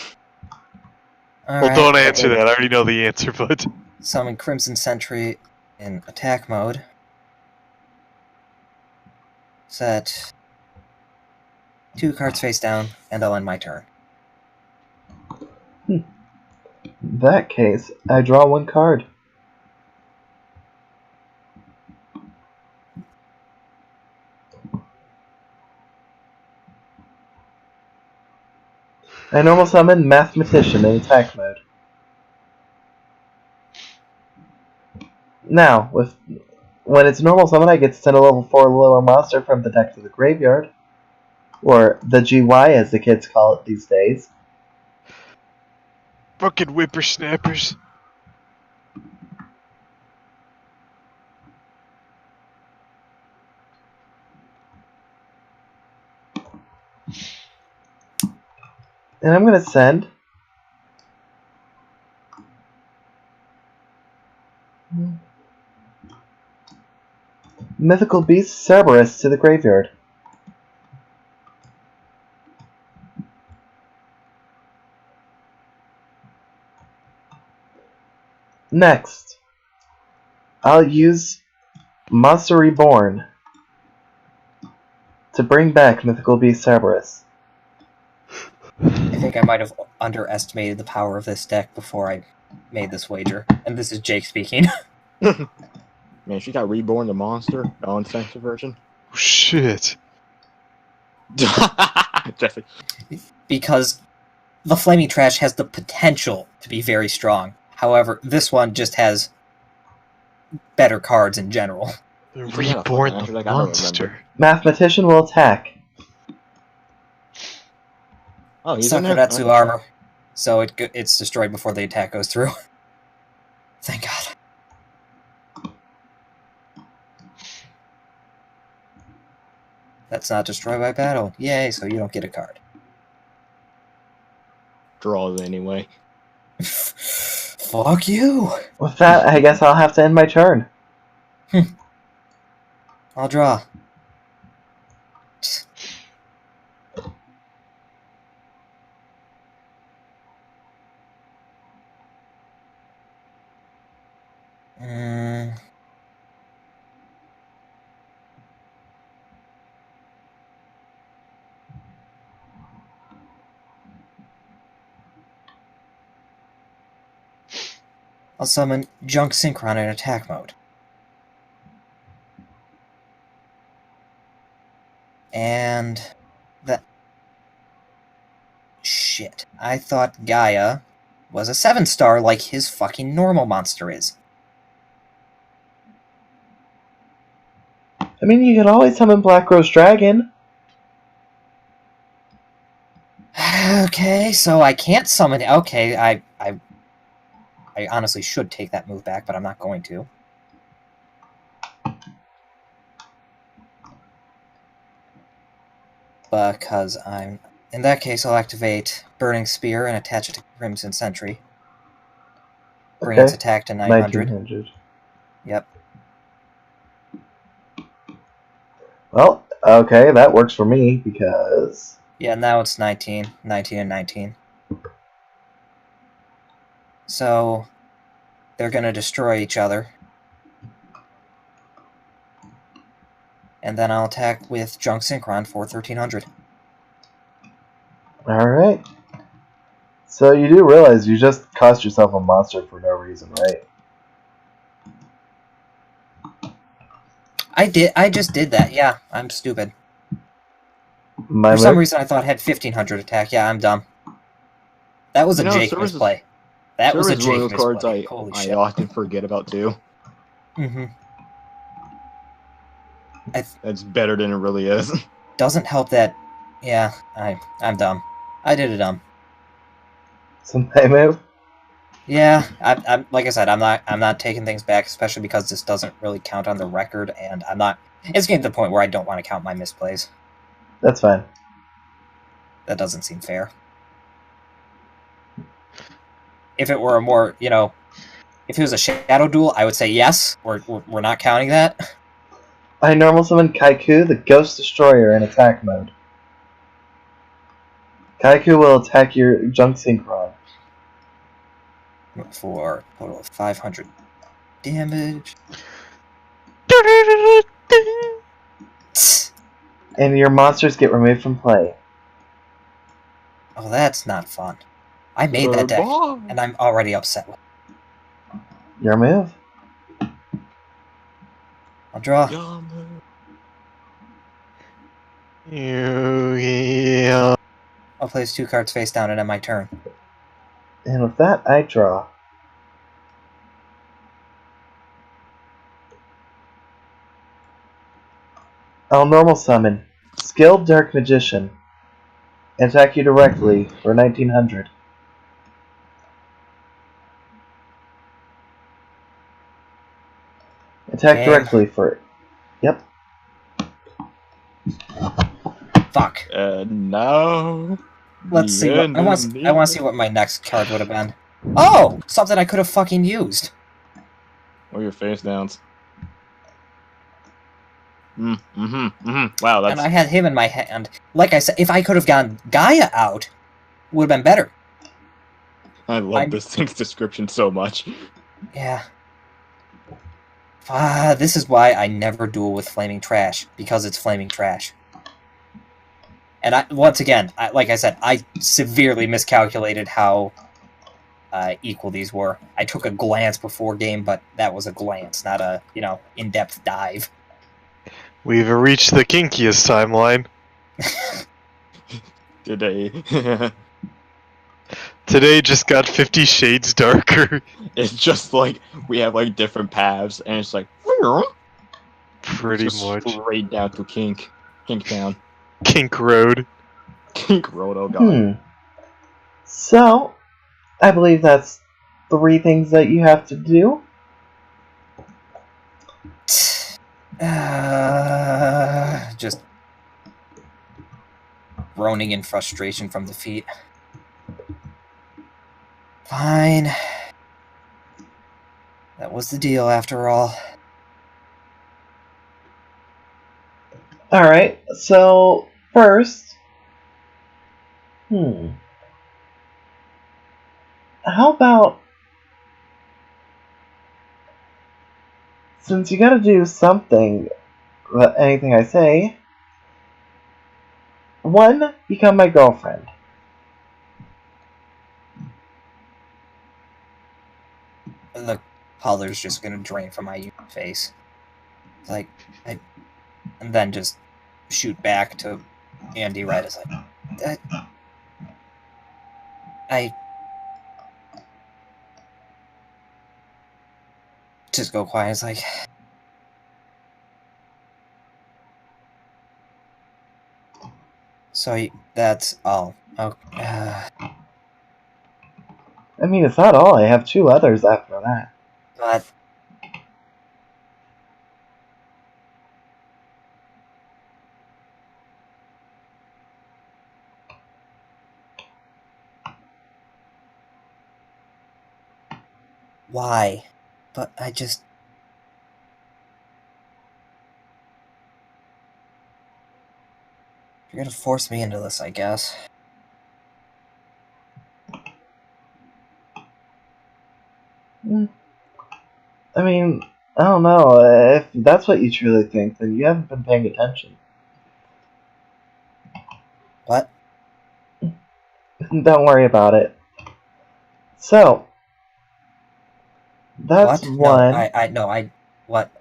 Well, right. don't answer that. I already know the answer, but... Summon Crimson Sentry in attack mode. Set 2 cards face down, and I'll end my turn. In that case, I draw 1 card. I normal summon Mathematician in attack mode. Now, when it's normal summon, I get to send a level 4 lower monster from the deck to the graveyard. Or the GY, as the kids call it these days. Fucking whippersnappers. And I'm going to send Mythical Beast Cerberus to the graveyard. Next, I'll use Monster Reborn to bring back mythical beast Cerberus. I think I might have underestimated the power of this deck before I made this wager. And this is Jake speaking. Man, she got Reborn the Monster, the uncensored version. Oh, shit. Jesse. Because the Flaming Trash has the potential to be very strong. However, this one just has better cards in general. Reborn Actually, the I don't monster. Mathematician will attack. Oh, he's in there? Sakuratsu Oh, armor. So it's destroyed before the attack goes through. Thank God. That's not destroyed by battle. Yay, so you don't get a card. Draws anyway. Fuck you! With that, I guess I'll have to end my turn. I'll draw. I'll summon Junk Synchron in attack mode. And that... Shit. I thought Gaia was a 7-star like his fucking normal monster is. I mean, you can always summon Black Rose Dragon. Okay, so I can't summon... Okay, I honestly should take that move back, but I'm not going to. Because I'm... In that case, I'll activate Burning Spear and attach it to Crimson Sentry. Bring its attack to 900. 1900. Yep. Well, okay, that works for me, because... Yeah, now it's 19. 19 and 19. So, they're going to destroy each other. And then I'll attack with Junk Synchron for 1300. Alright. So you do realize you just cost yourself a monster for no reason, right? I just did that, yeah. I'm stupid. My For some move? reason I thought it had 1500 attack. Yeah, I'm dumb. That was a Jake Service misplay. That was a is one Jake of those cards misplay. Holy I shit. often forget about too. Mm-hmm. That's better than it really is. Doesn't help that... Yeah, I'm dumb. I did it dumb. So my move? Yeah, I'm like I said, I'm not taking things back, especially because this doesn't really count on the record, and I'm not... It's getting to the point where I don't want to count my misplays. That's fine. That doesn't seem fair. If it were a more, if it was a Shadow Duel, I would say yes. We're not counting that. I normal summon Kaiku, the Ghost Destroyer, in attack mode. Kaiku will attack your Junk Synchron. For a total of 500 damage. And your monsters get removed from play. Oh, that's not fun. I made that deck, and I'm already upset with it. Your move? I'll draw. Yeah. I'll place 2 cards face down and end my turn. And with that, I draw. I'll normal summon Skilled Dark Magician and attack you directly for 1900. Attack Okay. directly for it. Yep. Fuck. No. Let's see. I want to see what my next card would have been. Oh, something I could have fucking used. Or your face downs. Wow, that's... And I had him in my hand. Like I said, if I could have gotten Gaia out, would have been better. I love this thing's description so much. Yeah. This is why I never duel with Flaming Trash, because it's Flaming Trash. And once again, like I said, I severely miscalculated how equal these were. I took a glance before game, but that was a glance, not a, in-depth dive. We've reached the kinkiest timeline. Today. Today just got 50 shades darker. It's just like we have like different paths, and it's like Pretty just much. straight down to Kink Town, Kink Road. Kink Road. Oh god. So, I believe that's 3 things that you have to do. Just groaning in frustration from defeat. Fine. That was the deal after all. Alright, so first, how about, since you gotta do something, anything I say, 1, become my girlfriend. The color's just gonna drain from my face. Like, and then just shoot back to Andy Wright. It's like, I just go quiet. It's like, so that's all. Okay. I mean, it's not all. I have 2 others after that. But why? But I just... You're gonna force me into this, I guess. I mean, I don't know. If that's what you truly think, then you haven't been paying attention. What? Don't worry about it. So, that's What? 1. No, what?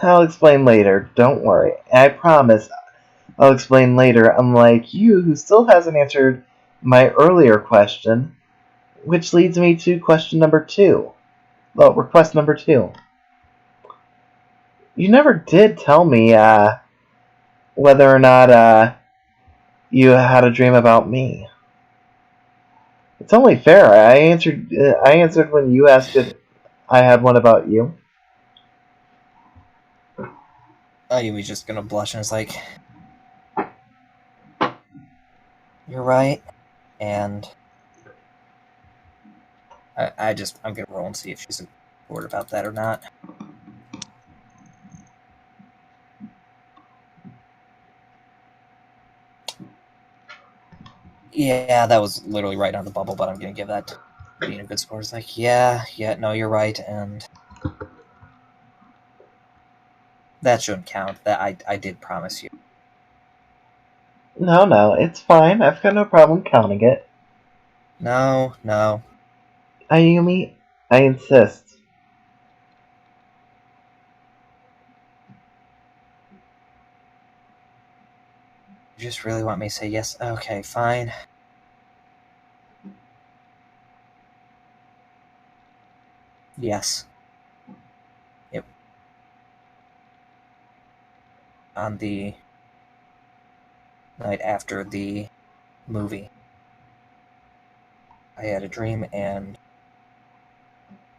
I'll explain later. Don't worry. I promise I'll explain later, unlike you, who still hasn't answered my earlier question, which leads me to question number 2. Well, request number 2. You never did tell me, whether or not, you had a dream about me. It's only fair. I answered when you asked if I had one about you. Oh, he was just gonna blush and it's like... You're right. And... I'm gonna roll and see if she's bored about that or not. Yeah, that was literally right on the bubble, but I'm gonna give that being a good score. It's like, yeah, no, you're right, and that shouldn't count. That I did promise you. No, it's fine. I've got no problem counting it. No. Ayumi, I insist. You just really want me to say yes? Okay, fine. Yes. Yep. On the night after the movie, I had a dream and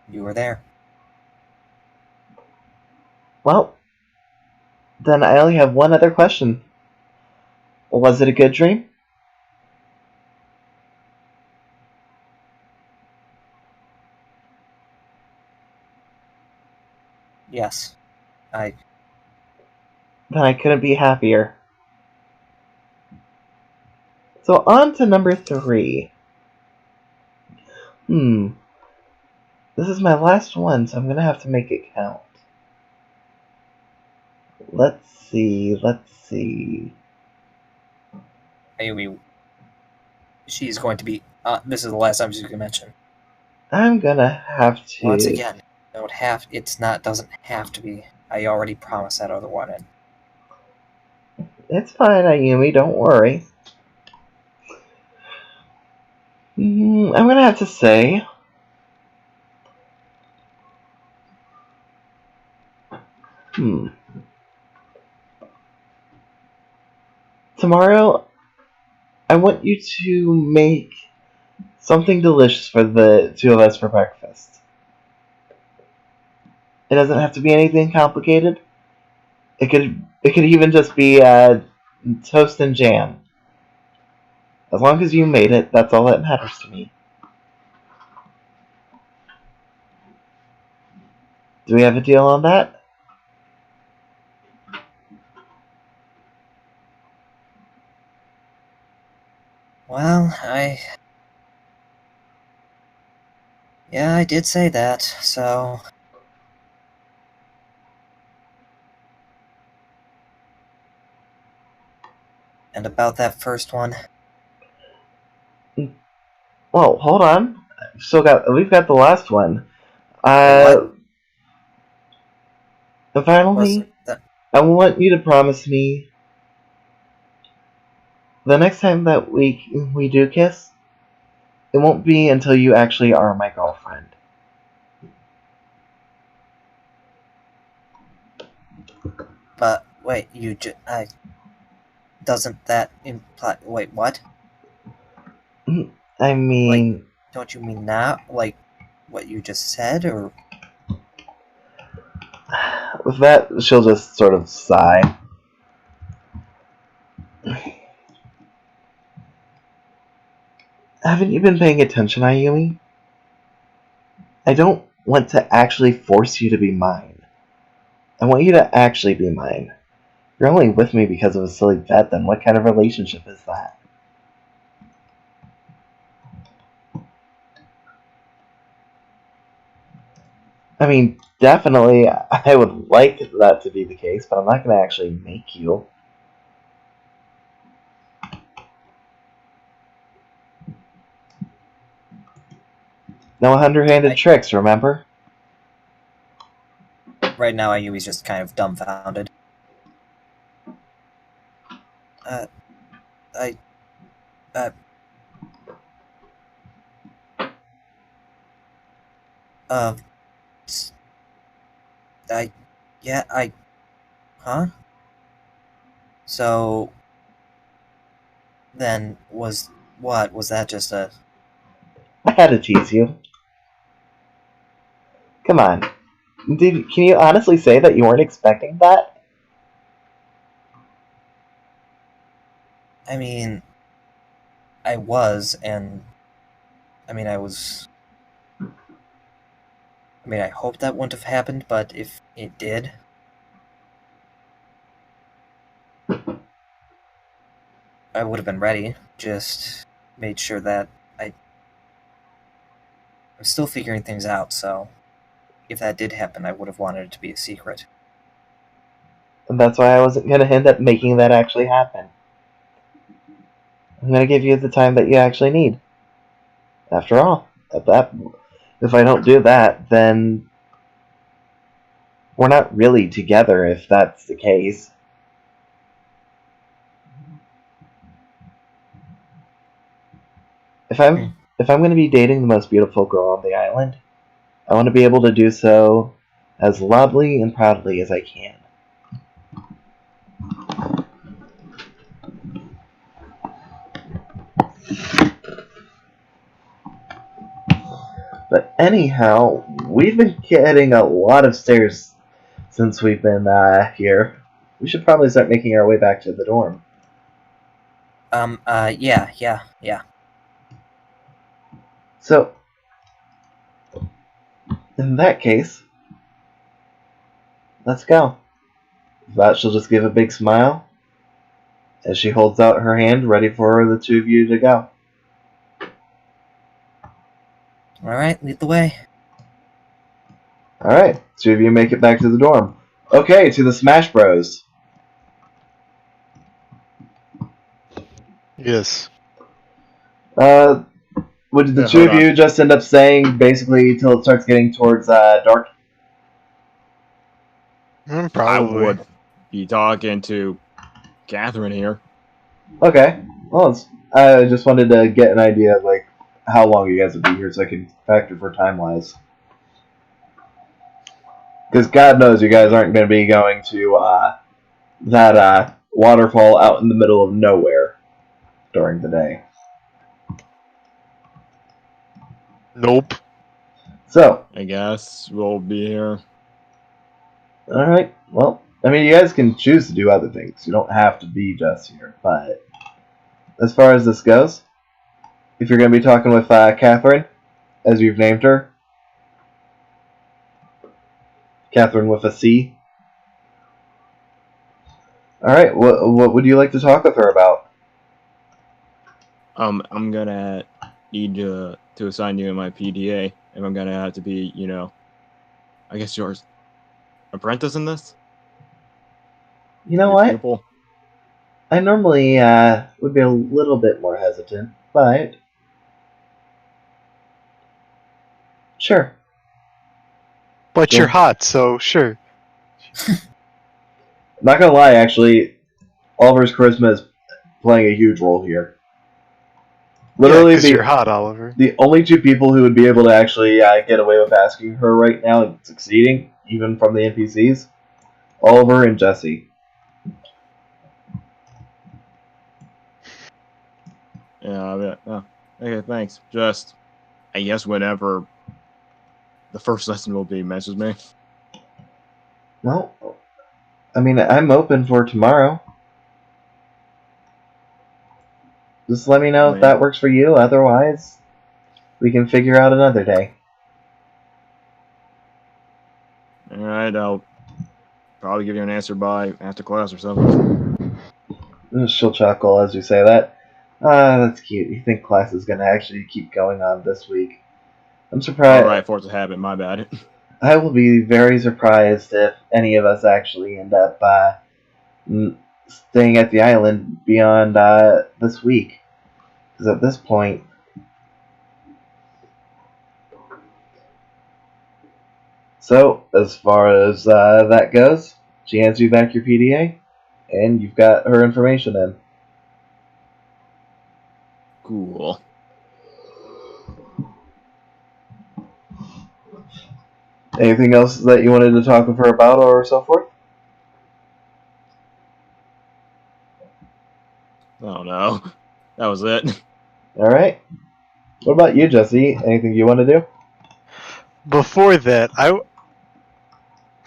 you were there. Well, then I only have one other question. Was it a good dream? Yes. Then I couldn't be happier. So on to number 3. This is my last one, so I'm gonna have to make it count. Let's see. Ayumi, she's going to be. This is the last time she's going to mention. I'm gonna have to. Once again, don't have. It's not. Doesn't have to be. I already promised that other one. It's fine, Ayumi. Don't worry. I'm gonna have to say. Tomorrow, I want you to make something delicious for the two of us for breakfast. It doesn't have to be anything complicated. It could even just be toast and jam. As long as you made it, that's all that matters to me. Do we have a deal on that? Well, yeah, I did say that, so... And about that first one? Well, hold on. We've got the last one. What? And finally, I want you to promise me the next time that we do kiss, it won't be until you actually are my girlfriend. But, wait, doesn't that imply... Wait, what? I mean... Like, don't you mean now? Like, what you just said, or... With that, she'll just sort of sigh. Haven't you been paying attention, Ayumi? I don't want to actually force you to be mine. I want you to actually be mine. You're only with me because of a silly bet, then what kind of relationship is that? I mean, definitely, I would like that to be the case, but I'm not going to actually make you. No underhanded tricks, remember? Right now, Ayumi's just kind of dumbfounded. Huh? So, then, was that just a... I had to tease you. Come on. Can you honestly say that you weren't expecting that? I mean, I was, and... I mean, I was... I mean, I hope that wouldn't have happened, but if it did... I would have been ready. Just made sure that I'm still figuring things out, so... If that did happen, I would have wanted it to be a secret. And that's why I wasn't going to end up making that actually happen. I'm going to give you the time that you actually need. After all, if I don't do that, then we're not really together if that's the case. If I'm going to be dating the most beautiful girl on the island, I want to be able to do so as loudly and proudly as I can. But anyhow, we've been getting a lot of stairs since we've been here. We should probably start making our way back to the dorm. Yeah. So, in that case, let's go. That she'll just give a big smile as she holds out her hand, ready for the two of you to go. Alright, lead the way. Alright, two of you make it back to the dorm. Okay, to the Smash Bros. Yes. Would the Yeah, two hold of on. you just end up staying basically till it starts getting towards dark? I Probably. would be talking to Catherine here. Okay. Well, I just wanted to get an idea of like how long you guys would be here, so I can factor for time wise. Because God knows you guys aren't going to be going to that waterfall out in the middle of nowhere during the day. Nope. So, I guess we'll be here. all right. Well, I mean, you guys can choose to do other things. You don't have to be just here. But as far as this goes, if you're going to be talking with Catherine, as you've named her, Catherine with a C. All right. What would you like to talk with her about? I'm gonna need to assign you in my PDA, and I'm gonna have to be, I guess yours apprentice in this. You know Your what? pupil. I normally would be a little bit more hesitant, but sure. But Sure. you're hot, so sure. I'm not gonna lie, actually, Oliver's charisma is playing a huge role here. Literally, because you're hot, Oliver. the only two people who would be able to actually get away with asking her right now and succeeding, even from the NPCs, Oliver and Jesse. Yeah. Oh, okay. Thanks. Just, I guess whenever the first lesson will be, message me. Well, I mean, I'm open for tomorrow. Just let me know if that works for you. Otherwise, we can figure out another day. All right. I'll probably give you an answer by after class or something. She'll chuckle as you say that. That's cute. You think class is going to actually keep going on this week? I'm surprised. All right, force a habit. My bad. I will be very surprised if any of us actually end up staying at the island beyond this week. Because at this point, so as far as that goes, she hands you back your PDA, and you've got her information in. Cool. Anything else that you wanted to talk with her about, or so forth? Oh no, that was it. All right. What about you, Jesse? Anything you want to do? Before that,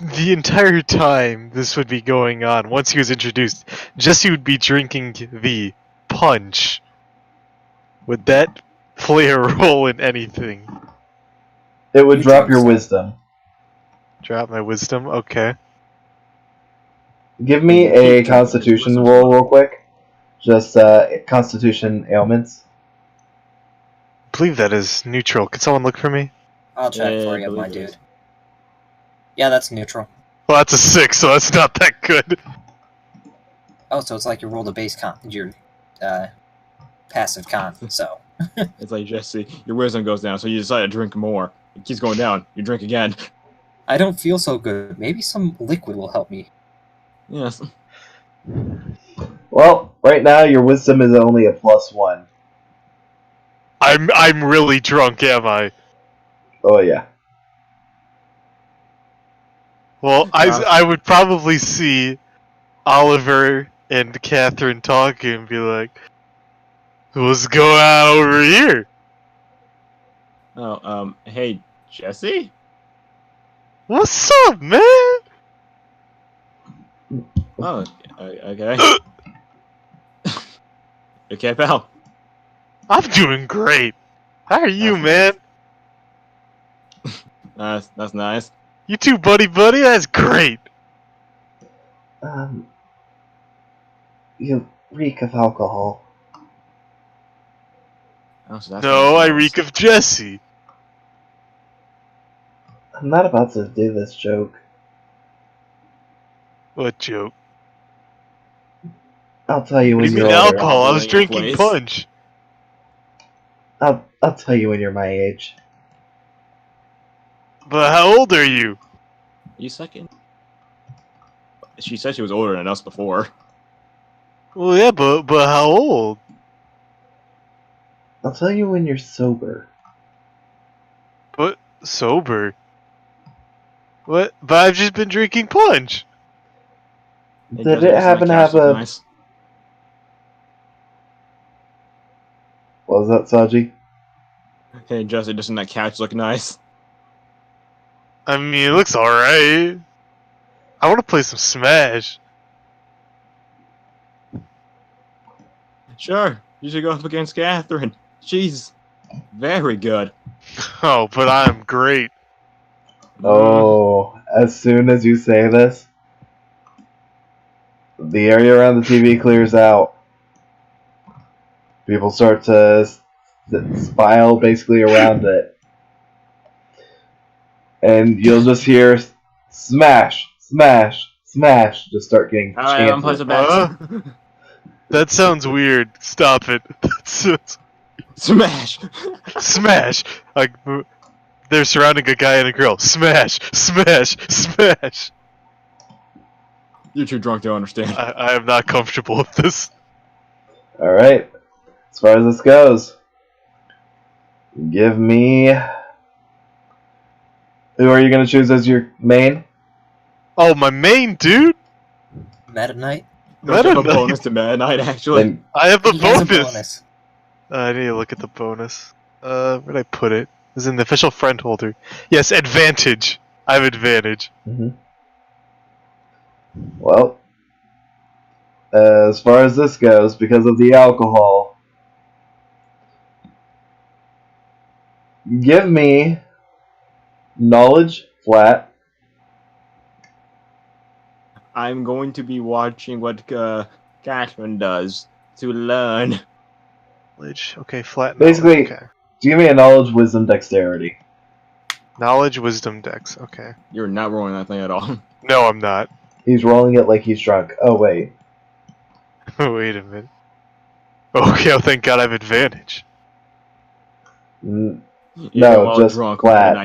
the entire time this would be going on, once he was introduced, Jesse would be drinking the punch. Would that play a role in anything? It would You drop drunk your some. wisdom. Drop my wisdom? Okay. Give me You keep a drinking his Constitution wisdom roll, shot. real quick. Just Constitution ailments. I believe that is neutral. Could someone look for me? I'll check Yeah, for I you, believe my it dude. is. Yeah, that's neutral. Well, that's a 6, so that's not that good. Oh, so it's like you rolled a base con, your passive con. So It's like Jesse, your wisdom goes down, so you decide to drink more. It keeps going down. You drink again. I don't feel so good. Maybe some liquid will help me. Yes. Well, right now your wisdom is only a +1. I'm really drunk, am I? Oh yeah. Well, Wow. I would probably see Oliver and Catherine talking and be like, "What's going on over here?" Oh, hey, Jesse? What's up, man? Oh, okay. Okay, pal. I'm doing great. How are you, That's man? That's nice. You too, buddy? That's great. Um, you reek of alcohol. Oh, so that's No, what I it reek smells. of Jesse. I'm not about to do this joke. What joke? I'll tell you What do when you you're mean older. alcohol? I was Bottling in drinking place. punch. I'll tell you when you're my age. But how old are you? You second? She said she was older than us before. Well, yeah, but how old? I'll tell you when you're sober. What? Sober? What? But I've just been drinking punch. Hey, Did Jesse, it doesn't happen to that have couch look a... nice? What was that, Saji? Hey, Jesse, doesn't that couch look nice? I mean, it looks alright. I want to play some Smash. Sure, you should go up against Catherine. She's very good. Oh, but I'm great. Oh, as soon as you say this, the area around the TV clears out. People start to spile basically around it. And you'll just hear smash, smash, smash just start getting Alright, I'm playing chanted. some back. That sounds weird. Stop it. Smash! Smash! Like, they're surrounding a guy and a girl. Smash! Smash! Smash! You're too drunk to understand. I am not comfortable with this. Alright, as far as this goes, give me... Who are you going to choose as your main? Oh, my main dude? Meta Knight. Don't you have a Meta bonus to Meta Knight, actually? Then I have the He has a bonus. bonus. I need to look at the bonus. Where'd I put it? It's in the official friend holder. Yes, advantage. I have advantage. well, as far as this goes, because of the alcohol, give me knowledge flat. I'm going to be watching what Catherine does to learn. Knowledge. Okay, flat knowledge. Basically, Okay. give me a knowledge, wisdom, dexterity. Knowledge, wisdom, dex. Okay. You're not rolling that thing at all. No, I'm not. He's rolling it like he's drunk. Oh, wait. Wait a minute. Okay, oh, thank God I have advantage. No, Well, just drunk. flat.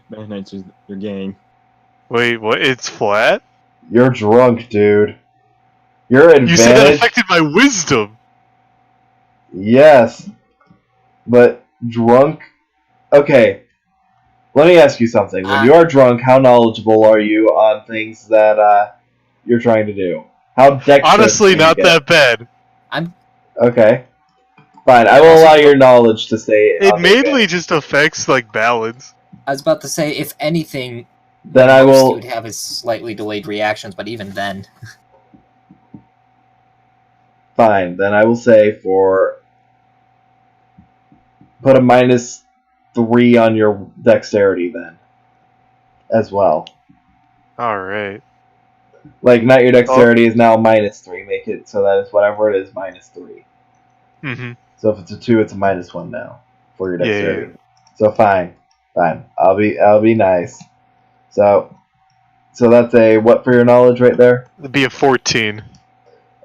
Meta Knight's is your game. Wait, what? It's flat? You're drunk, dude. Your You said that advantage... affected my wisdom! Yes. But drunk... Okay. Let me ask you something. When you are drunk, how knowledgeable are you on things that you're trying to do? How dexterous Honestly, can you not get? that bad. Okay. Fine, I will allow your knowledge to stay It on the mainly advantage. just affects, like, balance. I was about to say, if anything, Then I most will... you would have is slightly delayed reactions, but even then. Fine, then I will say for... Put a -3 on your dexterity then. As well. Alright. Like, not your dexterity is now -3. Make it so that it's whatever it is, -3. Mm-hmm. So if it's a 2, it's a -1 now. For your Yeah, dexterity. So fine. Fine. I'll be nice. So that's a what for your knowledge right there? It'd be a 14.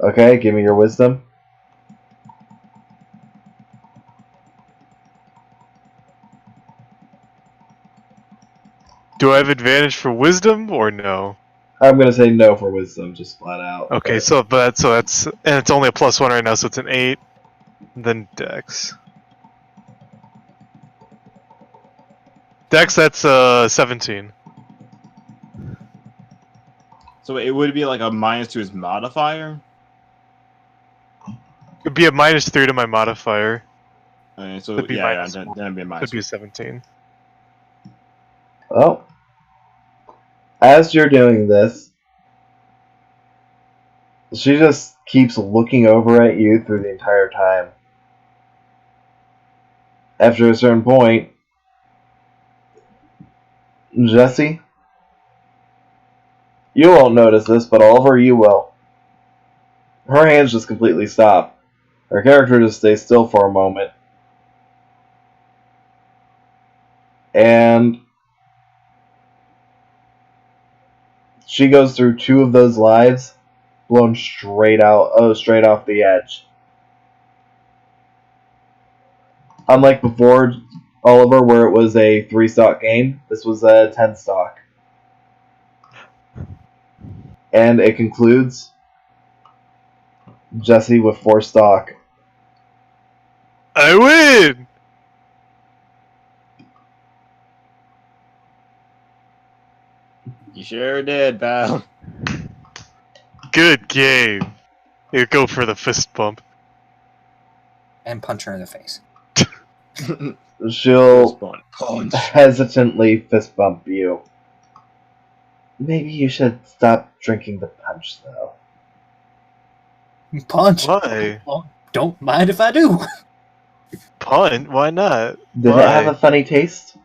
Okay, give me your wisdom. Do I have advantage for wisdom, or no? I'm gonna say no for wisdom, just flat out. Okay, but- so that's... And it's only a +1 right now, so it's an 8. Then dex. Dex, that's 17. So it would be like a minus to his modifier? It'd be a -3 to my modifier. So It'd be yeah, minus that'd be a It'd minus. be 17. Well, as you're doing this, she just keeps looking over at you through the entire time. After a certain point, Jesse, you won't notice this, but Oliver, you will. Her hands just completely stop. Her character just stays still for a moment. And she goes through 2 of those lives blown straight off the edge. Unlike before, Oliver, where it was a 3-stock game, this was a 10-stock. And it concludes Jesse with 4 stock. I win! You sure did, pal. Good game. You go for the fist bump. And punch her in the face. She'll Punch. hesitantly fist bump you. Maybe you should stop drinking the punch, though. Punch? Why? Oh, don't mind if I do. Punt? Why not? Did it have a funny taste?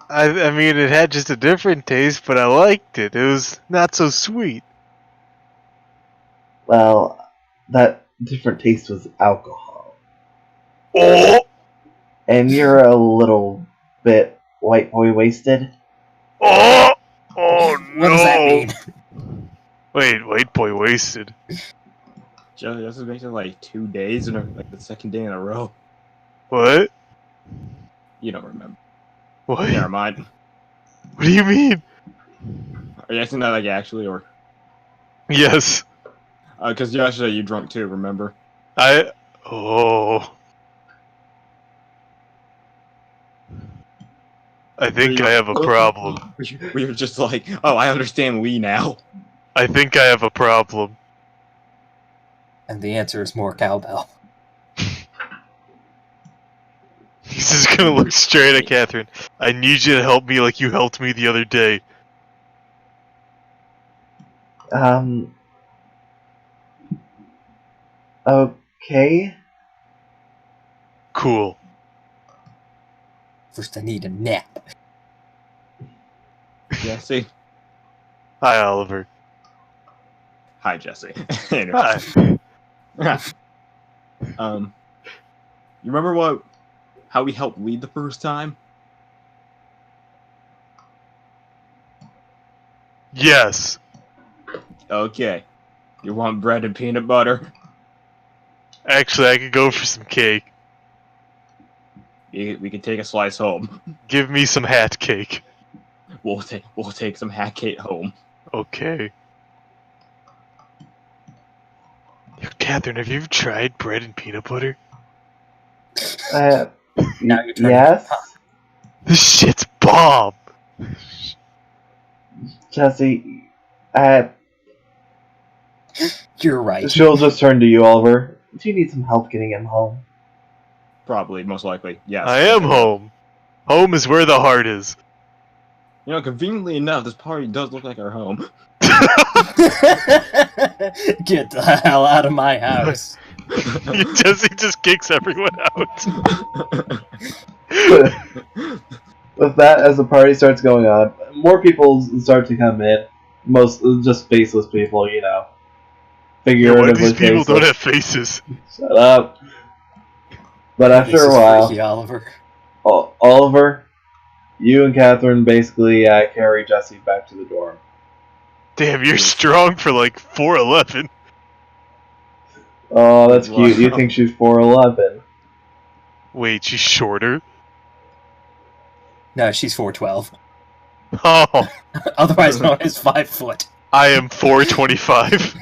I mean, it had just a different taste, but I liked it. It was not so sweet. Well, that different taste was alcohol. Oh! And you're a little bit white boy wasted. Oh! Oh no! What does that mean? Wait, white boy wasted. Joe, this is basically like 2 days in like the second day in a row. What? You don't remember. What? Never mind. What do you mean? Are you asking that like actually, or? Yes. Because yesterday you drunk too, remember? Oh. I think I have a problem. We were just like, oh, I understand we now. I think I have a problem. And the answer is more cowbell. He's just gonna look straight at Catherine. I need you to help me like you helped me the other day. Okay. Cool. First I need a nap. Jesse. Hi, Oliver. Hi, Jesse. Hi. You remember how we helped lead the first time? Yes. Okay. You want bread and peanut butter? Actually, I could go for some cake. We can take a slice home. Give me some hat cake. We'll take some hat cake home. Okay. Yo, Catherine, have you ever tried bread and peanut butter? Now you're turning Yes? This shit's bomb! Jesse, You're right. she'll just turn to you, Oliver. Do you need some help getting him home? Probably, most likely, yes. I am home. Home is where the heart is. You know, conveniently enough, this party does look like our home. Get the hell out of my house. Jesse just kicks everyone out. With that, as the party starts going on, more people start to come in. Most just faceless people, you know. Yeah, Figuratively why these people faceless. don't have faces? Shut up. But after This a is while, freaky, Oliver. Oliver, you and Catherine basically carry Jesse back to the dorm. Damn, you're strong for like 4'11". Oh, that's Wow. cute. You think she's 4'11". Wait, she's shorter? No, she's 4'12". Oh, Otherwise known as 5 foot. I am 4'25".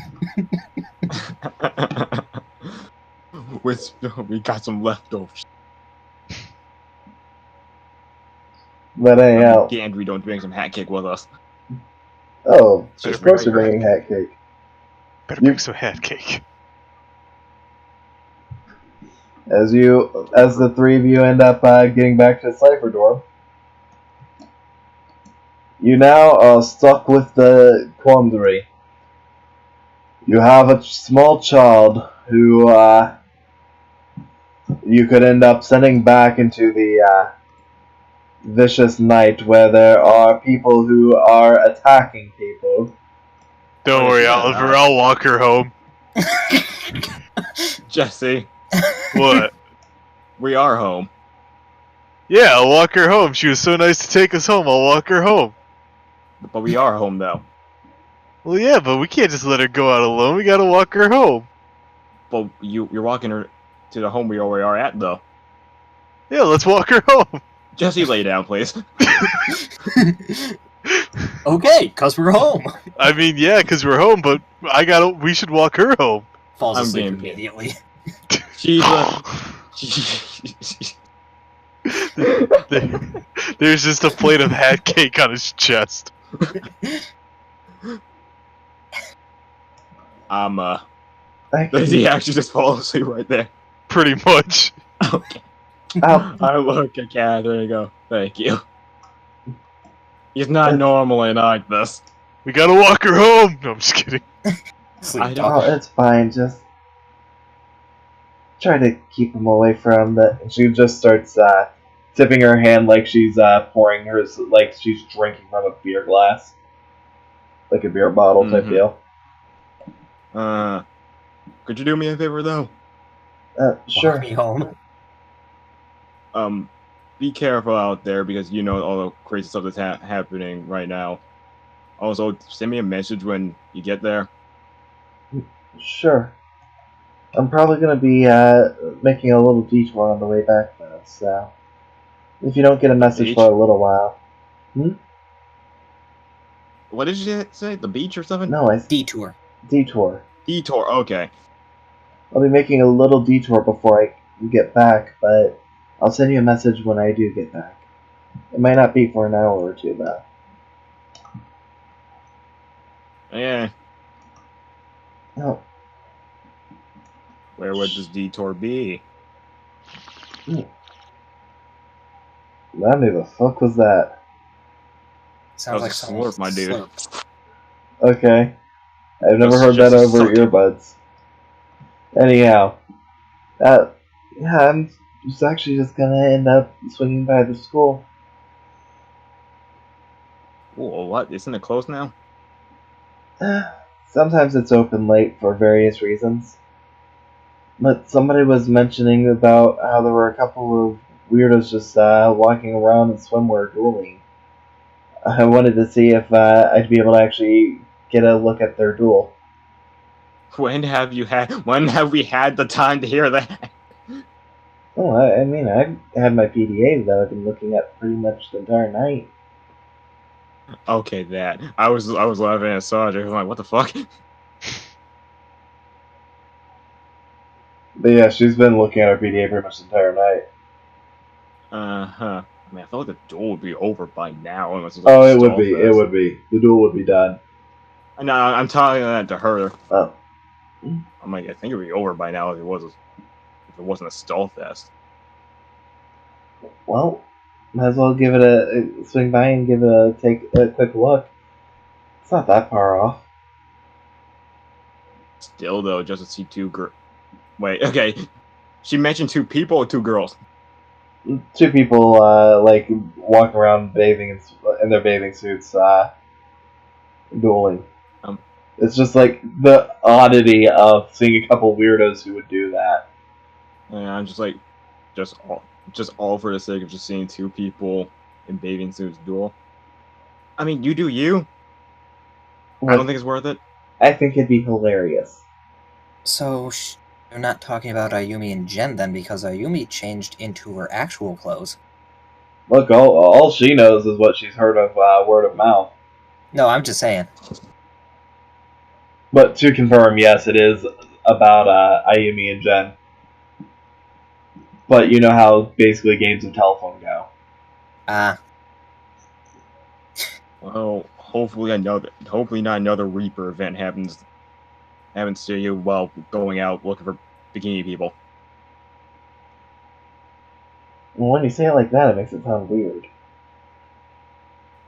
We got some leftovers. But anyhow, And we don't bring some hat cake with us. oh, Just of course you're right. bringing hat cake. Better bring some hat cake. As the three of you end up getting back to the Cypher dorm, you now are stuck with the quandary. You have a small child who you could end up sending back into the vicious night where there are people who are attacking people. Don't worry, Oliver, I'll walk her home. Jesse, What? we are home. Yeah, I'll walk her home. She was so nice to take us home, I'll walk her home. But we are home, though. Well, yeah, but we can't just let her go out alone. We gotta walk her home. But you're walking her to the home we already are at, though. Yeah, let's walk her home. Jesse, lay down, please. Okay, cause we're home. I mean, yeah, because we're home, but we should walk her home. Falls I'm asleep game. immediately. She's There's just a plate of hat cake on his chest. Does he actually just fall asleep right there? Pretty much. Okay. Oh, I look at Cat. There you go. Thank you. He's not normally like this. We gotta walk her home. No, I'm just kidding. Sleep I dog. oh, it's fine. Just try to keep him away from that. She just starts tipping her hand like she's pouring hers, like she's drinking from a beer glass, like a beer bottle type deal. Could you do me a favor though? Sure. Walk me home. Be careful out there because you know all the crazy stuff that's happening right now. Also, send me a message when you get there. Sure. I'm probably gonna be making a little detour on the way back though, so if you don't get a message Beach? for a little while. What did you say? The beach or something? No, Detour. detour. Detour. Okay. I'll be making a little detour before I get back, but I'll send you a message when I do get back. It might not be for an hour or two though. Yeah. Oh. Where would this detour be? Lammy, the fuck was that? Sounds That was like a someone slurp, my dude. slurped. Okay. I've never That's heard that just over something. earbuds. Anyhow. Yeah, I'm just actually just gonna end up swinging by the school. Whoa, what? Isn't it closed now? Sometimes it's open late for various reasons. But somebody was mentioning about how there were a couple of weirdos just walking around in swimwear dueling. I wanted to see if I'd be able to actually get a look at their duel. When have we had the time to hear that? Oh, I mean, I've had my PDA that I've been looking at pretty much the entire night. Okay, that. I was laughing at Sandra. I'm like, what the fuck? But yeah, she's been looking at her PDA pretty much the entire night. Uh-huh. I mean, I felt like the duel would be over by now. Unless it was Oh, like it would stall be. fest. It would be. The duel would be done. No, I'm telling that to her. Oh. I'm like, I think it would be over by now if it wasn't a stall fest. Well, might as well give it a swing by and give it a quick look. It's not that far off. Still, though, just to see two girls. Wait, okay. She mentioned two people or two girls? Two people like walking around bathing in their bathing suits, dueling. It's just like the oddity of seeing a couple weirdos who would do that. And I'm just like, just all for the sake of just seeing two people in bathing suits duel. I mean, you do you. I don't think it's worth it. I think it'd be hilarious. So, you're not talking about Ayumi and Jen then, because Ayumi changed into her actual clothes. Look, all she knows is what she's heard of word of mouth. No, I'm just saying. But to confirm, yes, it is about Ayumi and Jen. But you know how basically games of telephone go. Well, hopefully not another Reaper event happens to you while going out looking for bikini people. Well, when you say it like that, it makes it sound weird.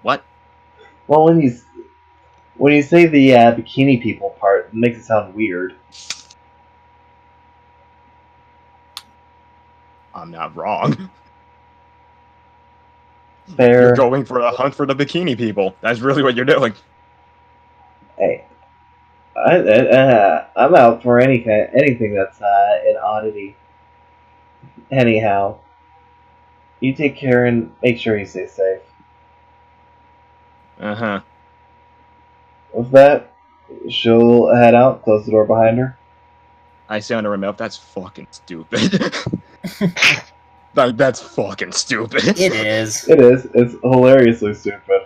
What? Well, when you say the bikini people part, it makes it sound weird. I'm not wrong. Fair. You're going for a hunt for the bikini people. That's really what you're doing. Hey, I'm out for anything that's an oddity. Anyhow, you take care and make sure you stay safe. Uh-huh. With that, She'll head out, close the door behind her. I say under my mouth, that's fucking stupid. Like, that's fucking stupid. It is. It is. It's hilariously stupid.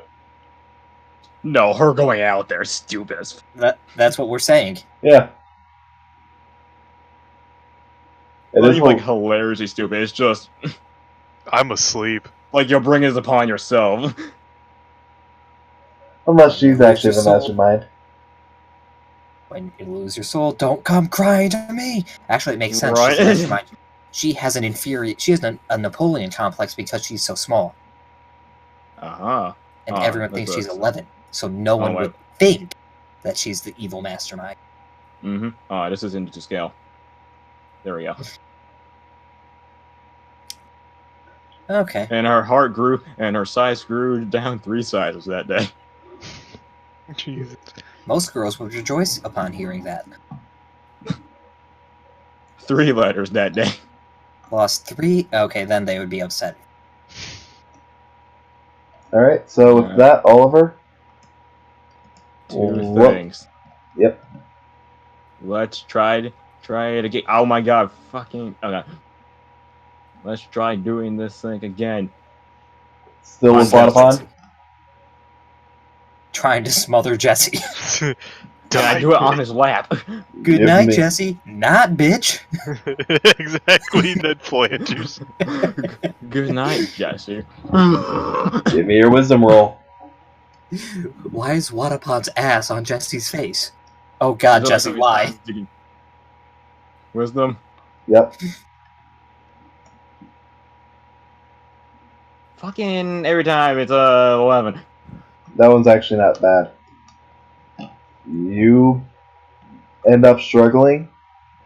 No, her going out there is stupid as That's what we're saying. Yeah. It not is even like hilariously stupid. It's just I'm asleep. like you're bringing this upon yourself. unless she's Lose actually your the soul. mastermind. When you lose your soul, don't come crying to me. Actually, it makes sense. Right. She's a mastermind. She has a Napoleon complex because she's so small, Uh-huh. and Oh, everyone that's thinks what she's it's- 11. So no one wow. would think that she's the evil mastermind. Mm-hmm. Oh, this is into scale. There we go. Okay. And her heart grew, and her size grew down 3 sizes that day. Jesus. Most girls would rejoice upon hearing that. 3 letters that day. Lost 3. Okay, then they would be upset. Alright, so with Alright. that, Oliver. 2 Whoop. things. Yep. Let's try it again. Oh my god, fucking okay. Let's try doing this thing again. Still On with Wattapon. Trying to smother Jesse. Can I do it on his lap? Good Give night, me- Jesse. Not, bitch. Exactly, Ned Flanders. Good night, Jesse. Give me your wisdom roll. Why is Wattapon's ass on Jesse's face? Oh god, Jesse, why? Wisdom? Yep. Fucking every time it's 11. That one's actually not bad. You end up struggling,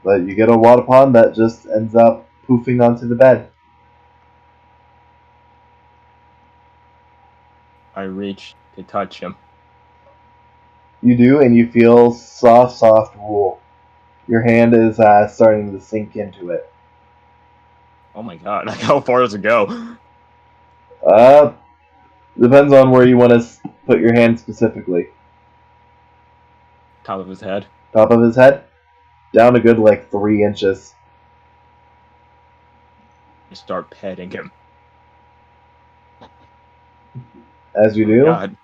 but you get a Wattapon that just ends up poofing onto the bed. I reach to touch him. You do, and you feel soft wool. Your hand is starting to sink into it. Oh my god, like how far does it go? Depends on where you want to put your hand specifically. Top of his head. Top of his head, down a good 3 inches. I start petting him. As you Oh my do, god.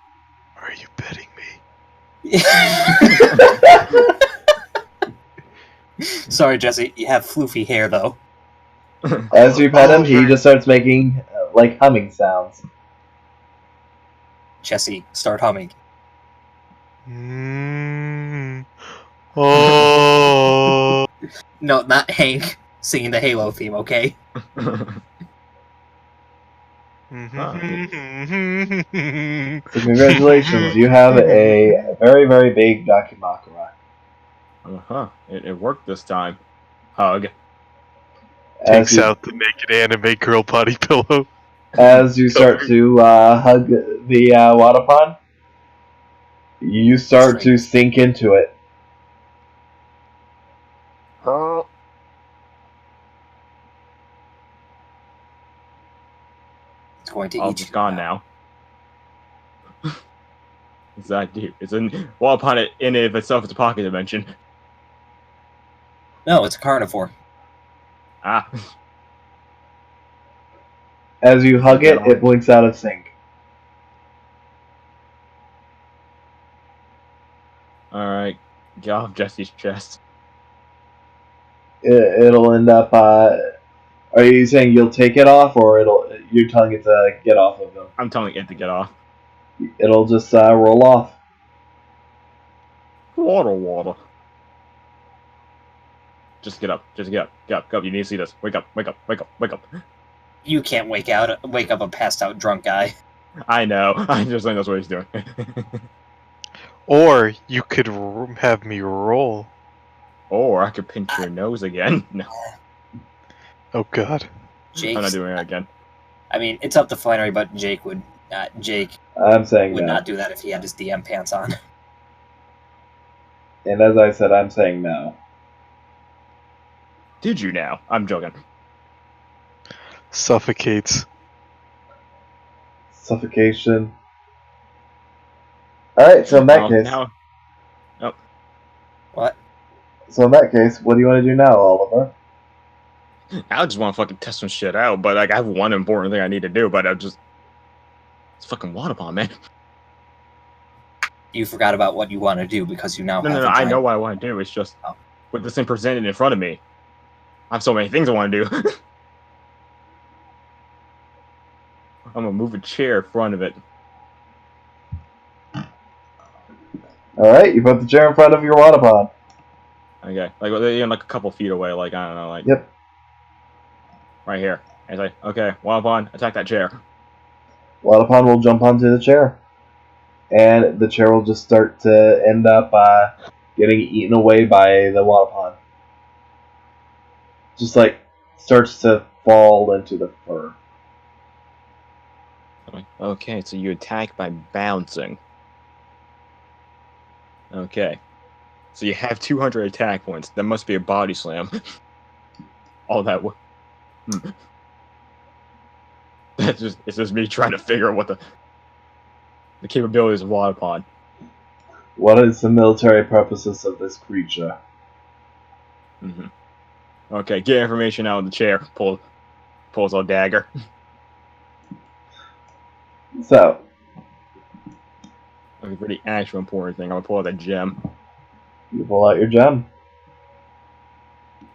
Are you petting me? Sorry, Jesse. You have floofy hair, though. as you pet him, he Oliver. just starts making humming sounds. Jesse, start humming. Oh. No, not Hank singing the Halo theme, okay? So congratulations, you have a very, very big Dakimakura. Uh-huh. It worked this time. Hug. As Takes you, out the naked anime girl body pillow. as you start to hug the Wattapon, you start to sink into it. Oh. It's going to Oh, eat it's you. gone now. It's that deep. It's in well upon it in of itself it's a pocket dimension. No, it's a carnivore. Ah. As you hug it, it blinks out of sync. Alright. Get off Jesse's chest. It'll end up. Are you saying you'll take it off, or you're telling it to get off of them? I'm telling it to get off. It'll just roll off. Water. Just get up. Just get up. Get up. You need to see this. Wake up. You can't wake up a passed out drunk guy. I know. I just think that's what he's doing. Or you could have me roll. Or I could pinch your nose again. No, Oh god. Jake. I'm not doing it again. I mean, it's up to Flannery, but Jake would. Jake I'm saying would no. not do that if he had his DM pants on. And as I said, I'm saying no. Did you now? I'm joking. Suffocates. Suffocation. Alright, so in that case, What? So in that case, what do you want to do now, Oliver? I just want to fucking test some shit out, but like I have one important thing I need to do, but it's fucking water pond, man. You forgot about what you want to do because you now No, have a I giant... know what I want to do. It's just Oh. with this thing presented in front of me, I have so many things I want to do. I'm gonna move a chair in front of it. Alright, you put the chair in front of your water pond. Okay, like a couple feet away, like I don't know, like Yep. right here. And it's like, okay, water pond, attack that chair. Water pond will jump onto the chair. And the chair will just start to end up getting eaten away by the water pond. Just like starts to fall into the fur. Okay, so you attack by bouncing. Okay. So you have 200 attack points. That must be a body slam. All that. It's just me trying to figure out what the capabilities of water pond. What is the military purposes of this creature? Mm-hmm. Okay, get information out of the chair. Pulls a dagger. So, Okay, for the actual important thing, I'm gonna pull out a gem. you pull out your gem.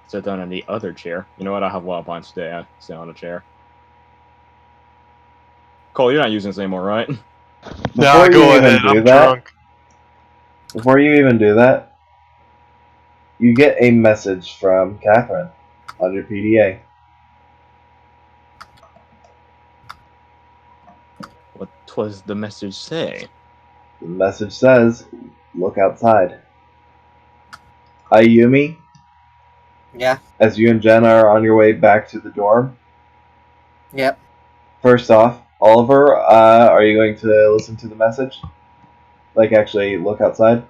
Sit down on the other chair. You know what? I'll have water pond stay on the chair. Cole, you're not using this anymore, right? Nah, go ahead. I'm drunk. Before you even do that, you get a message from Catherine on your PDA. What does the message say? The message says, look outside. Ayumi, Yeah. as you and Jen are on your way back to the dorm, Yep. first off, Oliver, are you going to listen to the message? Like, actually look outside?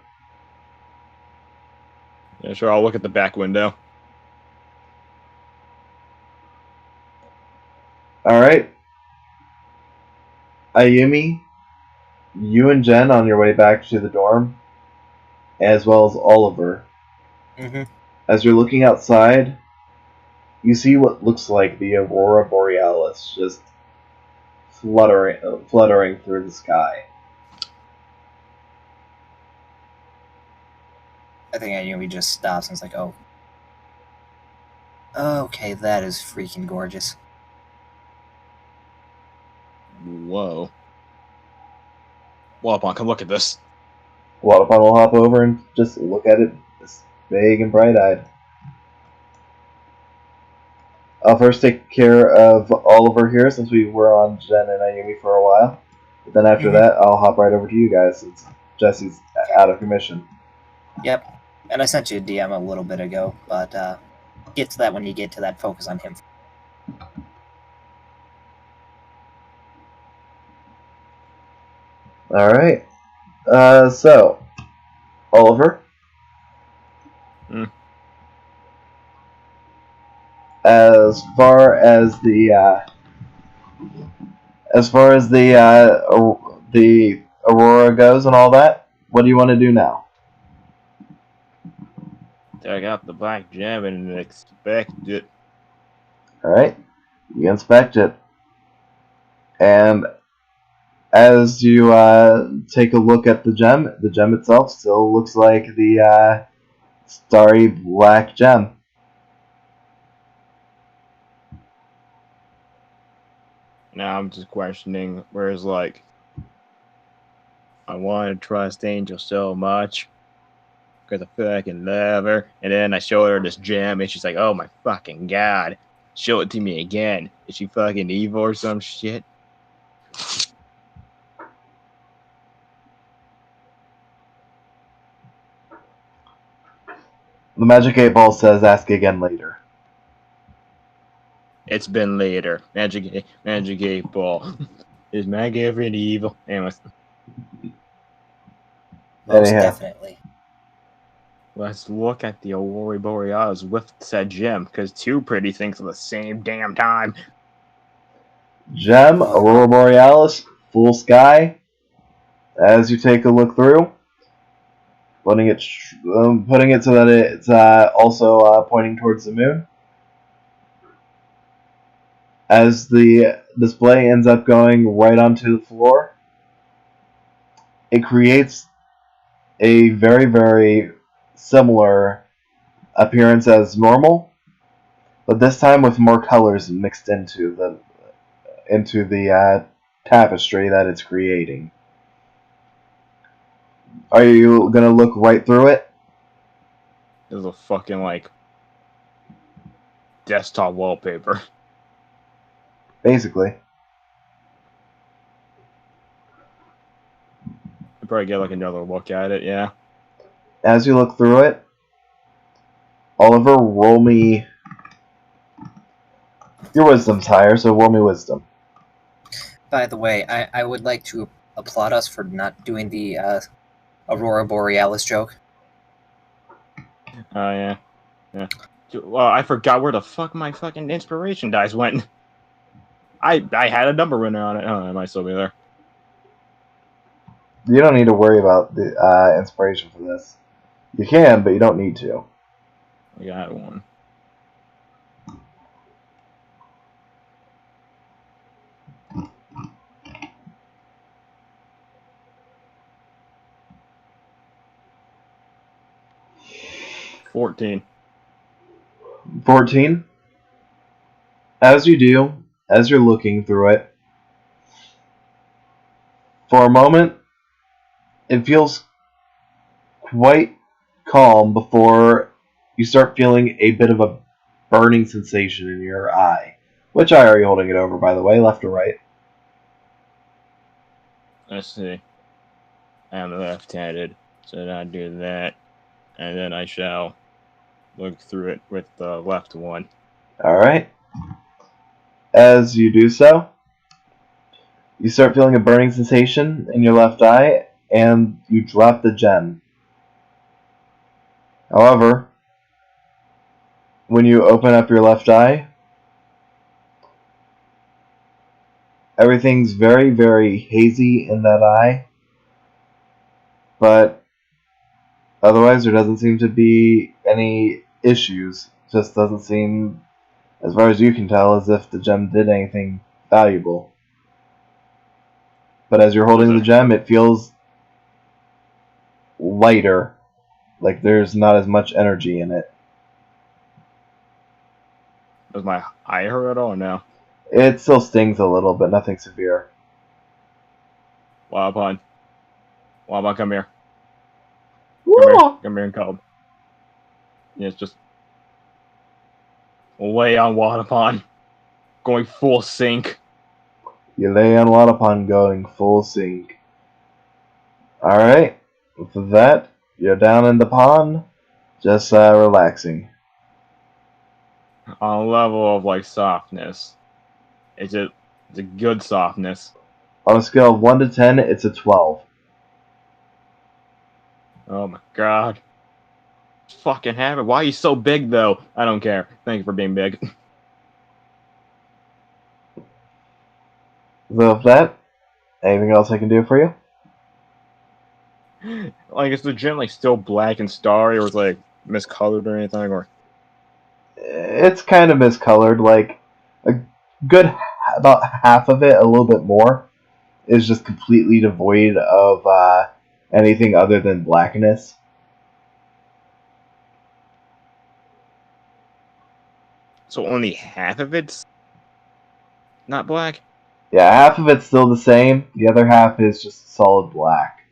Yeah, sure, I'll look at the back window. Alright. Ayumi, you and Jen on your way back to the dorm, as well as Oliver. Mm-hmm. As you're looking outside, you see what looks like the aurora borealis just fluttering through the sky. I think Ayumi just stops and is like, oh. Okay, that is freaking gorgeous. Whoa. Wallapon, come look at this. Waterpon will hop over and just look at it, just big and bright-eyed. I'll first take care of Oliver here, since we were on Jen and Ayumi for a while. But then after that, I'll hop right over to you guys, since Jesse's out of commission. Yep. And I sent you a DM a little bit ago, but get to that when you get to that. Focus on him. Alright. So, Oliver? As far as the Aurora goes and all that, what do you want to do now? Take out the black gem and inspect it. Alright, you inspect it. And as you take a look at the gem itself still looks like the starry black gem. Now I'm just questioning, whereas like, I want to trust Angel so much because I feel like I can love her, and then I show her this gem, and she's like, "Oh my fucking god, show it to me again." Is she fucking evil or some shit? The Magic 8 Ball says ask again later. It's been later. Magic 8 Ball. Is Mag ever evil? Anyways, Most Anyhow. definitely. let's look at the Aurora Borealis with said gem, because two pretty things at the same damn time. Gem, Aurora Borealis, full sky. As you take a look through, putting it so that it's also pointing towards the moon. As the display ends up going right onto the floor, it creates a very, very similar appearance as normal, but this time with more colors mixed into the tapestry that it's creating. Are you gonna look right through it? There's a fucking like desktop wallpaper. Basically. I'd probably get like another look at it, yeah. As you look through it, Oliver, roll me. Your wisdom's higher, so roll me wisdom. By the way, I would like to applaud us for not doing the Aurora Borealis joke. Oh, yeah. Yeah. Well, I forgot where the fuck my fucking inspiration dice went. I had a number written on it. Oh, it might still be there. You don't need to worry about the inspiration for this. You can, but you don't need to. I got one. $14. 14. As you do, as you're looking through it, for a moment, it feels quite calm before you start feeling a bit of a burning sensation in your eye. Which eye are you holding it over, by the way, left or right? Let's see. I am left-handed, so then I do that, and then I shall look through it with the left one. Alright. As you do so, you start feeling a burning sensation in your left eye, and you drop the gem. However, when you open up your left eye, everything's very, very hazy in that eye, but otherwise there doesn't seem to be any issues. Just doesn't seem, as far as you can tell, as if the gem did anything valuable. But as you're holding the gem, it feels lighter, like there's not as much energy in it. Does my eye hurt at all or no? It still stings a little, but nothing severe. Wildpon, come here. Come here and come. Yeah, it's just lay on Wadapon, going full sync. You lay on Wadapon going full sync. Alright, with that, you're down in the pond, just relaxing. On a level of like softness, it's a good softness. On a scale of 1 to 10, it's a 12. Oh my god. Fucking have it. Why are you so big though? I don't care. Thank you for being big. So with that, anything else I can do for you? Like, is the gym like still black and starry, or is it like miscolored or anything? Or It's kind of miscolored, like a good about half of it, a little bit more, is just completely devoid of anything other than blackness. so only half of it's not black? Yeah, half of it's still the same, the other half is just solid black.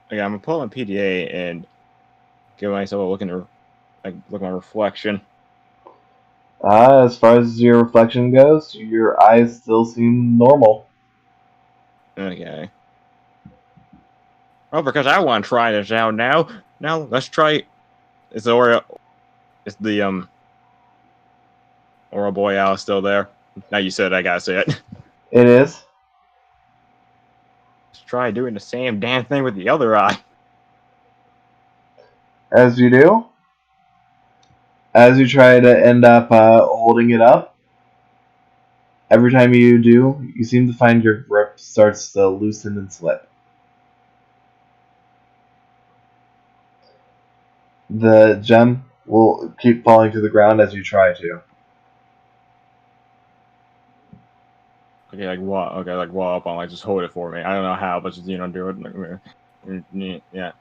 Okay, I'm gonna pull on PDA and give myself a look look at my reflection. As far as your reflection goes, your eyes still seem normal. Okay. Oh, because I want to try this out now. Now let's try. Is the Aurora Borealis still there? Now you said it, I gotta say it. It is. Let's try doing the same damn thing with the other eye. As you do, as you try to end up holding it up, Every time you do, you seem to find your grip starts to loosen and slip. The gem will keep falling to the ground as you try to. Okay, like what? Okay, like what up on? Like just hold it for me. I don't know how, but just do it. Yeah.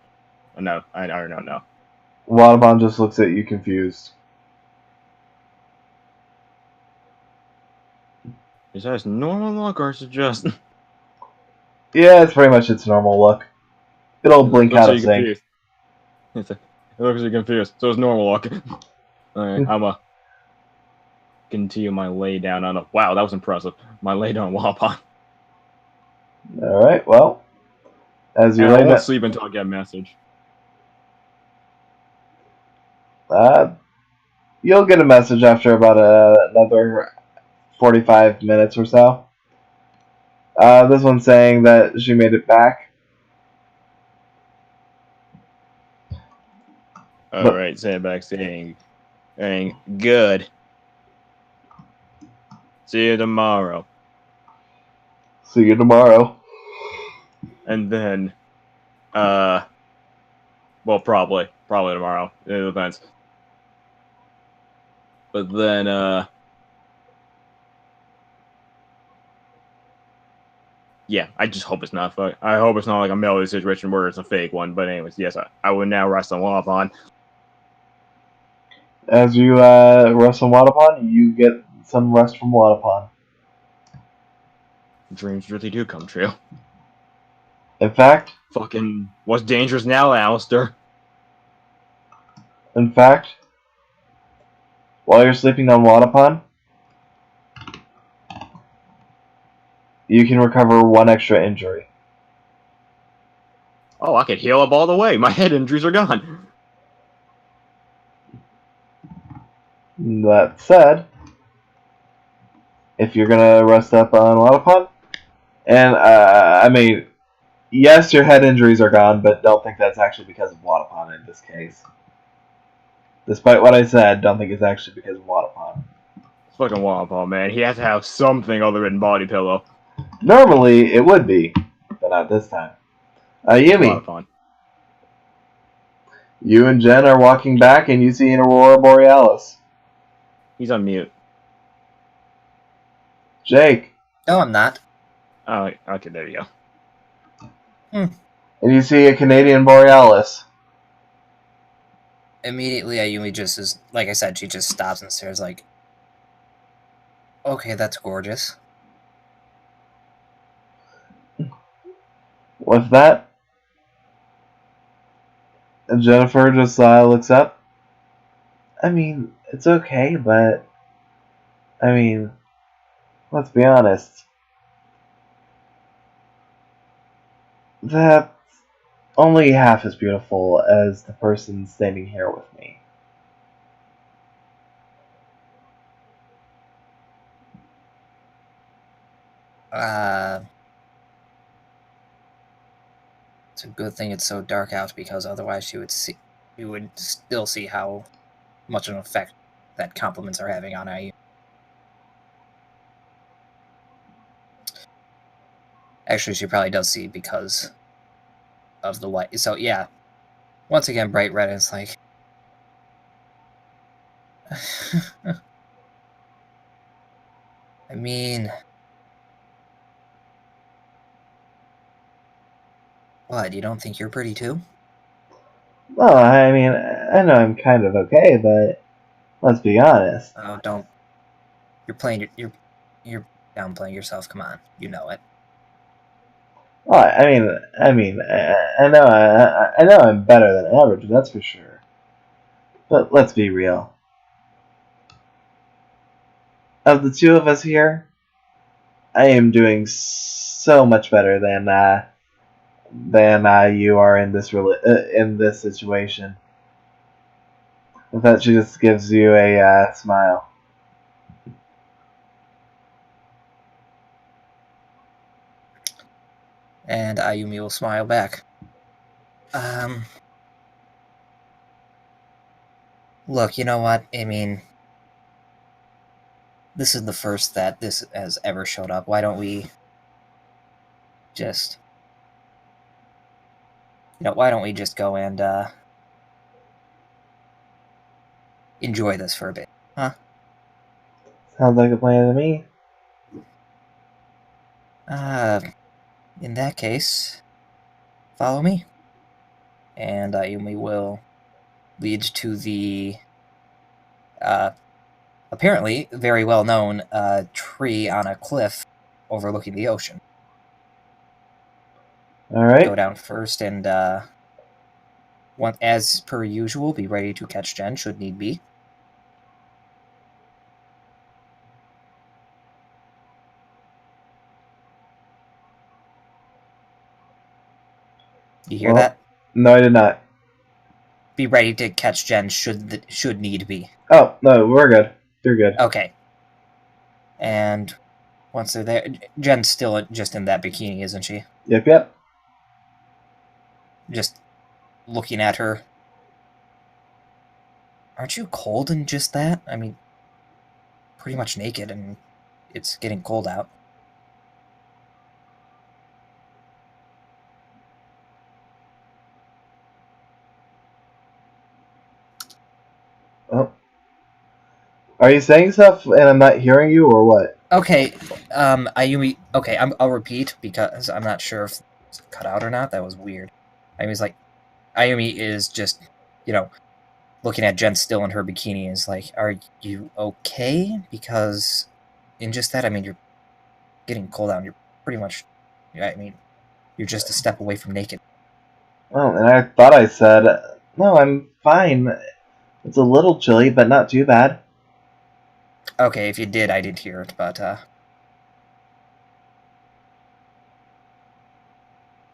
No, I don't know. No. Wadabon just looks at you confused. Is that normal look or is it just? Yeah, it's pretty much its normal look. It'll blink Looks out like of you're sync. confused. It looks like you're confused. So it's normal look. Alright, I'ma continue my lay down on a. Wow, that was impressive. My lay down Wapon. Alright, well, as you And I lay won't down, sleep until I get a message. you'll get a message after about another 45 minutes or so. This one's saying that she made it back. But Alright, sandbag saying good. See you tomorrow. see you tomorrow. And then well probably tomorrow. It depends. But then yeah, I just hope it's not fuck. I hope it's not like a melody situation where it's a fake one. But anyways, yes, I will now rest on Wapon. As you rest on Wadapon, you get some rest from Wadapon. Dreams really do come true. In fact, Fucking what's dangerous now, Alistair? while you're sleeping on Wadapon, you can recover one extra injury. Oh, I could heal up all the way. My head injuries are gone. That said, if you're gonna rest up on Wadapon, and I mean, yes, your head injuries are gone, but don't think that's actually because of Wadapon in this case. Despite what I said, don't think it's actually because of Wadapon. Fucking Wapon, man. He has to have something other than body pillow. Normally, it would be, but not this time. Yumi, Wapon. you and Jen are walking back, and you see an Aurora Borealis. He's on mute. Jake, No, I'm not. Oh, okay, there you go. and you see a Canadian Borealis. Immediately, Ayumi just is, like I said, she just stops and stares like, okay, that's gorgeous. With that, and Jennifer just looks up. I mean, it's okay, but I mean, let's be honest. That's only half as beautiful as the person standing here with me. It's a good thing it's so dark out because otherwise you would still see how much of an effect that compliments are having on Ayumi. Actually, she probably does see because of the light. So yeah, once again, bright red. And it's like, I mean, what? You don't think you're pretty too? Well, I mean, I know I'm kind of okay, but let's be honest. Oh, don't. You're playing. You're downplaying yourself. Come on, you know it. Well, I know, I know I'm better than average, that's for sure. But let's be real. Of the two of us here, I am doing so much better than you are in this situation. With that, she just gives you a smile. And Ayumi will smile back. Look, you know what? I mean, this is the first that this has ever showed up. Why don't we just, why don't we just go and enjoy this for a bit, huh? Sounds like a plan to me. In that case, follow me, and Ayumi will lead to the apparently very well known tree on a cliff overlooking the ocean. All right. Go down first, and as per usual, be ready to catch Jen should need be. You hear that? No, I did not. Be ready to catch Jen should need be. Oh, no, we're good. You're good. Okay. And once they're there, Jen's still just in that bikini, isn't she? Yep. Just looking at her. Aren't you cold in just that? I mean, pretty much naked, and it's getting cold out. Oh. Are you saying stuff and I'm not hearing you, or what? Okay, Ayumi. Okay, I'll repeat because I'm not sure if it's cut out or not. That was weird. Ayumi is just, looking at Jen still in her bikini. Is like, are you okay? Because in just that, I mean, you're getting cold out. And you're pretty much, I mean, you're just a step away from naked. Oh, and I thought I said, no, I'm fine. It's a little chilly, but not too bad. Okay, if you did, I didn't hear it, but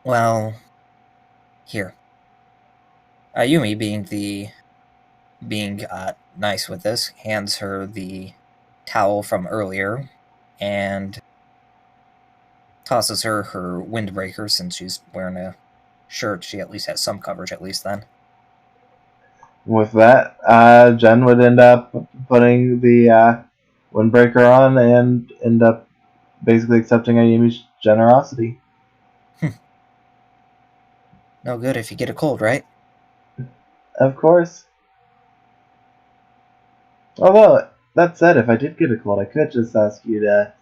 well, here. Ayumi, being nice with this, hands her the towel from earlier and tosses her windbreaker. Since she's wearing a shirt, she at least has some coverage, at least then. With that, Jen would end up putting the windbreaker on and end up basically accepting Ayumi's generosity. No good if you get a cold, right? Of course. Although, that said, if I did get a cold, I could just ask you to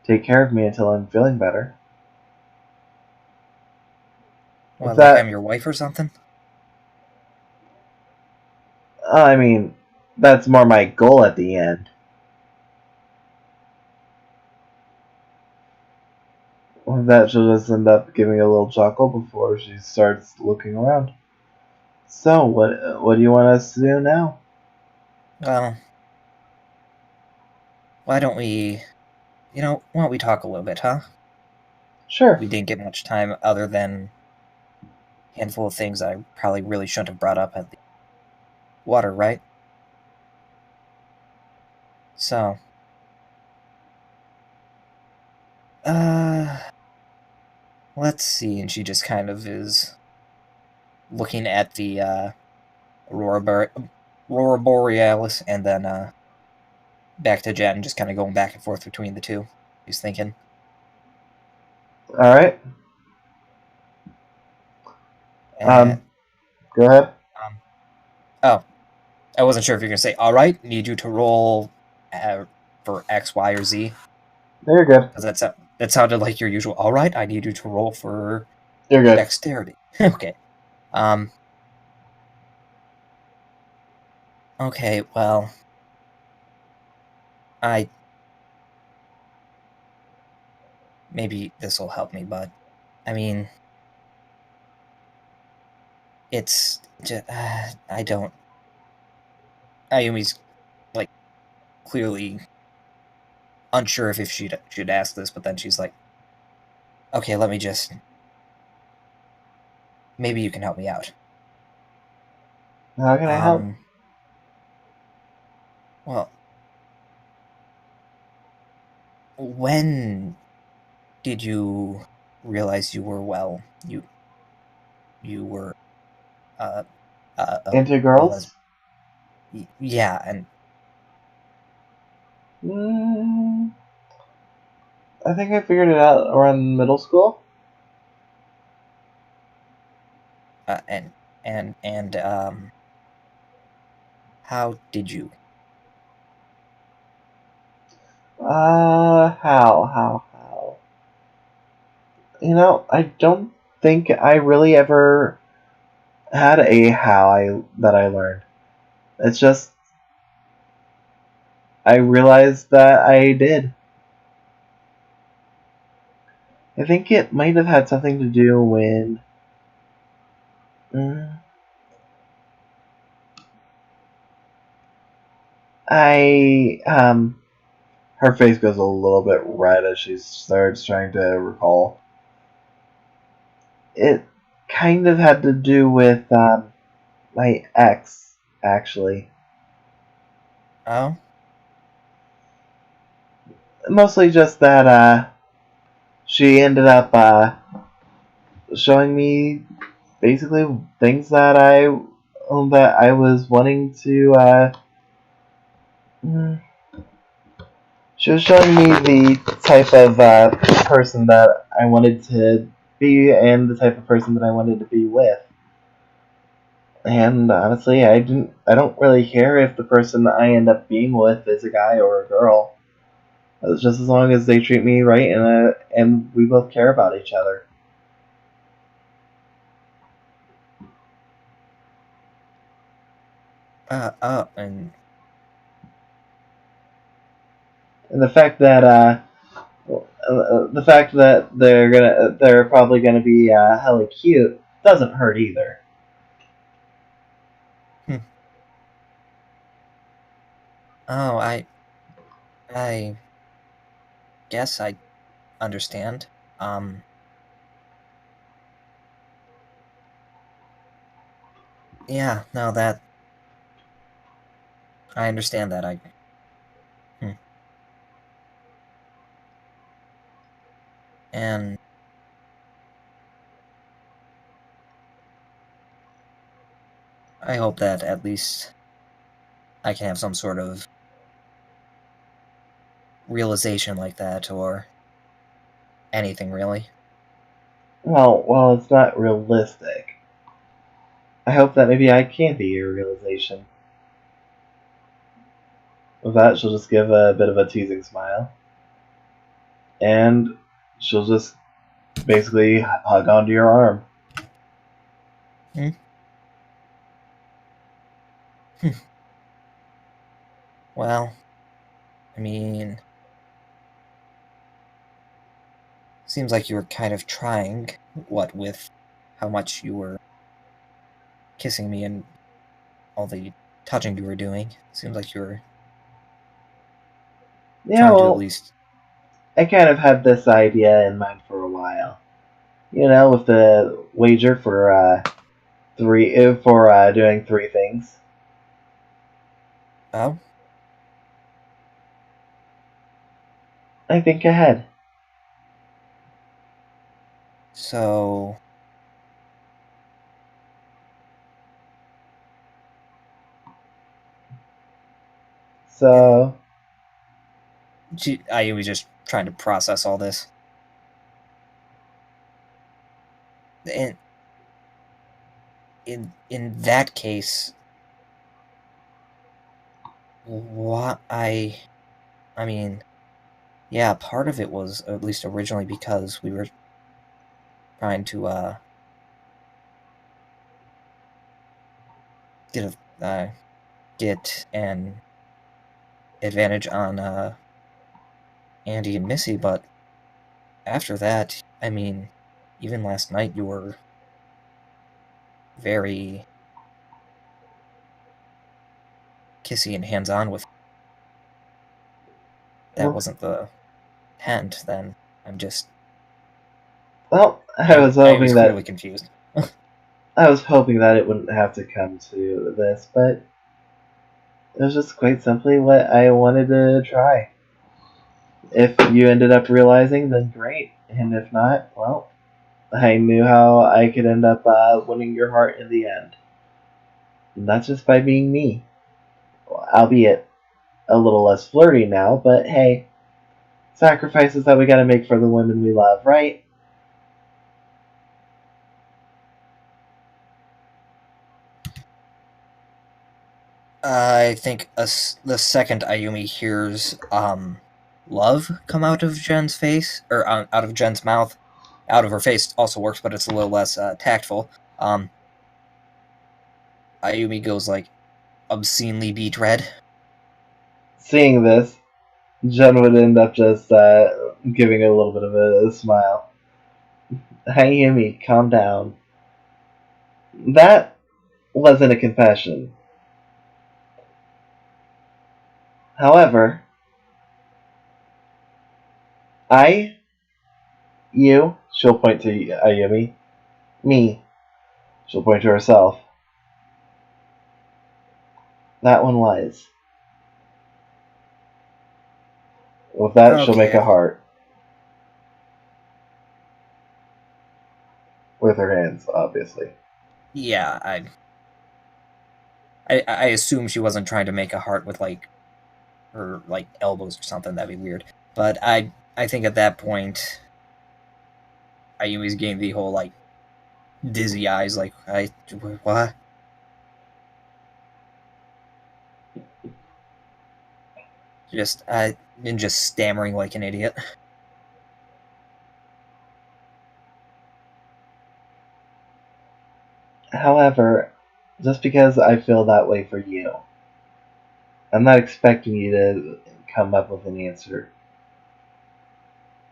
take care of me until I'm feeling better. Well, If like that, I'm your wife or something? I mean, that's more my goal at the end. With that, she'll just end up giving a little chuckle before she starts looking around. So, what do you want us to do now? Well, why don't we talk a little bit, huh? Sure. We didn't get much time other than a handful of things I probably really shouldn't have brought up at the water, right? So, let's see. And she just kind of is looking at the Aurora Borealis, and then back to Jen, just kind of going back and forth between the two. He's thinking. All right. Go ahead. Oh, I wasn't sure if you're gonna say, "All right, need you to roll for X, Y, or Z." You're good. Because that sounded like your usual. All right, I need you to roll for You're good. dexterity. Okay. Okay. Well, maybe this will help me, but I mean, it's just, I don't. Ayumi's like clearly unsure if she should ask this, but then she's like, "Okay, let me just. Maybe you can help me out." How can I help? Well, when did you realize you were you were Into girls? yeah, and Mm, I think I figured it out around middle school. And how did you? How? I don't think I really ever had a how that I learned. It's just I realized that I did. I think it might have had something to do when mm, I her face goes a little bit red as she starts trying to recall. It kind of had to do with my ex, actually. Oh, Mostly just that she ended up showing me basically things that I was wanting to. Mm, she was showing me the type of person that I wanted to be and the type of person that I wanted to be with. And honestly, I don't really care if the person I end up being with is a guy or a girl. It's just as long as they treat me right and we both care about each other. and And the fact that they're probably gonna be hella cute doesn't hurt either. hmm. Oh, I guess I understand. Um, yeah, no, that I understand that. Hmm. And I hope that at least I can have some sort of realization like that, or anything really. Well, it's not realistic. I hope that maybe I can be your realization. With that, she'll just give a bit of a teasing smile, and she'll just basically hug onto your arm. Hmm? Hmm. Well, I mean, seems like you were kind of trying, what with how much you were kissing me and all the touching you were doing. Seems like you were Yeah, trying to at well, least. I kind of had this idea in mind for a while. With the wager for doing three things. Oh, I think ahead. so in, So, I was just trying to process all this. In in that case, what I mean, yeah, part of it was at least originally because we were trying to get an advantage on Andy and Missy, but after that, I mean, even last night you were very kissy and hands-on with. That well, wasn't the intent. Then I'm just I was I was hoping clearly that confused. it wouldn't have to come to this, but it was just quite simply what I wanted to try. If you ended up realizing, then great, and if not, well, I knew how I could end up winning your heart in the end. And that's just by being me, albeit a little less flirty now, but hey, sacrifices that we gotta make for the women we love, right? I think the second Ayumi hears love come out of Jen's face, or out of Jen's mouth, out of her face also works, but it's a little less tactful. Ayumi goes like obscenely beet red. Seeing this, Jen would end up just giving a little bit of a smile. Hey, Yumi, calm down. That wasn't a confession. However, she'll point to Ayumi. Me, she'll point to herself. That one was. With that, she'll make a heart. With her hands, obviously. Yeah, I assume she wasn't trying to make a heart with like her like elbows or something. That'd be weird. But I think at that point, Ayumi's getting the whole like dizzy eyes, like what? Just and just stammering like an idiot. However, just because I feel that way for you, I'm not expecting you to come up with an answer.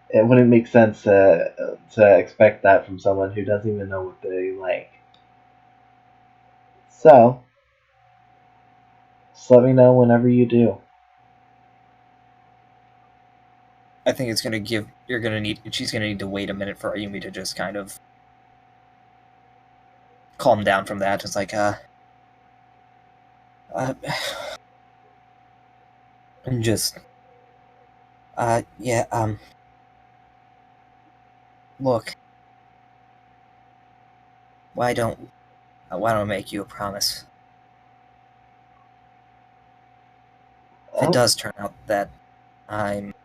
It wouldn't make sense to expect that from someone who doesn't even know what they like. So, just let me know whenever you do. I think it's gonna give. She's gonna need to wait a minute for Ayumi to just kind of calm down from that. It's like, and just, yeah, look, why don't I make you a promise? If it does turn out that I'm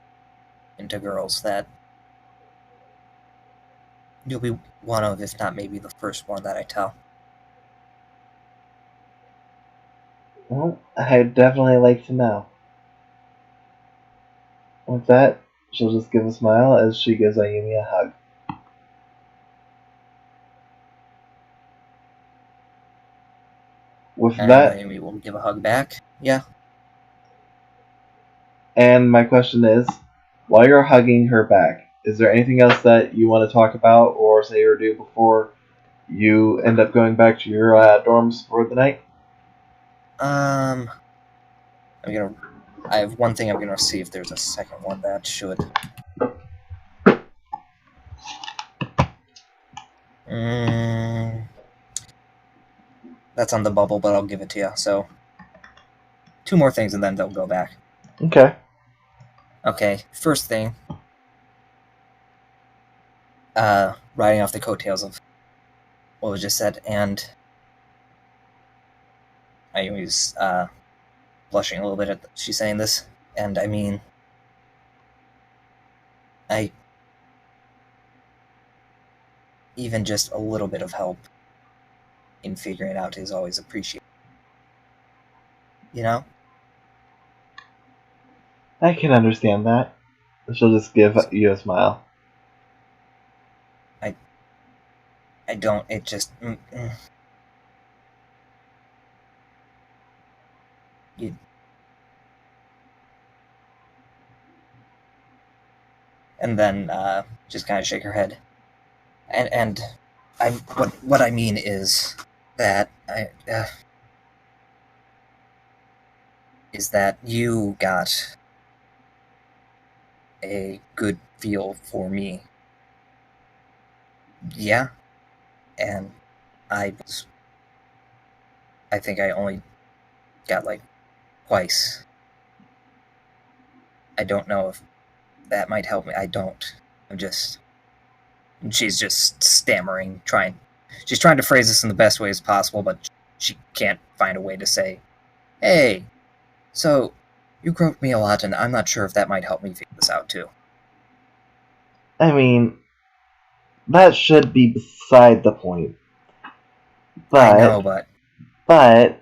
into girls, that you'll be one of, if not maybe the first one that I tell. Well, I'd definitely like to know. With that, she'll just give a smile as she gives Ayumi a hug. With And that, Ayumi will give a hug back. Yeah. and my question is, while you're hugging her back, is there anything else that you want to talk about or say or do before you end up going back to your dorms for the night? I have one thing. I'm gonna see if there's a second one that should. That's on the bubble, but I'll give it to you. So, 2 more things, and then they'll go back. Okay. Okay, first thing. Riding off the coattails of what was just said, and Ayumi's blushing a little bit at she's saying this, and I mean, even just a little bit of help in figuring it out is always appreciated. You know? I can understand that. She'll just give you a smile. I don't. It just. You. And then just kind of shake her head. And what I mean is that you got a good feel for me. Yeah, and I think I only got like twice. I don't know if that might help me. I don't. She's just stammering, she's trying to phrase this in the best way as possible, but she can't find a way to say, hey, so You groped me a lot, and I'm not sure if that might help me figure this out, too. I mean, that should be beside the point. I know, But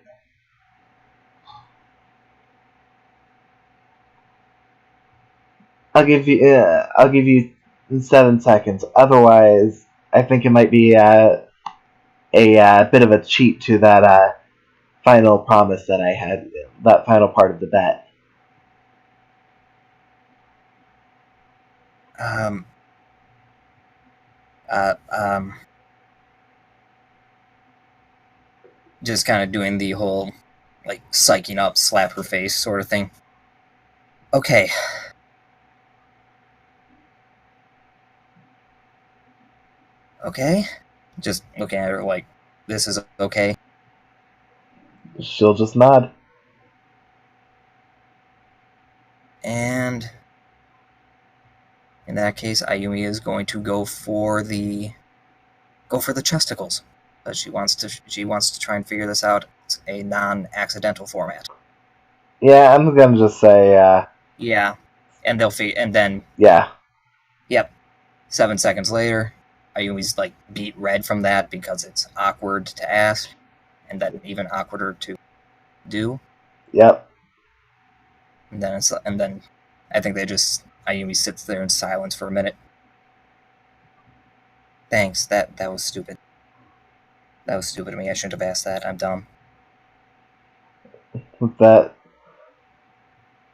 I'll give you 7 seconds. Otherwise, I think it might be a bit of a cheat to that final promise that I had. That final part of the bet. Just kind of doing the whole, like, psyching up, slap her face sort of thing. Okay. Okay? Just looking at her like, this is okay. She'll just nod. And in that case, Ayumi is going to go for the chesticles. But she wants to try and figure this out. It's a non-accidental format. Yeah, I'm gonna just say Yeah. And then yeah. Yep. 7 seconds later, Ayumi's like beat red from that because it's awkward to ask, and then even awkwarder to do. Yep. And then I think Ayumi sits there in silence for a minute. Thanks. That was stupid. That was stupid of me. I shouldn't have asked that. I'm dumb. With that,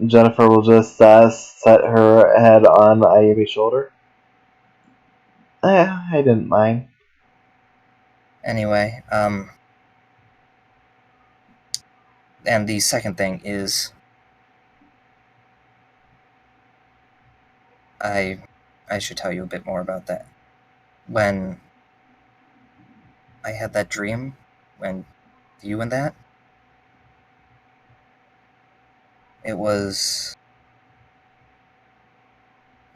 Jennifer will just set her head on Ayumi's shoulder. I didn't mind. Anyway, and the second thing is, I should tell you a bit more about that. When I had that dream, when you and that, it was,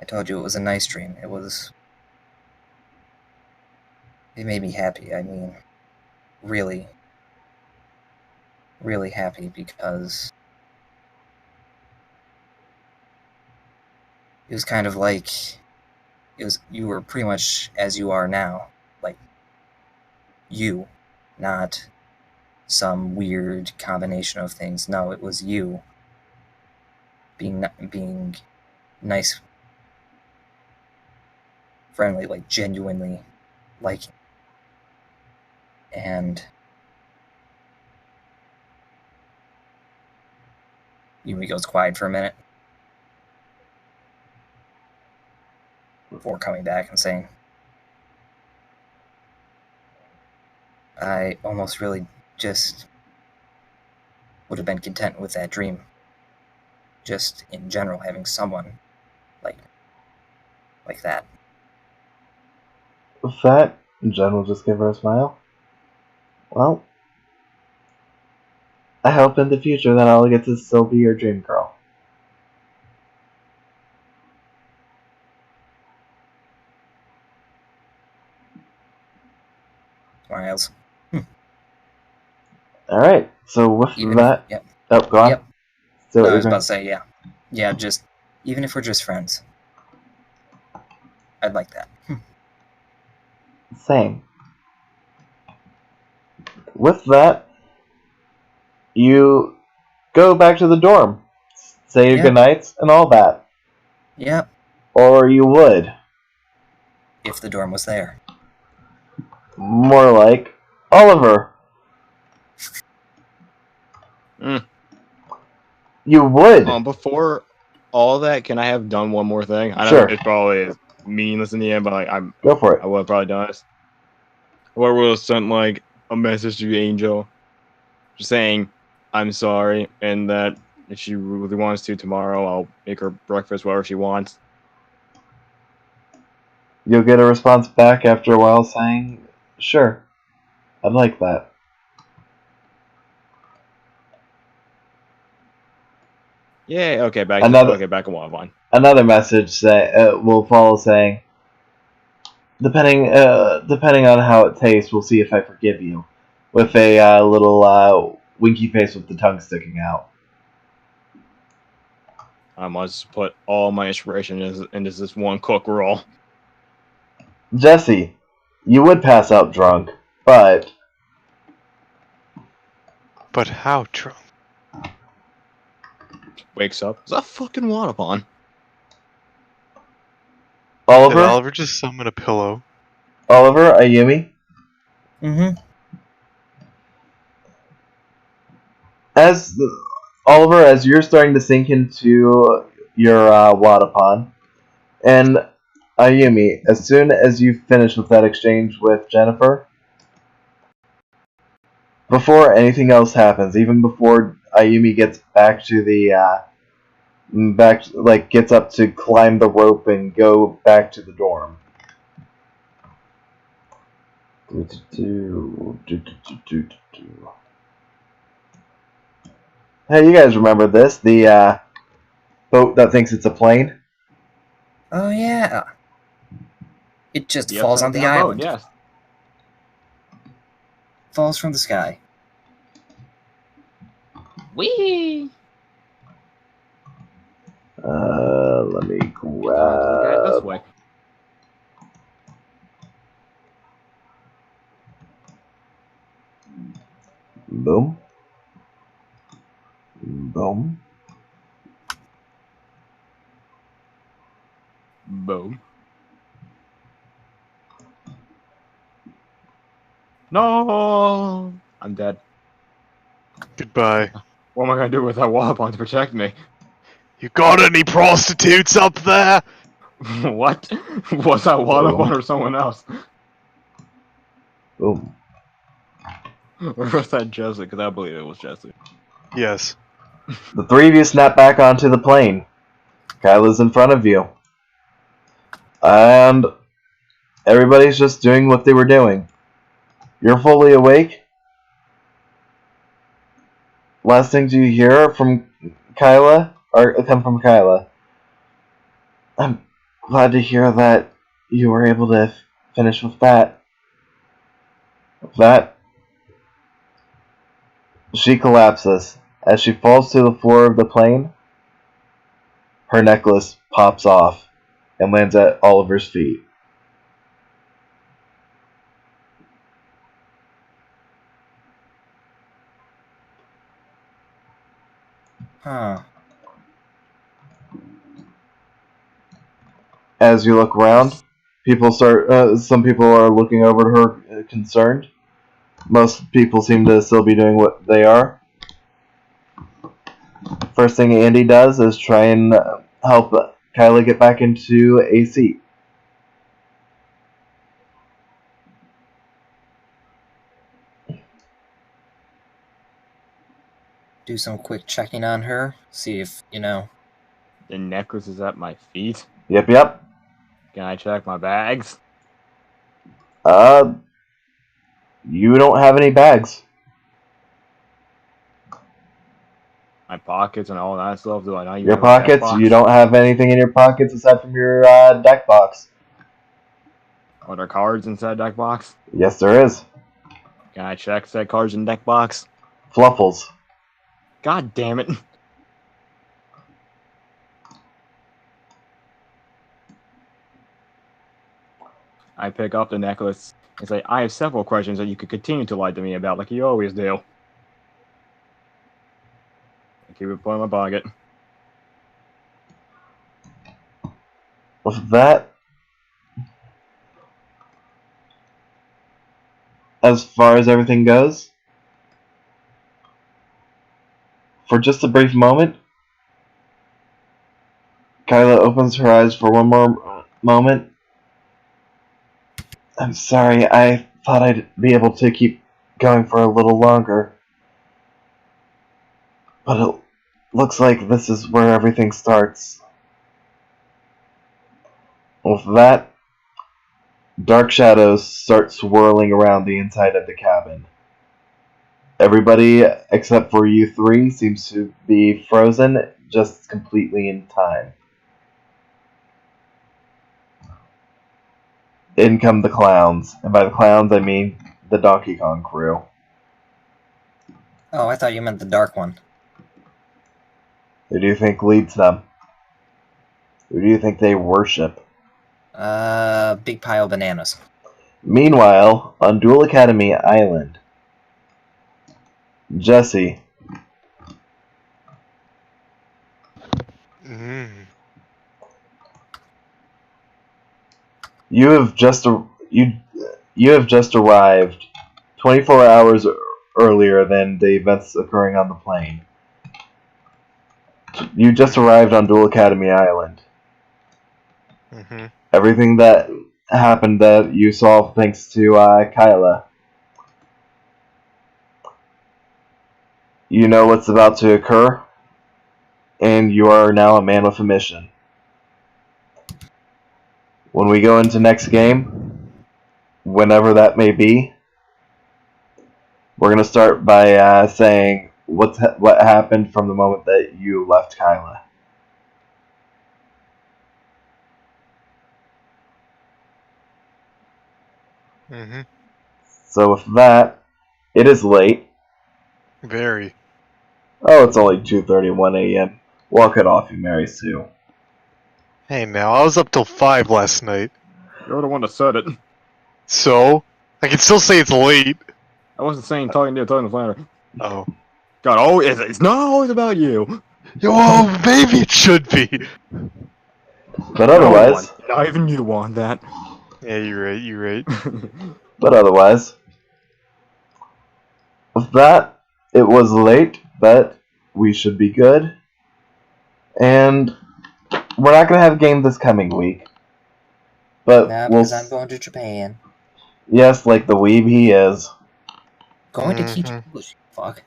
I told you it was a nice dream. It made me happy. I mean, really, really happy because it was kind of like, you were pretty much as you are now. Like, you, not some weird combination of things. No, it was you being nice, friendly, like genuinely liking. And Yumi goes quiet for a minute before coming back and saying, I almost really just would have been content with that dream. Just in general, having someone like that. With that, Jen will just give her a smile. Well, I hope in the future that I'll get to still be your dream girl. Smiles. Alright, so with that... Yep. Oh, go on. Yep. So No, I was about to say, yeah. Yeah, just, even if we're just friends. I'd like that. Same. With that, you go back to the dorm. Say your goodnights and all that. Yep. Or you would. If the dorm was there. More like Oliver. You would. Before all that, can I have done one more thing? I know Sure. it's probably meaningless in the end, but like Go for it. I would have probably done this. Or would have sent like a message to Angel, just saying I'm sorry, and that if she really wants to tomorrow, I'll make her breakfast, whatever she wants. You'll get a response back after a while saying, sure, I'd like that. Yeah, okay, back in one. Another message that will follow saying, depending on how it tastes, we'll see if I forgive you. With a little winky face with the tongue sticking out. I must put all my inspiration into this one cook roll. Jesse, you would pass out drunk, but how drunk? Wakes up. Is that fucking water pond? Did Oliver, Oliver just summon a pillow? Ayumi, Mm-hmm. Oliver, as you're starting to sink into your Wadapon, and Ayumi, as soon as you finish with that exchange with Jennifer, before anything else happens, even before Ayumi gets back to the gets up to climb the rope and go back to the dorm. Hey, you guys remember this? The boat that thinks it's a plane? Oh yeah. It just The falls on upside the down boat, island. yes. Falls from the sky. Whee! Let me Get it this grab. way. Boom. Boom. Boom. No! I'm dead. Goodbye. What am I gonna do with that water pond to protect me? You got any prostitutes up there? What? Was that water pond or someone else? Boom. Or was that Jesse? Because I believe it was Jesse. Yes. The three of you snap back onto the plane. Kyla's in front of you. And everybody's just doing what they were doing. You're fully awake. Last things you hear from Kyla, or come from Kyla. I'm glad to hear that you were able to finish with that. She collapses. As she falls to the floor of the plane, her necklace pops off and lands at Oliver's feet. Huh. As you look around, some people are looking over to her concerned. Most people seem to still be doing what they are. First thing Andy does is try and help Kyla get back into a seat. Do some quick checking on her. See if, The necklace is at my feet. Yep. Can I check my bags? You don't have any bags. My pockets and all that stuff. Do I not even Your have a deck pockets, box? you don't have anything in your pockets aside from your deck box. Are there cards inside deck box? Yes, there is. Can I check said cards in deck box? Fluffles. God damn it. I pick up the necklace and say, I have several questions that you could continue to lie to me about like you always do. I keep it put in my pocket. With that, as far as everything goes, for just a brief moment, Kyla opens her eyes for one more moment. I'm sorry, I thought I'd be able to keep going for a little longer. But it looks like this is where everything starts. With that, dark shadows start swirling around the inside of the cabin. Everybody, except for you three, seems to be frozen just completely in time. In come the clowns, and by the clowns I mean the Donkey Kong crew. Oh, I thought you meant the dark one. Who do you think leads them? Who do you think they worship? Big pile of bananas. Meanwhile, on Duel Academy Island, Jesse, you have just arrived 24 hours earlier than the events occurring on the plane. You just arrived on Duel Academy Island. Everything that happened that you saw thanks to Kyla. You know what's about to occur, and you are now a man with a mission. When we go into next game, whenever that may be, we're going to start by saying what happened from the moment that you left Kyla. So with that, it is late. Very. Oh, it's only 2:31 a.m. Walk it off, you Mary Sue. Hey now, I was up till 5 last night. You're the one that said it. So? I can still say it's late. I wasn't saying talking to Flannery. Oh. God, it's not always about you. Oh, maybe it should be. But otherwise... Not even you want that. Yeah, you're right. But otherwise... With that, it was late, but we should be good. And we're not going to have a game this coming week. But Nah, because I'm going to Japan. Yes, like the weeb he is. Going to teach English, fuck.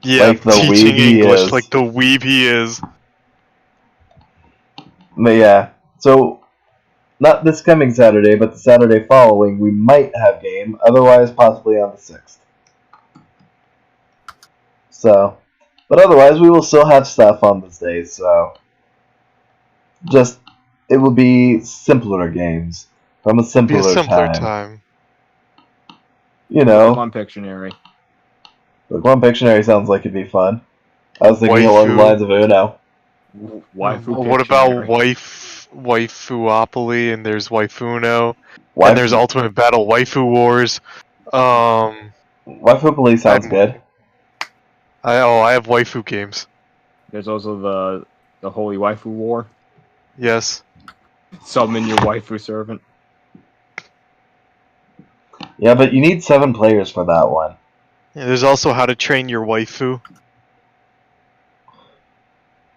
Yeah, like the teaching weeb he English is. like the weeb he is. But yeah, so not this coming Saturday, but the Saturday following, we might have game. Otherwise, possibly on the 6th. So, but otherwise, we will still have stuff on those days. So, just it will be simpler games from a simpler time. You know, Pokemon Pictionary. Pokemon Pictionary sounds like it'd be fun. I was thinking along the lines of Uno. Waifu What about Waifuopoly, and there's Waifuno, and there's Ultimate Battle Waifu Wars. Waifuopoly sounds good. I have waifu games. There's also the Holy Waifu War. Yes. Summon your waifu servant. Yeah, but you need 7 players for that one. Yeah, there's also How to Train Your Waifu.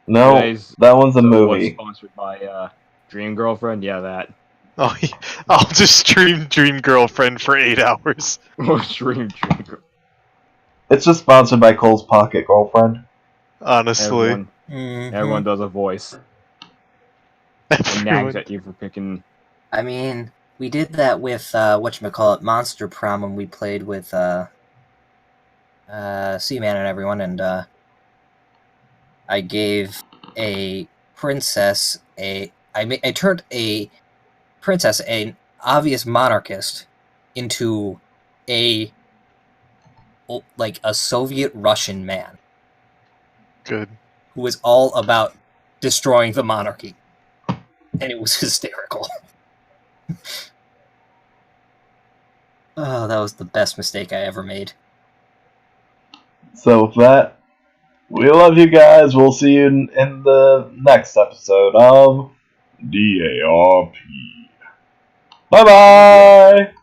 No, that one's a movie. Was sponsored by Dream Girlfriend. Yeah, that. Oh, yeah. I'll just stream Dream Girlfriend for 8 hours. Stream Girlfriend. It's just sponsored by Cole's Pocket Girlfriend. Honestly. Everyone does a voice. And nags at you for picking... I mean, we did that with, whatchamacallit, Monster Prom when we played with, Seaman and everyone, and, I gave a princess I turned a princess, an obvious monarchist, into a Soviet Russian man. Good. Who was all about destroying the monarchy. And it was hysterical. Oh, that was the best mistake I ever made. So with that, we love you guys. We'll see you in the next episode of DARP. Bye-bye!